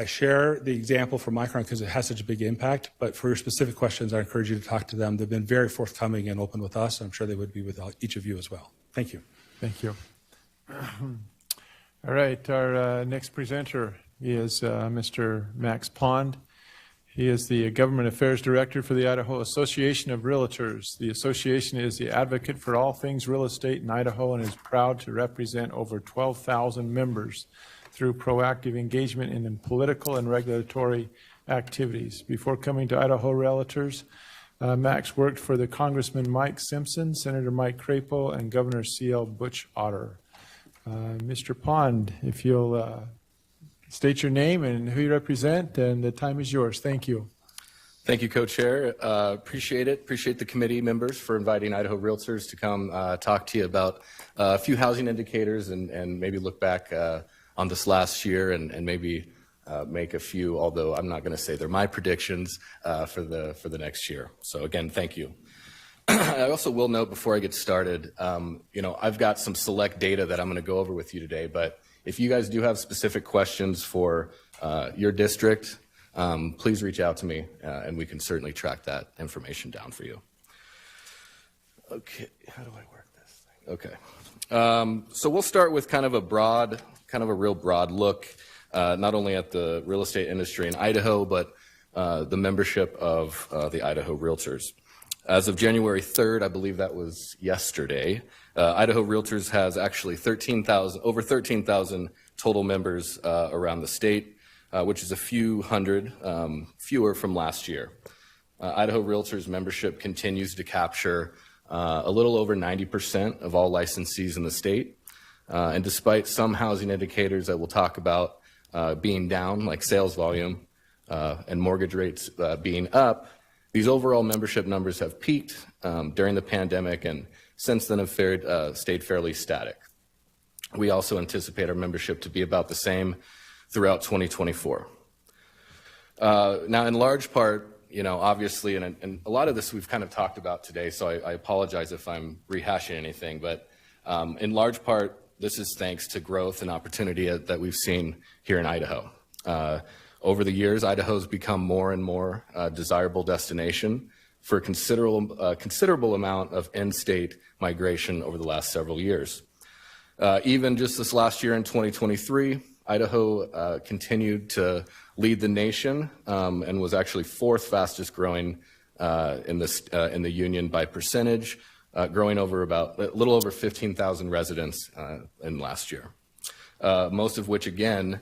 share the example from Micron because it has such a big impact. But for your specific questions, I encourage you to talk to them. They've been very forthcoming and open with us. I'm sure they would be with each of you as well. Thank you. Thank you. All right, our next presenter is Mr. Max Pond. He is the Government Affairs Director for the Idaho Association of Realtors. The association is the advocate for all things real estate in Idaho and is proud to represent over 12,000 members through proactive engagement in political and regulatory activities. Before coming to Idaho Realtors, Max worked for the Congressman Mike Simpson, Senator Mike Crapo, and Governor C.L. Butch Otter. Mr. Pond, if you'll state your name and who you represent, and the time is yours. Thank you. Thank you, Co-Chair. Appreciate it. Appreciate the committee members for inviting Idaho Realtors to come talk to you about a few housing indicators and maybe look back on this last year and maybe make a few, although I'm not going to say they're my predictions for the next year. So again, thank you. I also will note before I get started, I've got some select data that I'm going to go over with you today, but if you guys do have specific questions for your district, please reach out to me and we can certainly track that information down for you. Okay, how do I work this thing? Okay, so we'll start with kind of a real broad look, not only at the real estate industry in Idaho, but the membership of the Idaho Realtors. As of January 3rd, I believe that was yesterday, Idaho Realtors has actually over 13,000 total members around the state, which is a few hundred fewer from last year. Idaho Realtors membership continues to capture a little over 90% of all licensees in the state. And despite some housing indicators that we'll talk about being down, like sales volume and mortgage rates being up, these overall membership numbers have peaked during the pandemic and since then have stayed fairly static. We also anticipate our membership to be about the same throughout 2024. Now, in large part, obviously, and a lot of this we've kind of talked about today, so I apologize if I'm rehashing anything, but in large part, this is thanks to growth and opportunity that we've seen here in Idaho. Over the years, Idaho's become more and more desirable destination for a considerable amount of in-state migration over the last several years. Even just this last year in 2023, Idaho continued to lead the nation and was actually fourth fastest growing in the union by percentage, growing over a little over 15,000 residents in last year. Most of which, again,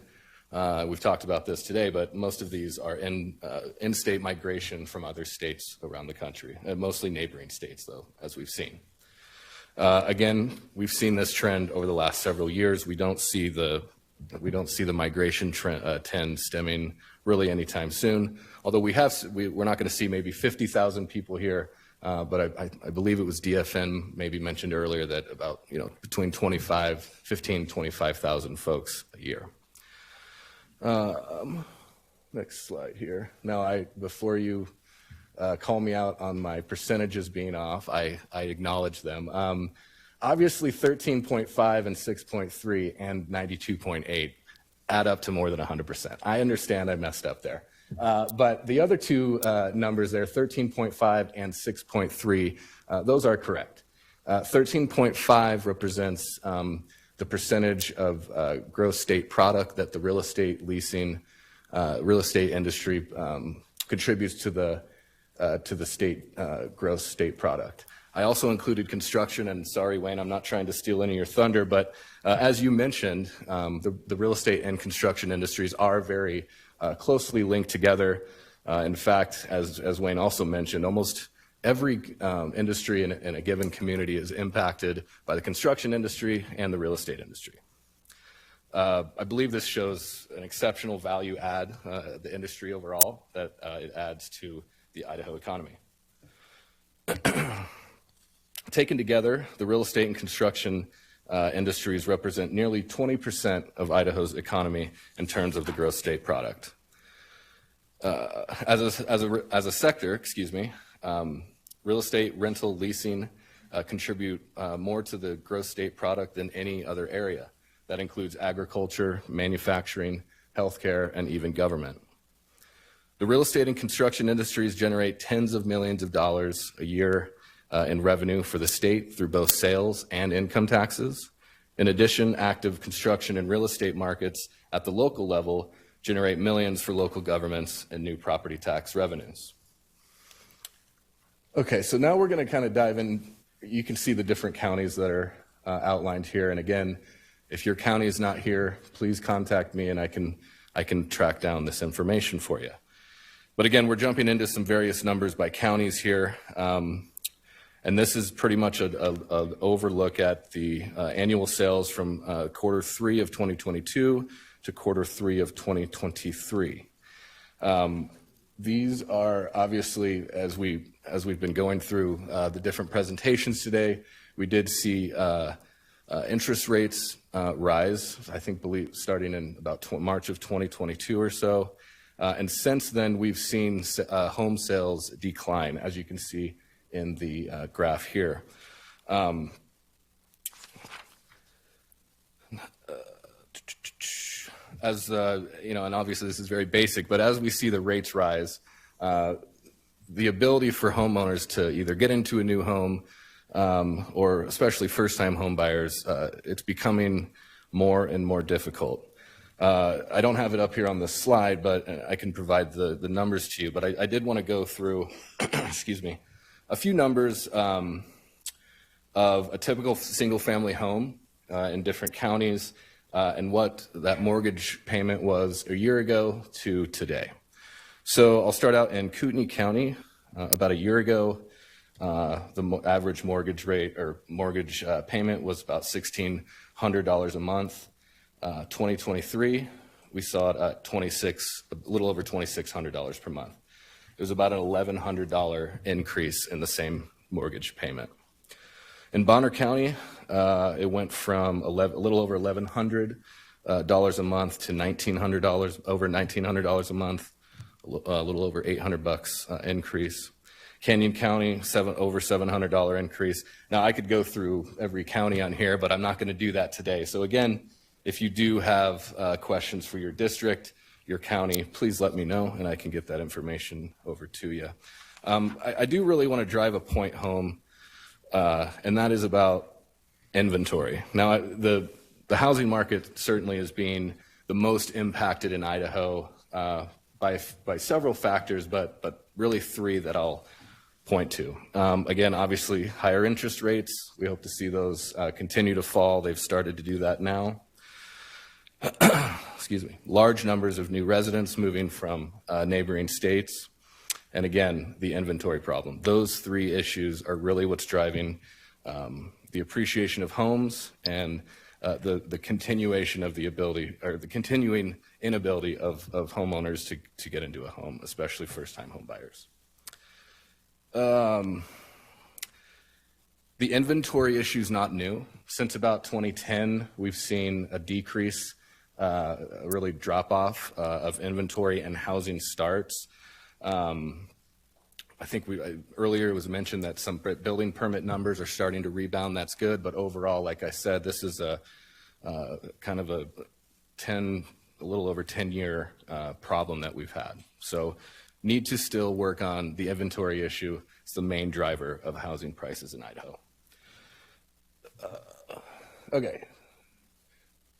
we've talked about this today, but most of these are in-state migration from other states around the country, mostly neighboring states, though, as we've seen. Again, we've seen this trend over the last several years. We don't see the migration trend stemming really anytime soon. Although we're not going to see maybe 50,000 people here, but I believe it was DFN maybe mentioned earlier that about between 25,000 folks a year. Next slide here. Now, before you call me out on my percentages being off. I acknowledge them. Obviously, 13.5 and 6.3 and 92.8 add up to more than 100%. I understand I messed up there. But the other two numbers there, 13.5 and 6.3, those are correct. 13.5 represents the percentage of gross state product that the real estate leasing, real estate industry contributes to the state gross state product. I also included construction, and sorry, Wayne, I'm not trying to steal any of your thunder, but as you mentioned, the real estate and construction industries are very closely linked together. In fact, as Wayne also mentioned, almost every industry in a given community is impacted by the construction industry and the real estate industry. I believe this shows an exceptional value add, the industry overall, that it adds to the Idaho economy. Taken together, the real estate and construction industries represent nearly 20% of Idaho's economy in terms of the gross state product. As a sector, excuse me, real estate, rental, leasing contribute more to the gross state product than any other area. That includes agriculture, manufacturing, healthcare, and even government. The real estate and construction industries generate tens of millions of dollars a year in revenue for the state through both sales and income taxes. In addition, active construction and real estate markets at the local level generate millions for local governments and new property tax revenues. Okay, so now we're going to kind of dive in. You can see the different counties that are outlined here. And again, if your county is not here, please contact me and I can track down this information for you. But again, we're jumping into some various numbers by counties here. And this is pretty much an overlook at the annual sales from quarter 3 of 2022 to quarter 3 of 2023. These are obviously, as we've been going through the different presentations today, we did see interest rates rise, I think starting in about March of 2022 or so. And since then, we've seen home sales decline, as you can see in the graph here. And obviously this is very basic, but as we see the rates rise, the ability for homeowners to either get into a new home or especially first-time home buyers, it's becoming more and more difficult. I don't have it up here on the slide, but I can provide the numbers to you. But I did want to go through, excuse me, a few numbers of a typical single-family home in different counties and what that mortgage payment was a year ago to today. So I'll start out in Kootenai County. About a year ago, the average mortgage rate or mortgage payment was about $1,600 a month. 2023, we saw it at a little over $2,600 per month. It was about an $1,100 increase in the same mortgage payment. In Bonner County, it went from a little over $1,100 a month to $1,900, over $1,900 a month, a little over $800 increase. Canyon County, over $700 increase. Now, I could go through every county on here, but I'm not going to do that today. So again, if you do have questions for your district, your county, please let me know, and I can get that information over to you. I do really want to drive a point home, and that is about inventory. Now, the housing market certainly is being the most impacted in Idaho by several factors, but really 3 that I'll point to. Again, obviously, higher interest rates. We hope to see those continue to fall. They've started to do that now. Excuse me. Large numbers of new residents moving from neighboring states. And again, the inventory problem. Those 3 issues are really what's driving the appreciation of homes and the continuation of the ability, or the continuing inability of homeowners to get into a home, especially first-time home buyers. The inventory issue is not new. Since about 2010, we've seen a decrease, a really drop-off of inventory and housing starts. I think earlier it was mentioned that some building permit numbers are starting to rebound. That's good, but overall, like I said, this is a kind of a little over 10-year problem that we've had. So need to still work on the inventory issue. It's the main driver of housing prices in Idaho. Okay,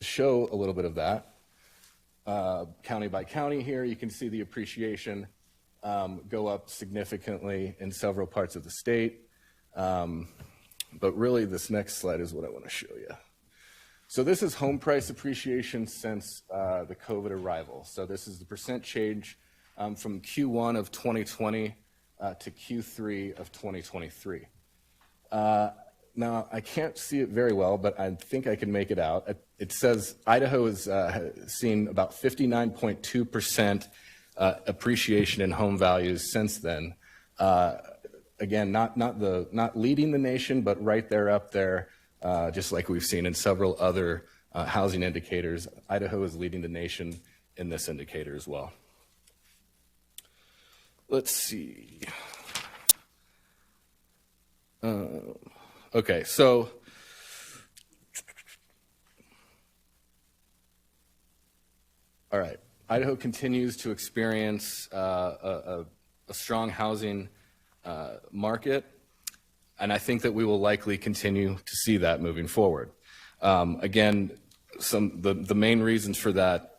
show a little bit of that. County by county here, you can see the appreciation go up significantly in several parts of the state. But really, this next slide is what I want to show you. So this is home price appreciation since the COVID arrival. So this is the percent change from Q1 of 2020 to Q3 of 2023. Now, I can't see it very well, but I think I can make it out. It says Idaho has seen about 59.2% appreciation in home values since then. Again, not leading the nation, but right there up there, just like we've seen in several other housing indicators. Idaho is leading the nation in this indicator as well. Let's see. Okay, so all right. Idaho continues to experience a strong housing market, and I think that we will likely continue to see that moving forward. Again, the main reasons for that,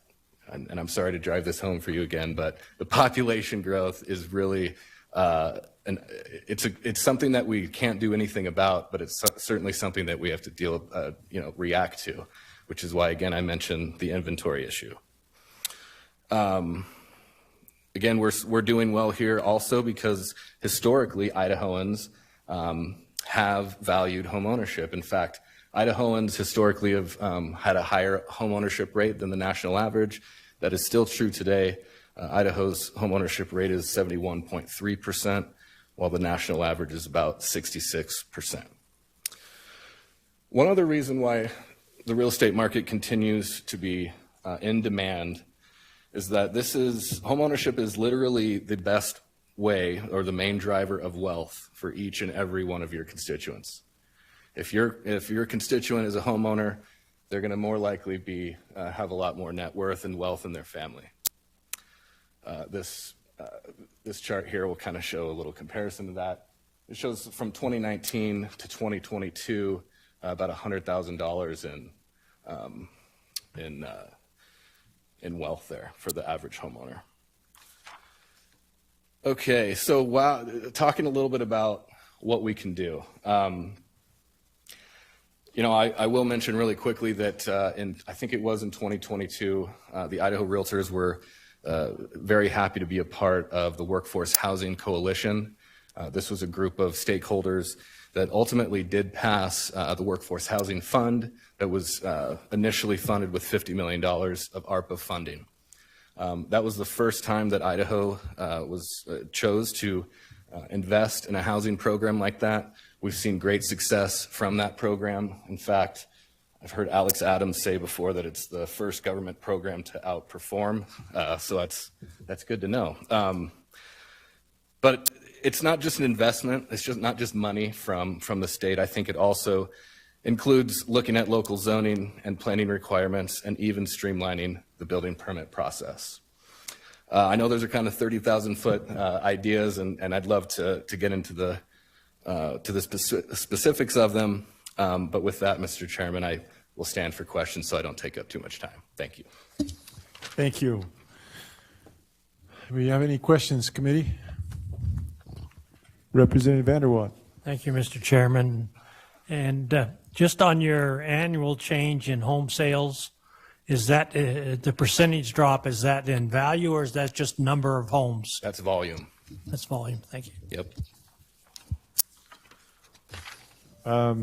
and I'm sorry to drive this home for you again, but the population growth is really, and it's something that we can't do anything about, but it's certainly something that we have to react to, which is why, again, I mentioned the inventory issue. Again, we're doing well here also because historically Idahoans have valued home ownership. In fact, Idahoans historically have had a higher home ownership rate than the national average. That is still true today. Idaho's home ownership rate is 71.3%, while the national average is about 66%. One other reason why the real estate market continues to be in demand is that home ownership is literally the best way or the main driver of wealth for each and every one of your constituents. If your constituent is a homeowner, they're going to more likely have a lot more net worth and wealth in their family. This chart here will kind of show a little comparison to that. It shows from 2019 to 2022 about $100,000 in wealth there for the average homeowner. Okay, so talking a little bit about what we can do. I will mention really quickly that I think it was in 2022, the Idaho Realtors were very happy to be a part of the Workforce Housing Coalition. This was a group of stakeholders that ultimately did pass the Workforce Housing Fund that was initially funded with $50 million of ARPA funding. That was the first time that Idaho chose to invest in a housing program like that. We've seen great success from that program. In fact, I've heard Alex Adams say before that it's the first government program to outperform, so that's good to know. But it's not just an investment. It's just not just money from the state. I think it also includes looking at local zoning and planning requirements and even streamlining the building permit process. I know those are kind of 30,000-foot ideas, and I'd love to get into the specifics of them. But with that, Mr. Chairman, I will stand for questions so I don't take up too much time. Thank you. Thank you. Do we have any questions, committee? Representative Vanderwaal. Thank you, Mr. Chairman. And just on your annual change in home sales, is that the percentage drop, is that in value or is that just number of homes? That's volume. That's volume. Thank you. Yep. I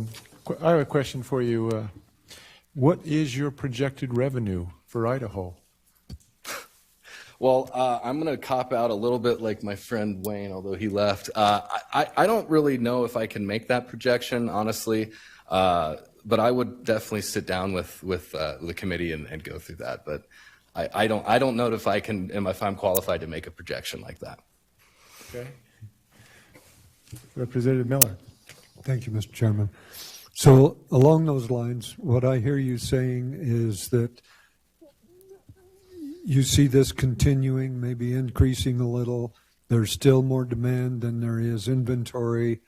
have a question for you. What is your projected revenue for Idaho? Well, I'm going to cop out a little bit like my friend Wayne, although he left. I don't really know if I can make that projection, honestly, but I would definitely sit down with the committee and go through that. But I don't know if I'm qualified to make a projection like that. Okay. Representative Miller. Thank you, Mr. Chairman. So along those lines, what I hear you saying is that you see this continuing, maybe increasing a little. There's still more demand than there is inventory.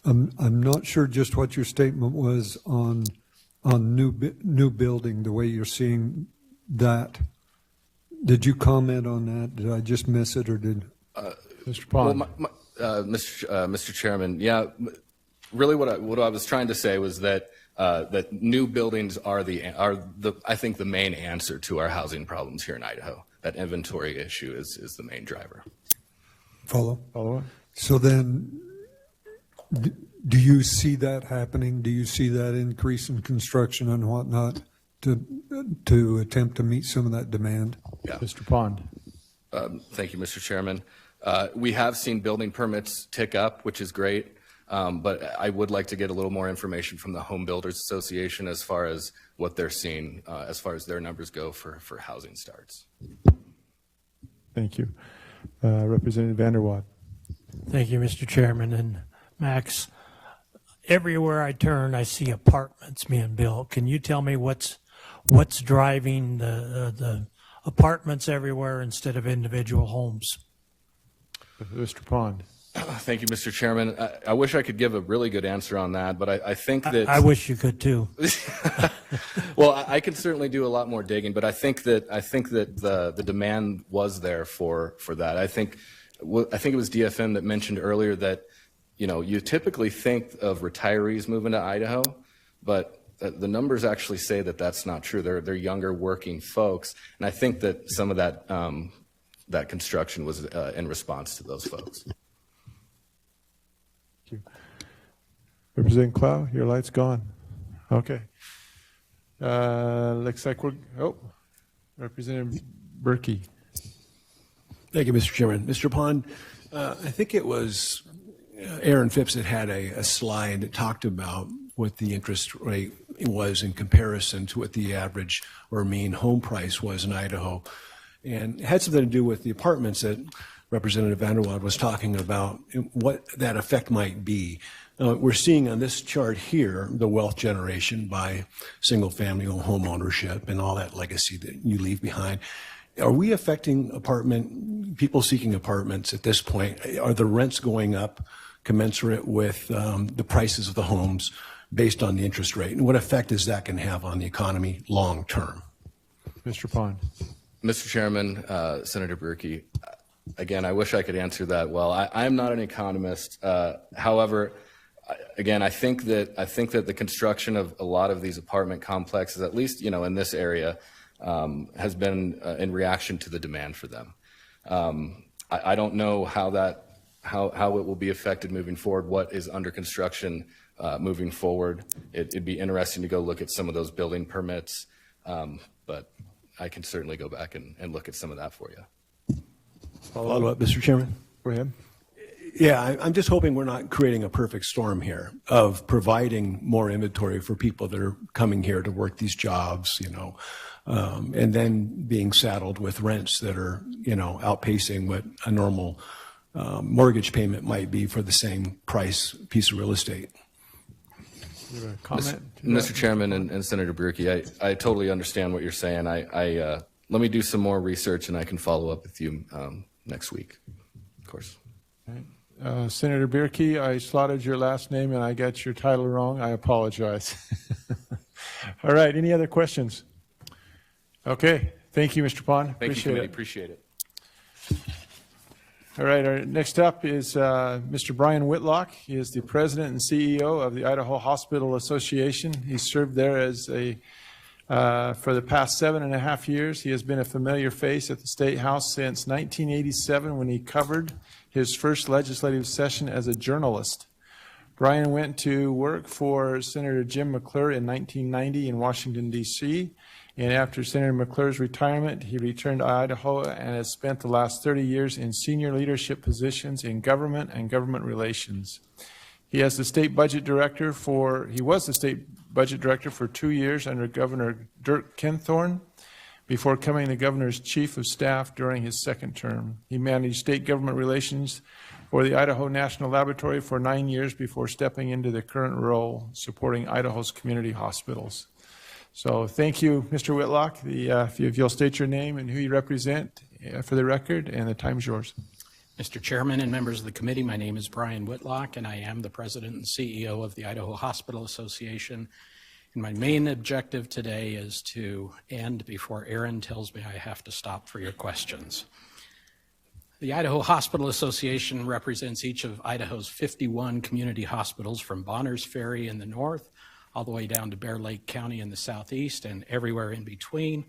I'm not sure just what your statement was on new building, the way you're seeing that. Did you comment on that? Did I just miss it, or did Mr. Pond? Well, Mr. Chairman, yeah, really what I was trying to say was that that new buildings are I think the main answer to our housing problems here in Idaho. That inventory issue is the main driver. Follow? Follow. So then, do you see that happening? Do you see that increase in construction and whatnot to attempt to meet some of that demand? Yeah. Mr. Pond. Thank you, Mr. Chairman. We have seen building permits tick up, which is great, but I would like to get a little more information from the Home Builders Association as far as what they're seeing, as far as their numbers go for housing starts. Thank you. Representative Vanderwaad. Thank you, Mr. Chairman. And Max, everywhere I turn, I see apartments being built. Can you tell me what's driving the apartments everywhere instead of individual homes? Mr. Pond. Thank you, Mr. Chairman. I wish I could give a really good answer on that, but I think that... I wish you could too. Well, I can certainly do a lot more digging, but I think that the demand was there for that. I think it was DFM that mentioned earlier that, you know, you typically think of retirees moving to Idaho, but the numbers actually say that that's not true. They're younger working folks, and I think that some of that that construction was in response to those folks. Thank you. Representative Clow, your light's gone. Okay. Looks like Representative Berkey. Thank you, Mr. Chairman. Mr. Pond, I think it was Aaron Phipps that had a slide that talked about what the interest rate was in comparison to what the average or mean home price was in Idaho. And it had something to do with the apartments that Representative Vanderwaal was talking about, what that effect might be. We're seeing on this chart here the wealth generation by single-family home ownership and all that legacy that you leave behind. Are we affecting people seeking apartments at this point? Are the rents going up commensurate with the prices of the homes based on the interest rate? And what effect is that going to have on the economy long term? Mr. Pond. Mr. Chairman, Senator Berkey, again, I wish I could answer that well. I'm not an economist. However, again, I think that the construction of a lot of these apartment complexes, at least in this area, has been in reaction to the demand for them. I don't know how it will be affected moving forward. What is under construction moving forward? It'd be interesting to go look at some of those building permits, but I can certainly go back and look at some of that for you. Follow up, Mr. Chairman. Go ahead. Yeah, I'm just hoping we're not creating a perfect storm here of providing more inventory for people that are coming here to work these jobs, and then being saddled with rents that are, outpacing what a normal mortgage payment might be for the same price piece of real estate. Comment? Mr. Chairman and Senator Berkey, I totally understand what you're saying. Let me do some more research and I can follow up with you next week, of course. Senator Berkey, I slotted your last name and I got your title wrong. I apologize. All right, any other questions? Okay, thank you, Mr. Pond. Appreciate it. All right, our next up is Mr. Brian Whitlock. He is the president and CEO of the Idaho Hospital Association. He served there as for the past 7.5 years. He has been a familiar face at the State House since 1987 when he covered his first legislative session as a journalist. Brian went to work for Senator Jim McClure in 1990 in Washington, D.C., and after Senator McClure's retirement, he returned to Idaho and has spent the last 30 years in senior leadership positions in government and government relations. He was the state budget director for 2 years under Governor Dirk Kempthorne before becoming the governor's chief of staff during his second term. He managed state government relations for the Idaho National Laboratory for 9 years before stepping into the current role supporting Idaho's community hospitals. So thank you, Mr. Whitlock. If you'll state your name and who you represent for the record, and the time's yours. Mr. Chairman and members of the committee, my name is Brian Whitlock, and I am the president and CEO of the Idaho Hospital Association. And my main objective today is to end before Aaron tells me I have to stop for your questions. The Idaho Hospital Association represents each of Idaho's 51 community hospitals from Bonners Ferry in the north all the way down to Bear Lake County in the southeast and everywhere in between.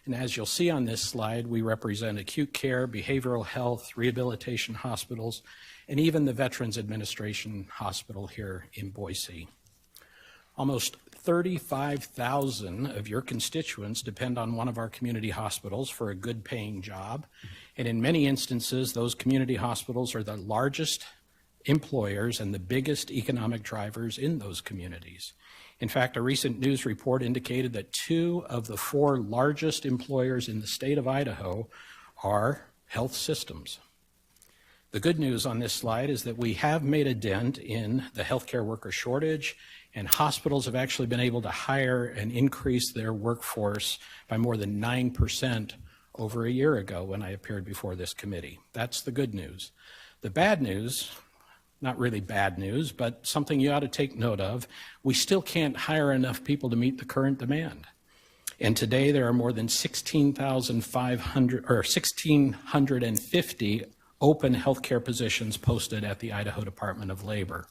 And as you'll see on this slide, we represent acute care, behavioral health, rehabilitation hospitals, and even the Veterans Administration Hospital here in Boise. Almost 35,000 of your constituents depend on one of our community hospitals for a good paying job. And in many instances, those community hospitals are the largest employers and the biggest economic drivers in those communities. In fact, a recent news report indicated that 2 of the 4 largest employers in the state of Idaho are health systems. The good news on this slide is that we have made a dent in the healthcare worker shortage, and hospitals have actually been able to hire and increase their workforce by more than 9% over a year ago when I appeared before this committee. That's the good news. The bad news, not really bad news, but something you ought to take note of, we still can't hire enough people to meet the current demand. And today there are more than 1,650 open healthcare positions posted at the Idaho Department of Labor.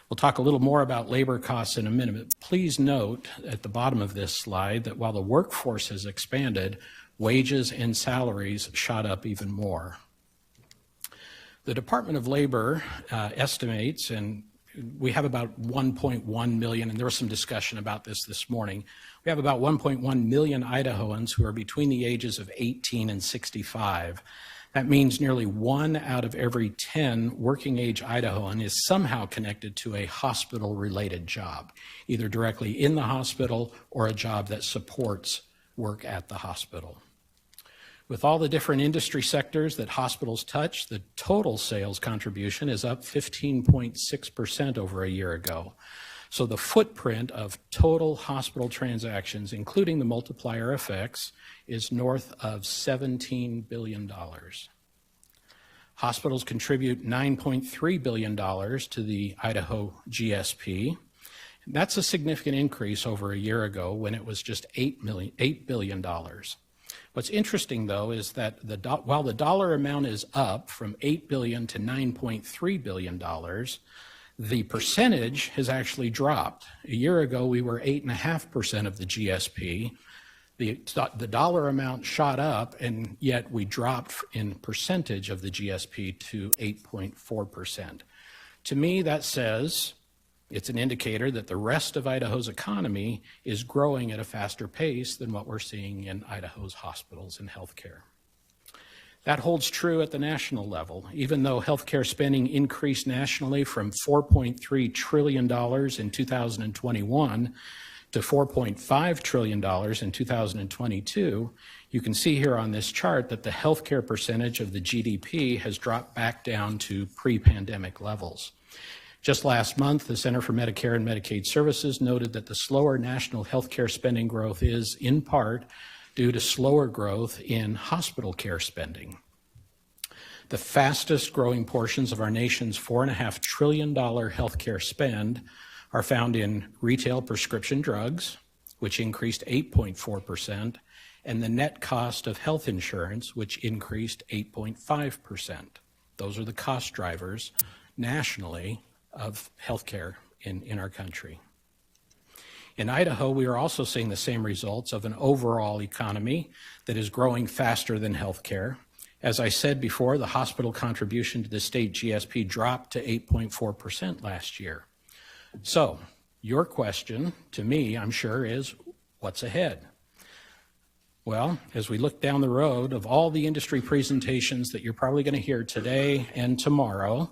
We'll talk a little more about labor costs in a minute, but please note at the bottom of this slide that while the workforce has expanded, wages and salaries shot up even more. The Department of Labor estimates, and we have about 1.1 million, and there was some discussion about this morning. We have about 1.1 million Idahoans who are between the ages of 18 and 65. That means nearly 1 out of every 10 working age Idahoan is somehow connected to a hospital-related job, either directly in the hospital or a job that supports work at the hospital. With all the different industry sectors that hospitals touch, the total sales contribution is up 15.6% over a year ago. So the footprint of total hospital transactions, including the multiplier effects, is north of $17 billion. Hospitals contribute $9.3 billion to the Idaho GSP. That's a significant increase over a year ago when it was just $8 billion. What's interesting, though, is that while the dollar amount is up from $8 billion to $9.3 billion, the percentage has actually dropped. A year ago, we were 8.5% of the GSP. The dollar amount shot up, and yet we dropped in percentage of the GSP to 8.4%. To me, that says it's an indicator that the rest of Idaho's economy is growing at a faster pace than what we're seeing in Idaho's hospitals and healthcare. That holds true at the national level. Even though healthcare spending increased nationally from $4.3 trillion in 2021 to $4.5 trillion in 2022, you can see here on this chart that the healthcare percentage of the GDP has dropped back down to pre-pandemic levels. Just last month, the Center for Medicare and Medicaid Services noted that the slower national healthcare spending growth is, in part, due to slower growth in hospital care spending. The fastest growing portions of our nation's $4.5 trillion healthcare spend are found in retail prescription drugs, which increased 8.4%, and the net cost of health insurance, which increased 8.5%. Those are the cost drivers nationally of healthcare in our country. In Idaho, we are also seeing the same results of an overall economy that is growing faster than healthcare. As I said before, the hospital contribution to the state GSP dropped to 8.4% last year. So, your question to me, I'm sure, is what's ahead? Well, as we look down the road of all the industry presentations that you're probably going to hear today and tomorrow,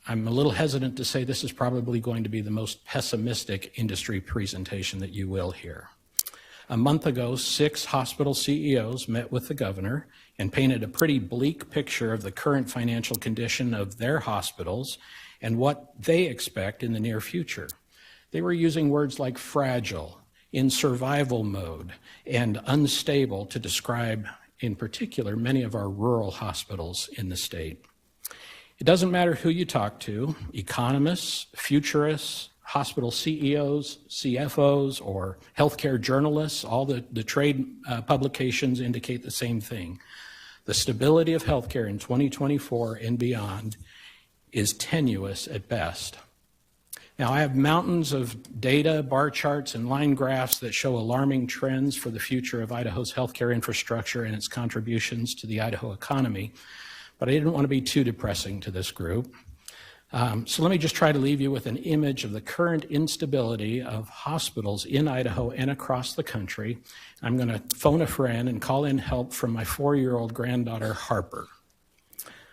I'm a little hesitant to say this is probably going to be the most pessimistic industry presentation that you will hear. A month ago, 6 hospital CEOs met with the governor and painted a pretty bleak picture of the current financial condition of their hospitals and what they expect in the near future. They were using words like fragile, in survival mode, and unstable to describe, in particular, many of our rural hospitals in the state. It doesn't matter who you talk to, economists, futurists, hospital CEOs, CFOs, or healthcare journalists, all the trade publications indicate the same thing. The stability of healthcare in 2024 and beyond is tenuous at best. Now, I have mountains of data, bar charts, and line graphs that show alarming trends for the future of Idaho's healthcare infrastructure and its contributions to the Idaho economy, but I didn't want to be too depressing to this group. So let me just try to leave you with an image of the current instability of hospitals in Idaho and across the country. I'm going to phone a friend and call in help from my 4-year-old granddaughter, Harper.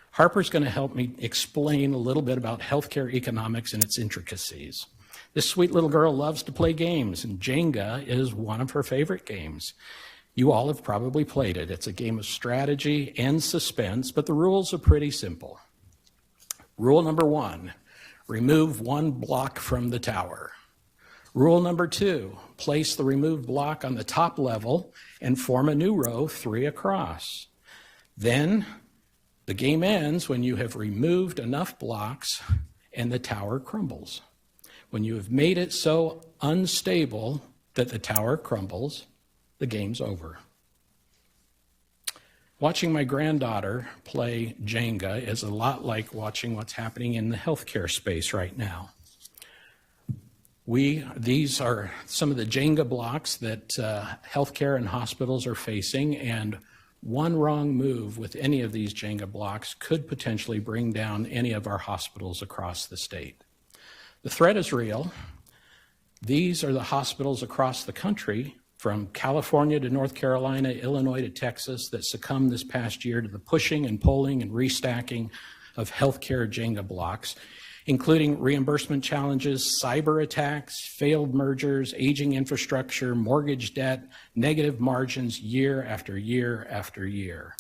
Harper's going to help me explain a little bit about healthcare economics and its intricacies. This sweet little girl loves to play games, and Jenga is one of her favorite games. You all have probably played it. It's a game of strategy and suspense, but the rules are pretty simple. Rule number 1, remove 1 block from the tower. Rule number 2, place the removed block on the top level and form a new row 3 across. Then the game ends when you have removed enough blocks and the tower crumbles. When you have made it so unstable that the tower crumbles, the game's over. Watching my granddaughter play Jenga is a lot like watching what's happening in the healthcare space right now. These are some of the Jenga blocks that healthcare and hospitals are facing, and one wrong move with any of these Jenga blocks could potentially bring down any of our hospitals across the state. The threat is real. These are the hospitals across the country, from California to North Carolina, Illinois to Texas, that succumbed this past year to the pushing and pulling and restacking of healthcare Jenga blocks, including reimbursement challenges, cyber attacks, failed mergers, aging infrastructure, mortgage debt, negative margins year after year after year.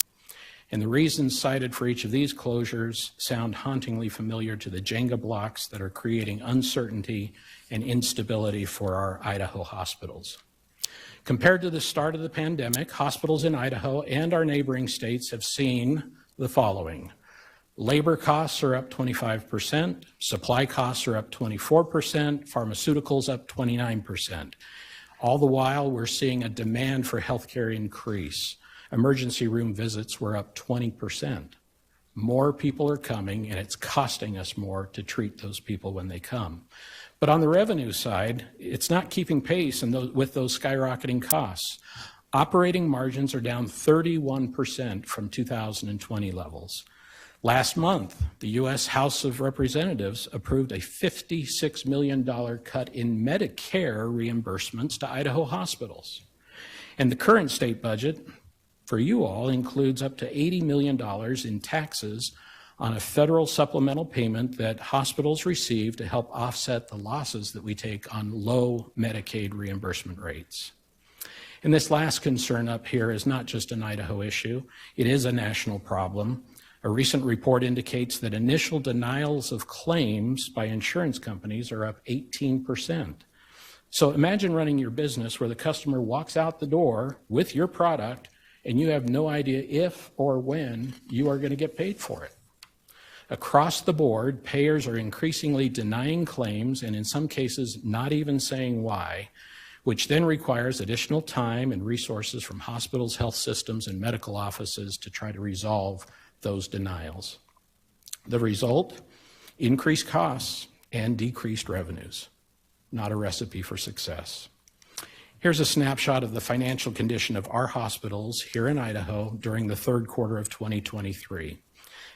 And the reasons cited for each of these closures sound hauntingly familiar to the Jenga blocks that are creating uncertainty and instability for our Idaho hospitals. Compared to the start of the pandemic, hospitals in Idaho and our neighboring states have seen the following. Labor costs are up 25%, supply costs are up 24%, pharmaceuticals up 29%. All the while, we're seeing a demand for healthcare increase. Emergency room visits were up 20%. More people are coming, and it's costing us more to treat those people when they come. But on the revenue side, it's not keeping pace with those skyrocketing costs. Operating margins are down 31% from 2020 levels. Last month, the U.S. House of Representatives approved a $56 million cut in Medicare reimbursements to Idaho hospitals. And the current state budget for you all includes up to $80 million in taxes on a federal supplemental payment that hospitals receive to help offset the losses that we take on low Medicaid reimbursement rates. And this last concern up here is not just an Idaho issue, it is a national problem. A recent report indicates that initial denials of claims by insurance companies are up 18%. So imagine running your business where the customer walks out the door with your product and you have no idea if or when you are going to get paid for it. Across the board, payers are increasingly denying claims and in some cases not even saying why, which then requires additional time and resources from hospitals, health systems, and medical offices to try to resolve those denials. The result? Increased costs and decreased revenues. Not a recipe for success. Here's a snapshot of the financial condition of our hospitals here in Idaho during the third quarter of 2023.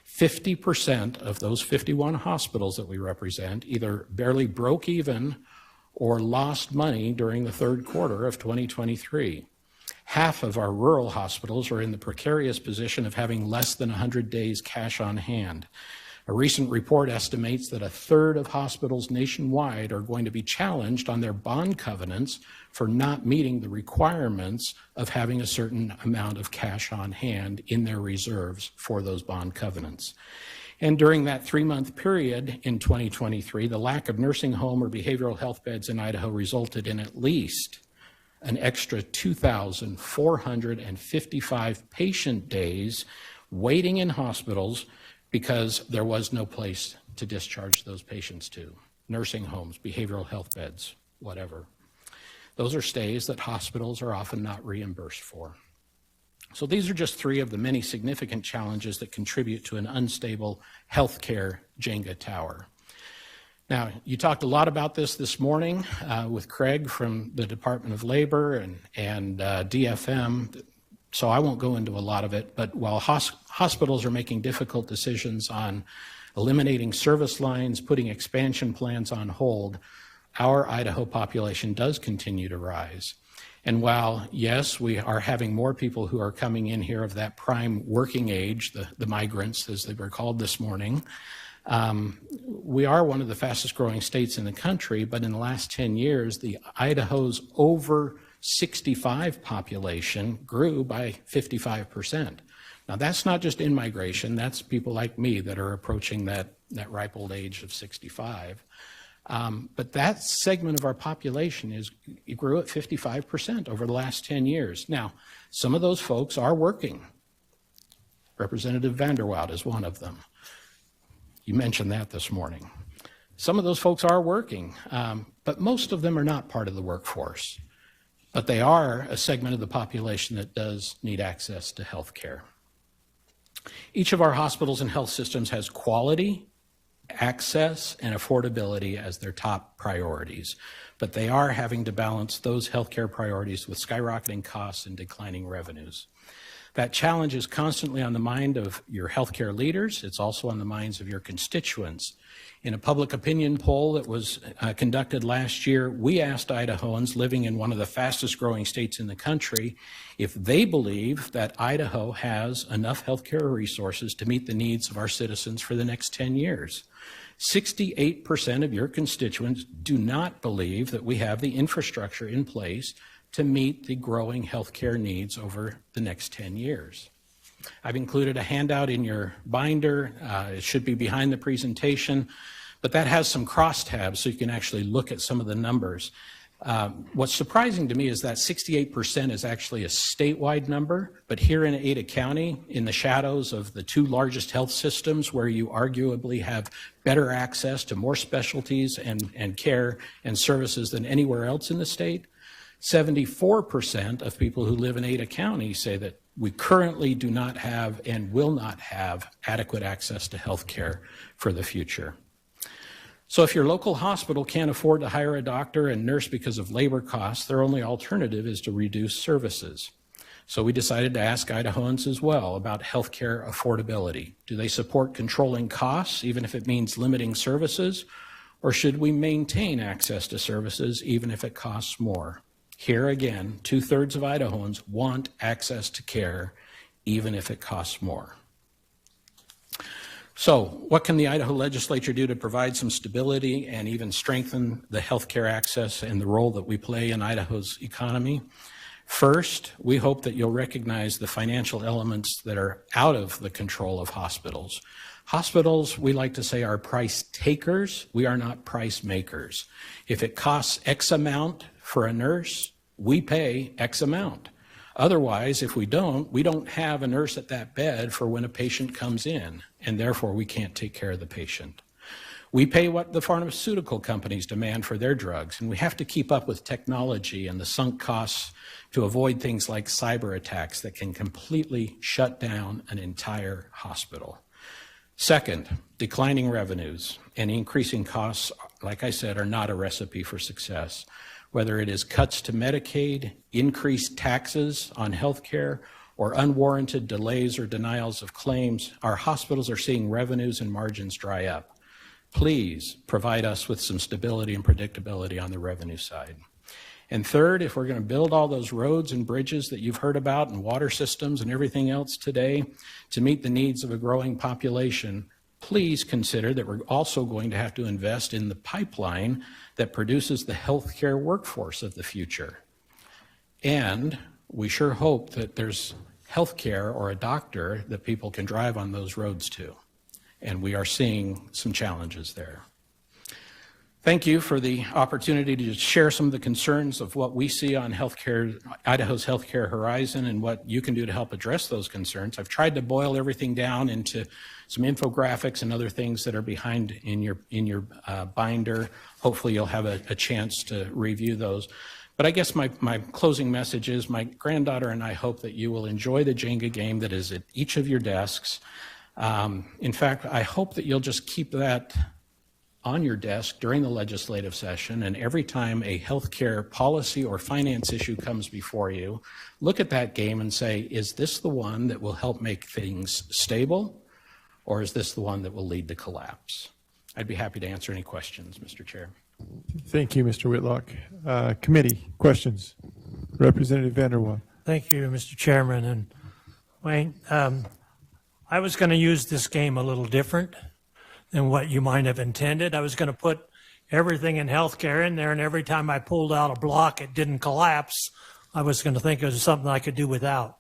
50% of those 51 hospitals that we represent either barely broke even or lost money during the third quarter of 2023. Half of our rural hospitals are in the precarious position of having less than 100 days cash on hand. A recent report estimates that a third of hospitals nationwide are going to be challenged on their bond covenants for not meeting the requirements of having a certain amount of cash on hand in their reserves for those bond covenants. And during that 3-month period in 2023, the lack of nursing home or behavioral health beds in Idaho resulted in at least an extra 2,455 patient days waiting in hospitals because there was no place to discharge those patients to. Nursing homes, behavioral health beds, whatever. Those are stays that hospitals are often not reimbursed for. So these are just 3 of the many significant challenges that contribute to an unstable healthcare Jenga tower. Now, you talked a lot about this morning with Craig from the Department of Labor and DFM, so I won't go into a lot of it, but while hospitals are making difficult decisions on eliminating service lines, putting expansion plans on hold, our Idaho population does continue to rise. And while, yes, we are having more people who are coming in here of that prime working age, the migrants, as they were called this morning, we are one of the fastest growing states in the country, but in the last 10 years, the Idaho's over 65 population grew by 55%. Now, that's not just in-migration, that's people like me that are approaching that ripe old age of 65. But that segment of our population it grew at 55% over the last 10 years. Now, some of those folks are working. Representative Vanderwoud is one of them. You mentioned that this morning. Some of those folks are working, but most of them are not part of the workforce. But they are a segment of the population that does need access to health care. Each of our hospitals and health systems has quality, access, and affordability as their top priorities, but they are having to balance those healthcare priorities with skyrocketing costs and declining revenues. That challenge is constantly on the mind of your healthcare leaders. It's also on the minds of your constituents. In a public opinion poll that was conducted last year, we asked Idahoans living in one of the fastest growing states in the country if they believe that Idaho has enough healthcare resources to meet the needs of our citizens for the next 10 years. 68% of your constituents do not believe that we have the infrastructure in place to meet the growing healthcare needs over the next 10 years. I've included a handout in your binder. It should be behind the presentation, but that has some crosstabs so you can actually look at some of the numbers. What's surprising to me is that 68% is actually a statewide number, but here in Ada County, in the shadows of the 2 largest health systems where you arguably have better access to more specialties and care and services than anywhere else in the state, 74% of people who live in Ada County say that we currently do not have and will not have adequate access to health care for the future. So if your local hospital can't afford to hire a doctor and nurse because of labor costs, their only alternative is to reduce services. So we decided to ask Idahoans as well about healthcare affordability. Do they support controlling costs, even if it means limiting services, or should we maintain access to services even if it costs more? Here again, 2/3 of Idahoans want access to care, even if it costs more. So, what can the Idaho legislature do to provide some stability and even strengthen the healthcare access and the role that we play in Idaho's economy? First, we hope that you'll recognize the financial elements that are out of the control of hospitals. Hospitals, we like to say, are price takers. We are not price makers. If it costs X amount for a nurse, we pay X amount. Otherwise, if we don't have a nurse at that bed for when a patient comes in, and therefore we can't take care of the patient. We pay what the pharmaceutical companies demand for their drugs, and we have to keep up with technology and the sunk costs to avoid things like cyber attacks that can completely shut down an entire hospital. Second, declining revenues and increasing costs, like I said, are not a recipe for success. Whether it is cuts to Medicaid, increased taxes on health care, or unwarranted delays or denials of claims, our hospitals are seeing revenues and margins dry up. Please provide us with some stability and predictability on the revenue side. And third, if we're going to build all those roads and bridges that you've heard about and water systems and everything else today to meet the needs of a growing population, please consider that we're also going to have to invest in the pipeline that produces the healthcare workforce of the future. And we sure hope that there's healthcare or a doctor that people can drive on those roads to. And we are seeing some challenges there. Thank you for the opportunity to share some of the concerns of what we see on healthcare, Idaho's healthcare horizon, and what you can do to help address those concerns. I've tried to boil everything down into some infographics and other things that are behind in your binder. Hopefully you'll have a chance to review those. But I guess my closing message is my granddaughter and I hope that you will enjoy the Jenga game that is at each of your desks. In fact, I hope that you'll just keep that on your desk during the legislative session, and every time a healthcare policy or finance issue comes before you, look at that game and say, is this the one that will help make things stable, or is this the one that will lead to collapse? I'd be happy to answer any questions, Mr. Chair. Thank you, Mr. Whitlock. Committee, questions? Representative Vanderwaal. Thank you, Mr. Chairman. And Wayne, I was going to use this game a little different than what you might have intended. I was going to put everything in healthcare in there, and every time I pulled out a block, it didn't collapse. I was going to think it was something I could do without.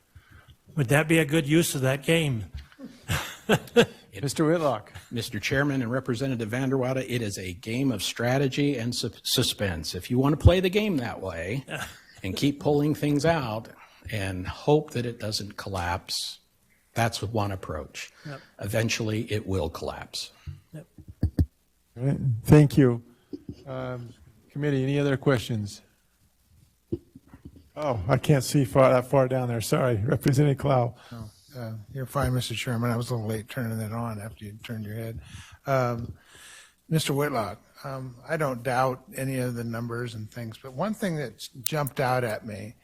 Would that be a good use of that game? Mr. Whitlock. Mr. Chairman and Representative Vanderwaal, it is a game of strategy and suspense. If you want to play the game that way and keep pulling things out and hope that it doesn't collapse, that's one approach. Yep. Eventually, it will collapse. Yep. All right. Thank you. Committee, any other questions? Oh, I can't see that far down there. Sorry. Representative Clow. You're fine, Mr. Chairman. I was a little late turning it on after you turned your head. Mr. Whitlock, I don't doubt any of the numbers and things, but one thing that's jumped out at me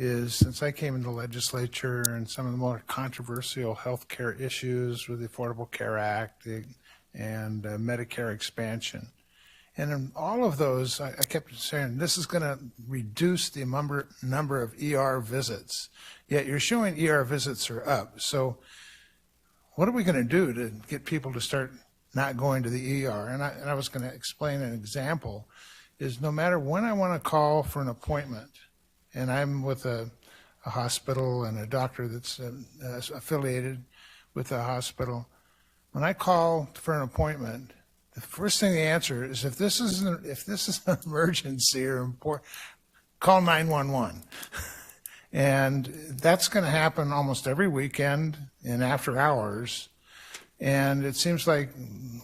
is since I came into the legislature and some of the more controversial health care issues with the Affordable Care Act and Medicare expansion. And in all of those, I kept saying, this is going to reduce the number of ER visits. Yet you're showing ER visits are up. So what are we going to do to get people to start not going to the ER? And I was going to explain an example is no matter when I want to call for an appointment, and I'm with a hospital and a doctor that's affiliated with the hospital, when I call for an appointment, the first thing they answer is if this is an emergency or important, call 911. And that's going to happen almost every weekend and after hours. And it seems like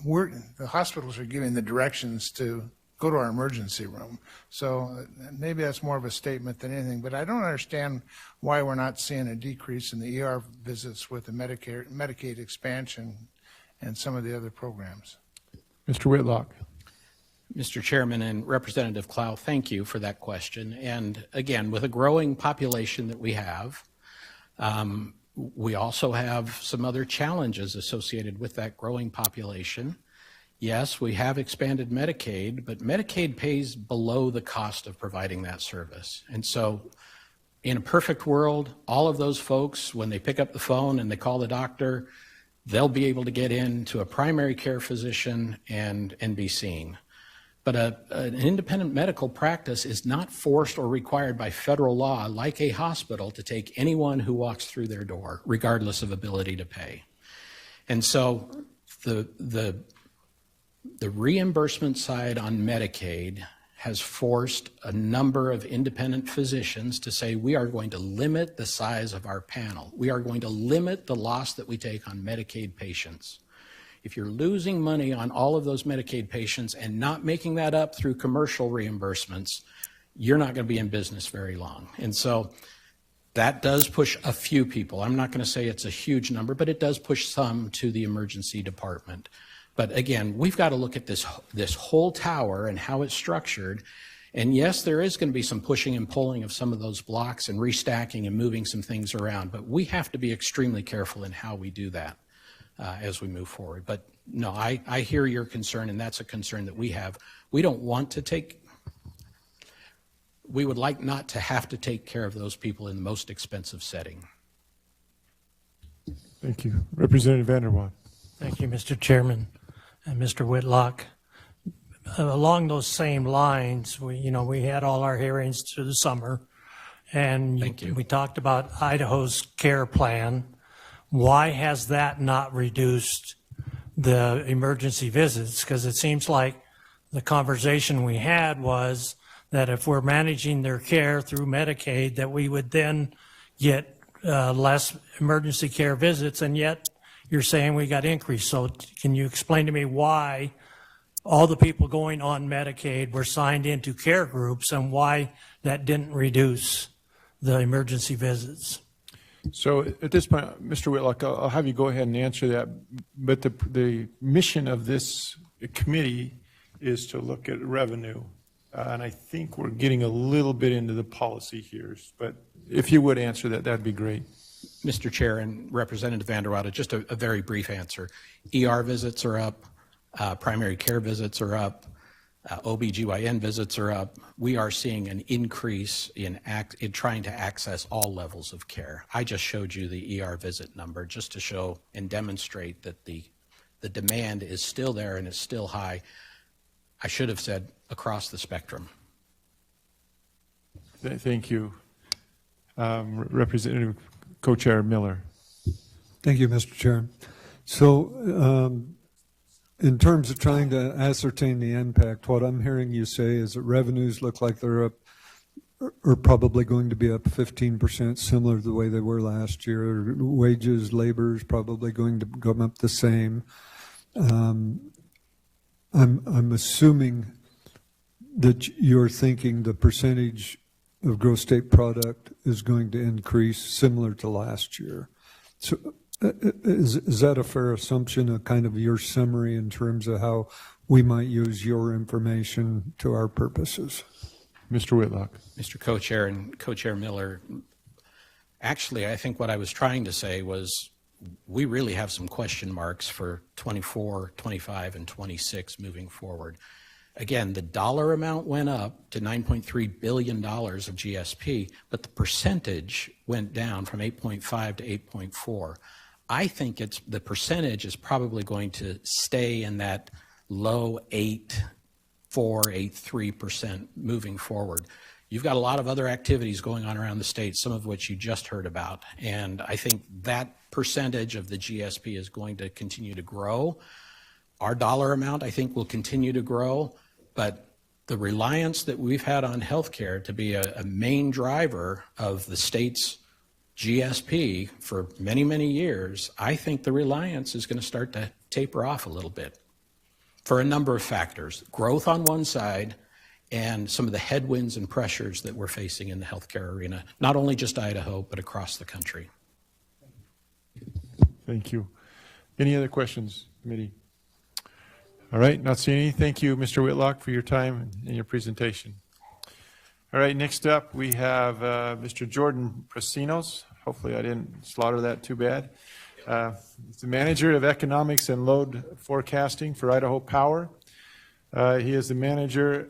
the hospitals are giving the directions to go to our emergency room. So maybe that's more of a statement than anything, but I don't understand why we're not seeing a decrease in the ER visits with the Medicaid expansion and some of the other programs. Mr. Whitlock. Mr. Chairman and Representative Clow, thank you for that question. And again, with a growing population that we have, we also have some other challenges associated with that growing population. Yes, we have expanded Medicaid, but Medicaid pays below the cost of providing that service. And so in a perfect world, all of those folks, when they pick up the phone and they call the doctor, they'll be able to get into a primary care physician and be seen. But an independent medical practice is not forced or required by federal law, like a hospital, to take anyone who walks through their door, regardless of ability to pay. And so the reimbursement side on Medicaid has forced a number of independent physicians to say, we are going to limit the size of our panel. We are going to limit the loss that we take on Medicaid patients. If you're losing money on all of those Medicaid patients and not making that up through commercial reimbursements, you're not going to be in business very long. And so that does push a few people. I'm not going to say it's a huge number, but it does push some to the emergency department. But again, we've got to look at this whole tower and how it's structured. And yes, there is going to be some pushing and pulling of some of those blocks and restacking and moving some things around. But we have to be extremely careful in how we do that as we move forward. But no, I hear your concern, and that's a concern that we have. We don't want to we would like not to have to take care of those people in the most expensive setting. Thank you. Representative Vanderwaal. Thank you, Mr. Chairman and Mr. Whitlock. Along those same lines, we had all our hearings through the summer, and we talked about Idaho's care plan. Why has that not reduced the emergency visits? Because it seems like the conversation we had was that if we're managing their care through Medicaid, that we would then get less emergency care visits, and yet you're saying we got increased. So can you explain to me why all the people going on Medicaid were signed into care groups and why that didn't reduce the emergency visits? So at this point, Mr. Whitlock, I'll have you go ahead and answer that. But the mission of this committee is to look at revenue. And I think we're getting a little bit into the policy here. But if you would answer that, that'd be great. Mr. Chair and Representative Vanderwater, just a very brief answer. ER visits are up, primary care visits are up, OBGYN visits are up. We are seeing an increase in trying to access all levels of care. I just showed you the ER visit number just to show and demonstrate that the demand is still there and is still high. I should have said across the spectrum. Thank you. Representative Co-Chair Miller. Thank you, Mr. Chair. So in terms of trying to ascertain the impact, what I'm hearing you say is that revenues look like they're up, are probably going to be up 15%, similar to the way they were last year. Wages, labor is probably going to go up the same. I'm assuming that you're thinking the percentage of gross state product is going to increase similar to last year. So is that a fair assumption, a kind of your summary in terms of how we might use your information to our purposes? Mr. Whitlock. Mr. Co-Chair and Co-Chair Miller, actually, I think what I was trying to say was we really have some question marks for 24, 25, and 26 moving forward. Again, the dollar amount went up to $9.3 billion of GSP, but the percentage went down from 8.5 to 8.4. I think the percentage is probably going to stay in that low 8.3% moving forward. You've got a lot of other activities going on around the state, some of which you just heard about, and I think that percentage of the GSP is going to continue to grow. Our dollar amount, I think, will continue to grow, but the reliance that we've had on healthcare to be a main driver of the state's GSP for many, many years, I think the reliance is going to start to taper off a little bit for a number of factors. Growth on one side and some of the headwinds and pressures that we're facing in the healthcare arena, not only just Idaho, but across the country. Thank you. Any other questions, committee? All right, not seeing any. Thank you, Mr. Whitlock, for your time and your presentation. All right, next up we have Mr. Jordan Prasinos. Hopefully I didn't slaughter that too bad. He's the manager of economics and load forecasting for Idaho Power. He is the manager.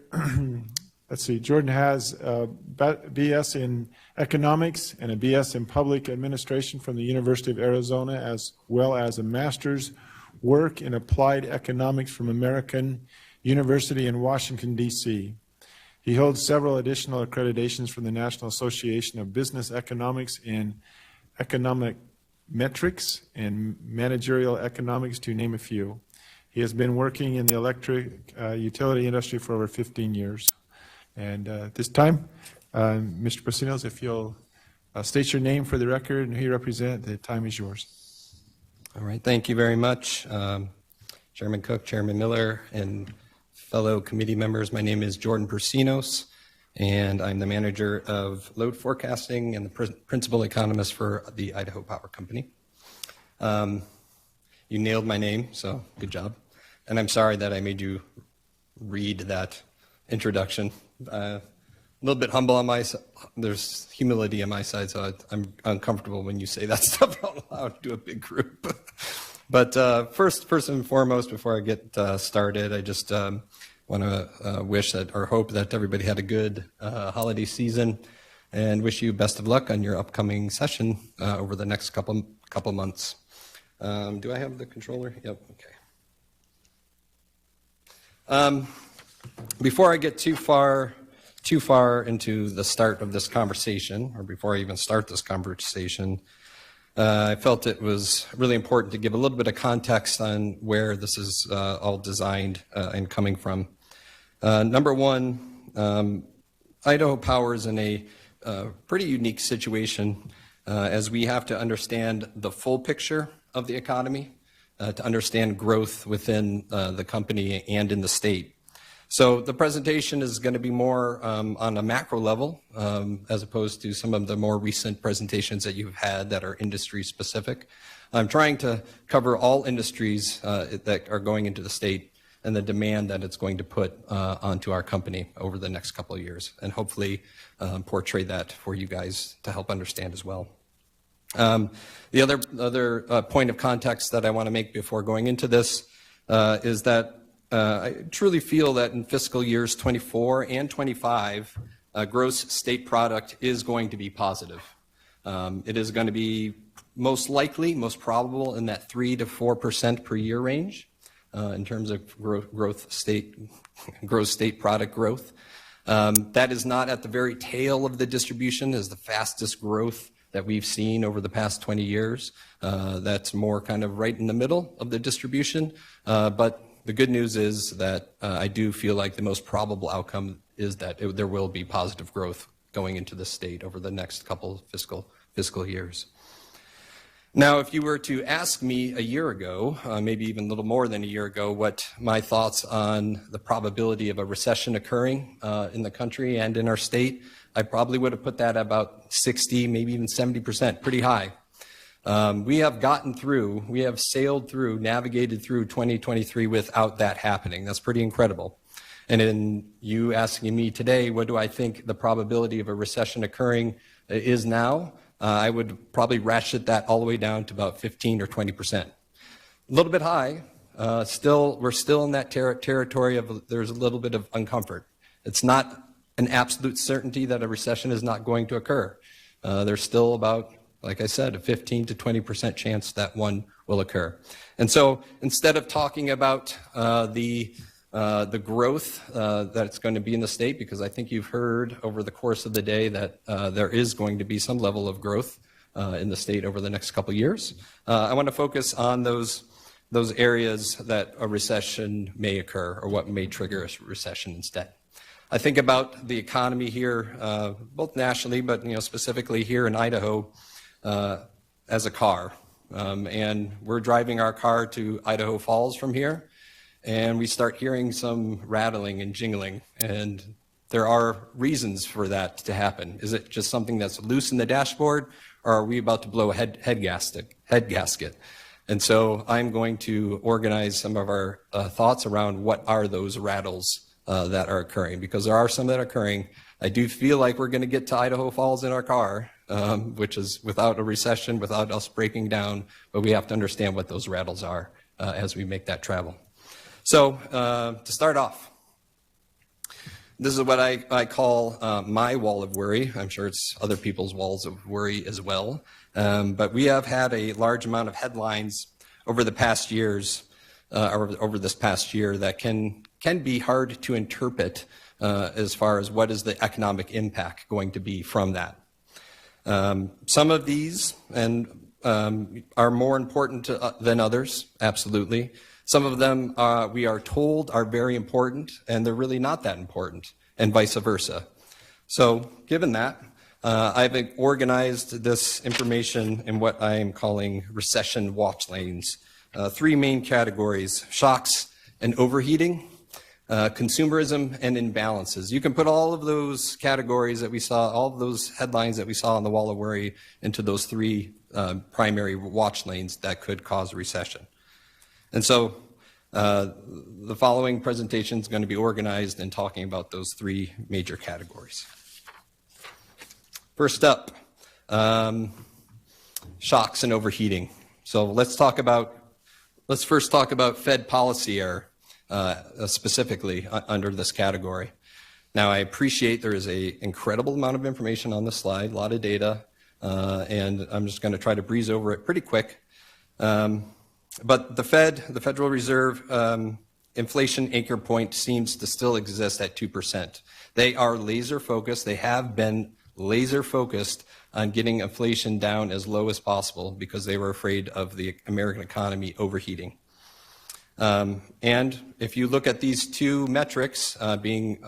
Let's see, Jordan has a BS in economics and a BS in public administration from the University of Arizona, as well as a master's work in applied economics from American University in Washington, D.C. He holds several additional accreditations from the National Association of Business Economics in economic metrics and managerial economics, to name a few. He has been working in the electric utility industry for over 15 years. And this time, Mr. Prasinos, if you'll state your name for the record and who you represent, the time is yours. All right, thank you very much. Chairman Cook, Chairman Miller, and fellow committee members, my name is Jordan Prasinos, and I'm the manager of load forecasting and the principal economist for the Idaho Power Company. You nailed my name, so good job. And I'm sorry that I made you read that introduction. A little bit humble on my side. There's humility on my side, so I'm uncomfortable when you say that stuff out loud to a big group. But first and foremost, before I get started, I just want to wish that, or hope that everybody had a good holiday season, and wish you best of luck on your upcoming session over the next couple months. Do I have the controller? Yep, okay. Before I get too far into the start of this conversation, or before I even start this conversation, I felt it was really important to give a little bit of context on where this is all designed and coming from. Number one, Idaho Power is in a pretty unique situation as we have to understand the full picture of the economy to understand growth within the company and in the state. So the presentation is going to be more on a macro level as opposed to some of the more recent presentations that you've had that are industry specific. I'm trying to cover all industries that are going into the state and the demand that it's going to put onto our company over the next couple of years, and hopefully portray that for you guys to help understand as well. The other point of context that I want to make before going into this is that I truly feel that in fiscal years 24 and 25, gross state product is going to be positive. It is going to be most likely, most probable in that 3 to 4% per year range in terms of gross state product growth. That is not at the very tail of the distribution as the fastest growth that we've seen over the past 20 years. That's more kind of right in the middle of the distribution. But the good news is that I do feel like the most probable outcome is that there will be positive growth going into the state over the next couple fiscal years. Now, if you were to ask me a year ago, maybe even a little more than a year ago, what my thoughts on the probability of a recession occurring in the country and in our state, I probably would have put that about 60, maybe even 70%, pretty high. We have sailed through, navigated through 2023 without that happening. That's pretty incredible. And in you asking me today, what do I think the probability of a recession occurring is now? I would probably ratchet that all the way down to about 15 or 20%. A little bit high. We're still in that territory of there's a little bit of uncomfort. It's not an absolute certainty that a recession is not going to occur. There's still about, like I said, a 15 to 20% chance that one will occur. And so instead of talking about the growth that's going to be in the state, because I think you've heard over the course of the day that there is going to be some level of growth in the state over the next couple of years, I want to focus on those areas that a recession may occur or what may trigger a recession instead. I think about the economy here, both nationally, but specifically here in Idaho, as a car. And we're driving our car to Idaho Falls from here, and we start hearing some rattling and jingling. And there are reasons for that to happen. Is it just something that's loose in the dashboard, or are we about to blow a head gasket? And so I'm going to organize some of our thoughts around what are those rattles that are occurring, because there are some that are occurring. I do feel like we're going to get to Idaho Falls in our car, which is without a recession, without us breaking down, but we have to understand what those rattles are as we make that travel. So to start off, this is what I call my wall of worry. I'm sure it's other people's walls of worry as well. But we have had a large amount of headlines over the past years, over this past year, that can be hard to interpret as far as what is the economic impact going to be from that. Some of these are more important than others, absolutely. Some of them we are told are very important, and they're really not that important, and vice versa. So given that, I've organized this information in what I am calling recession watch lanes. 3 main categories: shocks and overheating, consumerism, and imbalances. You can put all of those categories that we saw, all of those headlines that we saw on the wall of worry, into those 3 primary watch lanes that could cause a recession. And so the following presentation is going to be organized in talking about those 3 major categories. First up, shocks and overheating. So let's first talk about Fed policy error, specifically under this category. Now, I appreciate there is an incredible amount of information on this slide, a lot of data, and I'm just going to try to breeze over it pretty quick. But the Federal Reserve inflation anchor point seems to still exist at 2%. They are laser focused. They have been laser focused on getting inflation down as low as possible because they were afraid of the American economy overheating. And if you look at these two metrics, being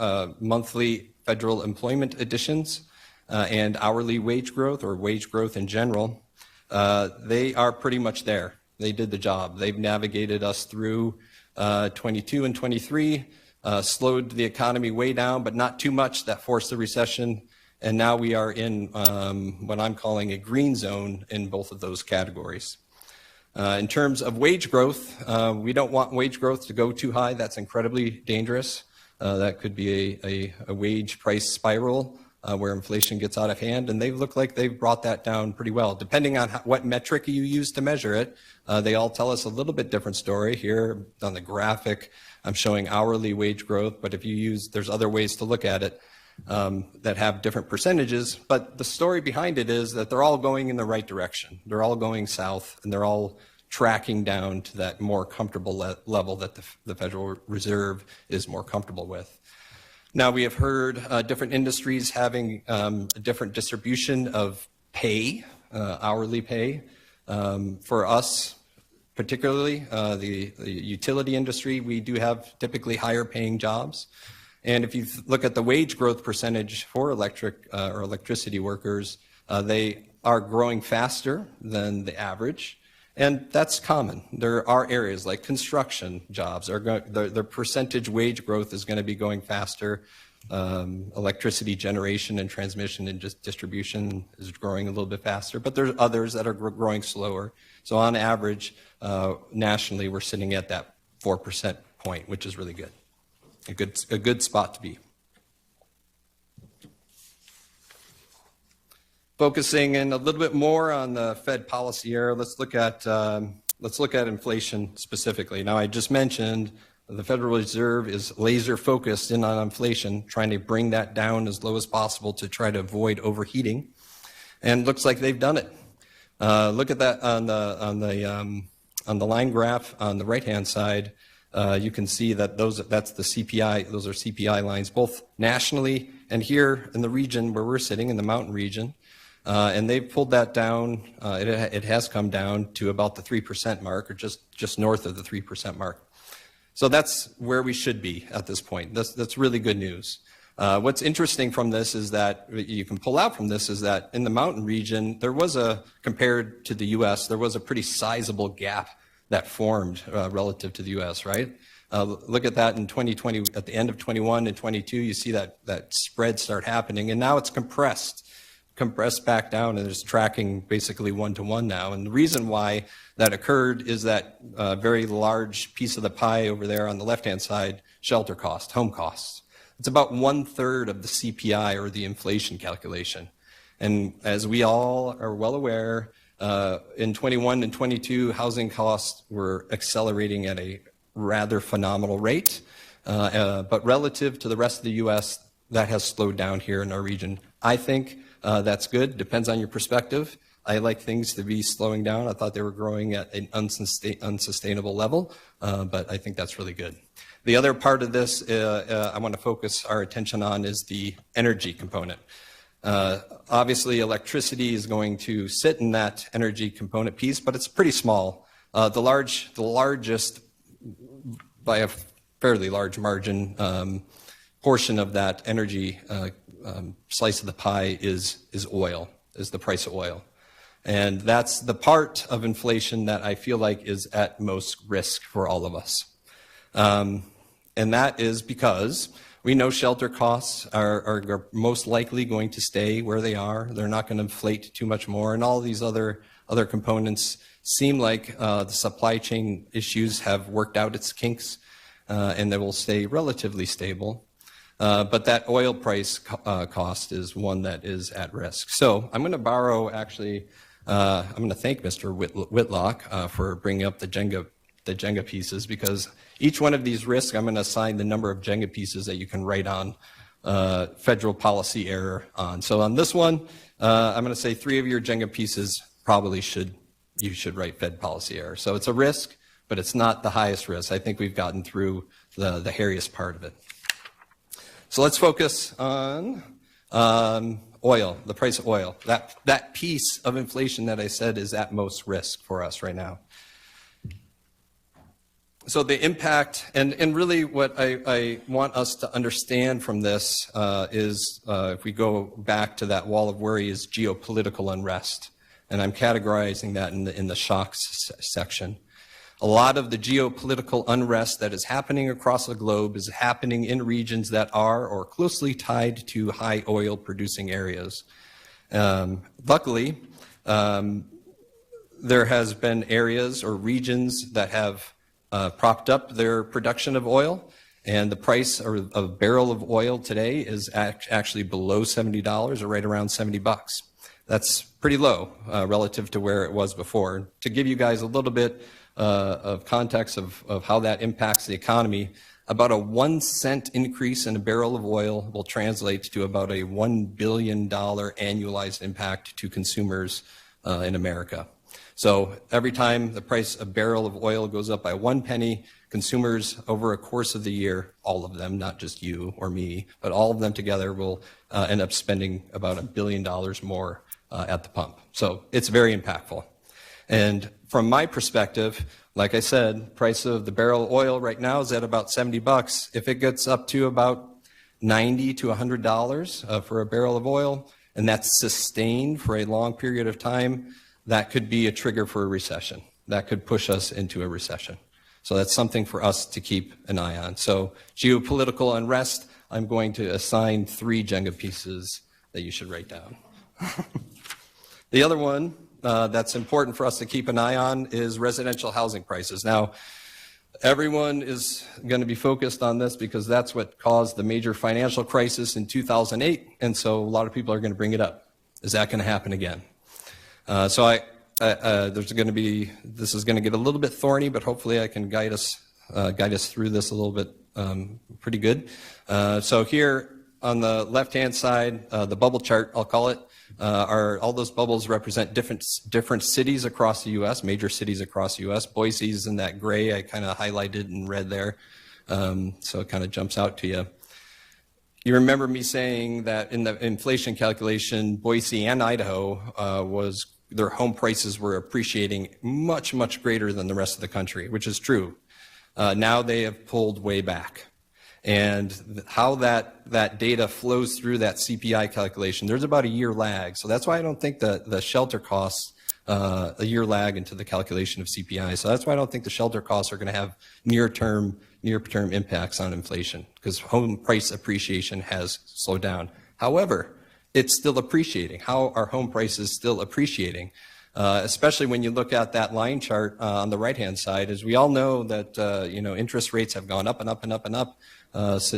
monthly federal employment additions and hourly wage growth or wage growth in general, they are pretty much there. They did the job. They've navigated us through 22 and 23, slowed the economy way down, but not too much that forced the recession. And now we are in what I'm calling a green zone in both of those categories. In terms of wage growth, we don't want wage growth to go too high. That's incredibly dangerous. That could be a wage price spiral where inflation gets out of hand, and they look like they've brought that down pretty well. Depending on what metric you use to measure it, they all tell us a little bit different story. Here on the graphic, I'm showing hourly wage growth, but if you use, there's other ways to look at it that have different percentages. But the story behind it is that they're all going in the right direction. They're all going south, and they're all tracking down to that more comfortable level that the Federal Reserve is more comfortable with. Now, we have heard different industries having a different distribution of pay, hourly pay. For us, particularly the utility industry, we do have typically higher paying jobs. And if you look at the wage growth percentage for electric or electricity workers, they are growing faster than the average. And that's common. There are areas like construction jobs, their percentage wage growth is going to be going faster. Electricity generation and transmission and just distribution is growing a little bit faster, but there's others that are growing slower. So on average, nationally, we're sitting at that 4% point, which is really good. A good spot to be. Focusing in a little bit more on the Fed policy area, let's look at inflation specifically. Now, I just mentioned the Federal Reserve is laser focused in on inflation, trying to bring that down as low as possible to try to avoid overheating, and looks like they've done it. Look at that on the line graph on the right-hand side. You can see that that's the CPI. Those are CPI lines, both nationally and here in the region where we're sitting in the mountain region. And they've pulled that down. It has come down to about the 3% mark, or just north of the 3% mark. So that's where we should be at this point. That's really good news. What's interesting from this is that you can pull out from this is that in the mountain region, there was compared to the U.S., there was a pretty sizable gap that formed relative to the U.S., right? Look at that in 2020, at the end of 21 and 22, you see that spread start happening, and now it's compressed back down, and it's tracking basically 1-to-1 now. And the reason why that occurred is that very large piece of the pie over there on the left-hand side, shelter cost, home costs. It's about 1/3 of the CPI or the inflation calculation. And as we all are well aware, in 21 and 22, housing costs were accelerating at a rather phenomenal rate. But relative to the rest of the U.S., that has slowed down here in our region. I think that's good. Depends on your perspective. I like things to be slowing down. I thought they were growing at an unsustainable level, but I think that's really good. The other part of this I want to focus our attention on is the energy component. Obviously, electricity is going to sit in that energy component piece, but it's pretty small. The largest, by a fairly large margin, portion of that energy slice of the pie is oil, is the price of oil. And that's the part of inflation that I feel like is at most risk for all of us. And that is because we know shelter costs are most likely going to stay where they are. They're not going to inflate too much more. And all these other components seem like the supply chain issues have worked out its kinks, and they will stay relatively stable. But that oil price cost is one that is at risk. So I'm going to borrow, actually, I'm going to thank Mr. Whitlock for bringing up the Jenga pieces, because each one of these risks, I'm going to assign the number of Jenga pieces that you can write on federal policy error on. So on this one, I'm going to say 3 of your Jenga pieces probably should you should write Fed policy error. So it's a risk, but it's not the highest risk. I think we've gotten through the hairiest part of it. So let's focus on oil, the price of oil. That piece of inflation that I said is at most risk for us right now. So the impact, and really what I want us to understand from this is, if we go back to that wall of worry, is geopolitical unrest. And I'm categorizing that in the shocks section. A lot of the geopolitical unrest that is happening across the globe is happening in regions that are or closely tied to high oil producing areas. Luckily, there has been areas or regions that have propped up their production of oil, and the price of a barrel of oil today is actually below $70 or right around $70. That's pretty low relative to where it was before. To give you guys a little bit of context of how that impacts the economy, about a 1 cent increase in a barrel of oil will translate to about a $1 billion annualized impact to consumers in America. So every time the price of a barrel of oil goes up by 1 penny, consumers over a course of the year, all of them, not just you or me, but all of them together will end up spending about $1 billion more at the pump. So it's very impactful. And from my perspective, like I said, price of the barrel of oil right now is at about $70. If it gets up to about $90 to $100 for a barrel of oil, and that's sustained for a long period of time, that could be a trigger for a recession. That could push us into a recession. So that's something for us to keep an eye on. So geopolitical unrest, I'm going to assign 3 Jenga pieces that you should write down. The other one that's important for us to keep an eye on is residential housing prices. Now, everyone is going to be focused on this because that's what caused the major financial crisis in 2008, and so a lot of people are going to bring it up. Is that going to happen again? This is going to get a little bit thorny, but hopefully I can guide us through this a little bit pretty good. So here on the left-hand side, the bubble chart, I'll call it, all those bubbles represent different cities across the U.S., major cities across the U.S. Boise's in that gray, I kind of highlighted in red there, so it kind of jumps out to you. You remember me saying that in the inflation calculation, Boise and Idaho their home prices were appreciating much, much greater than the rest of the country, which is true. Now they have pulled way back. And how that data flows through that CPI calculation, there's about a year lag. So that's why I don't think the shelter costs, a year lag into the calculation of CPI. So that's why I don't think the shelter costs are going to have near-term impacts on inflation, because home price appreciation has slowed down. However, it's still appreciating. How are home prices still appreciating? Especially when you look at that line chart on the right-hand side, as we all know that interest rates have gone up and up and up and up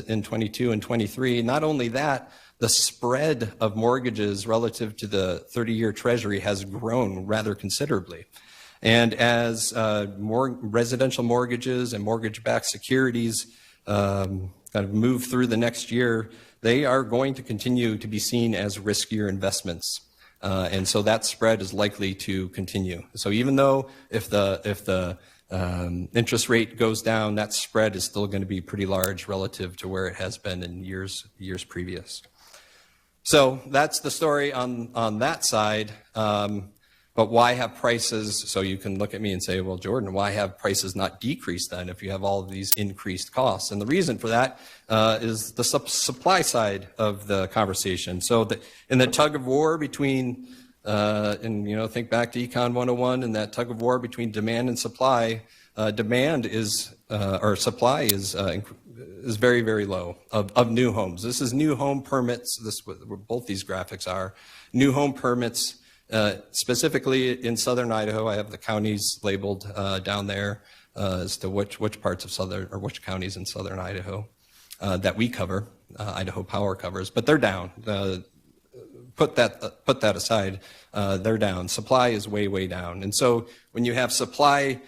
in 22 and 23. Not only that, the spread of mortgages relative to the 30-year Treasury has grown rather considerably. And as more residential mortgages and mortgage-backed securities kind of move through the next year, they are going to continue to be seen as riskier investments. And so that spread is likely to continue. So even though if the interest rate goes down, that spread is still going to be pretty large relative to where it has been in years previous. So that's the story on that side. But why have prices, so you can look at me and say, well, Jordan, why have prices not decreased then if you have all of these increased costs? And the reason for that is the supply side of the conversation. So in the tug of war between, think back to Econ 101 and that tug of war between demand and supply, supply is very, very low of new homes. This is new home permits. This both these graphics are new home permits. Specifically in southern Idaho, I have the counties labeled down there as to which parts of southern or which counties in southern Idaho that we cover. Idaho Power covers, but they're down. Put that aside, they're down. Supply is way, way down. And so when you have supply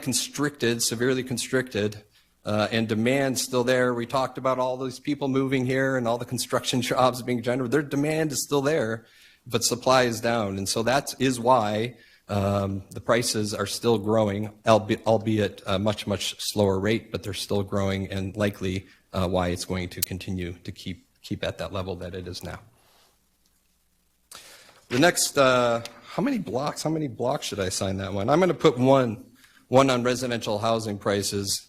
constricted, severely constricted, and demand still there, we talked about all those people moving here and all the construction jobs being generated. Their demand is still there, but supply is down. And so that is why The prices are still growing, albeit a much, much slower rate, but they're still growing, and likely why it's going to continue to keep at that level that it is now. The next, how many blocks should I assign that one? I'm going to put one on residential housing prices.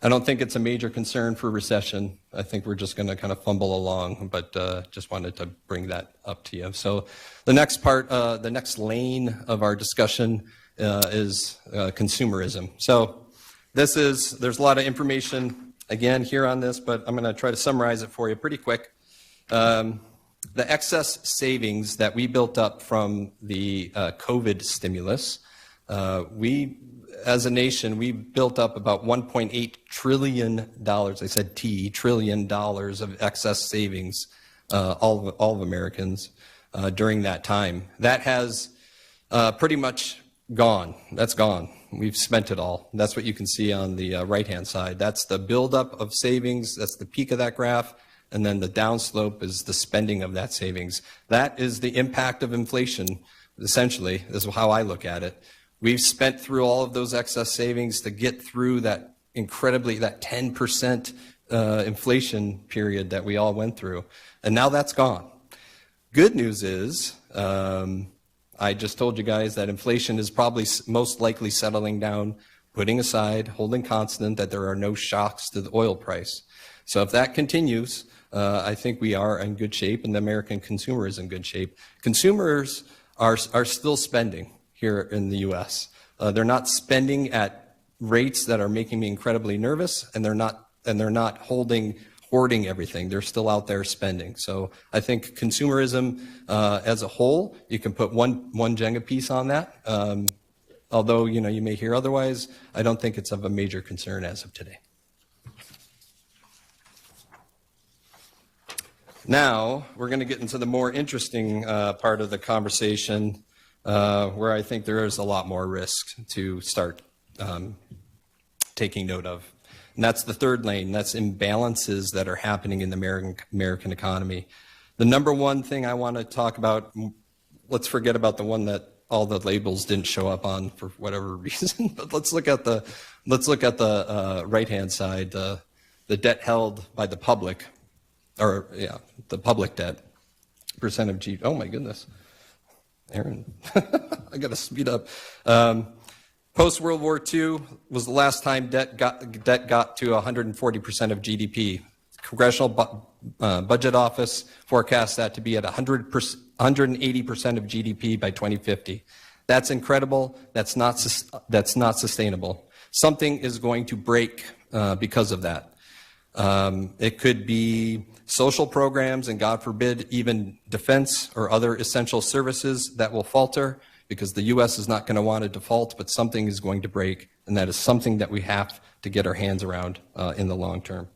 I don't think it's a major concern for recession. I think we're just going to kind of fumble along, but just wanted to bring that up to you. So the next part, the next lane of our discussion is consumerism. So there's a lot of information again here on this, but I'm going to try to summarize it for you pretty quick. The excess savings that we built up from the COVID stimulus, as a nation, we built up about $1.8 trillion, I said trillion dollars of excess savings, all of Americans, during that time. That has pretty much gone. That's gone. We've spent it all. That's what you can see on the right-hand side. That's the buildup of savings. That's the peak of that graph. And then the downslope is the spending of that savings. That is the impact of inflation, essentially. This is how I look at it. We've spent through all of those excess savings to get through that 10% inflation period that we all went through. And now that's gone. Good news is, I just told you guys that inflation is probably most likely settling down, putting aside, holding constant, that there are no shocks to the oil price. So if that continues, I think we are in good shape, and the American consumer is in good shape. Consumers are still spending here in the U.S. They're not spending at rates that are making me incredibly nervous, and they're not hoarding everything. They're still out there spending. So I think consumerism as a whole, you can put one Jenga piece on that. Although you may hear otherwise, I don't think it's of a major concern as of today. Now we're going to get into the more interesting part of the conversation, where I think there is a lot more risk to start taking note of. And that's the third lane. That's imbalances that are happening in the American economy. The number one thing I want to talk about, let's forget about the one that all the labels didn't show up on for whatever reason, but let's look at the right-hand side, the debt held by the public, the public debt, percent of GDP. Oh my goodness. Aaron, I got to speed up. Post-World War II was the last time debt got to 140% of GDP. Congressional Budget Office forecasts that to be at 180% of GDP by 2050. That's incredible. That's not sustainable. Something is going to break because of that. It could be social programs, and God forbid, even defense or other essential services that will falter, because the U.S. is not going to want to default, but something is going to break, and that is something that we have to get our hands around in the long term.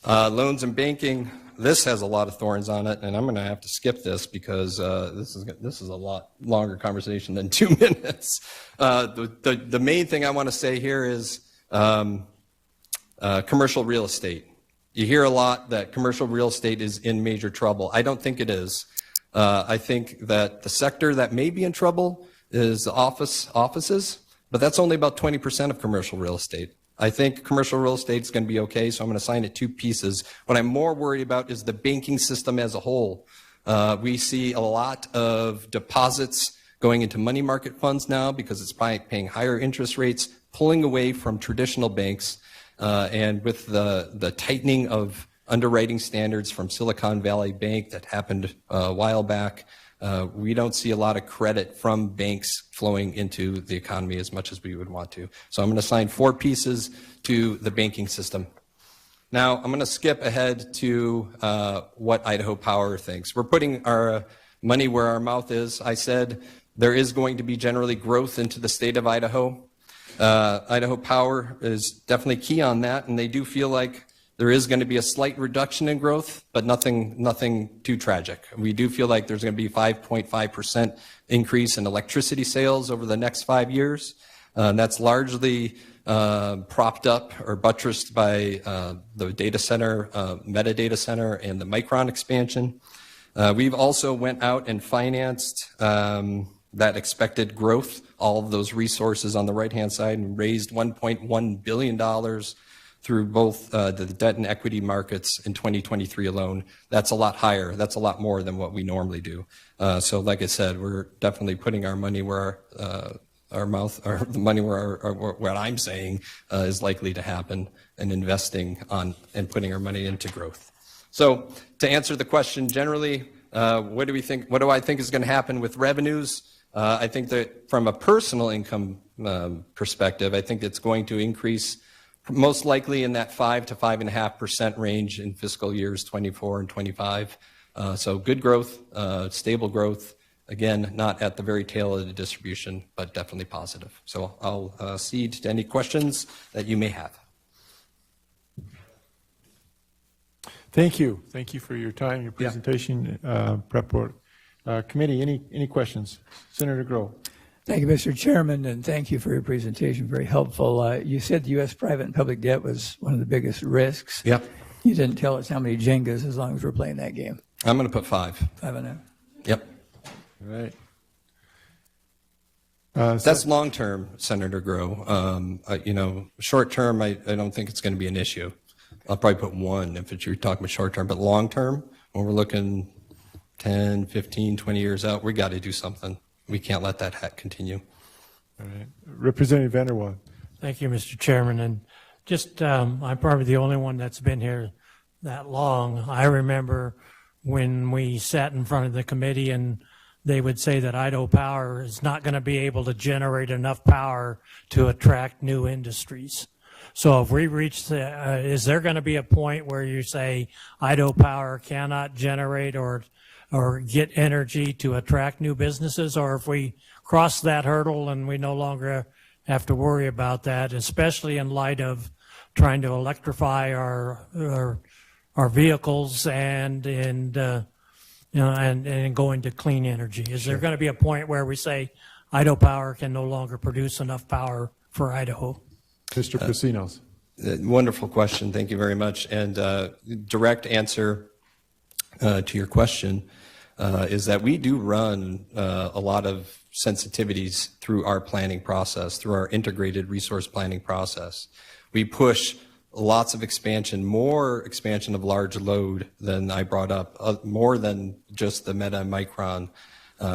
Loans and banking, this has a lot of thorns on it, and I'm going to have to skip this because this is a lot longer conversation than 2 minutes. The main thing I want to say here is commercial real estate. You hear a lot that commercial real estate is in major trouble. I don't think it is. I think that the sector that may be in trouble is the offices, but that's only about 20% of commercial real estate. I think commercial real estate is going to be okay, so I'm going to assign it 2 pieces. What I'm more worried about is the banking system as a whole. We see a lot of deposits going into money market funds now because it's paying higher interest rates, pulling away from traditional banks. And with the tightening of underwriting standards from Silicon Valley Bank that happened a while back, we don't see a lot of credit from banks flowing into the economy as much as we would want to. So I'm going to assign 4 pieces to the banking system. Now, I'm going to skip ahead to what Idaho Power thinks. We're putting our money where our mouth is. I said there is going to be generally growth into the state of Idaho. Idaho Power is definitely key on that, and they do feel like there is going to be a slight reduction in growth, but nothing too tragic. We do feel like there's going to be 5.5% increase in electricity sales over the next 5 years. That's largely propped up or buttressed by the data center, metadata center, and the Micron expansion. We've also went out and financed that expected growth, all of those resources on the right-hand side, and raised $1.1 billion through both the debt and equity markets in 2023 alone. That's a lot higher. That's a lot more than what we normally do. So like I said, we're definitely putting our money where our mouth, or the money where what I'm saying is likely to happen, and investing on and putting our money into growth. So to answer the question generally, what do I think is going to happen with revenues? I think that from a personal income perspective, I think it's going to increase most likely in that 5 to 5.5% range in fiscal years 24 and 25. So good growth, stable growth. Again, not at the very tail of the distribution, but definitely positive. So I'll cede to any questions that you may have. Thank you. Thank you for your time, your presentation, prep work. Committee, any questions? Senator Groh. Thank you, Mr. Chairman, and thank you for your presentation. Very helpful. You said the U.S. private and public debt was one of the biggest risks. Yep. You didn't tell us how many Jengas as long as we're playing that game. I'm going to put 5. 5.5. Yep. All right. That's long term, Senator Groh. Short term, I don't think it's going to be an issue. I'll probably put 1 if you're talking about short term, but long term, when we're looking 10, 15, 20 years out, we got to do something. We can't let that continue. All right. Representative Vanderwaal. Thank you, Mr. Chairman. And just, I'm probably the only one that's been here that long. I remember when we sat in front of the committee and they would say that Idaho Power is not going to be able to generate enough power to attract new industries. So if we reach is there going to be a point where you say Idaho Power cannot generate or get energy to attract new businesses? Or if we cross that hurdle and we no longer have to worry about that, especially in light of trying to electrify our vehicles and going to clean energy? Is there going to be a point where we say Idaho Power can no longer produce enough power for Idaho? Mr. Prasinos. Wonderful question. Thank you very much. And direct answer to your question is that we do run a lot of sensitivities through our planning process, through our integrated resource planning process. We push lots of expansion, more expansion of large load than I brought up, more than just the Meta and Micron.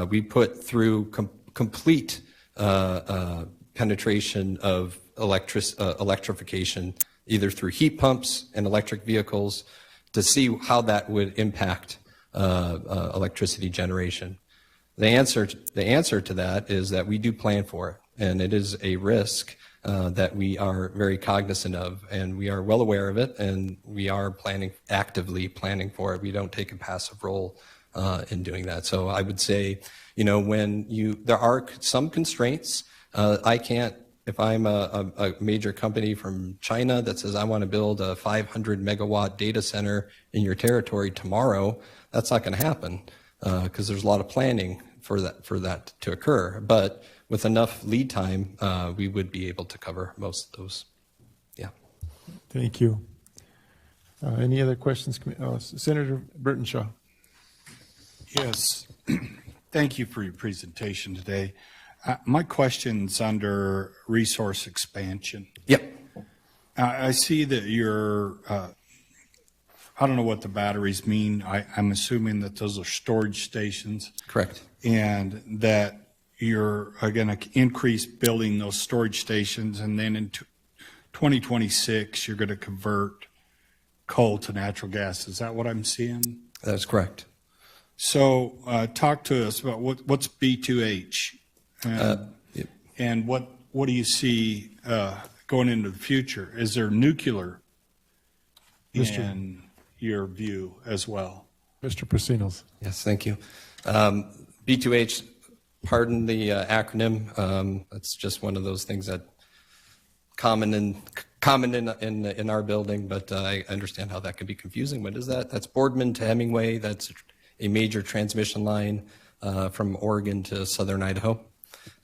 We put through complete penetration of electrification, either through heat pumps and electric vehicles, to see how that would impact electricity generation. The answer to that is that we do plan for it, and it is a risk that we are very cognizant of, and we are well aware of it, and we are actively planning for it. We don't take a passive role in doing that. So I would say, there are some constraints. I can't, if I'm a major company from China that says I want to build a 500 megawatt data center in your territory tomorrow, that's not going to happen because there's a lot of planning for that to occur. But with enough lead time, we would be able to cover most of those. Yeah. Thank you. Any other questions? Senator Burtonshaw. Yes. Thank you for your presentation today. My question's under resource expansion. Yep. I see that you're, I don't know what the batteries mean. I'm assuming that those are storage stations. Correct. And that you're going to increase building those storage stations, and then in 2026, you're going to convert coal to natural gas. Is that what I'm seeing? That's correct. So talk to us about what's B2H, and what do you see going into the future? Is there nuclear in your view as well? Mr. Prasinos. Yes, thank you. B2H, pardon the acronym. It's just one of those things that common in our building, but I understand how that could be confusing. What is that? That's Boardman to Hemingway. That's a major transmission line from Oregon to southern Idaho.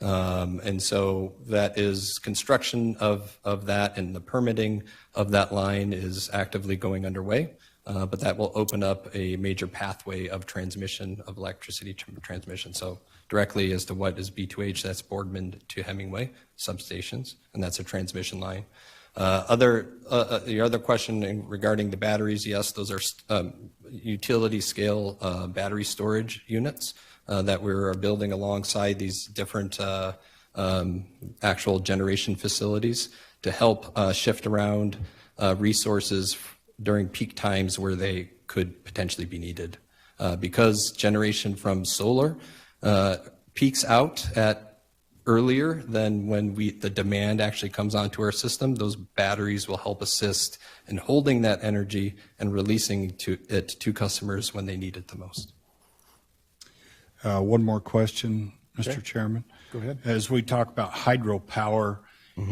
And so that is construction of that, and the permitting of that line is actively going underway. but that will open up a major pathway of transmission of electricity transmission. So directly as to what is B2H, that's Boardman to Hemingway substations, and that's a transmission line. The other question regarding the batteries, yes, those are utility scale battery storage units that we're building alongside these different actual generation facilities to help shift around resources during peak times where they could potentially be needed. Because generation from solar peaks out at earlier than when the demand actually comes onto our system, those batteries will help assist in holding that energy and releasing it to customers when they need it the most. One more question, Mr. Okay. Chairman. Go ahead. As we talk about hydropower,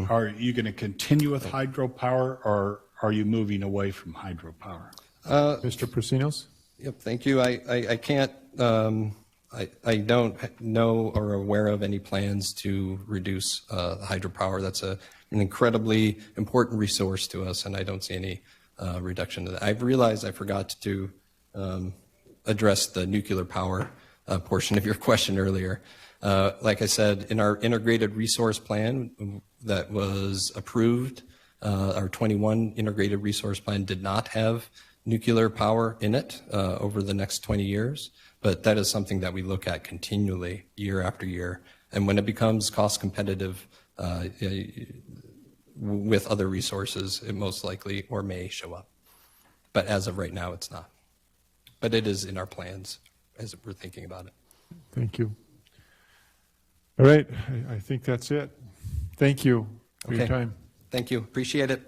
are you going to continue with hydropower, or are you moving away from hydropower? Mr. Prasinos? Yep, thank you. I can't, I don't know or aware of any plans to reduce hydropower. That's an incredibly important resource to us, and I don't see any reduction to that. I've realized I forgot to address the nuclear power portion of your question earlier. Like I said, in our integrated resource plan that was approved, our 21 integrated resource plan did not have nuclear power in it over the next 20 years, but that is something that we look at continually year after year. And when it becomes cost competitive with other resources, it most likely or may show up. But as of right now, it's not. But it is in our plans as we're thinking about it. Thank you. All right, I think that's it. Thank you for your time. Thank you. Appreciate it.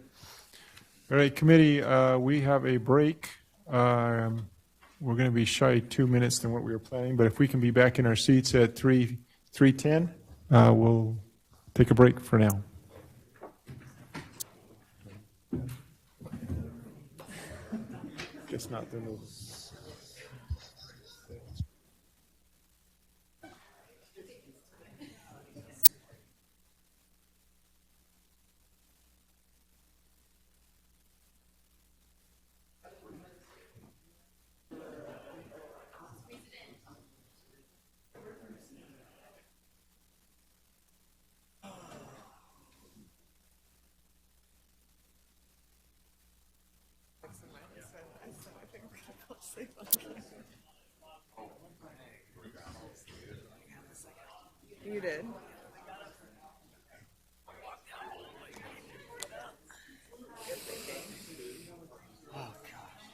All right, committee, we have a break. We're going to be shy 2 minutes than what we were planning, but if we can be back in our seats at 3:10, we'll take a break for now. Guess not. They're moving. You did. Oh, gosh.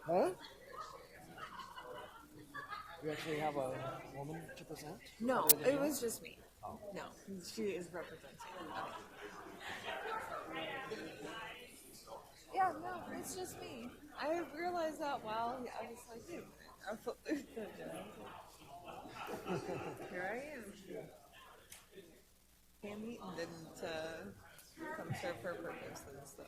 Huh? You actually have a woman to present? No, it was just me. Oh. No, she is representing. Yeah, no, it's just me. I realized that while I was like, wait a minute. I flipped through the Here I am. Pam Heaton didn't come serve her purposes, though.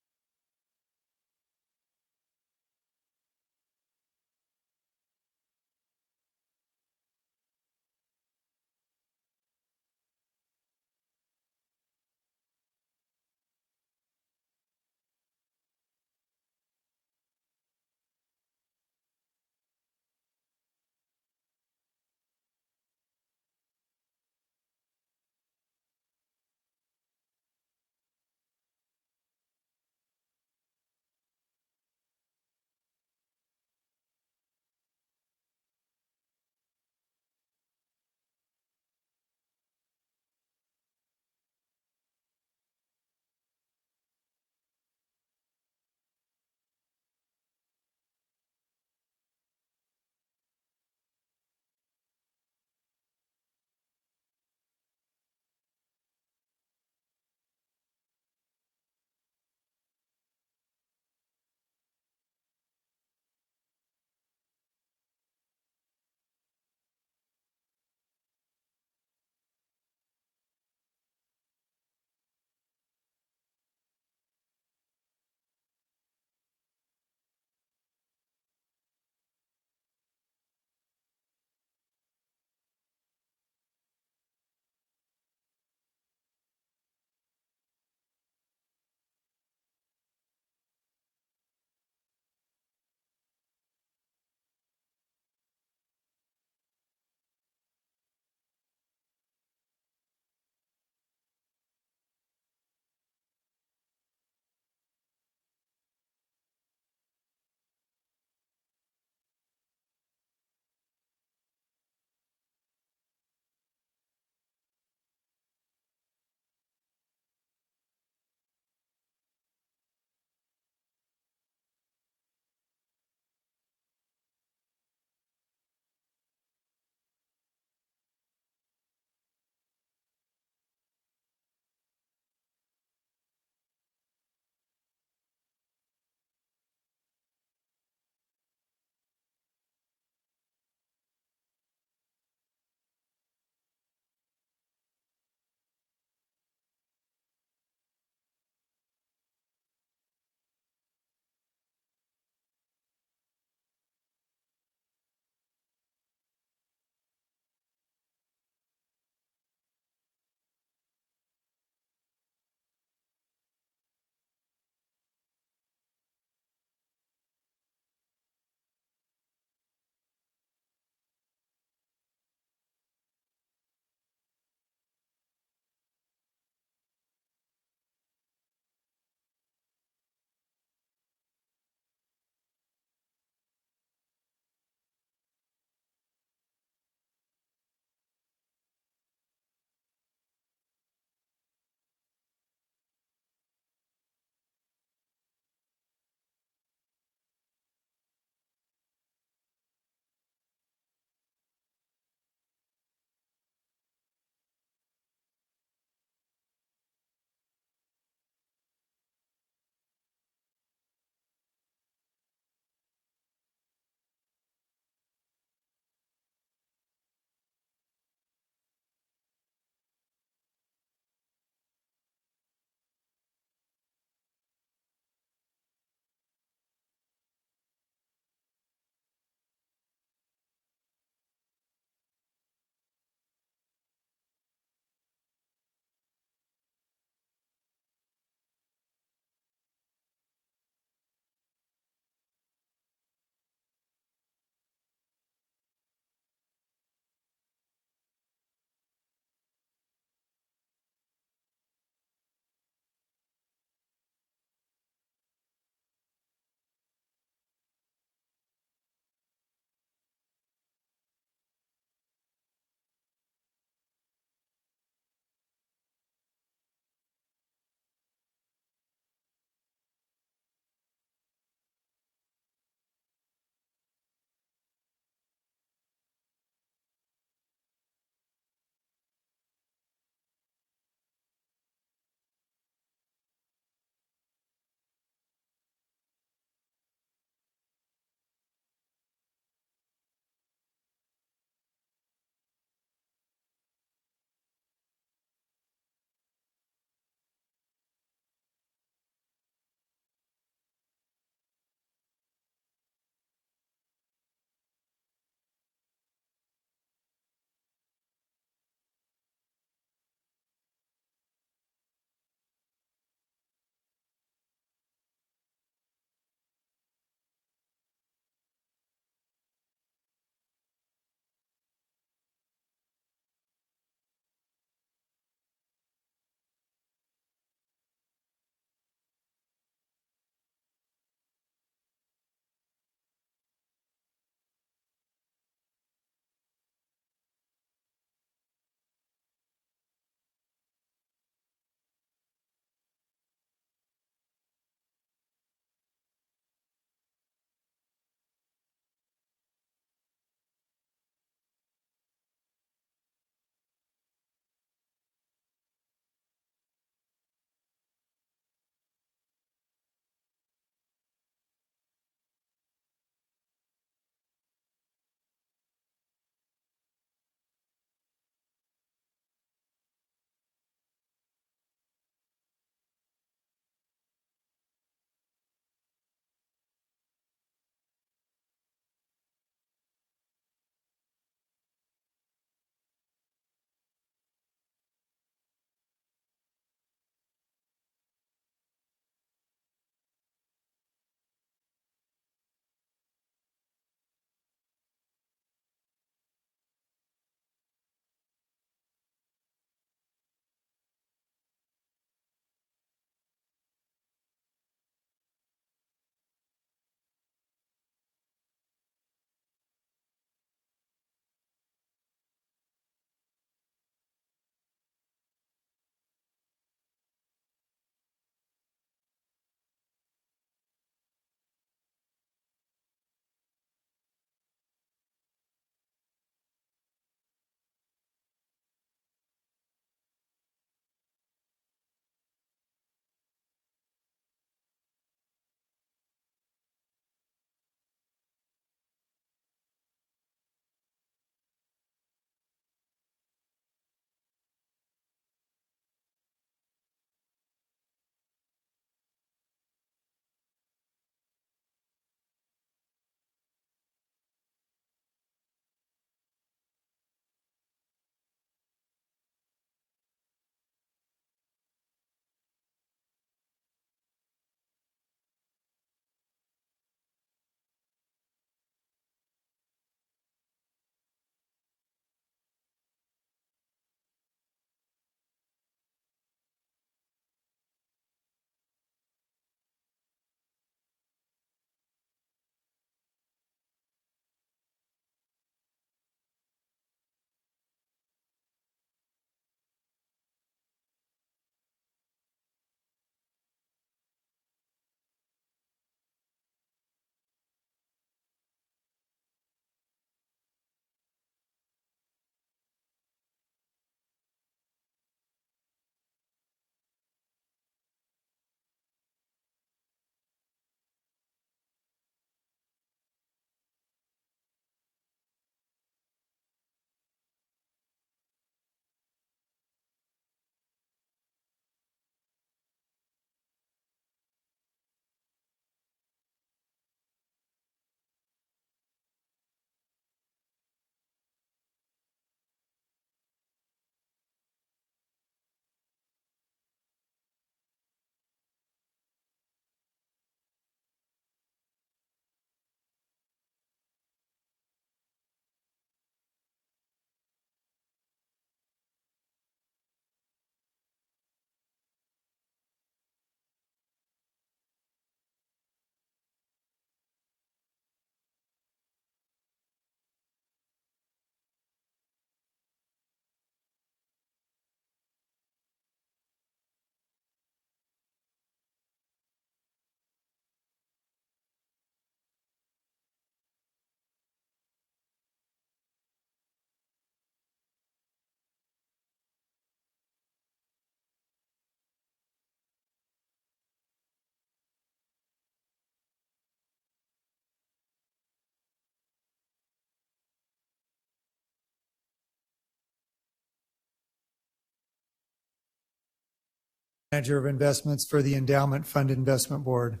Manager of Investments for the Endowment Fund Investment Board.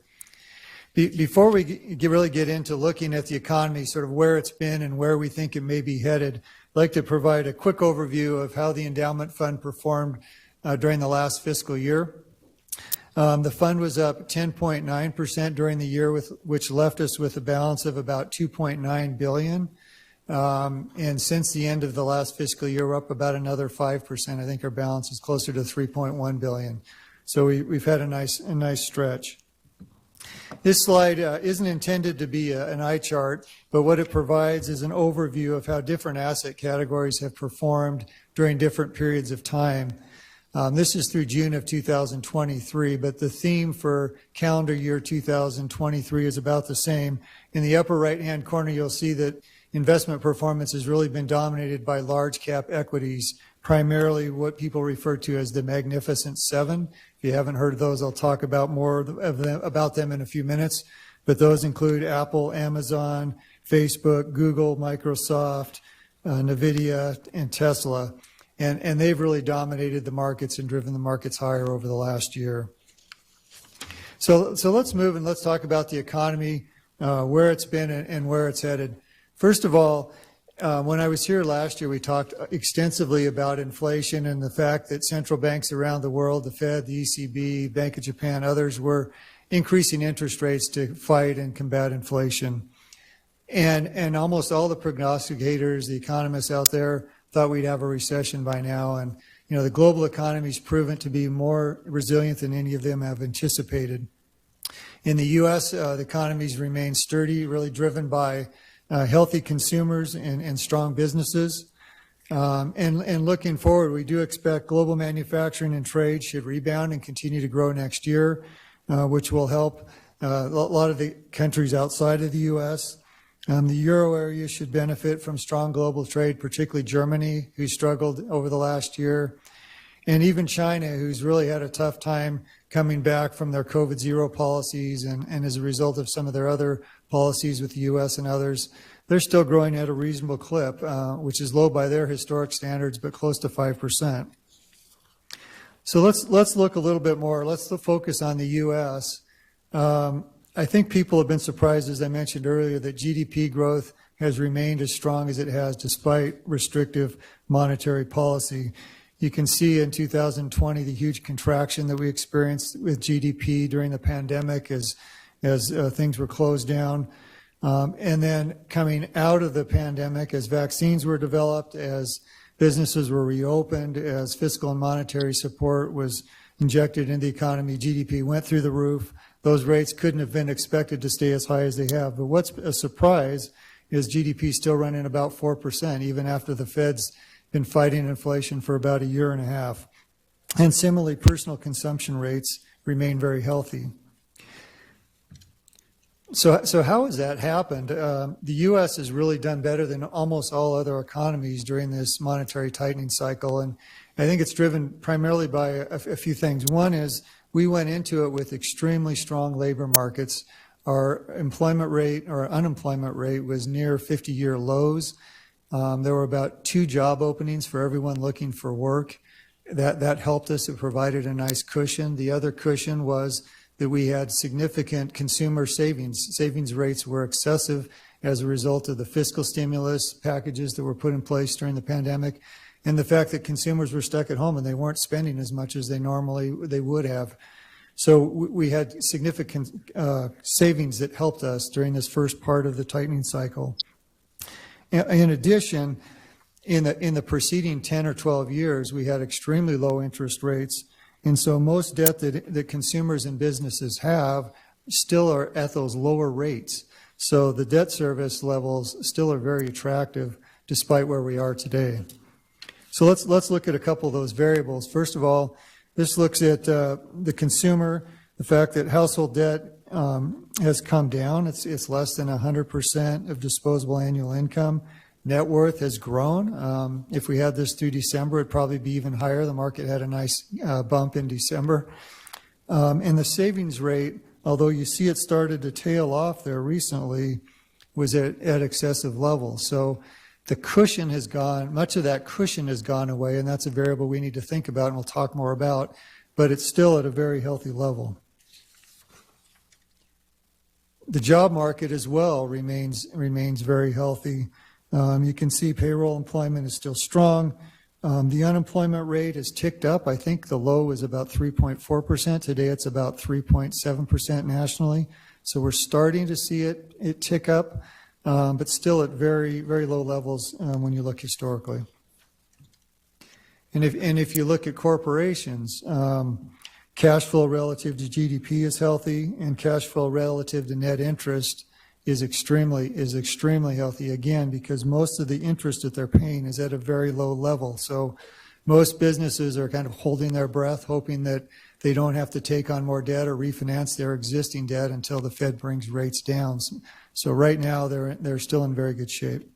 Before we really get into looking at the economy, sort of where it's been and where we think it may be headed, I'd like to provide a quick overview of how the endowment fund performed during the last fiscal year. The fund was up 10.9% during the year, which left us with a balance of about $2.9 billion. And since the end of the last fiscal year, we're up about another 5%. I think our balance is closer to $3.1 billion. So we've had a nice stretch. This slide isn't intended to be an eye chart, but what it provides is an overview of how different asset categories have performed during different periods of time. This is through June of 2023, but the theme for calendar year 2023 is about the same. In the upper right-hand corner, you'll see that investment performance has really been dominated by large cap equities, primarily what people refer to as the Magnificent Seven. If you haven't heard of those, I'll talk about more about them in a few minutes. But those include Apple, Amazon, Facebook, Google, Microsoft, NVIDIA, and Tesla. And they've really dominated the markets and driven the markets higher over the last year. So let's move and let's talk about the economy, where it's been and where it's headed. First of all, when I was here last year, we talked extensively about inflation and the fact that central banks around the world, the Fed, the ECB, Bank of Japan, others were increasing interest rates to fight and combat inflation. And almost all the prognosticators, the economists out there, thought we'd have a recession by now. And, you know, the global economy's proven to be more resilient than any of them have anticipated. In the U.S., the economy's remained sturdy, really driven by healthy consumers and strong businesses. And looking forward, we do expect global manufacturing and trade should rebound and continue to grow next year, which will help a lot of the countries outside of the U.S. The euro area should benefit from strong global trade, particularly Germany, who struggled over the last year, and even China, who's really had a tough time coming back from their COVID-0 policies, and as a result of some of their other policies with the U.S. and others, they're still growing at a reasonable clip, which is low by their historic standards, but close to 5%. So let's look a little bit more. Let's focus on the U.S. I think people have been surprised, as I mentioned earlier, that GDP growth has remained as strong as it has despite restrictive monetary policy. You can see in 2020 the huge contraction that we experienced with GDP during the pandemic as things were closed down. And then coming out of the pandemic, as vaccines were developed, as businesses were reopened, as fiscal and monetary support was injected into the economy, GDP went through the roof. Those rates couldn't have been expected to stay as high as they have. But what's a surprise is GDP still running about 4%, even after the Fed's been fighting inflation for about a year and a half. And similarly, personal consumption rates remain very healthy. So how has that happened? The U.S. has really done better than almost all other economies during this monetary tightening cycle. And I think it's driven primarily by a few things. One is we went into it with extremely strong labor markets. Our employment rate or unemployment rate was near 50-year lows. There were about 2 job openings for everyone looking for work. That helped us. It provided a nice cushion. The other cushion was that we had significant consumer savings. Savings rates were excessive as a result of the fiscal stimulus packages that were put in place during the pandemic, and the fact that consumers were stuck at home and they weren't spending as much as they would have. So we had significant savings that helped us during this first part of the tightening cycle. In addition, in the preceding 10 or 12 years, we had extremely low interest rates. And so most debt that consumers and businesses have still are at those lower rates. So the debt service levels still are very attractive despite where we are today. So let's look at a couple of those variables. First of all, this looks at the consumer, the fact that household debt has come down. It's less than 100% of disposable annual income. Net worth has grown. If we had this through December, it'd probably be even higher. The market had a nice bump in December. And the savings rate, although you see it started to tail off there recently, was at excessive levels. So the cushion has gone, much of that cushion has gone away, and that's a variable we need to think about and we'll talk more about. but it's still at a very healthy level. The job market as well remains very healthy. You can see payroll employment is still strong. The unemployment rate has ticked up. I think the low is about 3.4%. Today it's about 3.7% nationally. So we're starting to see it tick up, but still at very, very low levels when you look historically. And if you look at corporations, cash flow relative to GDP is healthy, and cash flow relative to net interest is extremely healthy, again, because most of the interest that they're paying is at a very low level. So most businesses are kind of holding their breath, hoping that they don't have to take on more debt or refinance their existing debt until the Fed brings rates down. So right now they're still in very good shape.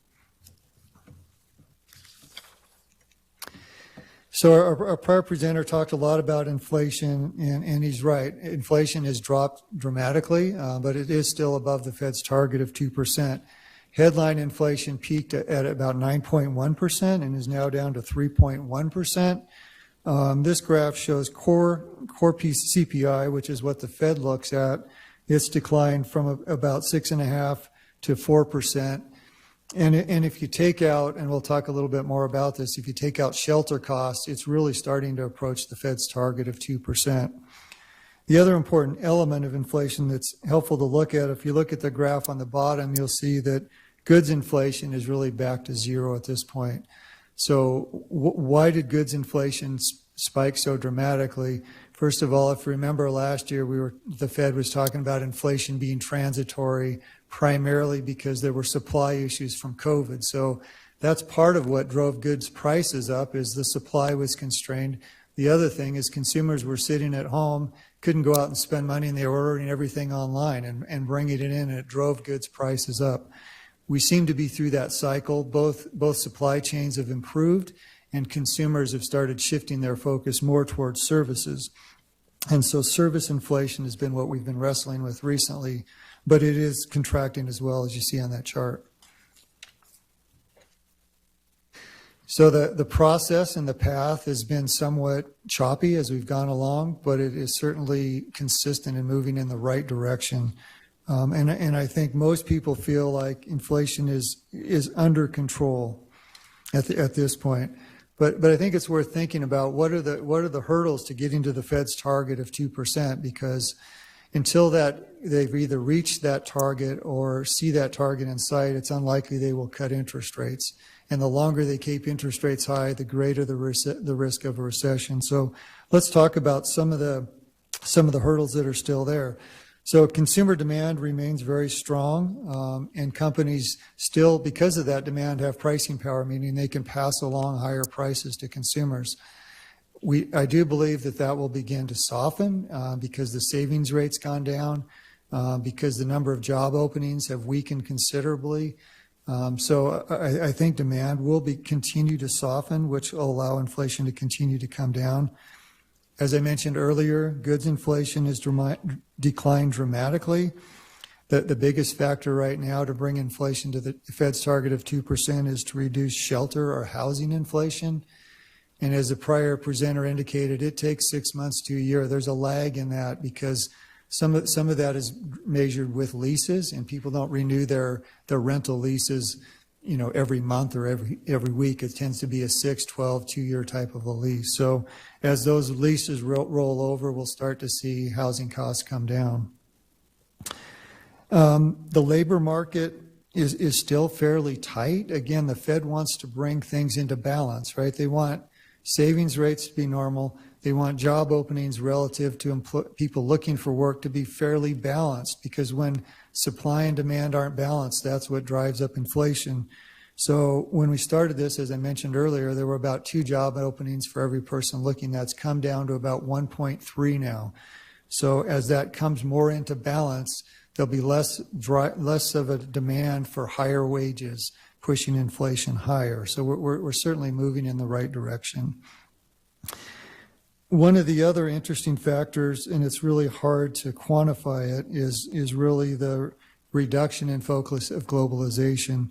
So our prior presenter talked a lot about inflation, and he's right. Inflation has dropped dramatically, but it is still above the Fed's target of 2%. Headline inflation peaked at about 9.1% and is now down to 3.1%. This graph shows core piece CPI, which is what the Fed looks at. It's declined from about 6.5% to 4%. And if you take out, and we'll talk a little bit more about this, if you take out shelter costs, it's really starting to approach the Fed's target of 2%. The other important element of inflation that's helpful to look at, if you look at the graph on the bottom, you'll see that goods inflation is really back to zero at this point. So why did goods inflation spike so dramatically? First of all, if you remember last year, the Fed was talking about inflation being transitory, primarily because there were supply issues from COVID. So that's part of what drove goods prices up, is the supply was constrained. The other thing is consumers were sitting at home, couldn't go out and spend money, and they were ordering everything online and bringing it in, and it drove goods prices up. We seem to be through that cycle. Both supply chains have improved, and consumers have started shifting their focus more towards services. And so service inflation has been what we've been wrestling with recently, but it is contracting as well, as you see on that chart. So the process and the path has been somewhat choppy as we've gone along, but it is certainly consistent and moving in the right direction. And I think most people feel like inflation is under control at this point. But I think it's worth thinking about what are the hurdles to getting to the Fed's target of 2%, because until they've either reached that target or see that target in sight, it's unlikely they will cut interest rates. And the longer they keep interest rates high, the greater the risk of a recession. So let's talk about some of the hurdles that are still there. So consumer demand remains very strong, and companies still, because of that demand, have pricing power, meaning they can pass along higher prices to consumers. I do believe that will begin to soften because the savings rate's gone down, because the number of job openings have weakened considerably. So I think demand will continue to soften, which will allow inflation to continue to come down. As I mentioned earlier, goods inflation has declined dramatically. The biggest factor right now to bring inflation to the Fed's target of 2% is to reduce shelter or housing inflation. And as the prior presenter indicated, it takes 6 months to a year. There's a lag in that because some of that is measured with leases, and people don't renew their rental leases, every month or every week. It tends to be a 6, 12, 2-year type of a lease. So as those leases roll over, we'll start to see housing costs come down. The labor market is still fairly tight. Again, the Fed wants to bring things into balance, right? They want savings rates to be normal. They want job openings relative to people looking for work to be fairly balanced, because when supply and demand aren't balanced, that's what drives up inflation. So when we started this, as I mentioned earlier, there were about 2 job openings for every person looking. That's come down to about 1.3 now. So as that comes more into balance, there'll be less of a demand for higher wages, pushing inflation higher. So we're certainly moving in the right direction. One of the other interesting factors, and it's really hard to quantify it, is really the reduction in focus of globalization.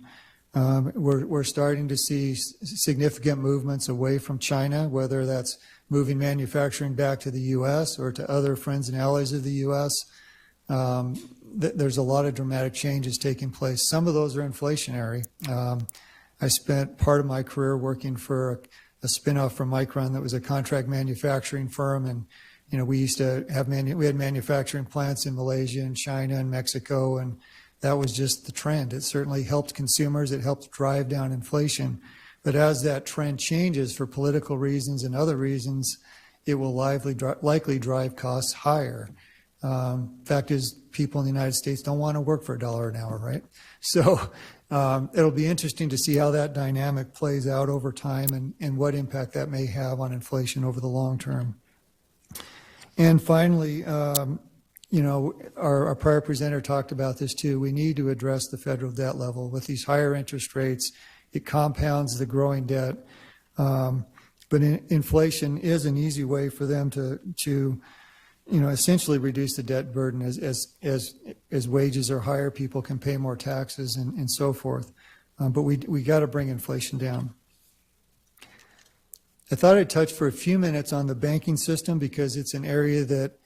We're starting to see significant movements away from China, whether that's moving manufacturing back to the U.S. or to other friends and allies of the U.S. There's a lot of dramatic changes taking place. Some of those are inflationary. I spent part of my career working for a spinoff from Micron that was a contract manufacturing firm, and we used to have we had manufacturing plants in Malaysia and China and Mexico, and that was just the trend. It certainly helped consumers. It helped drive down inflation. But as that trend changes for political reasons and other reasons, it will likely drive costs higher. Fact is, people in the United States don't want to work for $1 an hour, right? So it'll be interesting to see how that dynamic plays out over time and what impact that may have on inflation over the long term. And finally, our prior presenter talked about this too. We need to address the federal debt level. With these higher interest rates, it compounds the growing debt. But inflation is an easy way for them to essentially reduce the debt burden. As wages are higher, people can pay more taxes and so forth. But we got to bring inflation down. I thought I'd touch for a few minutes on the banking system because it's an area that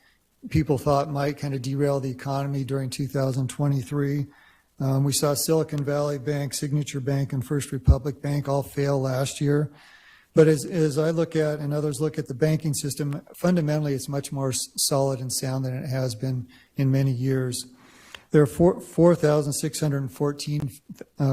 people thought might kind of derail the economy during 2023. We saw Silicon Valley Bank, Signature Bank, and First Republic Bank all fail last year. But as I look at and others look at the banking system, fundamentally it's much more solid and sound than it has been in many years. There are 4,614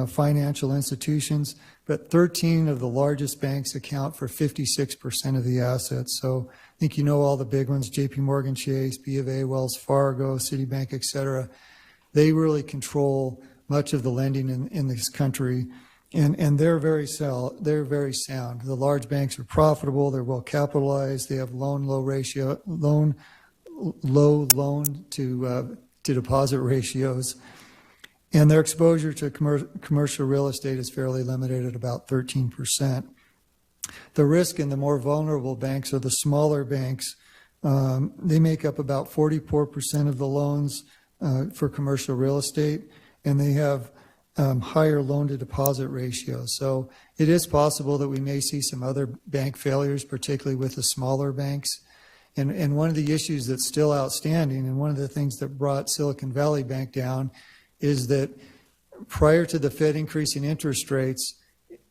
financial institutions, but 13 of the largest banks account for 56% of the assets. So I think you know all the big ones, JP Morgan Chase, B of A, Wells Fargo, Citibank, et cetera. They really control much of the lending in this country. And they're very sound. The large banks are profitable. They're well capitalized. They have low loan to deposit ratios, and their exposure to commercial real estate is fairly limited at about 13%. The risk in the more vulnerable banks are the smaller banks. They make up about 44% of the loans for commercial real estate, and they have higher loan-to-deposit ratios. So it is possible that we may see some other bank failures, particularly with the smaller banks. And one of the issues that's still outstanding, and one of the things that brought Silicon Valley Bank down, is that prior to the Fed increasing interest rates,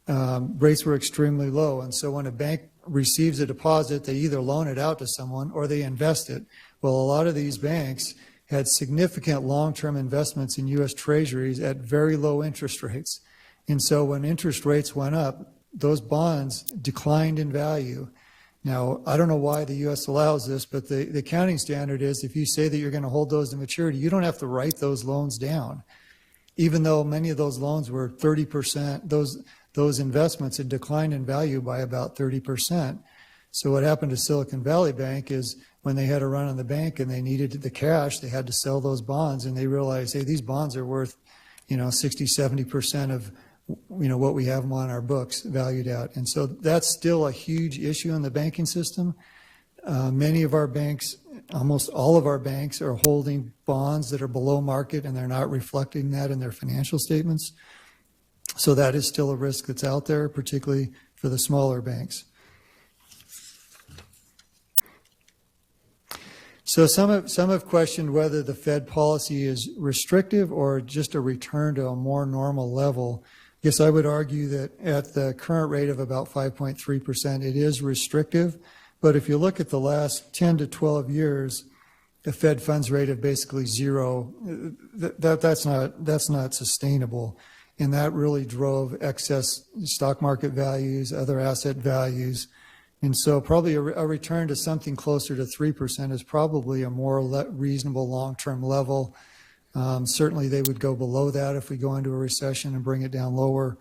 rates were extremely low. And so when a bank receives a deposit, they either loan it out to someone or they invest it. Well, a lot of these banks had significant long-term investments in U.S. Treasuries at very low interest rates. And so when interest rates went up, those bonds declined in value. Now, I don't know why the U.S. allows this, but the accounting standard is if you say that you're going to hold those to maturity, you don't have to write those loans down. Even though many of those loans were 30%, those investments had declined in value by about 30%. So what happened to Silicon Valley Bank is when they had a run on the bank and they needed the cash, they had to sell those bonds, and they realized, hey, these bonds are worth, 60, 70% of, what we have them on our books valued at. And so that's still a huge issue in the banking system. Many of our banks, almost all of our banks, are holding bonds that are below market, and they're not reflecting that in their financial statements. So that is still a risk that's out there, particularly for the smaller banks. So some have questioned whether the Fed policy is restrictive or just a return to a more normal level. I guess I would argue that at the current rate of about 5.3%, it is restrictive. But if you look at the last 10 to 12 years, the Fed funds rate of basically zero, that's not sustainable. And that really drove excess stock market values, other asset values. And so probably a return to something closer to 3% is probably a more reasonable long-term level. Certainly they would go below that if we go into a recession and bring it down lower.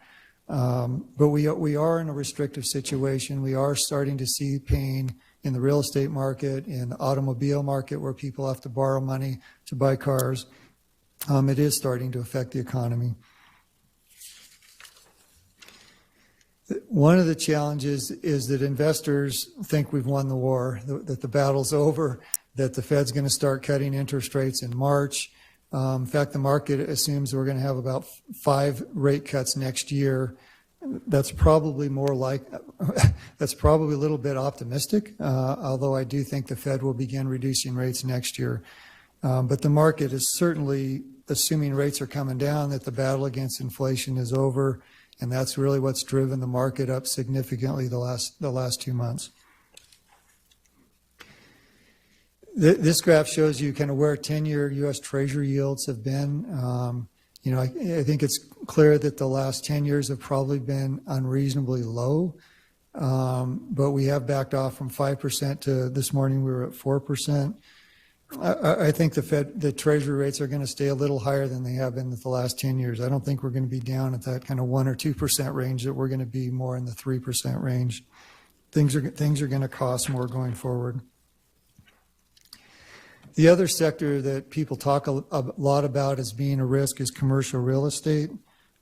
But we are in a restrictive situation. We are starting to see pain in the real estate market, in the automobile market where people have to borrow money to buy cars. It is starting to affect the economy. One of the challenges is that investors think we've won the war, that the battle's over, that the Fed's going to start cutting interest rates in March. In fact, the market assumes we're going to have about 5 rate cuts next year. That's probably more like, that's probably a little bit optimistic, although I do think the Fed will begin reducing rates next year. But the market is certainly assuming rates are coming down, that the battle against inflation is over, and that's really what's driven the market up significantly the last 2 months. This graph shows you kind of where 10-year U.S. Treasury yields have been. You know, I think it's clear that the last 10 years have probably been unreasonably low, but we have backed off from 5% to this morning we were at 4%. I think the Treasury rates are going to stay a little higher than they have been the last 10 years. I don't think we're going to be down at that kind of 1 or 2% range, that we're going to be more in the 3% range. Things are going to cost more going forward. The other sector that people talk a lot about as being a risk is commercial real estate.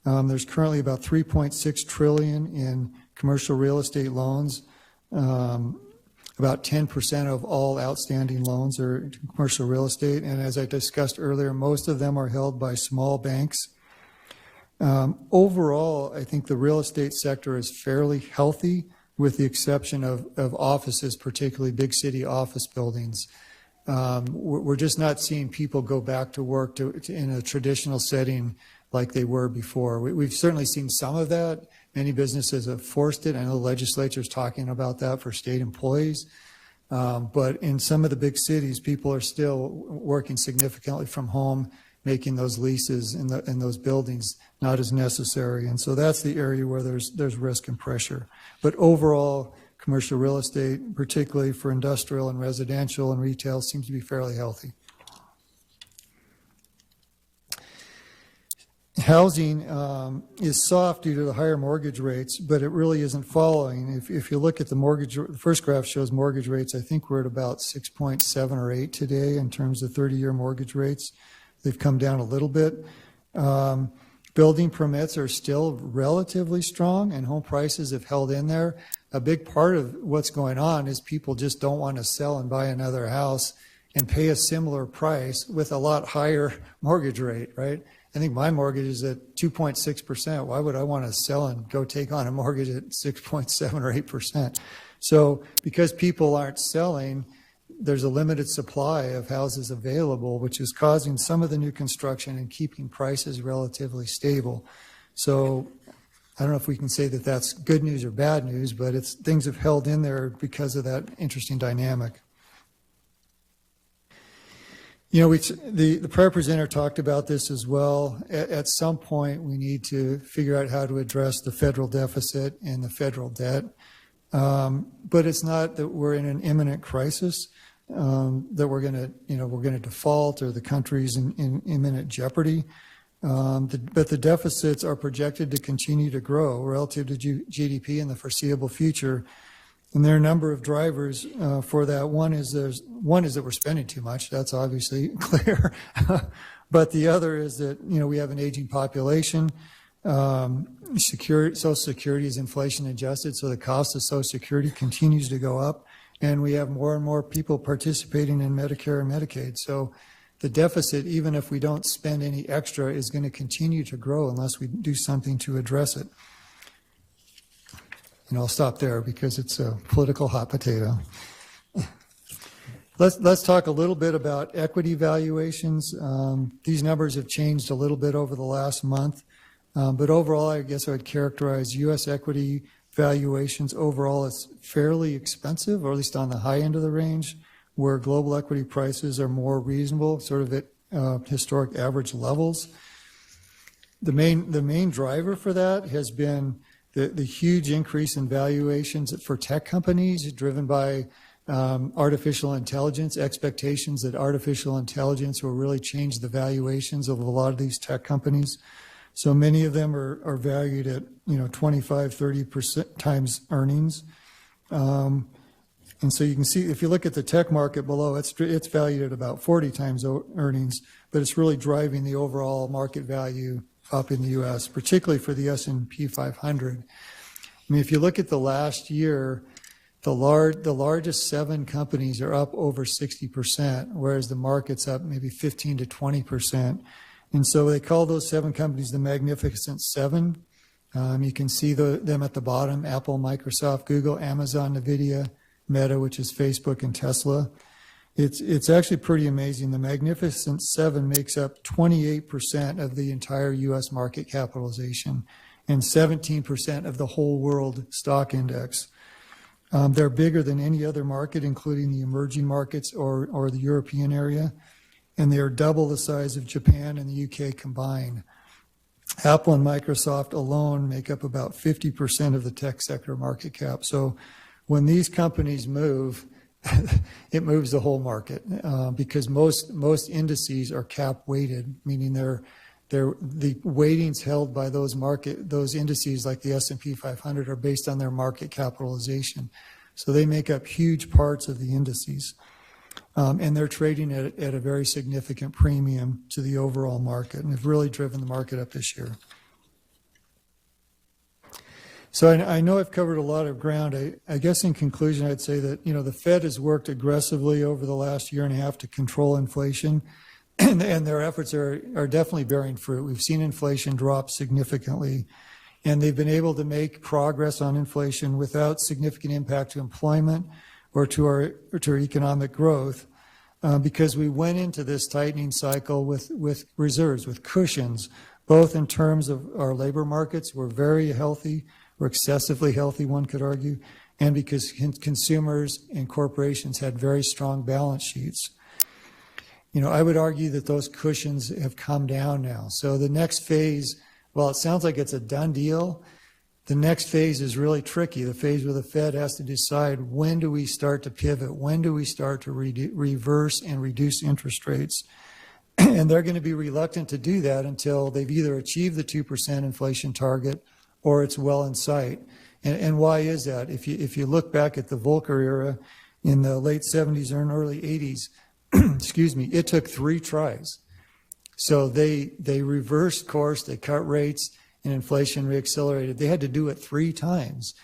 There's currently about $3.6 trillion in commercial real estate loans. About 10% of all outstanding loans are commercial real estate, and as I discussed earlier, most of them are held by small banks. Overall, I think the real estate sector is fairly healthy, with the exception of offices, particularly big city office buildings. We're just not seeing people go back to work in a traditional setting like they were before. We've certainly seen some of that. Many businesses have forced it. I know the legislature is talking about that for state employees. But in some of the big cities, people are still working significantly from home, making those leases in those buildings not as necessary. And so that's the area where there's risk and pressure. But overall, commercial real estate, particularly for industrial and residential and retail, seems to be fairly healthy. Housing is soft due to the higher mortgage rates, but it really isn't following. If you look at the first graph shows mortgage rates, I think we're at about 6.7 or 8 today in terms of 30-year mortgage rates. They've come down a little bit. Building permits are still relatively strong, and home prices have held in there. A big part of what's going on is people just don't want to sell and buy another house and pay a similar price with a lot higher mortgage rate, right? I think my mortgage is at 2.6%. Why would I want to sell and go take on a mortgage at 6.7 or 8%? So because people aren't selling, there's a limited supply of houses available, which is causing some of the new construction and keeping prices relatively stable. So I don't know if we can say that that's good news or bad news, but things have held in there because of that interesting dynamic. You know, the prior presenter talked about this as well. At some point, we need to figure out how to address the federal deficit and the federal debt. But it's not that we're in an imminent crisis, that we're going to default or the country's in imminent jeopardy. But the deficits are projected to continue to grow relative to GDP in the foreseeable future. And there are a number of drivers for that. One is that we're spending too much. That's obviously clear. But the other is that, you know, we have an aging population. Social Security is inflation adjusted, so the cost of Social Security continues to go up. And we have more and more people participating in Medicare and Medicaid. So the deficit, even if we don't spend any extra, is going to continue to grow unless we do something to address it. And I'll stop there because it's a political hot potato. Let's talk a little bit about equity valuations. These numbers have changed a little bit over the last month. But overall, I guess I would characterize U.S. equity valuations overall as fairly expensive, or at least on the high end of the range, where global equity prices are more reasonable, sort of at historic average levels. The main driver for that has been the huge increase in valuations for tech companies, driven by artificial intelligence, expectations that artificial intelligence will really change the valuations of a lot of these tech companies. So many of them are valued at 25, 30% times earnings. And so you can see, if you look at the tech market below, it's valued at about 40 times earnings, but it's really driving the overall market value up in the U.S., particularly for the S&P 500. I mean, if you look at the last year, the largest 7 companies are up over 60%, whereas the market's up maybe 15 to 20%. And so they call those 7 companies the Magnificent Seven. You can see them at the bottom: Apple, Microsoft, Google, Amazon, NVIDIA, Meta, which is Facebook, and Tesla. It's actually pretty amazing. The Magnificent Seven makes up 28% of the entire U.S. market capitalization and 17% of the whole world stock index. They're bigger than any other market, including the emerging markets or the European area, and they are double the size of Japan and the UK combined. Apple and Microsoft alone make up about 50% of the tech sector market cap. So when these companies move, it moves the whole market because most indices are cap weighted, meaning the weightings held by those indices like the S&P 500 are based on their market capitalization. So they make up huge parts of the indices. And they're trading at a very significant premium to the overall market and have really driven the market up this year. So I know I've covered a lot of ground. I guess in conclusion, I'd say that, the Fed has worked aggressively over the last year and a half to control inflation, and their efforts are definitely bearing fruit. We've seen inflation drop significantly, and they've been able to make progress on inflation without significant impact to employment or to our economic growth, because we went into this tightening cycle with reserves, with cushions, both in terms of our labor markets. We're very healthy. We're excessively healthy, one could argue, and because consumers and corporations had very strong balance sheets. I would argue that those cushions have come down now. So the next phase, while it sounds like it's a done deal, the next phase is really tricky. The phase where the Fed has to decide, when do we start to pivot? When do we start to reverse and reduce interest rates? And they're going to be reluctant to do that until they've either achieved the 2% inflation target or it's well in sight. And why is that? If you look back at the Volcker era in the late 70s or early 80s, excuse me, it took 3 tries. So they reversed course, they cut rates, and inflation reaccelerated. They had to do it 3 times.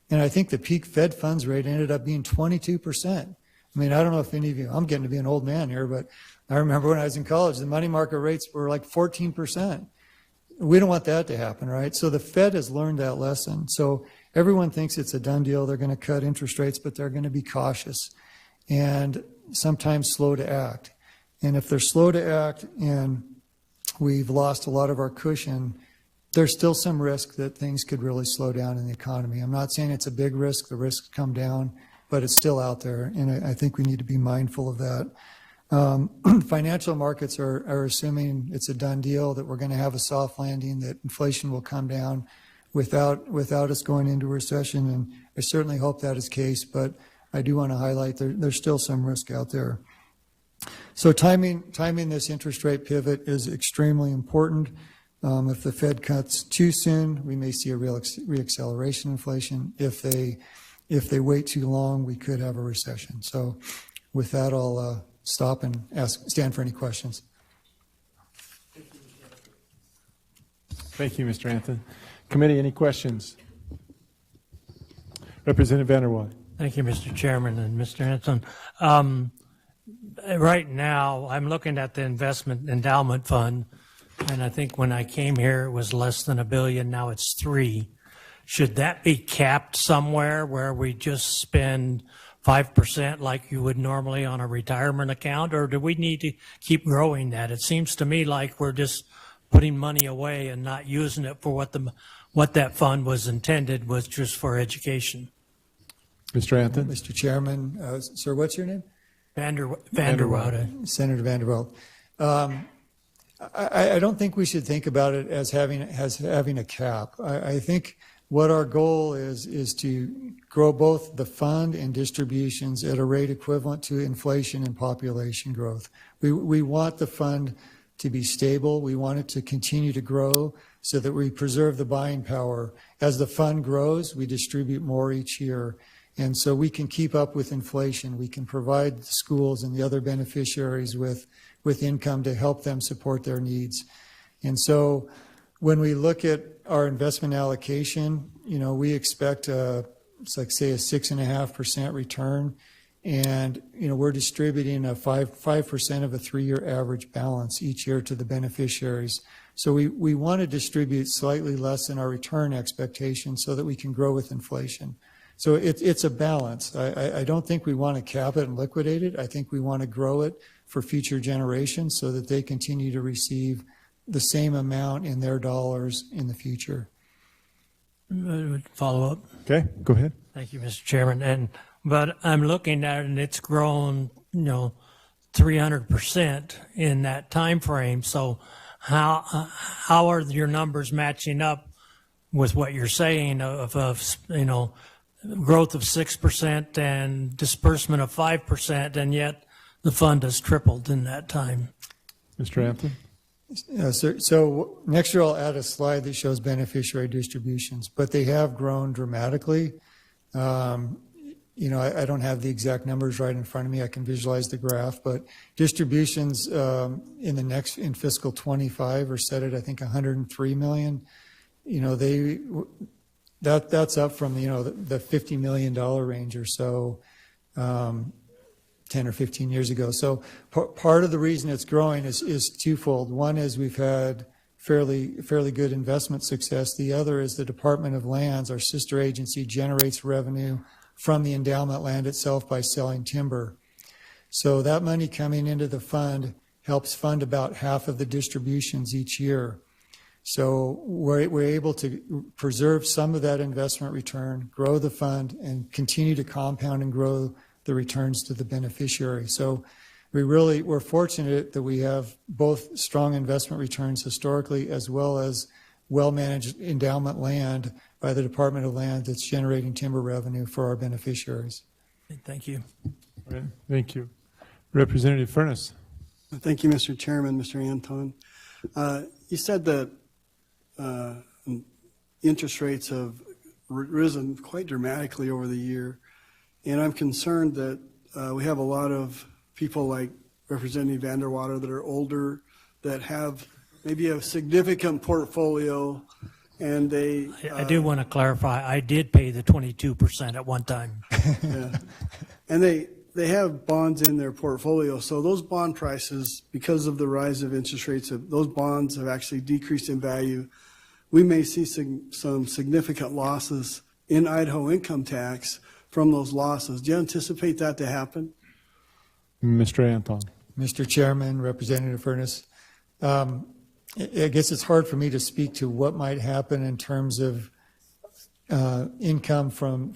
And I think the peak Fed funds rate ended up being 22%. I mean, I don't know if any of you, I'm getting to be an old man here, but I remember when I was in college, the money market rates were like 14%. We don't want that to happen, right? So the Fed has learned that lesson. So everyone thinks it's a done deal. They're going to cut interest rates, but they're going to be cautious and sometimes slow to act. And if they're slow to act and we've lost a lot of our cushion, there's still some risk that things could really slow down in the economy. I'm not saying it's a big risk. The risks come down, but it's still out there. And I think we need to be mindful of that. Financial markets are assuming it's a done deal, that we're going to have a soft landing, that inflation will come down without us going into a recession. And I certainly hope that is the case, but I do want to highlight there's still some risk out there. So timing this interest rate pivot is extremely important. If the Fed cuts too soon, we may see a real reacceleration in inflation. If they wait too long, we could have a recession. So with that, I'll stop and stand for any questions. Thank you, Mr. Anthony. Committee, any questions? Representative Vanderwaal. Thank you, Mr. Chairman and Mr. Anson. Right now, I'm looking at the investment endowment fund, and I think when I came here, it was less than $1 billion. Now it's $3 billion. Should that be capped somewhere where we just spend 5% like you would normally on a retirement account, or do we need to keep growing that? It seems to me like we're just putting money away and not using it for what that fund was intended, was just for education. Mr. Anthony. Mr. Chairman, sir, what's your name? Vanderwaal. Senator Vanderwaal. I don't think we should think about it as having a cap. I think what our goal is to grow both the fund and distributions at a rate equivalent to inflation and population growth. We want the fund to be stable. We want it to continue to grow so that we preserve the buying power. As the fund grows, we distribute more each year. And so we can keep up with inflation. We can provide the schools and the other beneficiaries with income to help them support their needs. And so when we look at our investment allocation, we expect it's like, say, a 6.5% return. And, we're distributing a 5% of a 3-year average balance each year to the beneficiaries. So we want to distribute slightly less than our return expectations so that we can grow with inflation. So it's a balance. I don't think we want to cap it and liquidate it. I think we want to grow it for future generations so that they continue to receive the same amount in their dollars in the future. Follow up. Okay, go ahead. Thank you, Mr. Chairman. But I'm looking at it, and it's grown, 300% in that time frame. So how are your numbers matching up with what you're saying of growth of 6% and disbursement of 5%, and yet the fund has tripled in that time? Mr. Anthony? So next year I'll add a slide that shows beneficiary distributions, but they have grown dramatically. I don't have the exact numbers right in front of me. I can visualize the graph, but distributions in fiscal 25 are set at, I think, 103 million. That's up from the $50 million range or so 10 or 15 years ago. So part of the reason it's growing is twofold. One is we've had fairly good investment success. The other is the Department of Lands, our sister agency, generates revenue from the endowment land itself by selling timber. So that money coming into the fund helps fund about half of the distributions each year. So we're able to preserve some of that investment return, grow the fund, and continue to compound and grow the returns to the beneficiary. So we're fortunate that we have both strong investment returns historically as well as well-managed endowment land by the Department of Land that's generating timber revenue for our beneficiaries. Thank you. All right, thank you. Representative Furness. Thank you, Mr. Chairman, Mr. Anton. You said that interest rates have risen quite dramatically over the year, and I'm concerned that we have a lot of people like Representative Vanderwater that are older, that have maybe a significant portfolio, and they... I do want to clarify, I did pay the 22% at one time. Yeah. And they have bonds in their portfolio, so those bond prices, because of the rise of interest rates, those bonds have actually decreased in value. We may see some significant losses in Idaho income tax from those losses. Do you anticipate that to happen? Mr. Anton. Mr. Chairman, Representative Furness, I guess it's hard for me to speak to what might happen in terms of income from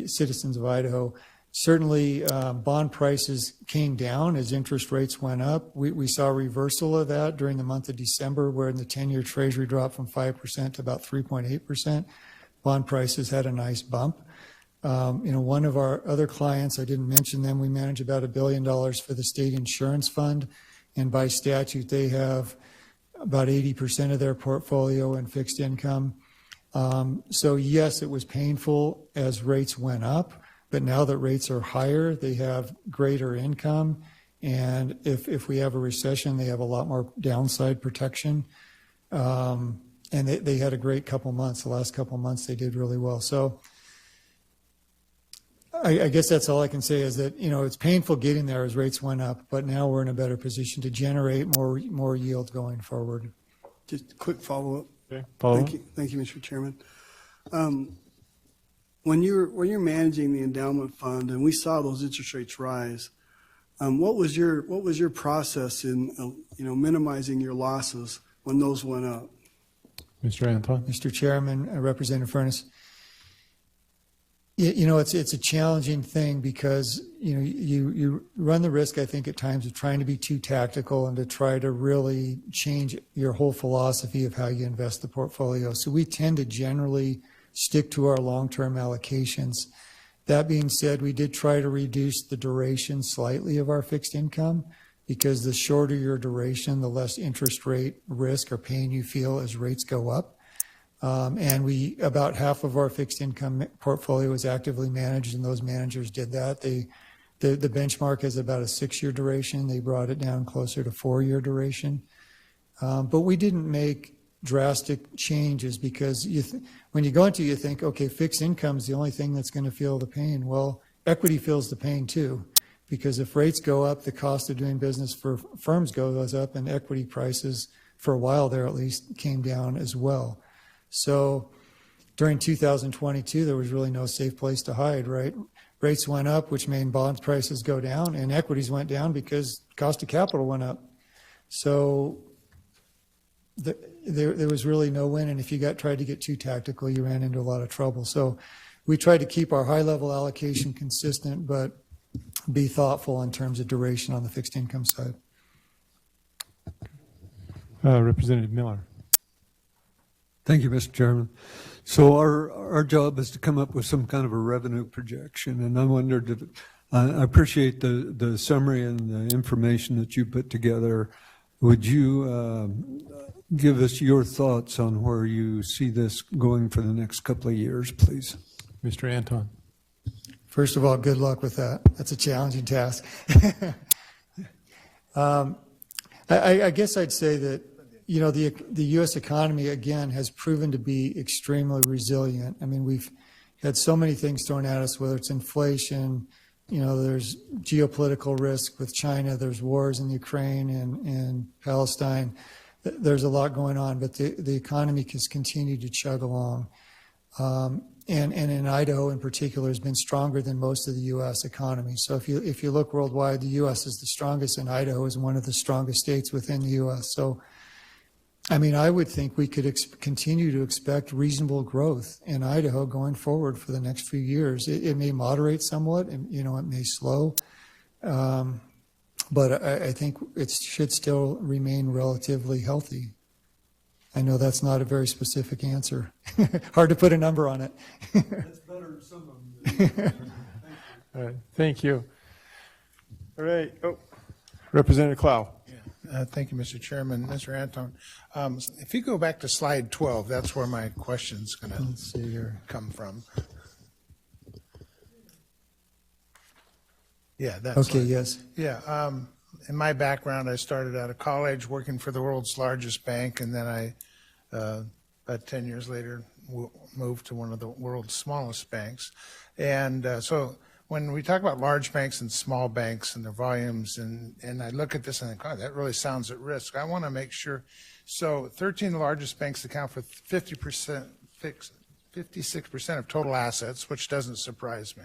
citizens of Idaho. Certainly, bond prices came down as interest rates went up. We saw a reversal of that during the month of December, where the 10-year Treasury dropped from 5% to about 3.8%. Bond prices had a nice bump. One of our other clients, I didn't mention them, we manage about $1 billion for the state insurance fund, and by statute, they have about 80% of their portfolio in fixed income. So yes, it was painful as rates went up, but now that rates are higher, they have greater income, and if we have a recession, they have a lot more downside protection. And they had a great couple months. The last couple months, they did really well. So I guess that's all I can say is that, it's painful getting there as rates went up, but now we're in a better position to generate more yield going forward. Just a quick follow-up. Okay. Thank you, Mr. Chairman. When you're managing the endowment fund, and we saw those interest rates rise, what was your process in minimizing your losses when those went up? Mr. Anton. Mr. Chairman, Representative Furness, it's a challenging thing because you run the risk, I think, at times of trying to be too tactical and to try to really change your whole philosophy of how you invest the portfolio. So we tend to generally stick to our long-term allocations. That being said, we did try to reduce the duration slightly of our fixed income, because the shorter your duration, the less interest rate risk or pain you feel as rates go up. And about half of our fixed income portfolio is actively managed, and those managers did that. The benchmark is about a 6-year duration. They brought it down closer to 4-year duration. But we didn't make drastic changes because when you go into it, you think, okay, fixed income is the only thing that's going to feel the pain. Well, equity feels the pain too, because if rates go up, the cost of doing business for firms goes up, and equity prices for a while there at least, came down as well. So during 2022, there was really no safe place to hide, right? Rates went up, which made bond prices go down, and equities went down because cost of capital went up. So there was really no win, and if you tried to get too tactical, you ran into a lot of trouble. So we tried to keep our high-level allocation consistent, but be thoughtful in terms of duration on the fixed income side. Representative Miller. Thank you, Mr. Chairman. So our job is to come up with some kind of a revenue projection, and I wondered if, I appreciate the summary and the information that you put together. Would you give us your thoughts on where you see this going for the next couple of years, please? Mr. Anton. First of all, good luck with that. That's a challenging task. I guess I'd say that, you know, the U.S. economy, again, has proven to be extremely resilient. I mean, we've had so many things thrown at us, whether it's inflation, you know, there's geopolitical risk with China, there's wars in Ukraine and Palestine. There's a lot going on, but the economy has continued to chug along. And in Idaho in particular has been stronger than most of the U.S. economy. So if you look worldwide, the U.S. is the strongest, and Idaho is one of the strongest states within the U.S. So, I mean, I would think we could continue to expect reasonable growth in Idaho going forward for the next few years. It may moderate somewhat, and you know, it may slow, but I think it should still remain relatively healthy. I know that's not a very specific answer. Hard to put a number on it. That's better than some of them. All right, thank you. All right. Oh. Representative Clow. Thank you, Mr. Chairman. Mr. Anton, if you go back to slide 12, that's where my question's going to come from. Yeah, that's okay. Yes. Yeah. In my background, I started out of college working for the world's largest bank, and then I, about 10 years later, moved to one of the world's smallest banks. And so when we talk about large banks and small banks and their volumes, and I look at this and I think, oh, that really sounds at risk. I want to make sure. So 13 of the largest banks account for 56% of total assets, which doesn't surprise me.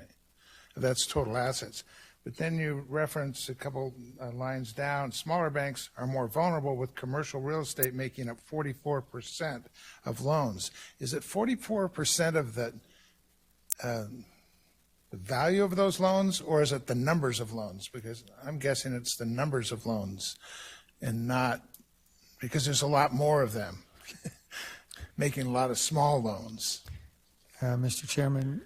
That's total assets. But then you reference a couple lines down. Smaller banks are more vulnerable, with commercial real estate making up 44% of loans. Is it 44% of the value of those loans, or is it the numbers of loans? Because I'm guessing it's the numbers of loans and not, because there's a lot more of them making a lot of small loans. Mr. Chairman,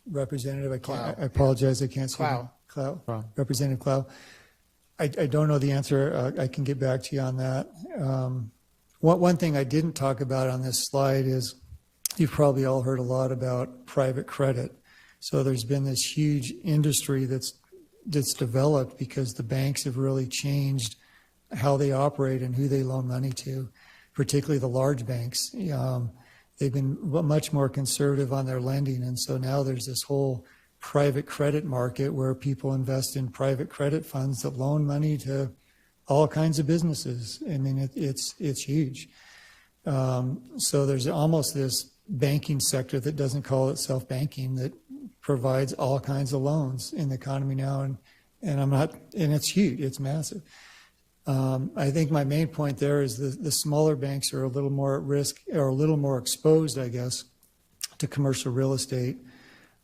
Representative, I apologize, I can't see. Clow. Representative Clow. I don't know the answer. I can get back to you on that. One thing I didn't talk about on this slide is you've probably all heard a lot about private credit. So there's been this huge industry that's developed because the banks have really changed how they operate and who they loan money to, particularly the large banks. They've been much more conservative on their lending, and so now there's this whole private credit market where people invest in private credit funds that loan money to all kinds of businesses. I mean, it's huge. So there's almost this banking sector that doesn't call itself banking that provides all kinds of loans in the economy now, and it's huge, it's massive. I think my main point there is the smaller banks are a little more at risk, or a little more exposed, I guess, to commercial real estate.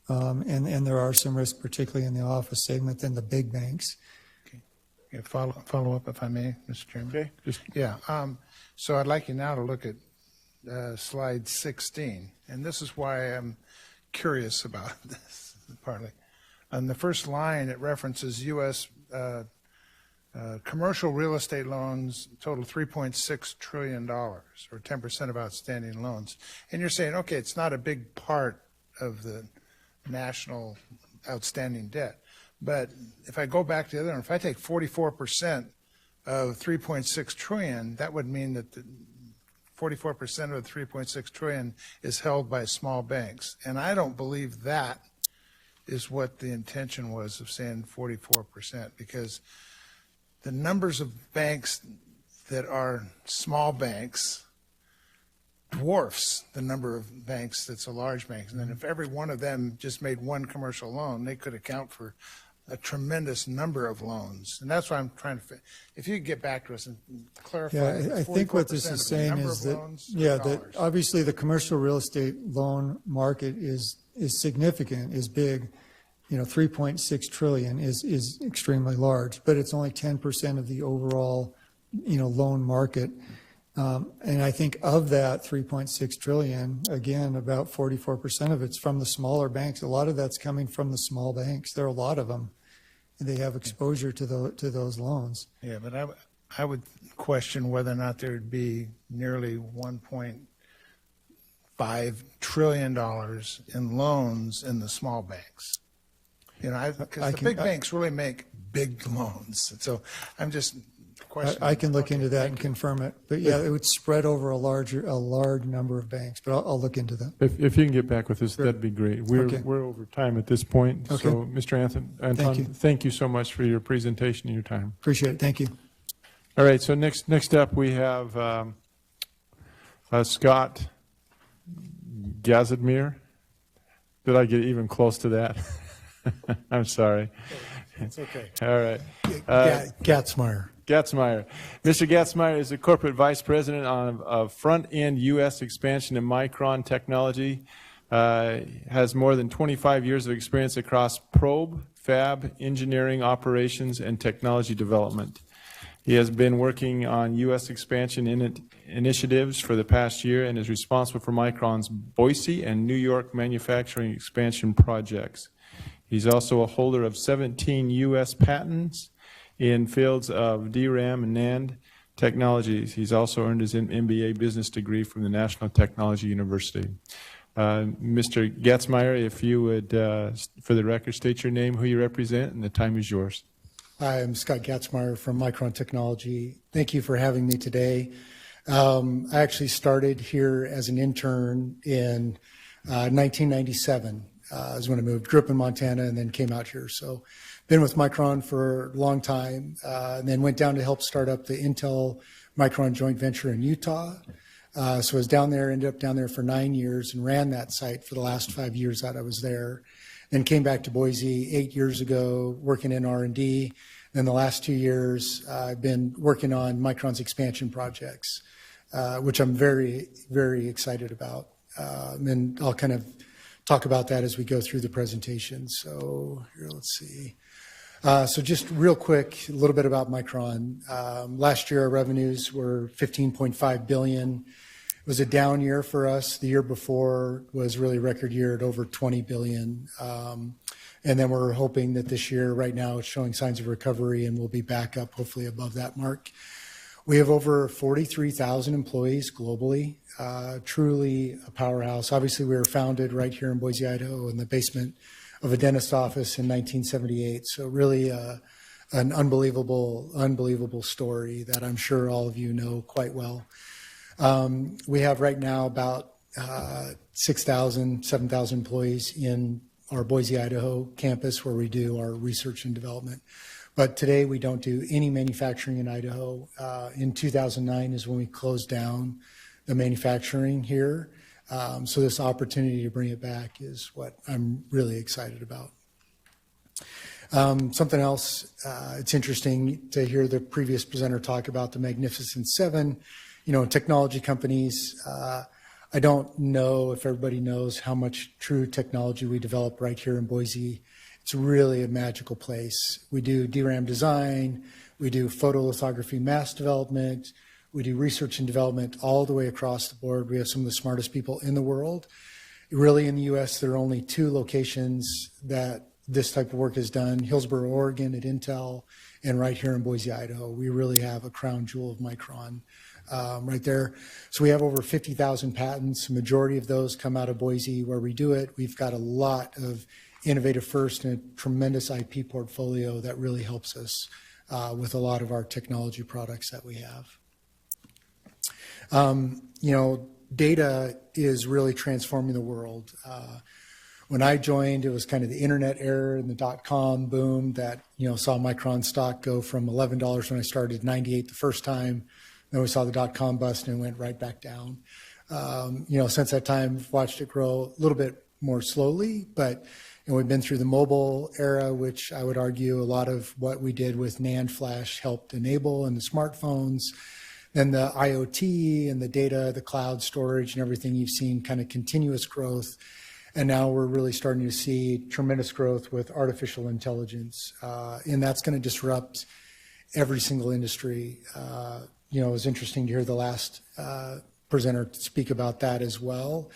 And there are some risks, particularly in the office segment, than the big banks. Okay. Yeah, follow up, if I may, Mr. Chairman. Okay. Yeah. So I'd like you now to look at slide 16, and this is why I'm curious about this, partly. On the first line, it references U.S. Commercial real estate loans total $3.6 trillion, or 10% of outstanding loans. And you're saying, okay, it's not a big part of the national outstanding debt. But if I go back to the other one, if I take 44% of 3.6 trillion, that would mean that 44% of the 3.6 trillion is held by small banks. And I don't believe that is what the intention was of saying 44%, because the numbers of banks that are small banks dwarfs the number of banks that's a large bank. And then if every one of them just made one commercial loan, they could account for a tremendous number of loans. And that's why I'm trying to, if you could get back to us and clarify. Yeah, I think what this is saying is that, that obviously the commercial real estate loan market is significant, is big. 3.6 trillion is extremely large, but it's only 10% of the overall, loan market. And I think of that 3.6 trillion, again, about 44% of it's from the smaller banks. A lot of that's coming from the small banks. There are a lot of them, and they have exposure to those loans. Yeah, but I would question whether or not there would be nearly $1.5 trillion in loans in the small banks. Because the big banks really make big loans. And so I'm just questioning. I can look into that and confirm it. But yeah, it would spread over a large number of banks. But I'll look into that. If you can get back with us, that'd be great. We're over time at this point. Okay. So, Mr. Anton, thank you so much for your presentation and your time. Appreciate it. Thank you. All right. So next up we have Scott Gazadmir. Did I get even close to that? I'm sorry. It's okay. All right. Gatzmeyer. Gatzmeyer. Mr. Gatzmeyer is the Corporate Vice President of Front-End U.S. Expansion and Micron Technology. Has more than 25 years of experience across probe, fab, engineering, operations, and technology development. He has been working on U.S. expansion initiatives for the past year and is responsible for Micron's Boise and New York manufacturing expansion projects. He's also a holder of 17 U.S. patents in fields of DRAM and NAND technologies. He's also earned his MBA business degree from the National Technology University. Mr. Gatzmeyer, if you would, for the record, state your name, who you represent, and the time is yours. Hi, I'm Scott Gatzmeyer from Micron Technology. Thank you for having me today. I actually started here as an intern in 1997. Is when I moved. Grew up in Montana and then came out here. So been with Micron for a long time, and then went down to help start up the Intel Micron joint venture in Utah. So I was down there, ended up down there for 9 years and ran that site for the last 5 years that I was there. Then came back to Boise 8 years ago, working in R&D. Then the last 2 years, I've been working on Micron's expansion projects, which I'm very, very excited about. And I'll kind of talk about that as we go through the presentation. So here, let's see. So just real quick, a little bit about Micron. Last year, our revenues were $15.5 billion. It was a down year for us. The year before was really a record year at over $20 billion. And then we're hoping that this year, right now, it's showing signs of recovery and we'll be back up, hopefully above that mark. We have over 43,000 employees globally, truly a powerhouse. Obviously, we were founded right here in Boise, Idaho, in the basement of a dentist office in 1978. So really an unbelievable story that I'm sure all of you know quite well. We have right now about 6,000, 7,000 employees in our Boise, Idaho campus where we do our research and development. But today we don't do any manufacturing in Idaho. In 2009 is when we closed down the manufacturing here. So this opportunity to bring it back is what I'm really excited about. Something else, it's interesting to hear the previous presenter talk about the Magnificent Seven, technology companies. I don't know if everybody knows how much true technology we develop right here in Boise. It's really a magical place. We do DRAM design, we do photolithography mass development, we do research and development all the way across the board. We have some of the smartest people in the world. Really, in the U.S., there are only 2 locations that this type of work is done, Hillsboro, Oregon at Intel, and right here in Boise, Idaho. We really have a crown jewel of Micron right there. So we have over 50,000 patents. The majority of those come out of Boise where we do it. We've got a lot of innovative first and a tremendous IP portfolio that really helps us with a lot of our technology products that we have. Data is really transforming the world. When I joined, it was kind of the internet era and the dot-com boom that saw Micron stock go from $11 when I started, 98 the first time, Then we saw the dot-com bust and it went right back down. Since that time, I've watched it grow a little bit more slowly, but we've been through the mobile era, which I would argue a lot of what we did with NAND flash helped enable, and the smartphones, and the IoT and the data, the cloud storage and everything. You've seen kind of continuous growth. And now we're really starting to see tremendous growth with artificial intelligence. And that's going to disrupt every single industry. It was interesting to hear the last presenter speak about that as well.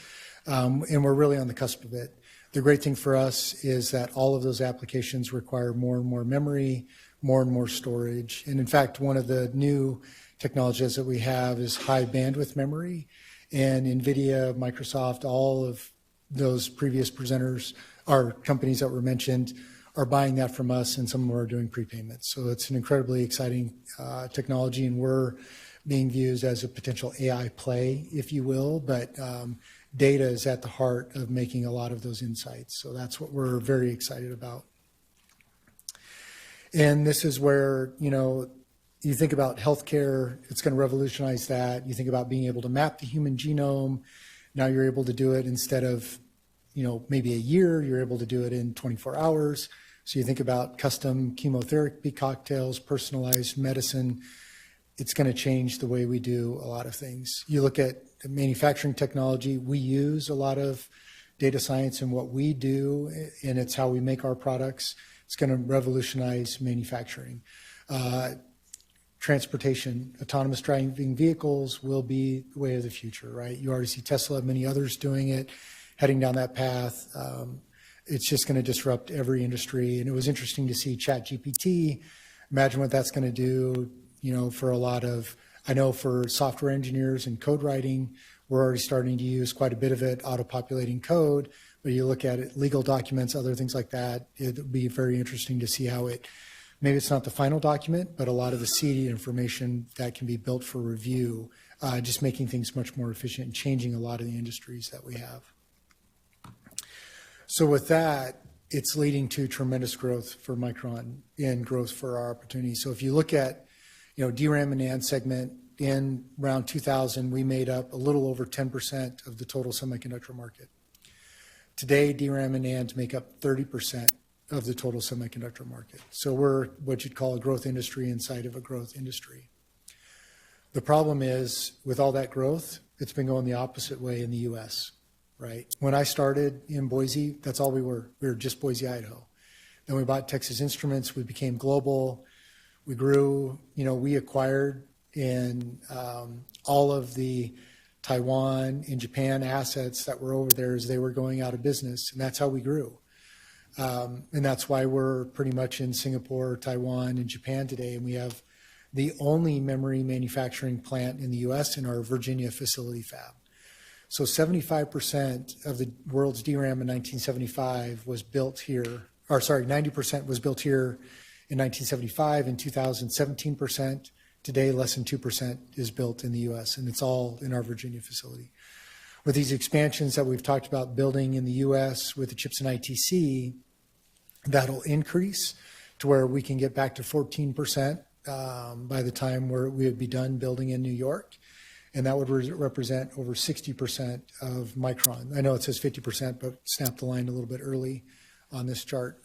And we're really on the cusp of it. The great thing for us is that all of those applications require more and more memory, more and more storage. And in fact, one of the new technologies that we have is high bandwidth memory. And NVIDIA, Microsoft, all of those previous presenters, our companies that were mentioned, are buying that from us, and some of them are doing prepayments. So it's an incredibly exciting technology, and we're being viewed as a potential AI play, if you will, but data is at the heart of making a lot of those insights. So that's what we're very excited about. And this is where, you think about healthcare, it's going to revolutionize that. You think about being able to map the human genome. Now you're able to do it instead of, maybe a year, you're able to do it in 24 hours. So you think about custom chemotherapy cocktails, personalized medicine. It's going to change the way we do a lot of things. You look at manufacturing technology, we use a lot of data science in what we do, and it's how we make our products. It's going to revolutionize manufacturing. Transportation, autonomous driving vehicles will be the way of the future, right? You already see Tesla, many others doing it, heading down that path. It's just going to disrupt every industry. And it was interesting to see ChatGPT. Imagine what that's going to do, for a lot of, I know for software engineers and code writing, we're already starting to use quite a bit of it, auto-populating code. But you look at it, legal documents, other things like that, it'd be very interesting to see how it, maybe it's not the final document, but a lot of the seed information that can be built for review, just making things much more efficient and changing a lot of the industries that we have. So with that, it's leading to tremendous growth for Micron and growth for our opportunities. So if you look at, DRAM and NAND segment, in around 2000, we made up a little over 10% of the total semiconductor market. Today, DRAM and NAND make up 30% of the total semiconductor market. So we're what you'd call a growth industry inside of a growth industry. The problem is, with all that growth, it's been going the opposite way in the U.S., right? When I started in Boise, that's all we were. We were just Boise, Idaho. Then we bought Texas Instruments. We became global. We grew. We acquired in all of the Taiwan and Japan assets that were over there as they were going out of business, and that's how we grew. And that's why we're pretty much in Singapore, Taiwan, and Japan today, and we have the only memory manufacturing plant in the U.S. in our Virginia facility fab. So 75% of the world's DRAM in 1975 was built here, 90% was built here in 1975. In 2000, 17%. Today, less than 2% is built in the U.S., and it's all in our Virginia facility. With these expansions that we've talked about building in the U.S. with the chips and ITC, that'll increase to where we can get back to 14% by the time we would be done building in New York. And that would represent over 60% of Micron. I know it says 50%, but snap the line a little bit early on this chart.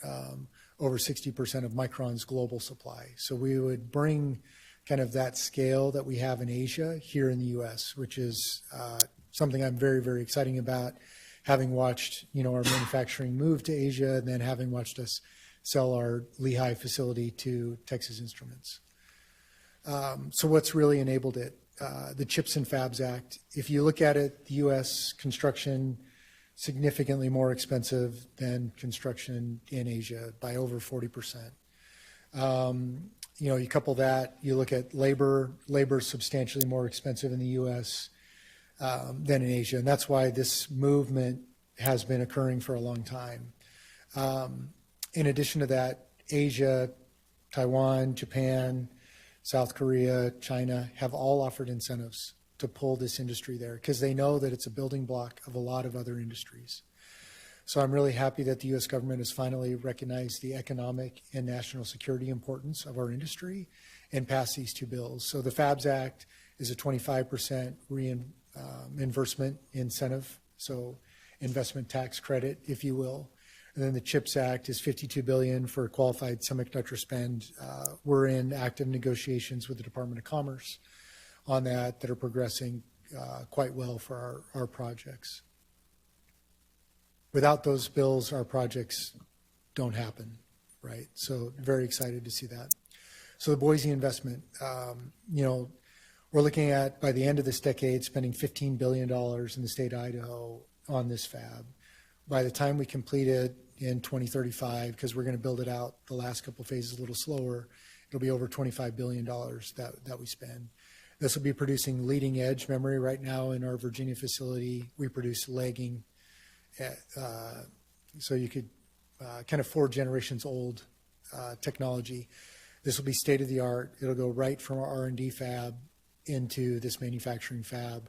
Over 60% of Micron's global supply. So we would bring kind of that scale that we have in Asia here in the U.S., which is something I'm very, very excited about, having watched our manufacturing move to Asia, and then having watched us sell our Lehigh facility to Texas Instruments. So what's really enabled it? The CHIPS and Fabs Act. If you look at it, the U.S. construction significantly more expensive than construction in Asia by over 40%. You couple that, you look at labor is substantially more expensive in the U.S. Than in Asia, and that's why this movement has been occurring for a long time. In addition to that, Asia, Taiwan, Japan, South Korea, China have all offered incentives to pull this industry there because they know that it's a building block of a lot of other industries. So I'm really happy that the U.S. government has finally recognized the economic and national security importance of our industry and passed these two bills. So the FABS Act is a 25% reimbursement incentive, so investment tax credit, if you will. And then the CHIPS Act is $52 billion for qualified semiconductor spend. We're in active negotiations with the Department of Commerce on that are progressing quite well for our projects. Without those bills, our projects don't happen, right? So very excited to see that. So the Boise investment, we're looking at, by the end of this decade, spending $15 billion in the state of Idaho on this fab. By the time we complete it in 2035, because we're going to build it out the last couple of phases a little slower, it'll be over $25 billion that we spend. This will be producing leading edge memory. Right now in our Virginia facility, we produce lagging, so you could kind of 4 generations old technology. This will be state of the art. It'll go right from our R&D fab into this manufacturing fab.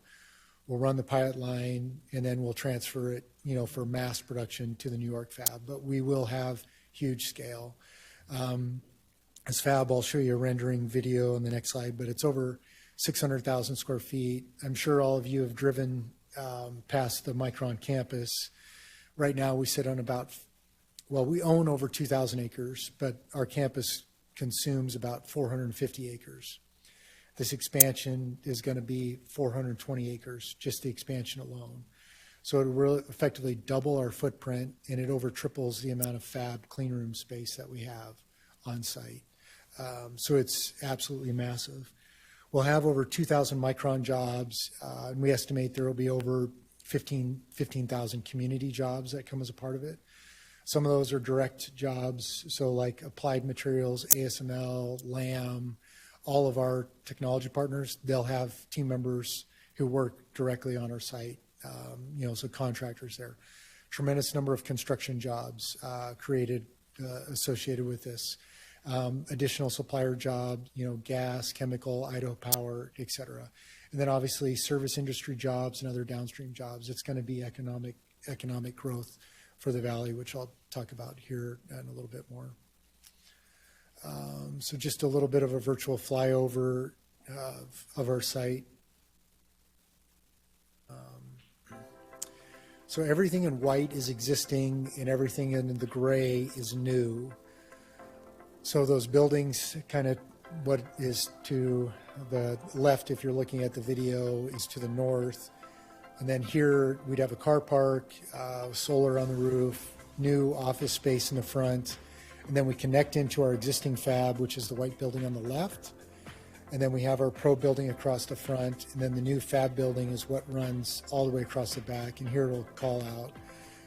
We'll run the pilot line, and then we'll transfer it, for mass production to the New York fab. But we will have huge scale. This fab, I'll show you a rendering video on the next slide, but it's over 600,000 square feet. I'm sure all of you have driven past the Micron campus. Right now, we sit on we own over 2,000 acres, but our campus consumes about 450 acres. This expansion is going to be 420 acres, just the expansion alone. So it will effectively double our footprint, and it over triples the amount of fab clean room space that we have on site. So it's absolutely massive. We'll have over 2,000 Micron jobs, and we estimate there will be over 15,000 community jobs that come as a part of it. Some of those are direct jobs, so like Applied Materials, ASML, Lam, all of our technology partners, they'll have team members who work directly on our site, so contractors there. Tremendous number of construction jobs created associated with this. Additional supplier jobs, gas, chemical, Idaho Power, et cetera. And then obviously service industry jobs and other downstream jobs. It's going to be economic growth for the valley, which I'll talk about here in a little bit more. So just a little bit of a virtual flyover of our site. So everything in white is existing, and everything in the gray is new. So those buildings, kind of what is to the left, if you're looking at the video, is to the north. And then here we'd have a car park, solar on the roof, new office space in the front. And then we connect into our existing fab, which is the white building on the left. And then we have our pro building across the front. And then the new fab building is what runs all the way across the back. And here it'll call out.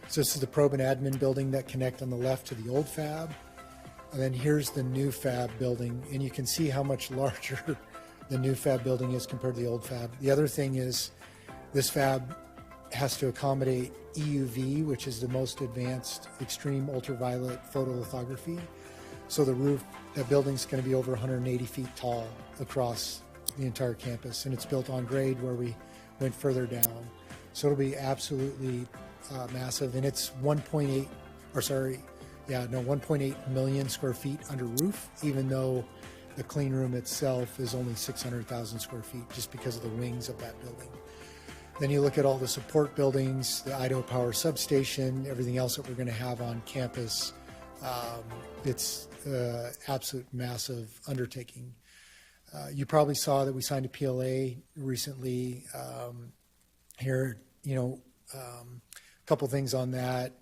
So this is the probe and admin building that connect on the left to the old fab. And then here's the new fab building. And you can see how much larger the new fab building is compared to the old fab. The other thing is this fab has to accommodate EUV, which is the most advanced extreme ultraviolet photolithography. So the roof, that building's going to be over 180 feet tall across the entire campus, and it's built on grade where we went further down. So it'll be absolutely massive, and it's 1.8 million square feet under roof, even though the clean room itself is only 600,000 square feet just because of the wings of that building. Then you look at all the support buildings, the Idaho Power substation, everything else that we're going to have on campus. It's an absolute massive undertaking. You probably saw that we signed a PLA recently. Here, a couple things on that.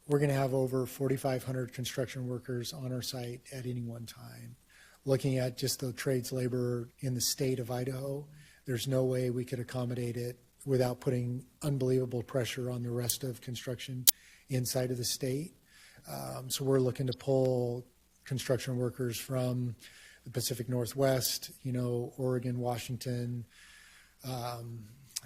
We're going to have over 4,500 construction workers on our site at any one time. Looking at just the trades labor in the state of Idaho, there's no way we could accommodate it without putting unbelievable pressure on the rest of construction inside of the state. So we're looking to pull construction workers from the Pacific Northwest, Oregon, Washington,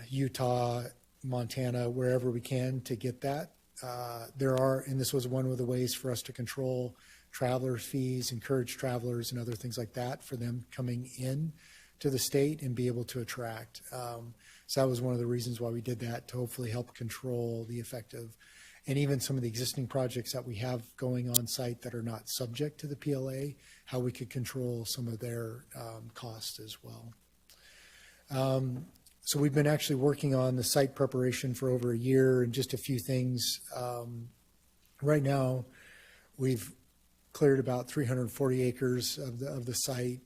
Utah, Montana, wherever we can to get that. And this was one of the ways for us to control traveler fees, encourage travelers and other things like that for them coming in to the state and be able to attract. So that was one of the reasons why we did that, to hopefully help control the effect of, and even some of the existing projects that we have going on site that are not subject to the PLA, how we could control some of their costs as well. So we've been actually working on the site preparation for over a year, and just a few things. Right now, we've cleared about 340 acres of the site.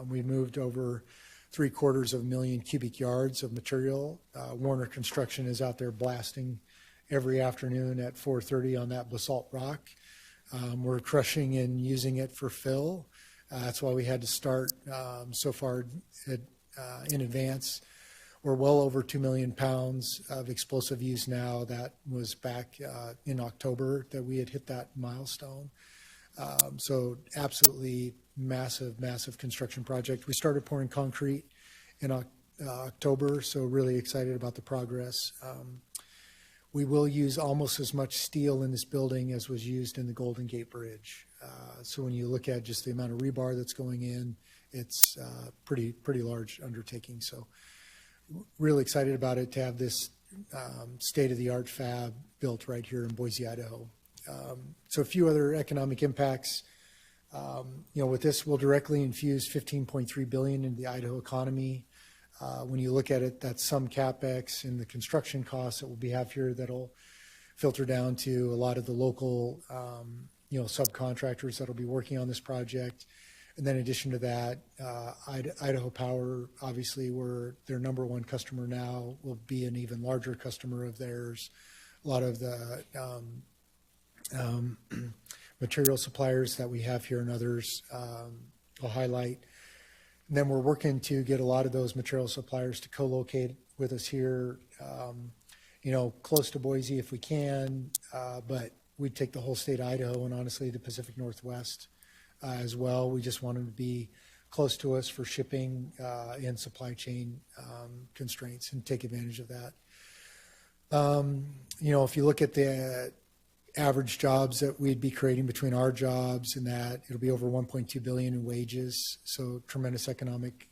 We moved over 750,000 cubic yards of material. Warner Construction is out there blasting every afternoon at 4:30 on that basalt rock. We're crushing and using it for fill. That's why we had to start so far in advance. We're well over 2 million pounds of explosive use now. That was back in October that we had hit that milestone. So absolutely massive construction project. We started pouring concrete in October, so really excited about the progress. We will use almost as much steel in this building as was used in the Golden Gate Bridge. So when you look at just the amount of rebar that's going in, it's pretty large undertaking. So really excited about it to have this state-of-the-art fab built right here in Boise, Idaho. So a few other economic impacts. With this, we'll directly infuse $15.3 billion into the Idaho economy. When you look at it, that's some CapEx and the construction costs that we have here that'll filter down to a lot of the local, subcontractors that'll be working on this project. And then in addition to that, Idaho Power, obviously, we're their number one customer now, will be an even larger customer of theirs. A lot of the material suppliers that we have here and others I'll highlight. And then we're working to get a lot of those material suppliers to co-locate with us here, close to Boise if we can, but we'd take the whole state of Idaho and honestly the Pacific Northwest as well. We just want them to be close to us for shipping and supply chain constraints and take advantage of that. If you look at the average jobs that we'd be creating between our jobs and that, it'll be over $1.2 billion in wages, so tremendous economic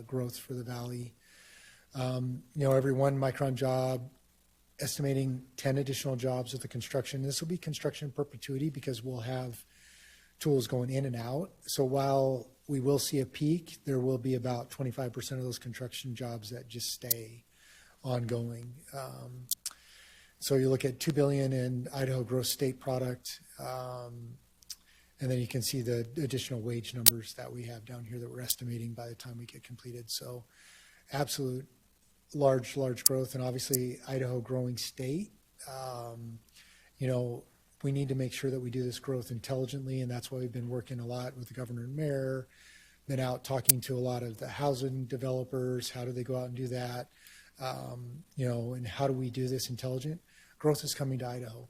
growth for the valley. Every one Micron job, estimating 10 additional jobs with the construction. This will be construction in perpetuity because we'll have tools going in and out. So while we will see a peak, there will be about 25% of those construction jobs that just stay ongoing. So you look at $2 billion in Idaho gross state product, and then you can see the additional wage numbers that we have down here that we're estimating by the time we get completed. So absolute large growth, and obviously Idaho growing state. We need to make sure that we do this growth intelligently, and that's why we've been working a lot with the governor and mayor, been out talking to a lot of the housing developers. How do they go out and do that? And how do we do this intelligent? Growth is coming to Idaho.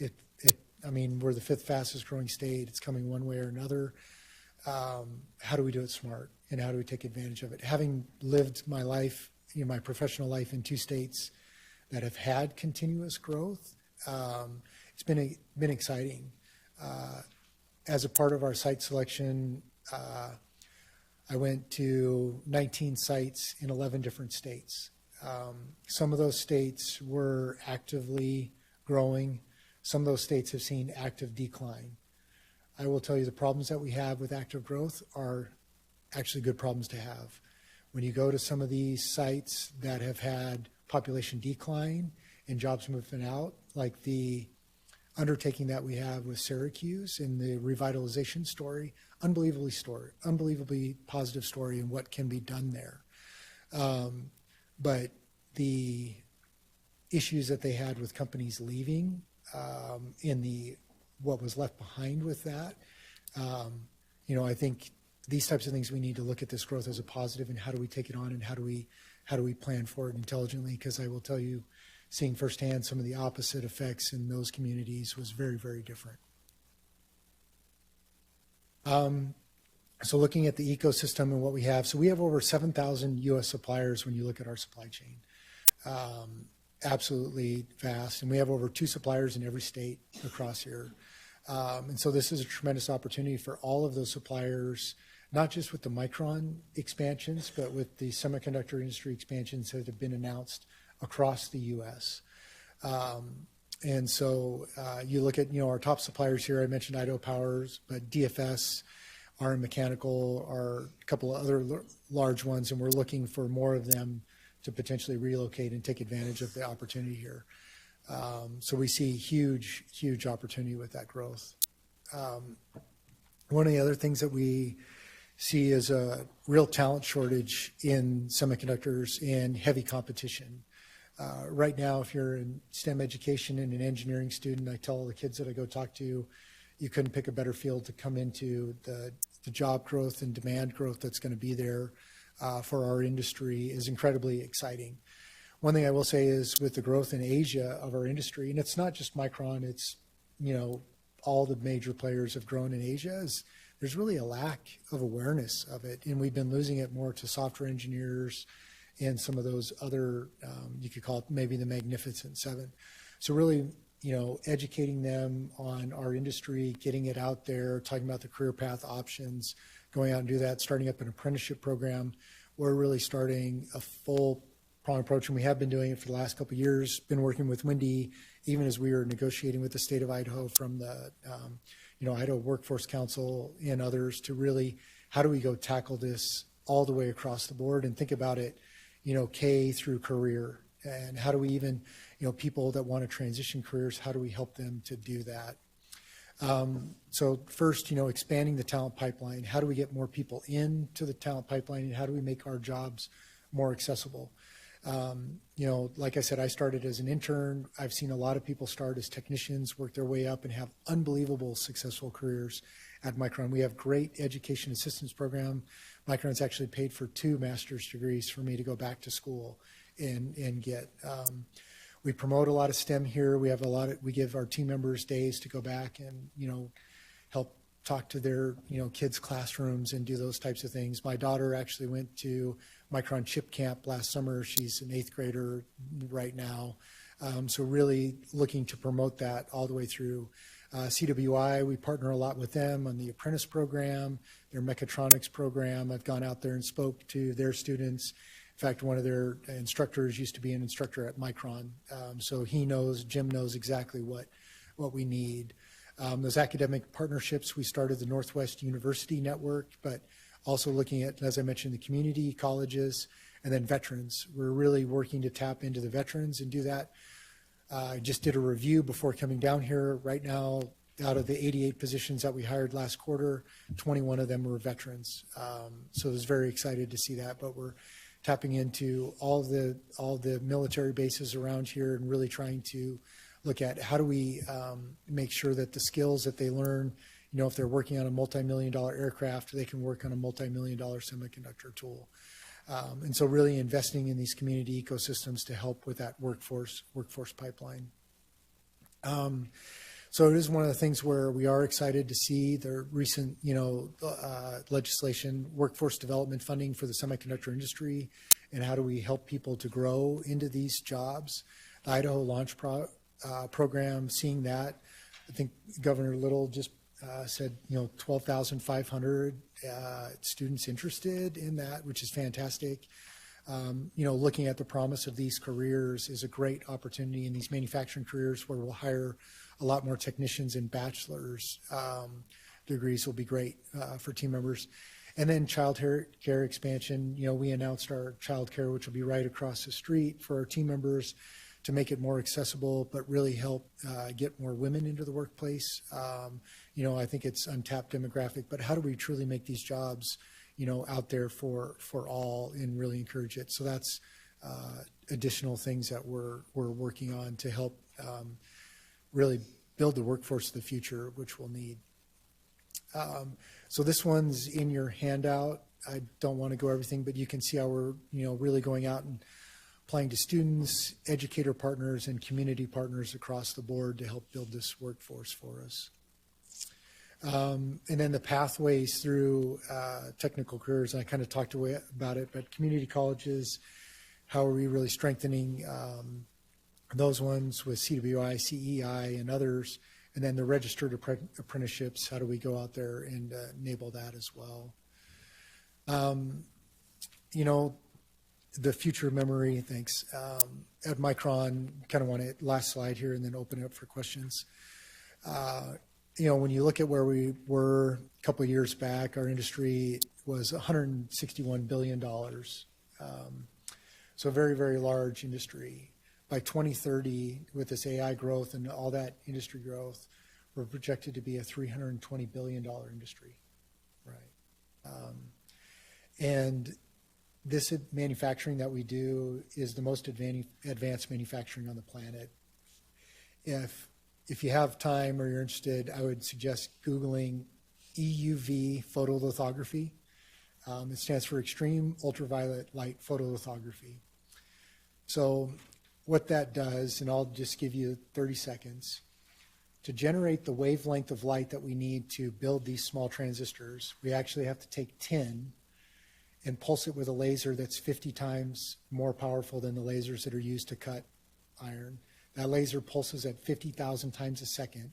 We're the 5th fastest growing state. It's coming one way or another. How do we do it smart? And how do we take advantage of it? Having lived my life, my professional life in 2 states that have had continuous growth, it's been exciting. As a part of our site selection, I went to 19 sites in 11 different states. Some of those states were actively growing. Some of those states have seen active decline. I will tell you the problems that we have with active growth are actually good problems to have. When you go to some of these sites that have had population decline and jobs moving out, like the undertaking that we have with Syracuse in the revitalization story, unbelievably positive story and what can be done there. But the issues that they had with companies leaving in what was left behind with that, I think these types of things, we need to look at this growth as a positive and how do we take it on and how do we plan for it intelligently? Because I will tell you, seeing firsthand some of the opposite effects in those communities was very, very different. So looking at the ecosystem and what we have, so we have over 7,000 U.S. suppliers when you look at our supply chain. Absolutely vast. And we have over 2 suppliers in every state across here. And so this is a tremendous opportunity for all of those suppliers, not just with the Micron expansions, but with the semiconductor industry expansions that have been announced across the U.S. And so you look at, our top suppliers here, I mentioned Idaho Power, but DFS, are in mechanical, are a couple of other large ones, and we're looking for more of them to potentially relocate and take advantage of the opportunity here. So we see huge opportunity with that growth. One of the other things that we see is a real talent shortage in semiconductors and heavy competition. Right now, if you're in STEM education and an engineering student, I tell the kids that I go talk to, you couldn't pick a better field to come into. The job growth and demand growth that's going to be there for our industry is incredibly exciting. One thing I will say is with the growth in Asia of our industry, and it's not just Micron, it's, all the major players have grown in Asia, there's really a lack of awareness of it. And we've been losing it more to software engineers and some of those other, you could call it maybe the Magnificent Seven. So really, educating them on our industry, getting it out there, talking about the career path options, going out and do that, starting up an apprenticeship program. We're really starting a full prong approach, and we have been doing it for the last couple of years, been working with Wendy, even as we were negotiating with the state of Idaho from the Idaho Workforce Council and others to really, how do we go tackle this all the way across the board and think about it, K through career, and how do we even, people that want to transition careers, how do we help them to do that? So first, expanding the talent pipeline, how do we get more people into the talent pipeline, and how do we make our jobs more accessible? Like I said, I started as an intern. I've seen a lot of people start as technicians, work their way up, and have unbelievable successful careers at Micron. We have great education assistance program. Micron's actually paid for 2 master's degrees for me to go back to school and get. We promote a lot of STEM here. We give our team members days to go back and, help talk to their, kids' classrooms and do those types of things. My daughter actually went to Micron Chip Camp last summer. She's an 8th grader right now. So really looking to promote that all the way through. CWI, we partner a lot with them on the apprentice program, their mechatronics program. I've gone out there and spoke to their students. In fact, one of their instructors used to be an instructor at Micron. So Jim knows exactly what we need. Those academic partnerships, we started the Northwest University Network, but also looking at, as I mentioned, the community colleges and then veterans. We're really working to tap into the veterans and do that. I just did a review before coming down here. Right now, out of the 88 positions that we hired last quarter, 21 of them were veterans. So I was very excited to see that, but we're tapping into all the military bases around here and really trying to look at how do we make sure that the skills that they learn, if they're working on a multi-million-dollar aircraft, they can work on a multi-million-dollar semiconductor tool. And so really investing in these community ecosystems to help with that workforce pipeline. So it is one of the things where we are excited to see the recent, legislation, workforce development funding for the semiconductor industry, and how do we help people to grow into these jobs. The Idaho Launch Program, seeing that, I think Governor Little just said, 12,500 students interested in that, which is fantastic. Looking at the promise of these careers is a great opportunity in these manufacturing careers where we'll hire a lot more technicians and bachelor's degrees will be great for team members. And then child care expansion. We announced our child care, which will be right across the street for our team members to make it more accessible, but really help get more women into the workplace. I think it's untapped demographic, but how do we truly make these jobs, out there for all and really encourage it? So that's additional things that we're working on to help really build the workforce of the future, which we'll need. So this one's in your handout. I don't want to go everything, but you can see how we're, really going out and applying to students, educator partners, and community partners across the board to help build this workforce for us. And then the pathways through technical careers, I kind of talked about it, but community colleges, how are we really strengthening those ones with CWI, CEI, and others, and then the registered apprenticeships, how do we go out there and enable that as well? The future memory, thanks. At Micron, kind of want to, last slide here and then open it up for questions. when you look at where we were a couple of years back, our industry was $161 billion. So a very, very large industry. By 2030, with this AI growth and all that industry growth, we're projected to be a $320 billion industry, right? And this manufacturing that we do is the most advanced manufacturing on the planet. If you have time or you're interested, I would suggest Googling EUV photolithography. It stands for Extreme Ultraviolet Light Photolithography. So what that does, and I'll just give you 30 seconds, to generate the wavelength of light that we need to build these small transistors, we actually have to take tin and pulse it with a laser that's 50 times more powerful than the lasers that are used to cut iron. That laser pulses at 50,000 times a second,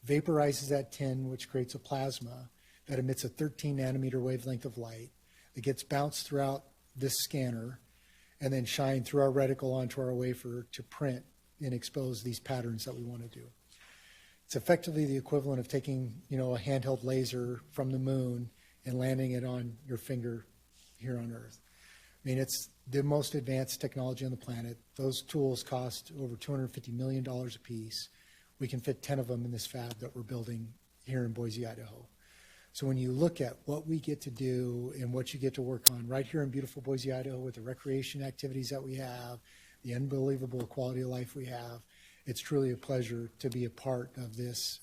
vaporizes that tin, which creates a plasma that emits a 13 nanometer wavelength of light that gets bounced throughout this scanner and then shine through our reticle onto our wafer to print and expose these patterns that we want to do. It's effectively the equivalent of taking, a handheld laser from the moon and landing it on your finger here on Earth. I mean, it's the most advanced technology on the planet. Those tools cost over $250 million a piece. We can fit 10 of them in this fab that we're building here in Boise, Idaho. So when you look at what we get to do and what you get to work on right here in beautiful Boise, Idaho, with the recreation activities that we have, the unbelievable quality of life we have, it's truly a pleasure to be a part of this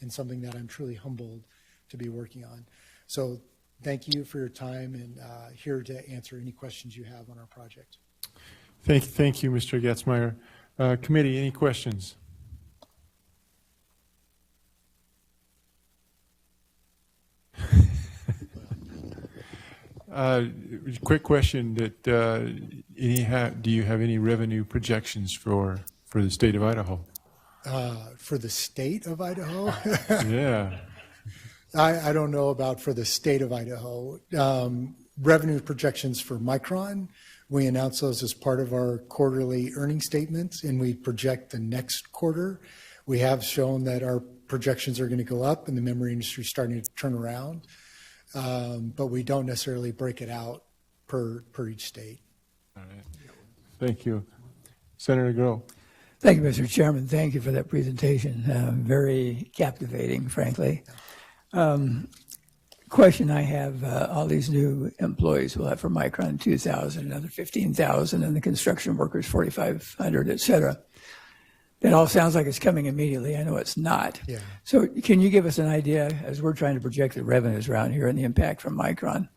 and something that I'm truly humbled to be working on. So thank you for your time, and here to answer any questions you have on our project. Thank you, Mr. Getzmeyer. Committee, any questions? Quick question: that do you have any revenue projections for the state of Idaho? For the state of Idaho? Yeah. I don't know about for the state of Idaho. Revenue projections for Micron, we announce those as part of our quarterly earnings statements, and we project the next quarter. We have shown that our projections are going to go up and the memory industry is starting to turn around, but we don't necessarily break it out per each state. All right. Thank you. Senator Groh. Thank you, Mr. Chairman. Thank you for that presentation. Very captivating, frankly. Question I have, all these new employees will have for Micron 2,000, another 15,000, and the construction workers 4,500, et cetera. That all sounds like it's coming immediately. I know it's not. Yeah. So can you give us an idea, as we're trying to project the revenues around here and the impact from Micron,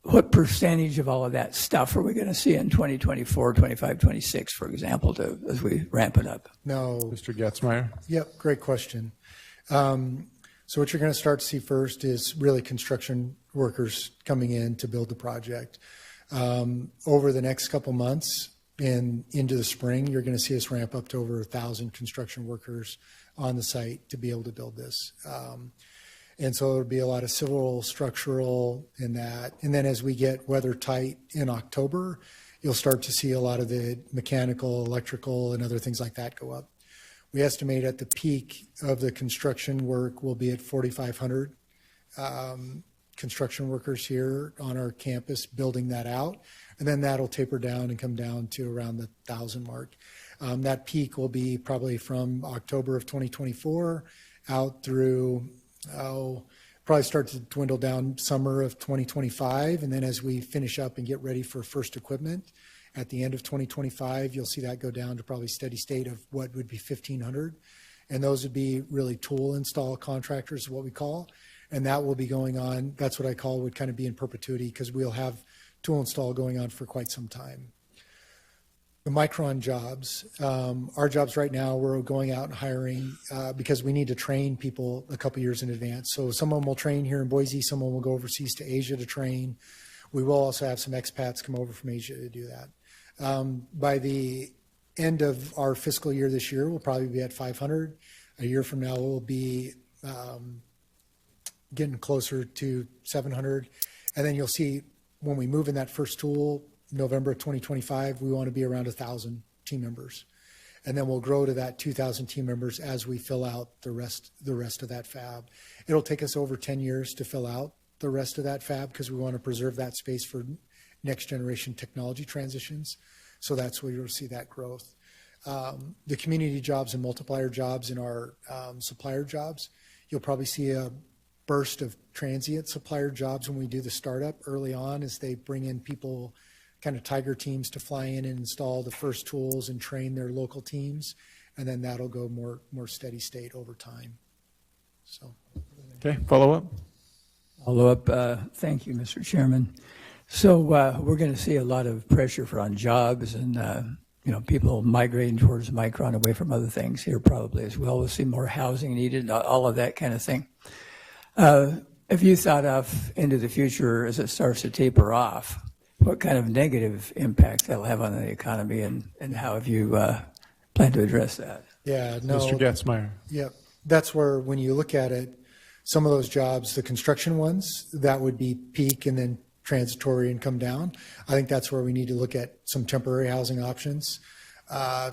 what percentage of all of that stuff are we going to see in 2024, 25, 26, for example, as we ramp it up? No. Mr. Getzmeyer. Yep, great question. So what you're going to start to see first is really construction workers coming in to build the project. Over the next couple months and into the spring, you're going to see us ramp up to over 1,000 construction workers on the site to be able to build this. And so it'll be a lot of civil, structural, and that. And then as we get weather tight in October, you'll start to see a lot of the mechanical, electrical, and other things like that go up. We estimate at the peak of the construction work will be at 4,500 construction workers here on our campus building that out. And then that'll taper down and come down to around the 1,000 mark. That peak will be probably from October of 2024 out through, probably start to dwindle down summer of 2025. And then as we finish up and get ready for first equipment, at the end of 2025, you'll see that go down to probably steady state of what would be 1,500. And those would be really tool install contractors, what we call. And that will be going on, that's what I call would kind of be in perpetuity, because we'll have tool install going on for quite some time. The Micron jobs, our jobs right now, we're going out and hiring because we need to train people a couple years in advance. So some of them will train here in Boise, some of them will go overseas to Asia to train. We will also have some expats come over from Asia to do that. By the end of our fiscal year this year, we'll probably be at 500. A year from now, we'll be getting closer to 700. And then you'll see when we move in that first tool, November of 2025, we want to be around 1,000 team members. And then we'll grow to that 2,000 team members as we fill out the rest of that fab. It'll take us over 10 years to fill out the rest of that fab because we want to preserve that space for next generation technology transitions. So that's where you'll see that growth. The community jobs and multiplier jobs in our supplier jobs, you'll probably see a burst of transient supplier jobs when we do the startup early on as they bring in people, kind of tiger teams to fly in and install the first tools and train their local teams. And then that'll go more steady state over time. So. Okay, follow up? Follow up. Thank you, Mr. Chairman. So we're going to see a lot of pressure on jobs and people migrating towards Micron away from other things here probably as well. We'll see more housing needed, all of that kind of thing. If you thought of into the future as it starts to taper off, what kind of negative impact that'll have on the economy and how have you planned to address that? Yeah, no. Mr. Getzmeyer. Yeah, that's where when you look at it, some of those jobs, the construction ones, that would be peak and then transitory and come down. I think that's where we need to look at some temporary housing options.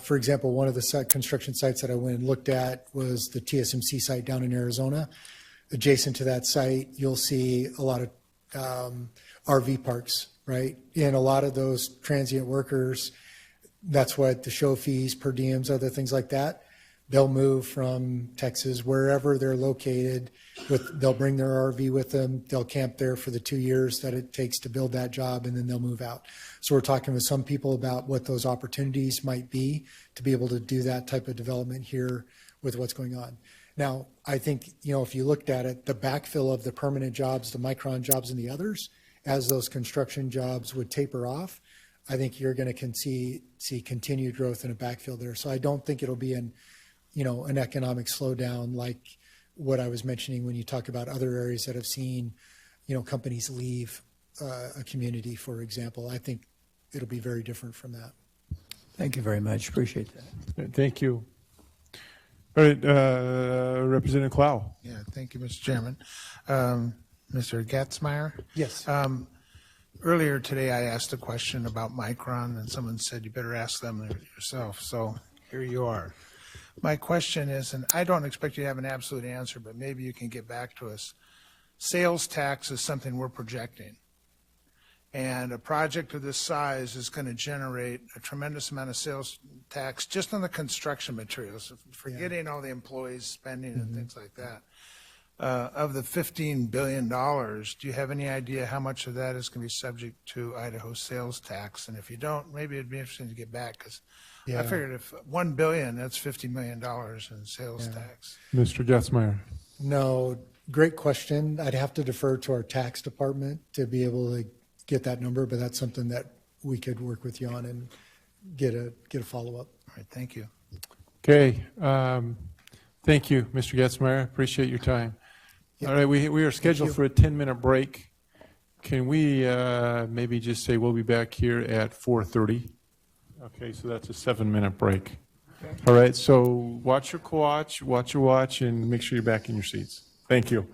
For example, one of the construction sites that I went and looked at was the TSMC site down in Arizona. Adjacent to that site, you'll see a lot of RV parks, right? And a lot of those transient workers, that's what the show fees, per diems, other things like that, they'll move from Texas, wherever they're located. They'll bring their RV with them. They'll camp there for the 2 years that it takes to build that job, and then they'll move out. So we're talking with some people about what those opportunities might be to be able to do that type of development here with what's going on. Now, I think, if you looked at it, the backfill of the permanent jobs, the Micron jobs and the others, as those construction jobs would taper off, I think you're going to see continued growth in a backfill there. So I don't think it'll be an economic slowdown like what I was mentioning when you talk about other areas that have seen, companies leave a community, for example. I think it'll be very different from that. Thank you very much. Appreciate that. Thank you. All right, Representative Clow. Yeah, thank you, Mr. Chairman. Mr. Getzmeyer? Yes. Earlier today, I asked a question about Micron, and someone said you better ask them yourself. So here you are. My question is, and I don't expect you to have an absolute answer, but maybe you can get back to us. Sales tax is something we're projecting. And a project of this size is going to generate a tremendous amount of sales tax just on the construction materials, forgetting all the employees spending and things like that. Of the $15 billion, do you have any idea how much of that is going to be subject to Idaho sales tax? And if you don't, maybe it'd be interesting to get back, because I figured if $1 billion, that's $50 million in sales tax. Mr. Getzmeyer. No, great question. I'd have to defer to our tax department to be able to get that number, but that's something that we could work with you on and get a follow-up. All right, thank you. Okay. Thank you, Mr. Getzmeyer. Appreciate your time. Yep. All right, we are scheduled for a 10-minute break. Can we maybe just say we'll be back here at 4:30? Okay, so that's a 7-minute break. Okay. All right, so watch your watch, and make sure you're back in your seats. Thank you.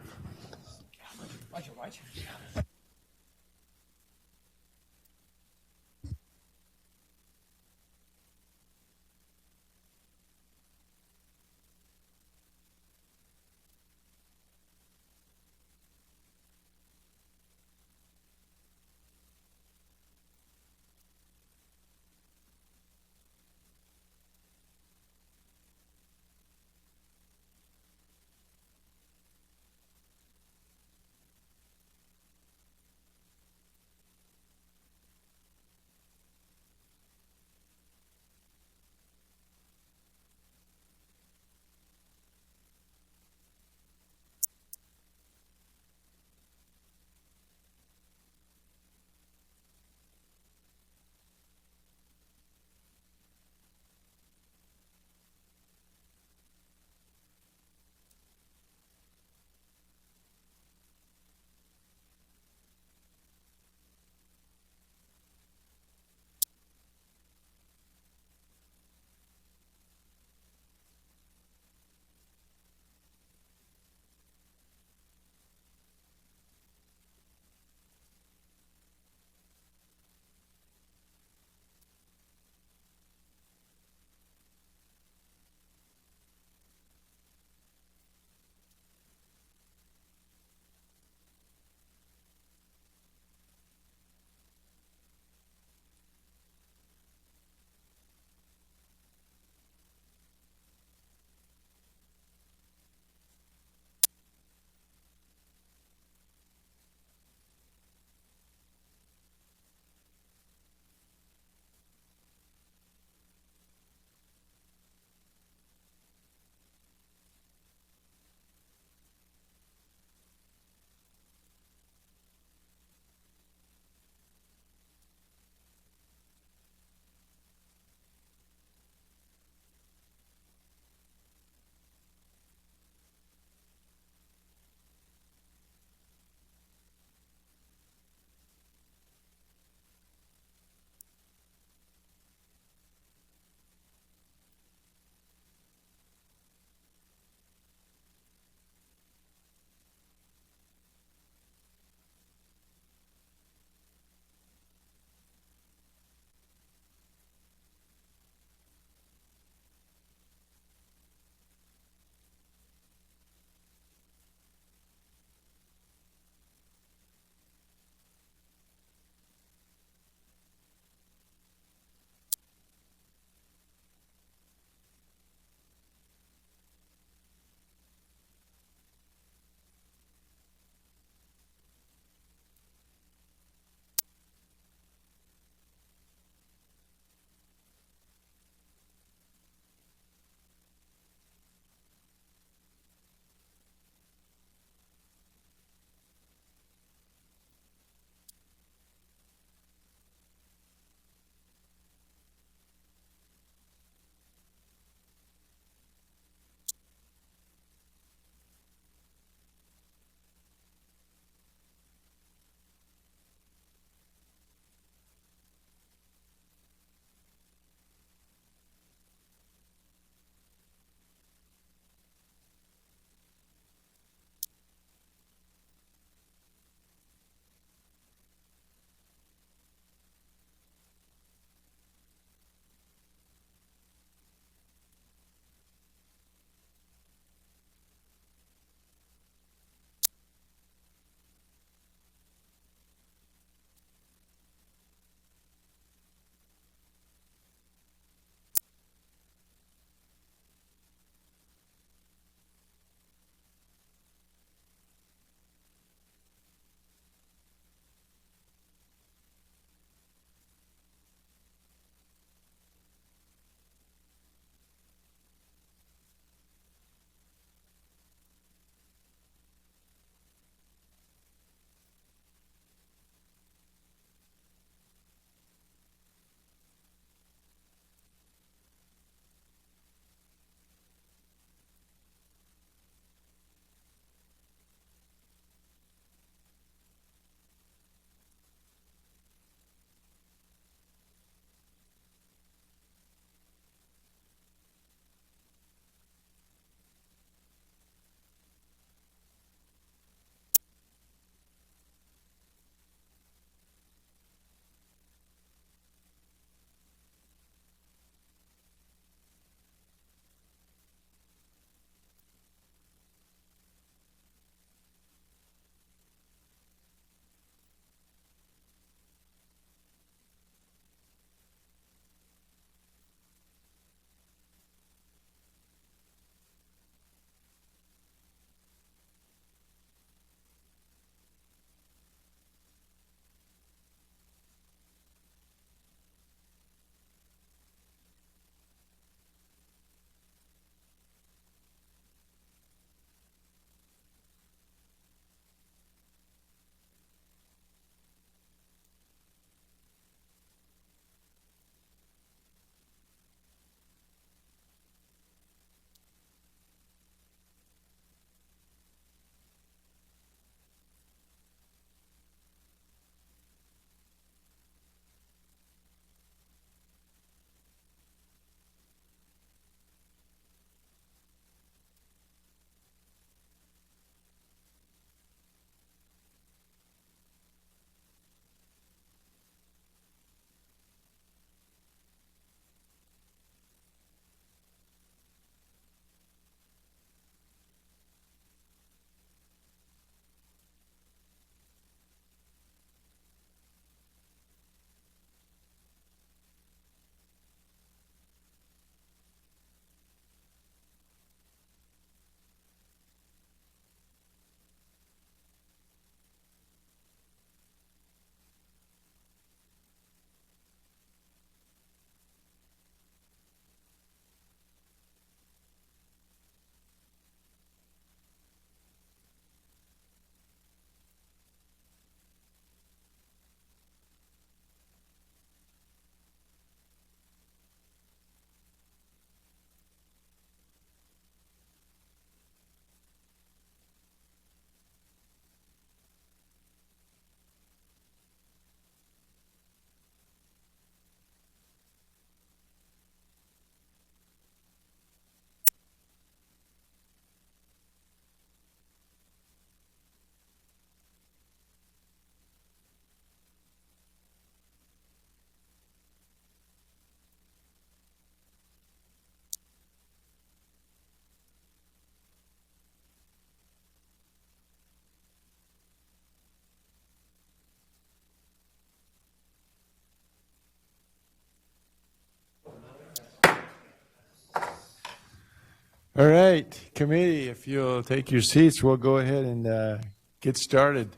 All right, committee, if you'll take your seats, we'll go ahead and get started.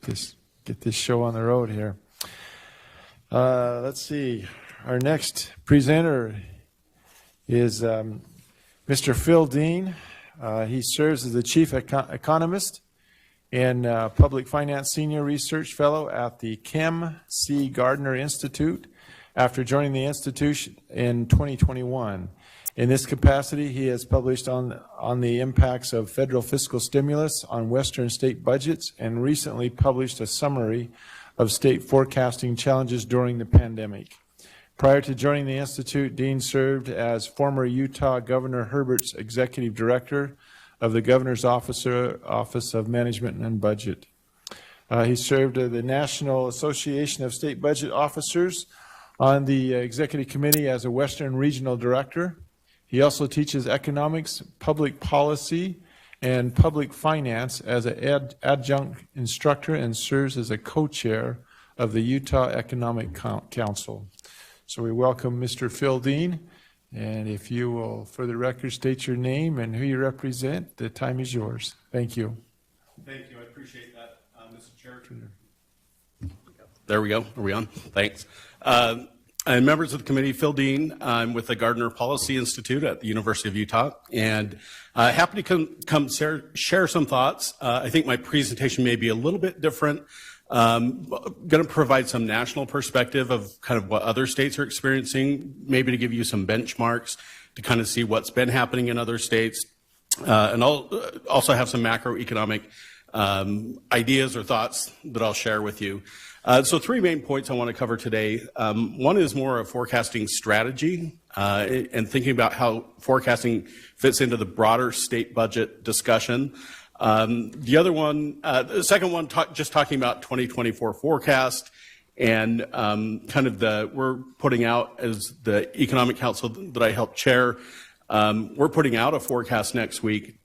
Get this show on the road here. Let's see. Our next presenter is Mr. Phil Dean. He serves as the chief economist and public finance senior research fellow at the Chem C. Gardner Institute after joining the institution in 2021. In this capacity, he has published on the impacts of federal fiscal stimulus on Western state budgets and recently published a summary of state forecasting challenges during the pandemic. Prior to joining the Institute, Dean served as former Utah Governor Herbert's executive director of the Governor's Office of Management and Budget. He served the National Association of State Budget Officers on the executive committee as a Western Regional Director. He also teaches economics, public policy, and public finance as an adjunct instructor and serves as a co-chair of the Utah Economic Council. So we welcome Mr. Phil Dean, and if you will, for the record, state your name and who you represent, the time is yours. Thank you. Thank you. I appreciate that, Mr. Chair. There we go. Are we on? Thanks. And members of the committee, Phil Dean. I'm with the Gardner Policy Institute at the University of Utah, and happy to come share some thoughts. I think my presentation may be a little bit different. Going to provide some national perspective of kind of what other states are experiencing, maybe to give you some benchmarks to kind of see what's been happening in other states, and I'll also have some macroeconomic ideas or thoughts that I'll share with you. So three main points I want to cover today. One is more a forecasting strategy and thinking about how forecasting fits into the broader state budget discussion. The other one, the second one, just talking about 2024 forecast and kind of we're putting out as the Economic Council that I help chair, we're putting out a forecast next week.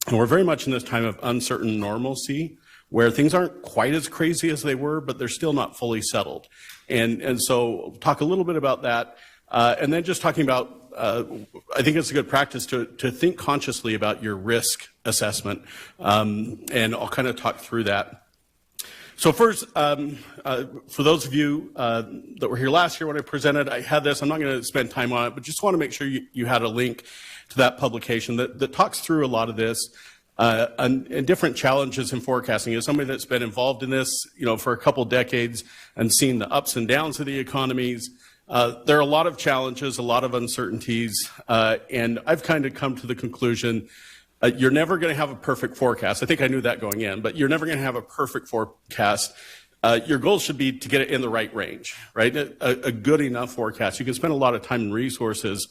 And we're very much in this time of uncertain normalcy, where things aren't quite as crazy as they were, but they're still not fully settled. And so talk a little bit about that. And then just talking about, I think it's a good practice to think consciously about your risk assessment. And I'll kind of talk through that. So first, for those of you that were here last year when I presented, I had this. I'm not going to spend time on it, but just want to make sure you had a link to that publication that talks through a lot of this. And different challenges in forecasting. As somebody that's been involved in this, for a couple decades and seen the ups and downs of the economies, there are a lot of challenges, a lot of uncertainties, and I've kind of come to the conclusion you're never going to have a perfect forecast. I think I knew that going in, but you're never going to have a perfect forecast. Your goal should be to get it in the right range, right? A good enough forecast. You can spend a lot of time and resources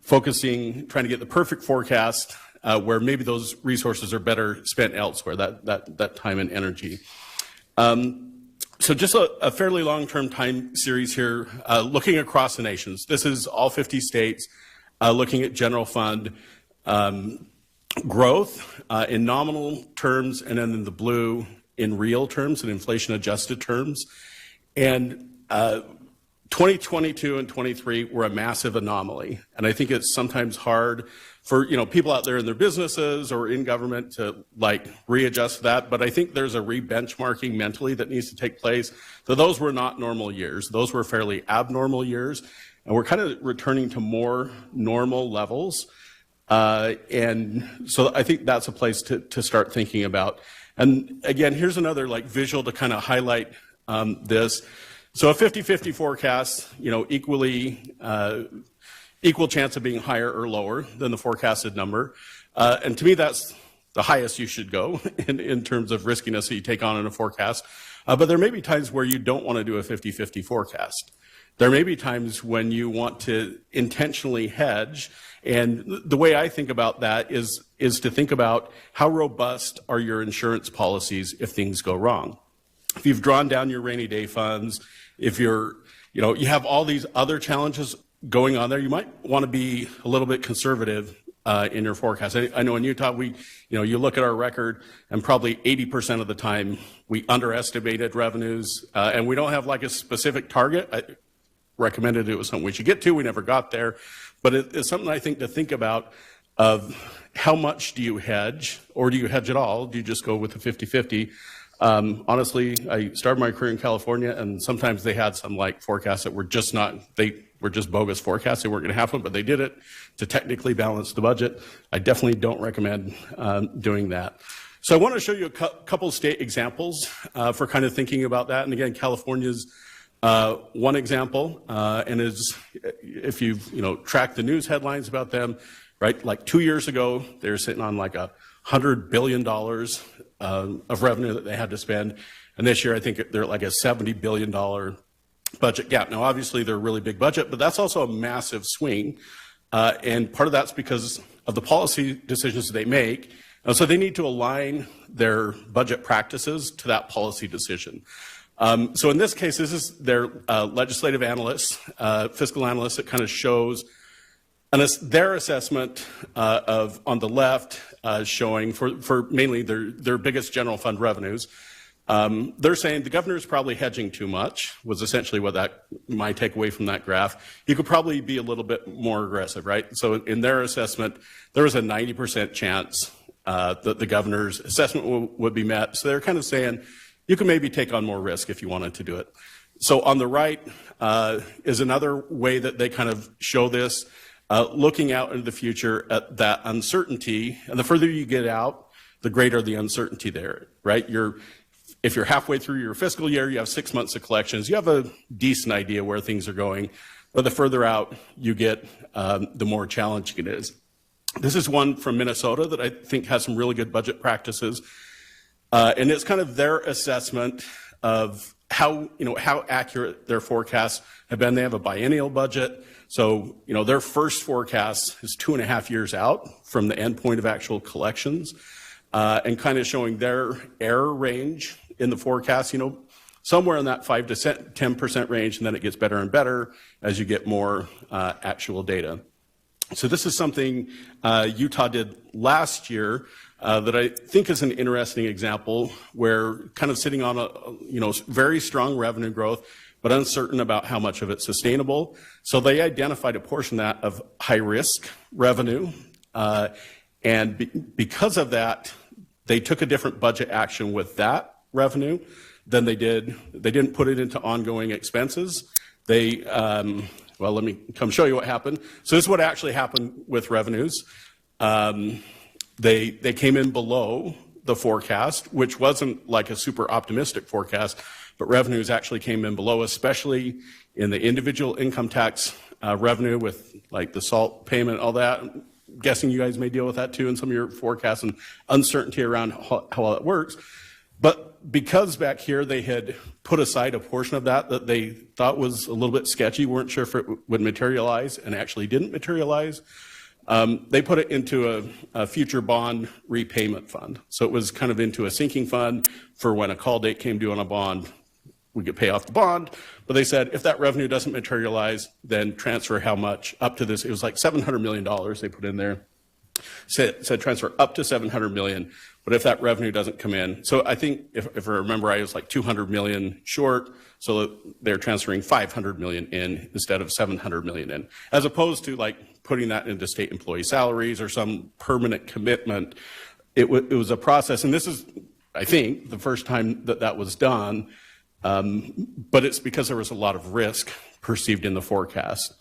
focusing, trying to get the perfect forecast, where maybe those resources are better spent elsewhere, that time and energy. So just a fairly long-term time series here, looking across the nations. This is all 50 states, looking at general fund growth in nominal terms, and then in the blue in real terms and inflation-adjusted terms. And 2022 and 23 were a massive anomaly, and I think it's sometimes hard for people out there in their businesses or in government to readjust that. But I think there's a re-benchmarking mentally that needs to take place. So those were not normal years; those were fairly abnormal years, and we're kind of returning to more normal levels. And so I think that's a place to start thinking about. And again, here's another visual to kind of highlight this. So a 50-50 forecast, equal chance of being higher or lower than the forecasted number. And to me, that's the highest you should go in terms of riskiness that you take on in a forecast. But there may be times where you don't want to do a 50-50 forecast. There may be times when you want to intentionally hedge. And the way I think about that is to think about how robust are your insurance policies if things go wrong. If you've drawn down your rainy day funds, if you have all these other challenges going on there, you might want to be a little bit conservative in your forecast. I know in Utah, you look at our record, and probably 80% of the time we underestimated revenues, and we don't have a specific target. recommended it was something we should get to. We never got there. But it's something I think to think about of how much do you hedge, or do you hedge at all? Do you just go with the 50-50? Honestly, I started my career in California, and sometimes they had some like forecasts that were just bogus forecasts. They weren't going to happen, but they did it to technically balance the budget. I definitely don't recommend doing that. So I want to show you a couple state examples for kind of thinking about that. And again, California's one example, and is if you've tracked the news headlines about them, right? Like 2 years ago, they were sitting on like $100 billion of revenue that they had to spend, and this year I think they're like a $70 billion budget gap. Now, obviously, they're a really big budget, but that's also a massive swing, and part of that's because of the policy decisions they make. So they need to align their budget practices to that policy decision. So in this case, this is their legislative analysts, fiscal analysts, that kind of shows their assessment of, on the left, showing for mainly their biggest general fund revenues. They're saying the governor is probably hedging too much, was essentially what my takeaway from that graph. He could probably be a little bit more aggressive, right? So in their assessment, there was a 90% chance that the governor's assessment would be met. So they're kind of saying you can maybe take on more risk if you wanted to do it. So on the right is another way that they kind of show this, looking out into the future at that uncertainty. And the further you get out, the greater the uncertainty there, right? If you're halfway through your fiscal year, you have 6 months of collections, you have a decent idea where things are going. But the further out you get, the more challenging it is. This is one from Minnesota that I think has some really good budget practices. And it's kind of their assessment of how accurate their forecasts have been. They have a biennial budget. So, their first forecast is 2.5 years out from the end point of actual collections, and kind of showing their error range in the forecast, somewhere in that 5 to 10% range, and then it gets better and better as you get more actual data. So this is something Utah did last year that I think is an interesting example, where kind of sitting on a very strong revenue growth, but uncertain about how much of it's sustainable. So they identified a portion of that of high risk revenue, and because of that, they took a different budget action with that revenue than they did. They didn't put it into ongoing expenses. Well, let me come show you what happened. So this is what actually happened with revenues. They came in below the forecast, which wasn't like a super optimistic forecast, but revenues actually came in below, especially in the individual income tax revenue with like the SALT payment, all that. I'm guessing you guys may deal with that too in some of your forecasts and uncertainty around how all that works. But because back here they had put aside a portion of that they thought was a little bit sketchy, weren't sure if it would materialize, and actually didn't materialize, they put it into a future bond repayment fund. So it was kind of into a sinking fund for when a call date came due on a bond, we could pay off the bond. But they said if that revenue doesn't materialize, then transfer how much up to this. It was like $700 million they put in there. Said transfer up to $700 million. But if that revenue doesn't come in, so I think if I remember, I was like $200 million short, so they're transferring $500 million in instead of $700 million in, as opposed to like putting that into state employee salaries or some permanent commitment. It was a process, and this is, I think, the first time that was done, but it's because there was a lot of risk perceived in the forecast.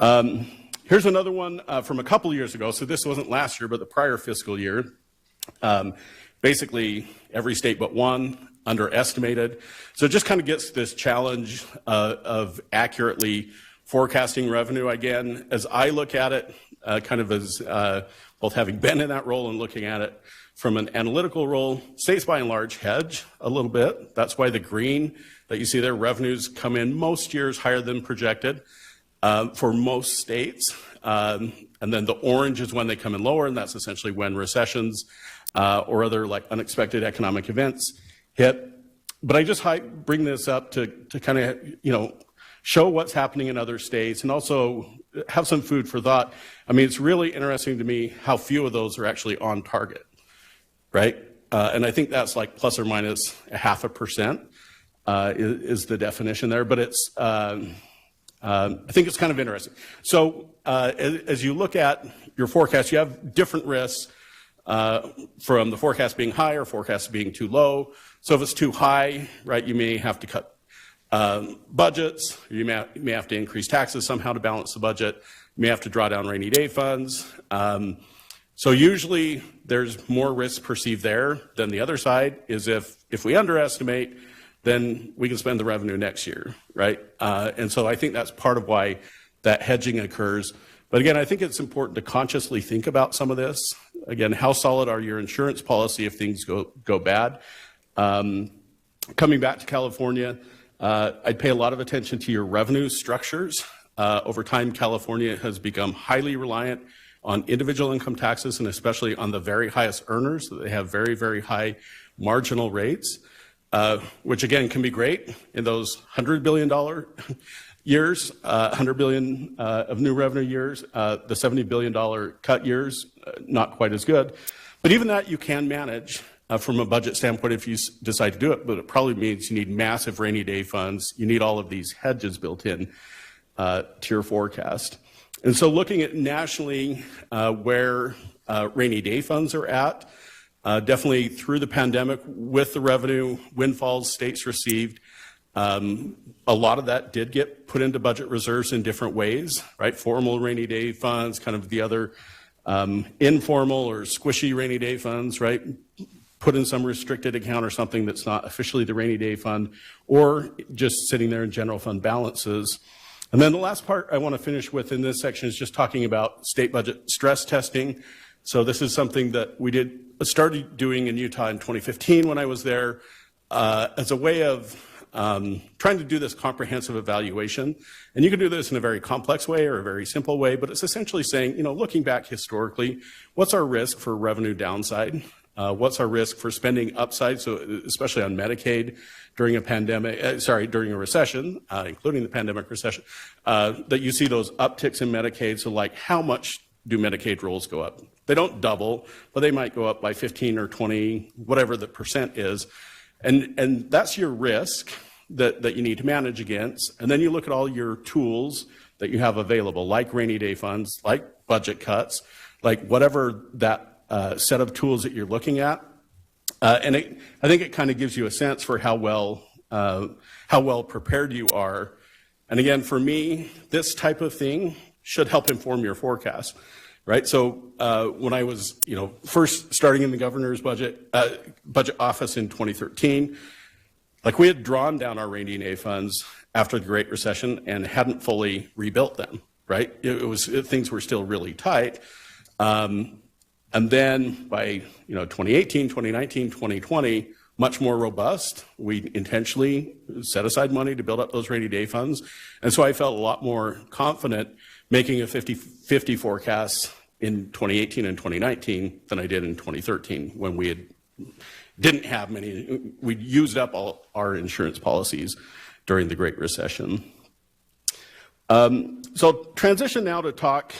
Here's another one from a couple years ago. So this wasn't last year, but the prior fiscal year. Basically, every state but one underestimated. So it just kind of gets this challenge of accurately forecasting revenue. Again, as I look at it, kind of as both having been in that role and looking at it from an analytical role, states by and large hedge a little bit. That's why the green that you see there, revenues come in most years higher than projected for most states. And then the orange is when they come in lower, and that's essentially when recessions or other like unexpected economic events hit. But I just bring this up to kind of, show what's happening in other states and also have some food for thought. I mean, it's really interesting to me how few of those are actually on target, right? And I think that's like plus or minus 0.5% is the definition there. But it's I think it's kind of interesting. So as you look at your forecast, you have different risks from the forecast being high or forecast being too low. So if it's too high, right, you may have to cut budgets. You may have to increase taxes somehow to balance the budget. You may have to draw down rainy day funds. So usually there's more risk perceived there than the other side is if we underestimate, then we can spend the revenue next year, right? And so I think that's part of why that hedging occurs. But again, I think it's important to consciously think about some of this. Again, how solid are your insurance policy if things go bad? Coming back to California, I'd pay a lot of attention to your revenue structures. Over time, California has become highly reliant on individual income taxes and especially on the very highest earners. They have very, very high marginal rates, which again can be great in those $100 billion years, $100 billion of new revenue years, the $70 billion cut years, not quite as good. But even that you can manage from a budget standpoint if you decide to do it, but it probably means you need massive rainy day funds. You need all of these hedges built in to your forecast. And so looking at nationally where rainy day funds are at, definitely through the pandemic with the revenue windfalls states received, a lot of that did get put into budget reserves in different ways, right? Formal rainy day funds, kind of the other informal or squishy rainy day funds, right? Put in some restricted account or something that's not officially the rainy day fund, or just sitting there in general fund balances. And then the last part I want to finish with in this section is just talking about state budget stress testing. So this is something that we started doing in Utah in 2015 when I was there as a way of trying to do this comprehensive evaluation. And you can do this in a very complex way or a very simple way, but it's essentially saying, looking back historically, what's our risk for revenue downside? What's our risk for spending upside? So especially on Medicaid during a pandemic, during a recession, including the pandemic recession, that you see those upticks in Medicaid. So like how much do Medicaid rolls go up? They don't double, but they might go up by 15 or 20, whatever the percent is. And that's your risk that you need to manage against. And then you look at all your tools that you have available, like rainy day funds, like budget cuts, like whatever that set of tools that you're looking at. And I think it kind of gives you a sense for how well prepared you are. And again, for me, this type of thing should help inform your forecast, right? So when I was, first starting in the governor's budget office in 2013, like we had drawn down our rainy day funds after the Great Recession and hadn't fully rebuilt them, right? Things were still really tight. And then by 2018, 2019, 2020, much more robust. We intentionally set aside money to build up those rainy day funds. And so I felt a lot more confident making a 50-50 forecast in 2018 and 2019 than I did in 2013 when we didn't have many. We used up all our insurance policies during the Great Recession. So transition now to talk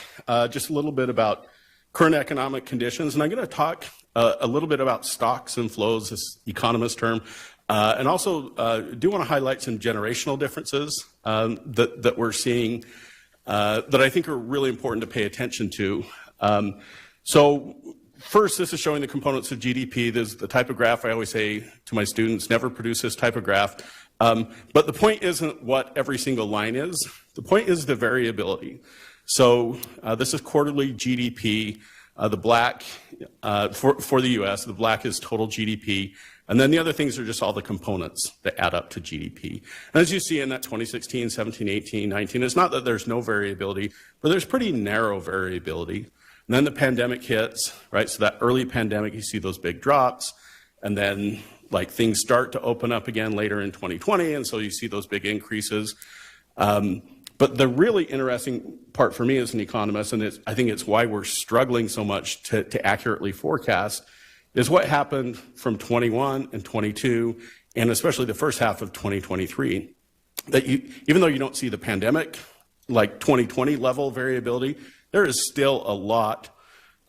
just a little bit about current economic conditions, and I'm going to talk a little bit about stocks and flows, this economist term, and also do want to highlight some generational differences that we're seeing that I think are really important to pay attention to. So first, this is showing the components of GDP. This is the type of graph I always say to my students, never produce this type of graph. But the point isn't what every single line is. The point is the variability. So this is quarterly GDP. The black, for the U.S., the black is total GDP. And then the other things are just all the components that add up to GDP. And as you see in that 2016, 17, 18, 19, it's not that there's no variability, but there's pretty narrow variability. And then the pandemic hits, right? So that early pandemic, you see those big drops. And then like things start to open up again later in 2020. And so you see those big increases. But the really interesting part for me as an economist, and I think it's why we're struggling so much to accurately forecast, is what happened from 21 and 22, and especially the first half of 2023. That even though you don't see the pandemic, like 2020 level variability, there is still a lot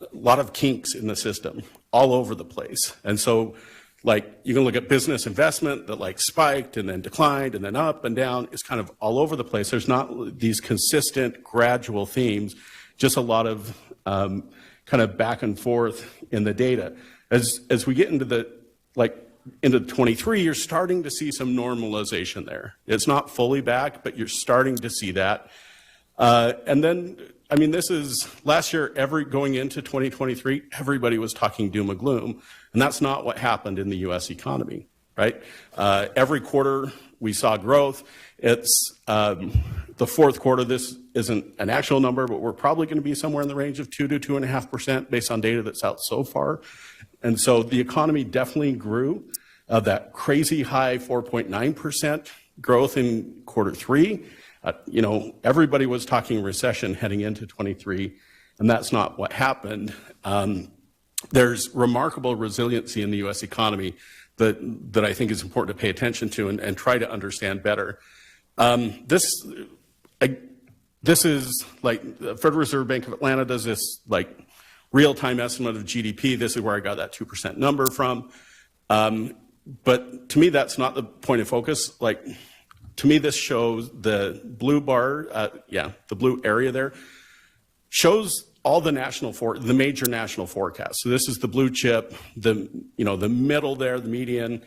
of kinks in the system all over the place. And so like you can look at business investment that like spiked and then declined and then up and down. It's kind of all over the place. There's not these consistent gradual themes, just a lot of kind of back and forth in the data. As we get into into 23, you're starting to see some normalization there. It's not fully back, but you're starting to see that. And then, I mean, this is last year, going into 2023, everybody was talking doom and gloom, and that's not what happened in the U.S. economy, right? Every quarter we saw growth. It's the fourth quarter. This isn't an actual number, but we're probably going to be somewhere in the range of 2 to 2.5% based on data that's out so far. And so the economy definitely grew. That crazy high 4.9% growth in quarter three. Everybody was talking recession heading into 23, and that's not what happened. There's remarkable resiliency in the U.S. economy that I think is important to pay attention to and try to understand better. This is like the Federal Reserve Bank of Atlanta does this like real-time estimate of GDP. This is where I got that 2% number from. But to me, that's not the point of focus. Like, to me, this shows the blue bar, the blue area there, shows all the the major national forecasts. So this is the blue chip, the middle there, the median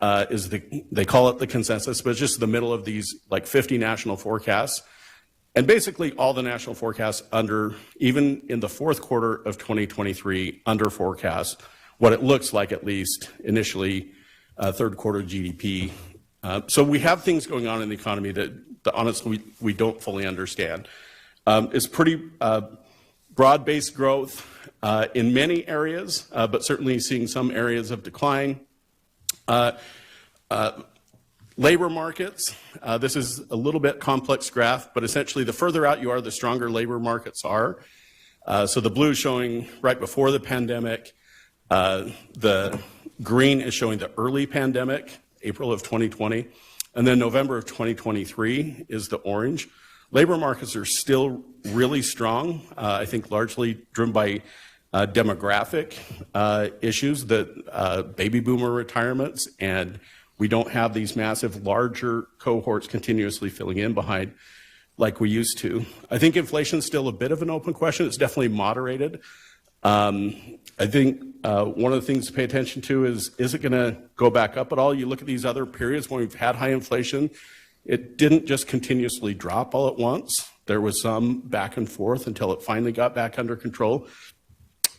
is they call it the consensus, but it's just the middle of these like 50 national forecasts. And basically all the national forecasts even in the fourth quarter of 2023, under forecast, what it looks like at least initially, third quarter GDP. So we have things going on in the economy that honestly we don't fully understand. It's pretty broad-based growth in many areas, but certainly seeing some areas of decline. Labor markets, this is a little bit complex graph, but essentially the further out you are, the stronger labor markets are. So the blue showing right before the pandemic, the green is showing the early pandemic, April of 2020, and then November of 2023 is the orange. Labor markets are still really strong, I think largely driven by demographic issues, that baby boomer retirements, and we don't have these massive larger cohorts continuously filling in behind like we used to. I think inflation's still a bit of an open question. It's definitely moderated. I think one of the things to pay attention to is it going to go back up at all? You look at these other periods when we've had high inflation, it didn't just continuously drop all at once. There was some back and forth until it finally got back under control.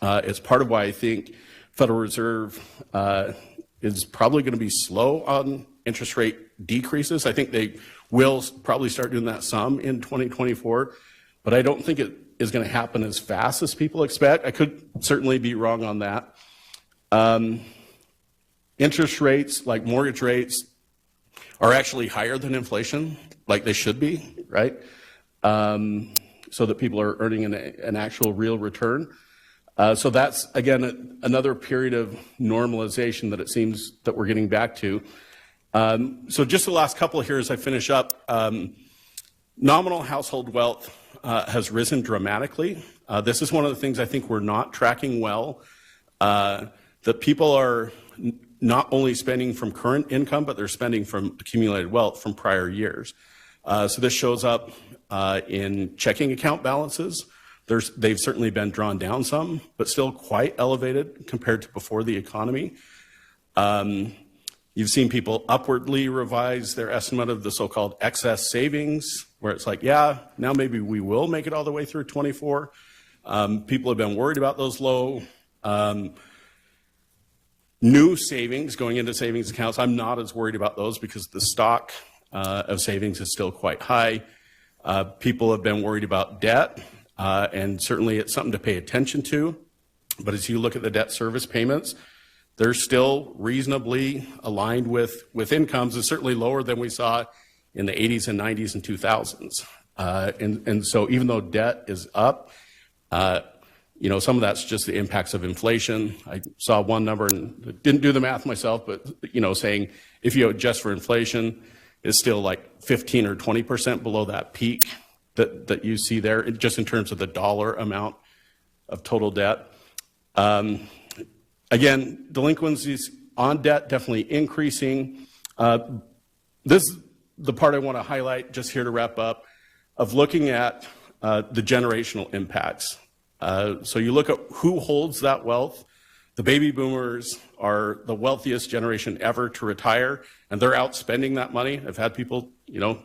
It's part of why I think Federal Reserve is probably going to be slow on interest rate decreases. I think they will probably start doing that some in 2024, but I don't think it is going to happen as fast as people expect. I could certainly be wrong on that. Interest rates, like mortgage rates, are actually higher than inflation, like they should be, right? So that people are earning an actual real return. So that's, again, another period of normalization that it seems that we're getting back to. So just the last couple here as I finish up, nominal household wealth has risen dramatically. This is one of the things I think we're not tracking well, that people are not only spending from current income, but they're spending from accumulated wealth from prior years. So this shows up in checking account balances. They've certainly been drawn down some, but still quite elevated compared to before the economy. You've seen people upwardly revise their estimate of the so-called excess savings, where it's like, yeah, now maybe we will make it all the way through 24. People have been worried about those low new savings going into savings accounts. I'm not as worried about those because the stock of savings is still quite high. People have been worried about debt. And certainly it's something to pay attention to. But as you look at the debt service payments, they're still reasonably aligned with incomes, and certainly lower than we saw in the 80s and 90s and 2000s. And so even though debt is up, some of that's just the impacts of inflation. I saw one number and didn't do the math myself, but, saying if you adjust for inflation, it's still like 15 or 20% below that peak that you see there, just in terms of the dollar amount of total debt. Again, delinquencies on debt definitely increasing. This is the part I want to highlight just here to wrap up, of looking at the generational impacts. So you look at who holds that wealth. The baby boomers are the wealthiest generation ever to retire, and they're out spending that money. I've had people,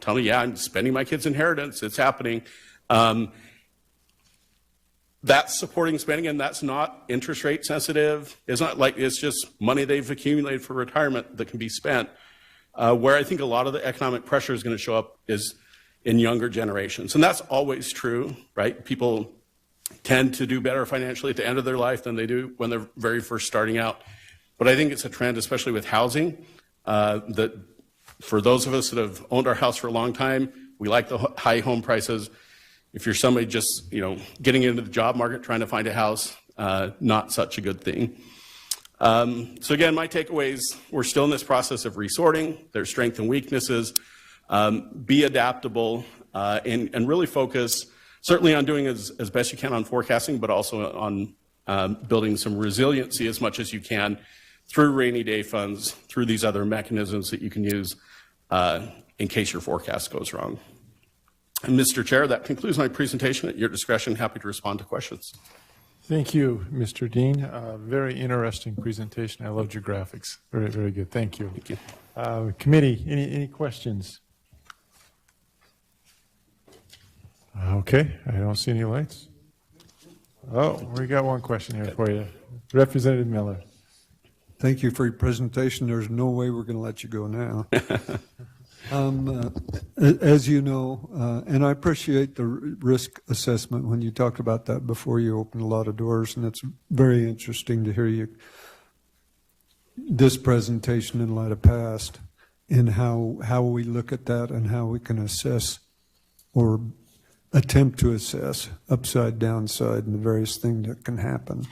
tell me, yeah, I'm spending my kid's inheritance. It's happening. That's supporting spending, and that's not interest rate sensitive. It's not like it's just money they've accumulated for retirement that can be spent. Where I think a lot of the economic pressure is going to show up is in younger generations. And that's always true, right? People tend to do better financially at the end of their life than they do when they're very first starting out. But I think it's a trend, especially with housing, that for those of us that have owned our house for a long time, we like the high home prices. If you're somebody just, getting into the job market, trying to find a house, not such a good thing. So again, my takeaways, we're still in this process of resorting. There's strengths and weaknesses. Be adaptable and really focus certainly on doing as best you can on forecasting, but also on building some resiliency as much as you can through rainy day funds, through these other mechanisms that you can use in case your forecast goes wrong. And Mr. Chair, that concludes my presentation. At your discretion, happy to respond to questions. Thank you, Mr. Dean. Very interesting presentation. I loved your graphics. Very, very good. Thank you. Thank you. Committee, any questions? Okay, I don't see any lights. Oh, we got one question here for you. Representative Miller. Thank you for your presentation. There's no way we're going to let you go now. As you know, and I appreciate the risk assessment when you talked about that before, you opened a lot of doors, and it's very interesting to hear you this presentation in light of past, and how we look at that and how we can assess or attempt to assess upside, downside, and the various things that can happen.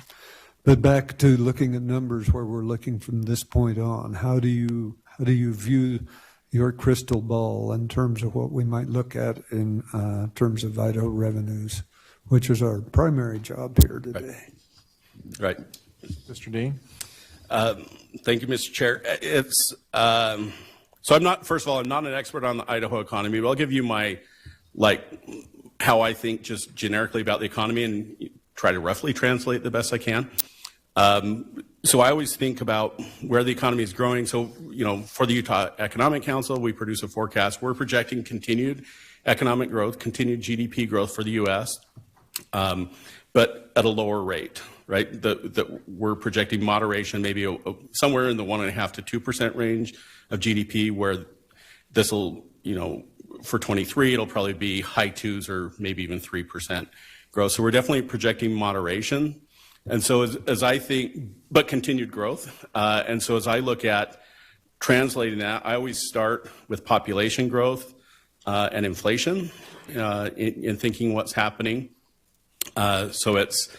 But back to looking at numbers where we're looking from this point on, how do you view your crystal ball in terms of what we might look at in terms of Idaho revenues, which is our primary job here today? Right. Mr. Dean? Thank you, Mr. Chair. It's so I'm not, first of all, I'm not an expert on the Idaho economy, but I'll give you my, how I think just generically about the economy and try to roughly translate the best I can. So I always think about where the economy is growing. So, for the Utah Economic Council, we produce a forecast. We're projecting continued economic growth, continued GDP growth for the U.S., but at a lower rate, right? That we're projecting moderation, maybe somewhere in the 1.5% to 2% range of GDP, where this will, for 23, it'll probably be high 2s or maybe even 3% growth. So we're definitely projecting moderation. And so as I think, but continued growth. And so as I look at translating that, I always start with population growth and inflation in thinking what's happening. So it's,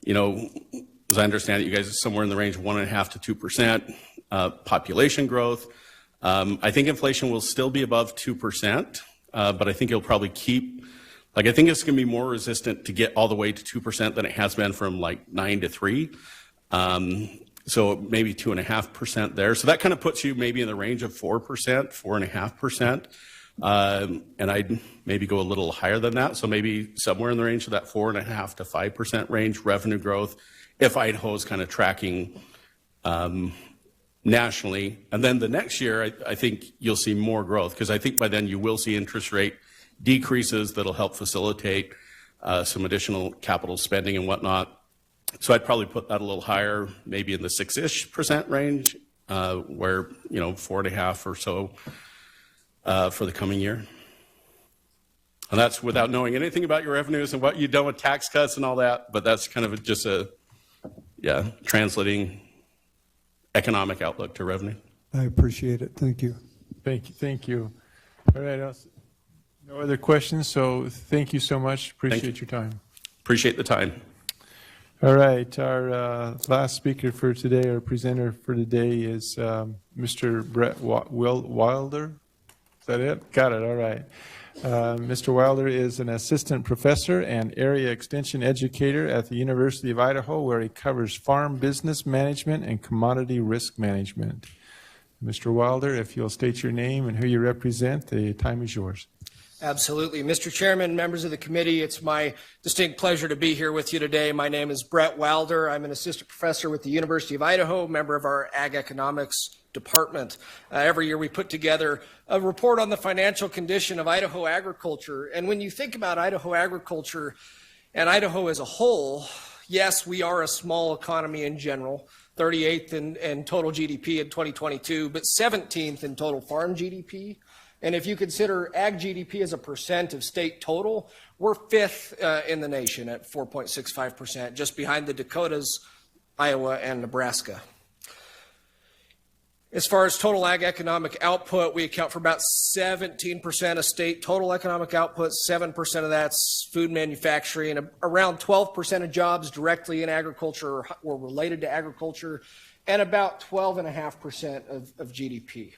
as I understand it, you guys are somewhere in the range of 1.5% to 2% population growth. I think inflation will still be above 2%, but I think it'll probably keep, I think it's going to be more resistant to get all the way to 2% than it has been from 9 to 3. So maybe 2.5% there. So that kind of puts you maybe in the range of 4%, 4.5%. And I'd maybe go a little higher than that. So maybe somewhere in the range of that 4.5% to 5% range revenue growth if Idaho is kind of tracking nationally. And then the next year, I think you'll see more growth, because I think by then you will see interest rate decreases that'll help facilitate some additional capital spending and whatnot. So I'd probably put that a little higher, maybe in the 6-ish% range, where 4.5% or so for the coming year. And that's without knowing anything about your revenues and what you've done with tax cuts and all that. But that's kind of just translating economic outlook to revenue. I appreciate it. Thank you. Thank you. All right. No other questions. So thank you so much. Appreciate your time. Appreciate the time. All right. Our last speaker for today, our presenter for today, is Mr. Brett Wilder. Is that it? Got it. All right. Mr. Wilder is an assistant professor and area extension educator at the University of Idaho, where he covers farm business management and commodity risk management. Mr. Wilder, if you'll state your name and who you represent, the time is yours. Absolutely. Mr. Chairman, members of the committee, it's my distinct pleasure to be here with you today. My name is Brett Wilder. I'm an assistant professor with the University of Idaho, member of our Ag Economics department. Every year we put together a report on the financial condition of Idaho agriculture. And when you think about Idaho agriculture and Idaho as a whole, yes, we are a small economy in general, 38th in total GDP in 2022, but 17th in total farm GDP. And if you consider ag GDP as a percent of state total, we're 5th in the nation at 4.65%, just behind the Dakotas, Iowa, and Nebraska. As far as total ag economic output, we account for about 17% of state total economic output. 7% of that's food manufacturing, and around 12% of jobs directly in agriculture or related to agriculture, and about 12.5% of GDP.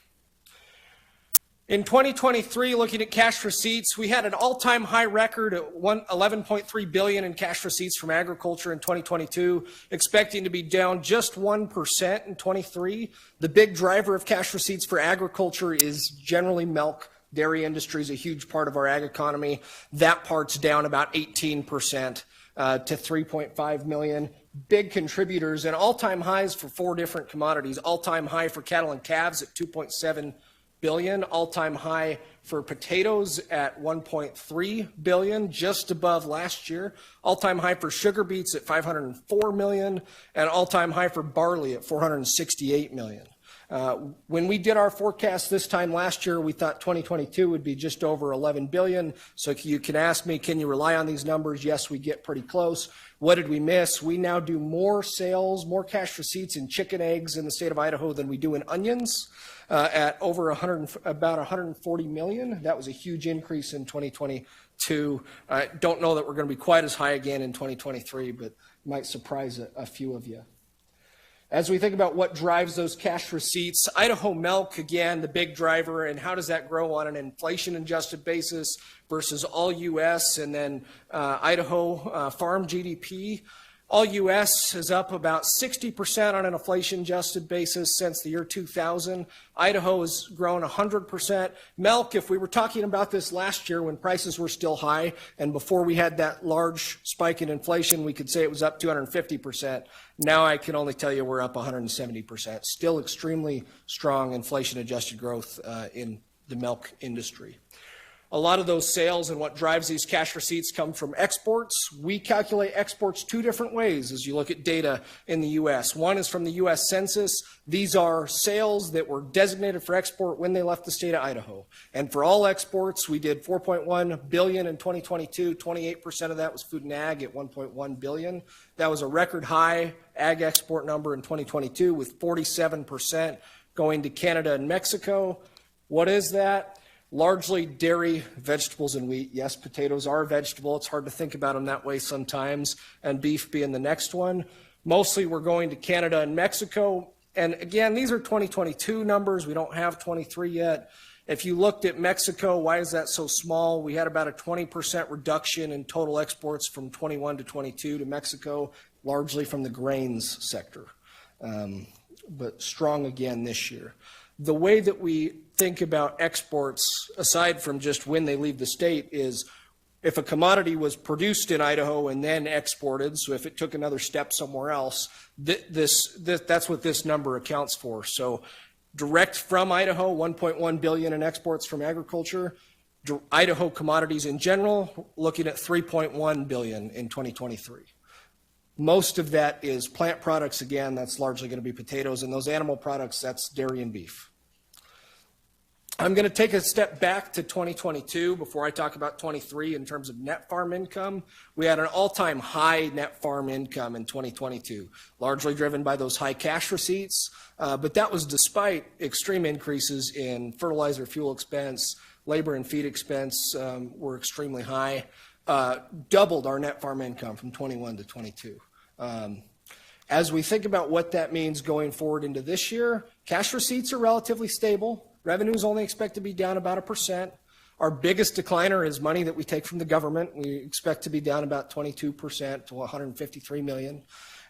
In 2023, looking at cash receipts, we had an all-time high record at $11.3 billion in cash receipts from agriculture in 2022, expecting to be down just 1% in 23. The big driver of cash receipts for agriculture is generally milk. Dairy industry is a huge part of our ag economy. That part's down about 18% to $3.5 million. Big contributors and all-time highs for 4 different commodities. All-time high for cattle and calves at $2.7 billion, all-time high for potatoes at $1.3 billion, just above last year. All-time high for sugar beets at $504 million, and all-time high for barley at $468 million. When we did our forecast this time last year, we thought 2022 would be just over $11 billion. So you can ask me, can you rely on these numbers? Yes, we get pretty close. What did we miss? We now do more sales, more cash receipts in chicken eggs in the state of Idaho than we do in onions, at over about 140 million. That was a huge increase in 2022. I don't know that we're going to be quite as high again in 2023, but might surprise a few of you. As we think about what drives those cash receipts, Idaho milk, again, the big driver, and how does that grow on an inflation-adjusted basis versus all U.S., and then Idaho farm GDP. All U.S. is up about 60% on an inflation-adjusted basis since the year 2000. Idaho has grown 100%. Milk, if we were talking about this last year when prices were still high and before we had that large spike in inflation, we could say it was up 250%. Now I can only tell you we're up 170%. Still extremely strong inflation-adjusted growth in the milk industry. A lot of those sales and what drives these cash receipts come from exports. We calculate exports 2 different ways as you look at data in the U.S. One is from the U.S. Census. These are sales that were designated for export when they left the state of Idaho. And for all exports, we did $4.1 billion in 2022. 28% of that was food and ag at $1.1 billion. That was a record high ag export number in 2022 with 47% going to Canada and Mexico. What is that? Largely dairy, vegetables, and wheat. Yes, potatoes are a vegetable. It's hard to think about them that way sometimes, and beef being the next one. Mostly we're going to Canada and Mexico. And again, these are 2022 numbers. We don't have 23 yet. If you looked at Mexico, why is that so small? We had about a 20% reduction in total exports from 21 to 22 to Mexico, largely from the grains sector, but strong again this year. The way that we think about exports, aside from just when they leave the state, is if a commodity was produced in Idaho and then exported, so if it took another step somewhere else, that's what this number accounts for. So direct from Idaho, 1.1 billion in exports from agriculture. Idaho commodities in general, looking at 3.1 billion in 2023. Most of that is plant products. Again, that's largely going to be potatoes, and those animal products, that's dairy and beef. I'm going to take a step back to 2022 before I talk about 23 in terms of net farm income. We had an all-time high net farm income in 2022, largely driven by those high cash receipts, but that was despite extreme increases in fertilizer, fuel expense, labor and feed expense were extremely high. Doubled our net farm income from 21 to 22. As we think about what that means going forward into this year, cash receipts are relatively stable. Revenues only expect to be down about 1%. Our biggest decliner is money that we take from the government. We expect to be down about 22% to 153 million.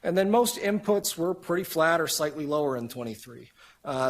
And then most inputs were pretty flat or slightly lower in 23.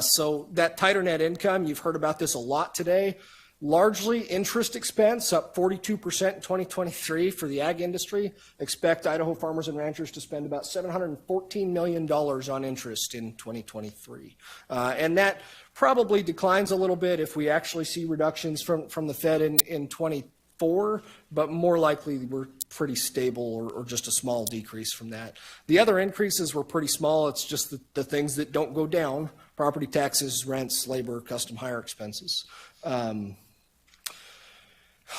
So that tighter net income, you've heard about this a lot today. Largely interest expense up 42% in 2023 for the ag industry. Expect Idaho farmers and ranchers to spend about $714 million on interest in 2023. And that probably declines a little bit if we actually see reductions from the Fed in 24, but more likely we're pretty stable or just a small decrease from that. The other increases were pretty small. It's just the things that don't go down: property taxes, rents, labor, custom hire expenses.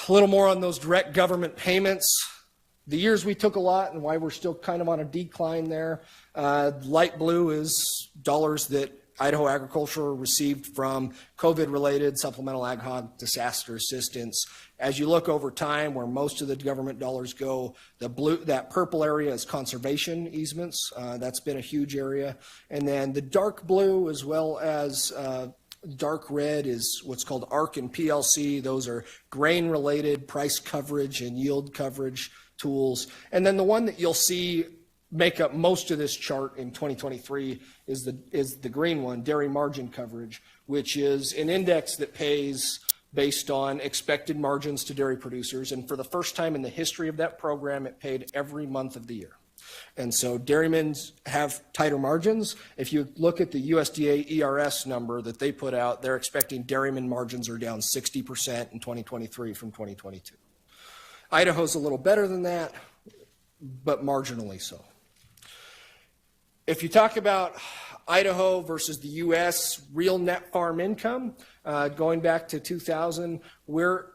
A little more on those direct government payments. The years we took a lot and why we're still kind of on a decline there. Light blue is dollars that Idaho agriculture received from COVID-related supplemental ag hog disaster assistance. As you look over time, where most of the government dollars go, that purple area is conservation easements. That's been a huge area. And then the dark blue, as well as dark red, is what's called ARC and PLC. Those are grain-related price coverage and yield coverage tools. And then the one that you'll see make up most of this chart in 2023 is the green one, dairy margin coverage, which is an index that pays based on expected margins to dairy producers. And for the first time in the history of that program, it paid every month of the year. And so dairymen have tighter margins. If you look at the USDA ERS number that they put out, they're expecting dairymen margins are down 60% in 2023 from 2022. Idaho's a little better than that, but marginally so. If you talk about Idaho versus the U.S. real net farm income, going back to 2000, we're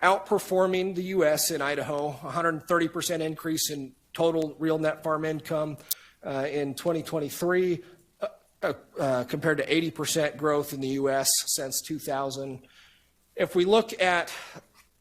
outperforming the U.S. in Idaho, 130% increase in total real net farm income in 2023, compared to 80% growth in the U.S. since 2000. If we look at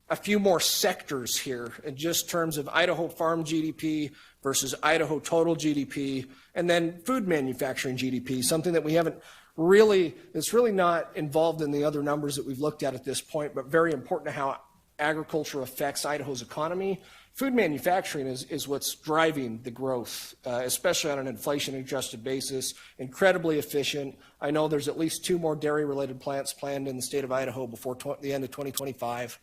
a few more sectors here in just terms of Idaho farm GDP versus Idaho total GDP, and then food manufacturing GDP, something that we haven't really, it's really not involved in the other numbers that we've looked at this point, but very important to how agriculture affects Idaho's economy. Food manufacturing is what's driving the growth, especially on an inflation-adjusted basis, incredibly efficient. I know there's at least 2 more dairy-related plants planned in the state of Idaho before the end of 2025.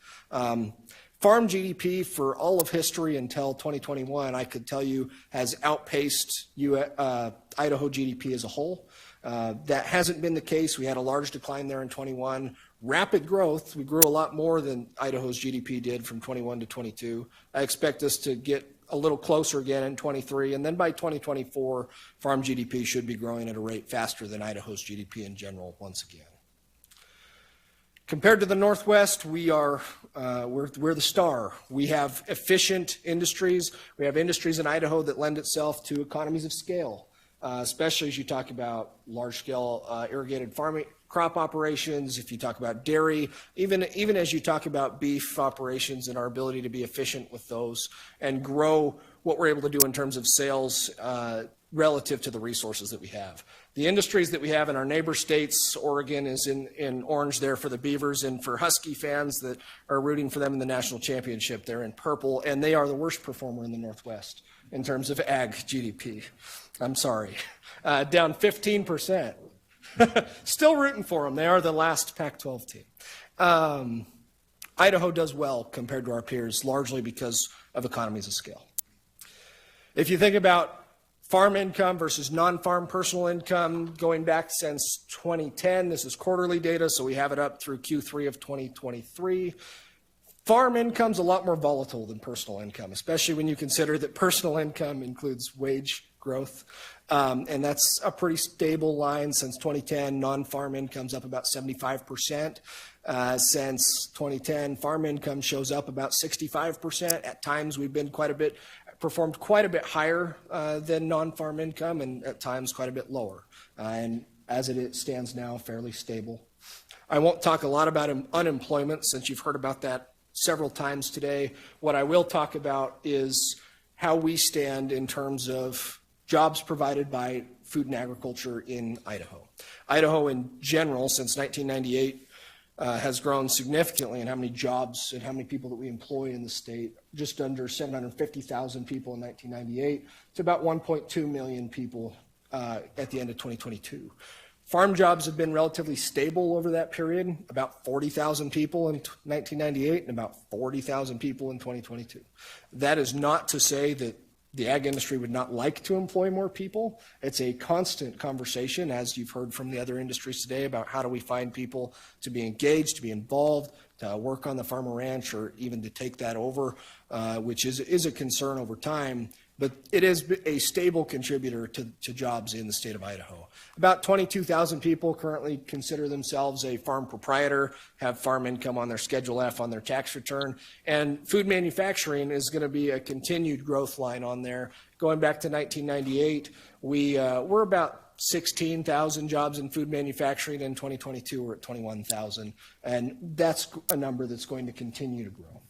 Farm GDP for all of history until 2021, I could tell you, has outpaced Idaho GDP as a whole. That hasn't been the case. We had a large decline there in 21. Rapid growth. We grew a lot more than Idaho's GDP did from 21 to 22. I expect us to get a little closer again in 23, and then by 2024, farm GDP should be growing at a rate faster than Idaho's GDP in general once again. Compared to the Northwest, we're the star. We have efficient industries. We have industries in Idaho that lend itself to economies of scale, especially as you talk about large-scale irrigated farming, crop operations, if you talk about dairy, even as you talk about beef operations and our ability to be efficient with those and grow what we're able to do in terms of sales relative to the resources that we have. The industries that we have in our neighbor states, Oregon is in orange there for the Beavers, and for Husky fans that are rooting for them in the national championship, they're in purple, and they are the worst performer in the Northwest in terms of ag GDP. I'm sorry. Down 15%. Still rooting for them. They are the last Pac-12 team. Idaho does well compared to our peers, largely because of economies of scale. If you think about farm income versus non-farm personal income going back since 2010, this is quarterly data, so we have it up through Q3 of 2023. Farm income's a lot more volatile than personal income, especially when you consider that personal income includes wage growth. And that's a pretty stable line since 2010. Non-farm income's up about 75%. Since 2010, farm income shows up about 65%. At times we've been performed quite a bit higher than non-farm income, and at times quite a bit lower. And as it stands now, fairly stable. I won't talk a lot about unemployment since you've heard about that several times today. What I will talk about is how we stand in terms of jobs provided by food and agriculture in Idaho. Idaho in general, since 1998, has grown significantly in how many jobs and how many people that we employ in the state, just under 750,000 people in 1998 to about 1.2 million people at the end of 2022. Farm jobs have been relatively stable over that period, about 40,000 people in 1998 and about 40,000 people in 2022. That is not to say that the ag industry would not like to employ more people. It's a constant conversation, as you've heard from the other industries today, about how do we find people to be engaged, to be involved, to work on the farm or ranch, or even to take that over, which is a concern over time. But it is a stable contributor to jobs in the state of Idaho. About 22,000 people currently consider themselves a farm proprietor, have farm income on their Schedule F on their tax return, and food manufacturing is going to be a continued growth line on there. Going back to 1998, we're about 16,000 jobs in food manufacturing. In 2022, we're at 21,000, and that's a number that's going to continue to grow.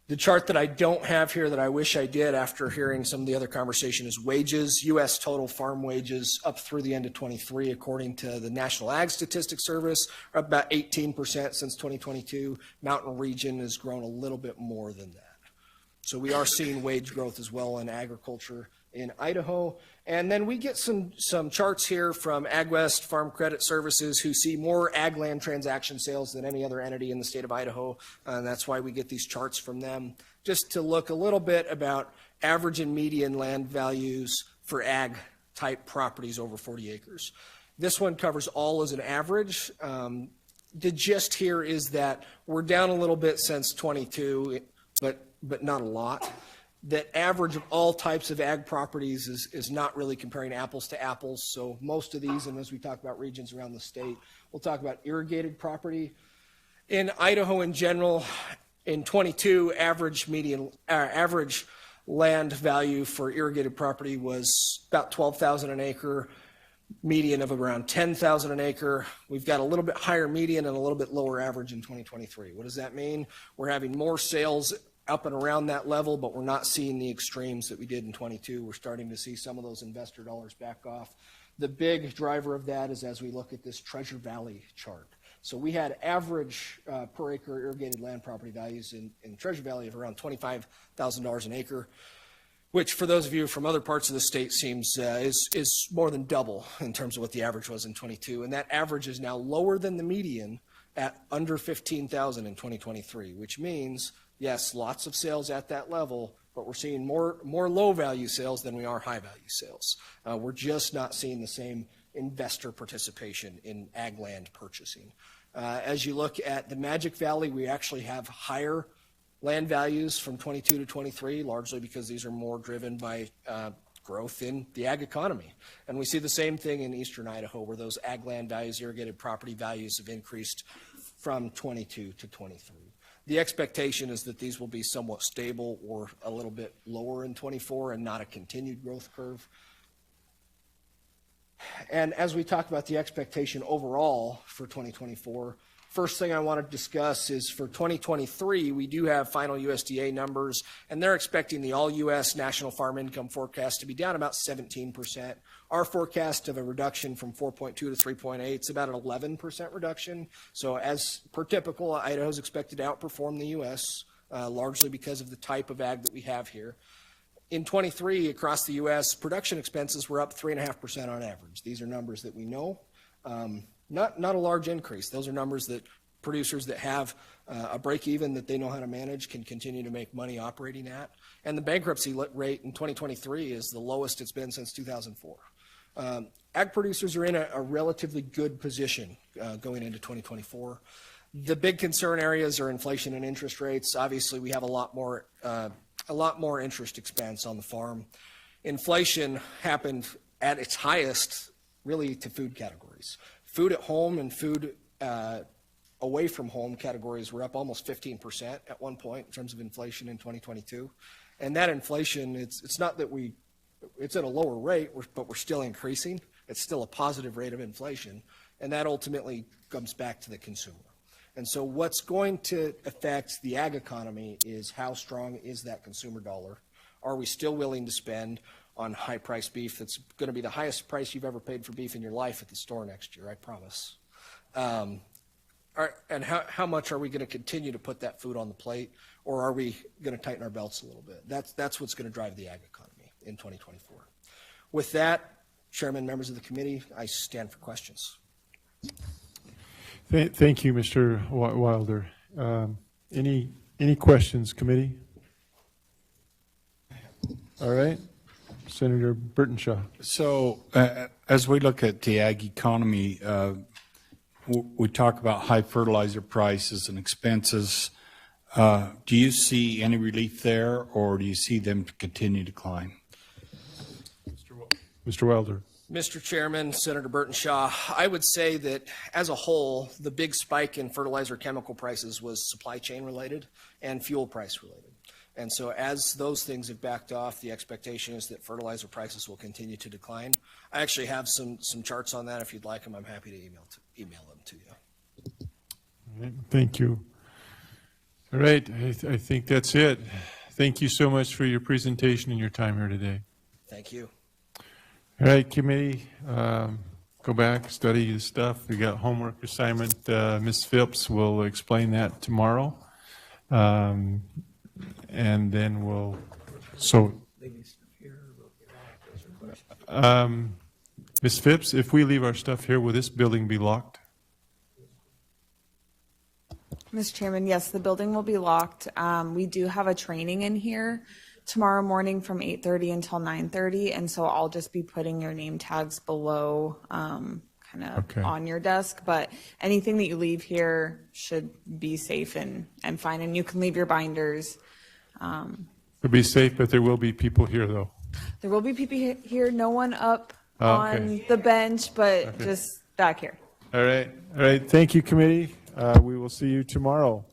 The chart that I don't have here that I wish I did after hearing some of the other conversation is wages. U.S. total farm wages up through the end of 23, according to the National Ag Statistics Service, are up about 18% since 2022. Mountain region has grown a little bit more than that. So we are seeing wage growth as well in agriculture in Idaho. And then we get some charts here from AgWest Farm Credit Services, who see more ag land transaction sales than any other entity in the state of Idaho. And that's why we get these charts from them, just to look a little bit about average and median land values for ag type properties over 40 acres. This one covers all as an average. The gist here is that we're down a little bit since 22, but not a lot. That average of all types of ag properties is not really comparing apples to apples. So most of these, and as we talk about regions around the state, we'll talk about irrigated property. In Idaho in general, in 22, average land value for irrigated property was about $12,000 an acre, median of around $10,000 an acre. We've got a little bit higher median and a little bit lower average in 2023. What does that mean? We're having more sales up and around that level, but we're not seeing the extremes that we did in 22. We're starting to see some of those investor dollars back off. The big driver of that is as we look at this Treasure Valley chart. So we had average per acre irrigated land property values in Treasure Valley of around $25,000 an acre, which for those of you from other parts of the state seems is more than double in terms of what the average was in 22. And that average is now lower than the median at under $15,000 in 2023, which means yes, lots of sales at that level, but we're seeing more low-value sales than we are high-value sales. We're just not seeing the same investor participation in ag land purchasing. As you look at the Magic Valley, we actually have higher land values from 22 to 23, largely because these are more driven by growth in the ag economy. And we see the same thing in eastern Idaho, where those ag land values, irrigated property values, have increased from 22 to 23. The expectation is that these will be somewhat stable or a little bit lower in 24 and not a continued growth curve. And as we talk about the expectation overall for 2024, first thing I want to discuss is for 2023, we do have final USDA numbers, and they're expecting the all-U.S. national farm income forecast to be down about 17%. Our forecast of a reduction from 4.2 to 3.8 is about an 11% reduction. So as per typical, Idaho is expected to outperform the U.S., largely because of the type of ag that we have here. In 23, across the U.S., production expenses were up 3.5% on average. These are numbers that we know. Not a large increase. Those are numbers that producers that have a break even that they know how to manage can continue to make money operating at. And the bankruptcy rate in 2023 is the lowest it's been since 2004. Ag producers are in a relatively good position going into 2024. The big concern areas are inflation and interest rates. Obviously, we have a lot more interest expense on the farm. Inflation happened at its highest really to food categories. Food at home and food away from home categories were up almost 15% at one point in terms of inflation in 2022. And that inflation, it's not that it's at a lower rate, but we're still increasing. It's still a positive rate of inflation. And that ultimately comes back to the consumer. And so what's going to affect the ag economy is how strong is that consumer dollar? Are we still willing to spend on high-priced beef that's going to be the highest price you've ever paid for beef in your life at the store next year, I promise? And how much are we going to continue to put that food on the plate, or are we going to tighten our belts a little bit? That's what's going to drive the ag economy in 2024. With that, Chairman, members of the committee, I stand for questions. Thank you, Mr. Wilder. Any questions, committee? All right. Senator Burtonshaw. So as we look at the ag economy, we talk about high fertilizer prices and expenses. Do you see any relief there, or do you see them continue to climb? Mr. Wilder. Mr. Chairman, Senator Burtonshaw, I would say that as a whole, the big spike in fertilizer chemical prices was supply chain related and fuel price related. And so as those things have backed off, the expectation is that fertilizer prices will continue to decline. I actually have some charts on that. If you'd like them, I'm happy to email them to you. All right, thank you. All right, I think that's it. Thank you so much for your presentation and your time here today. Thank you. All right, committee, go back, study the stuff. We got homework assignment. Ms. Phipps will explain that tomorrow. And then we'll, Ms. Phipps, if we leave our stuff here, will this building be locked? Mr. Chairman, yes, the building will be locked. We do have a training in here tomorrow morning from 8:30 until 9:30, and so I'll just be putting your name tags below kind of on your desk, but anything that you leave here should be safe and fine, and you can leave your binders. It'll be safe, but there will be people here, though. There will be people here, no one up on the bench, but just back here. All right. Thank you, committee. We will see you tomorrow.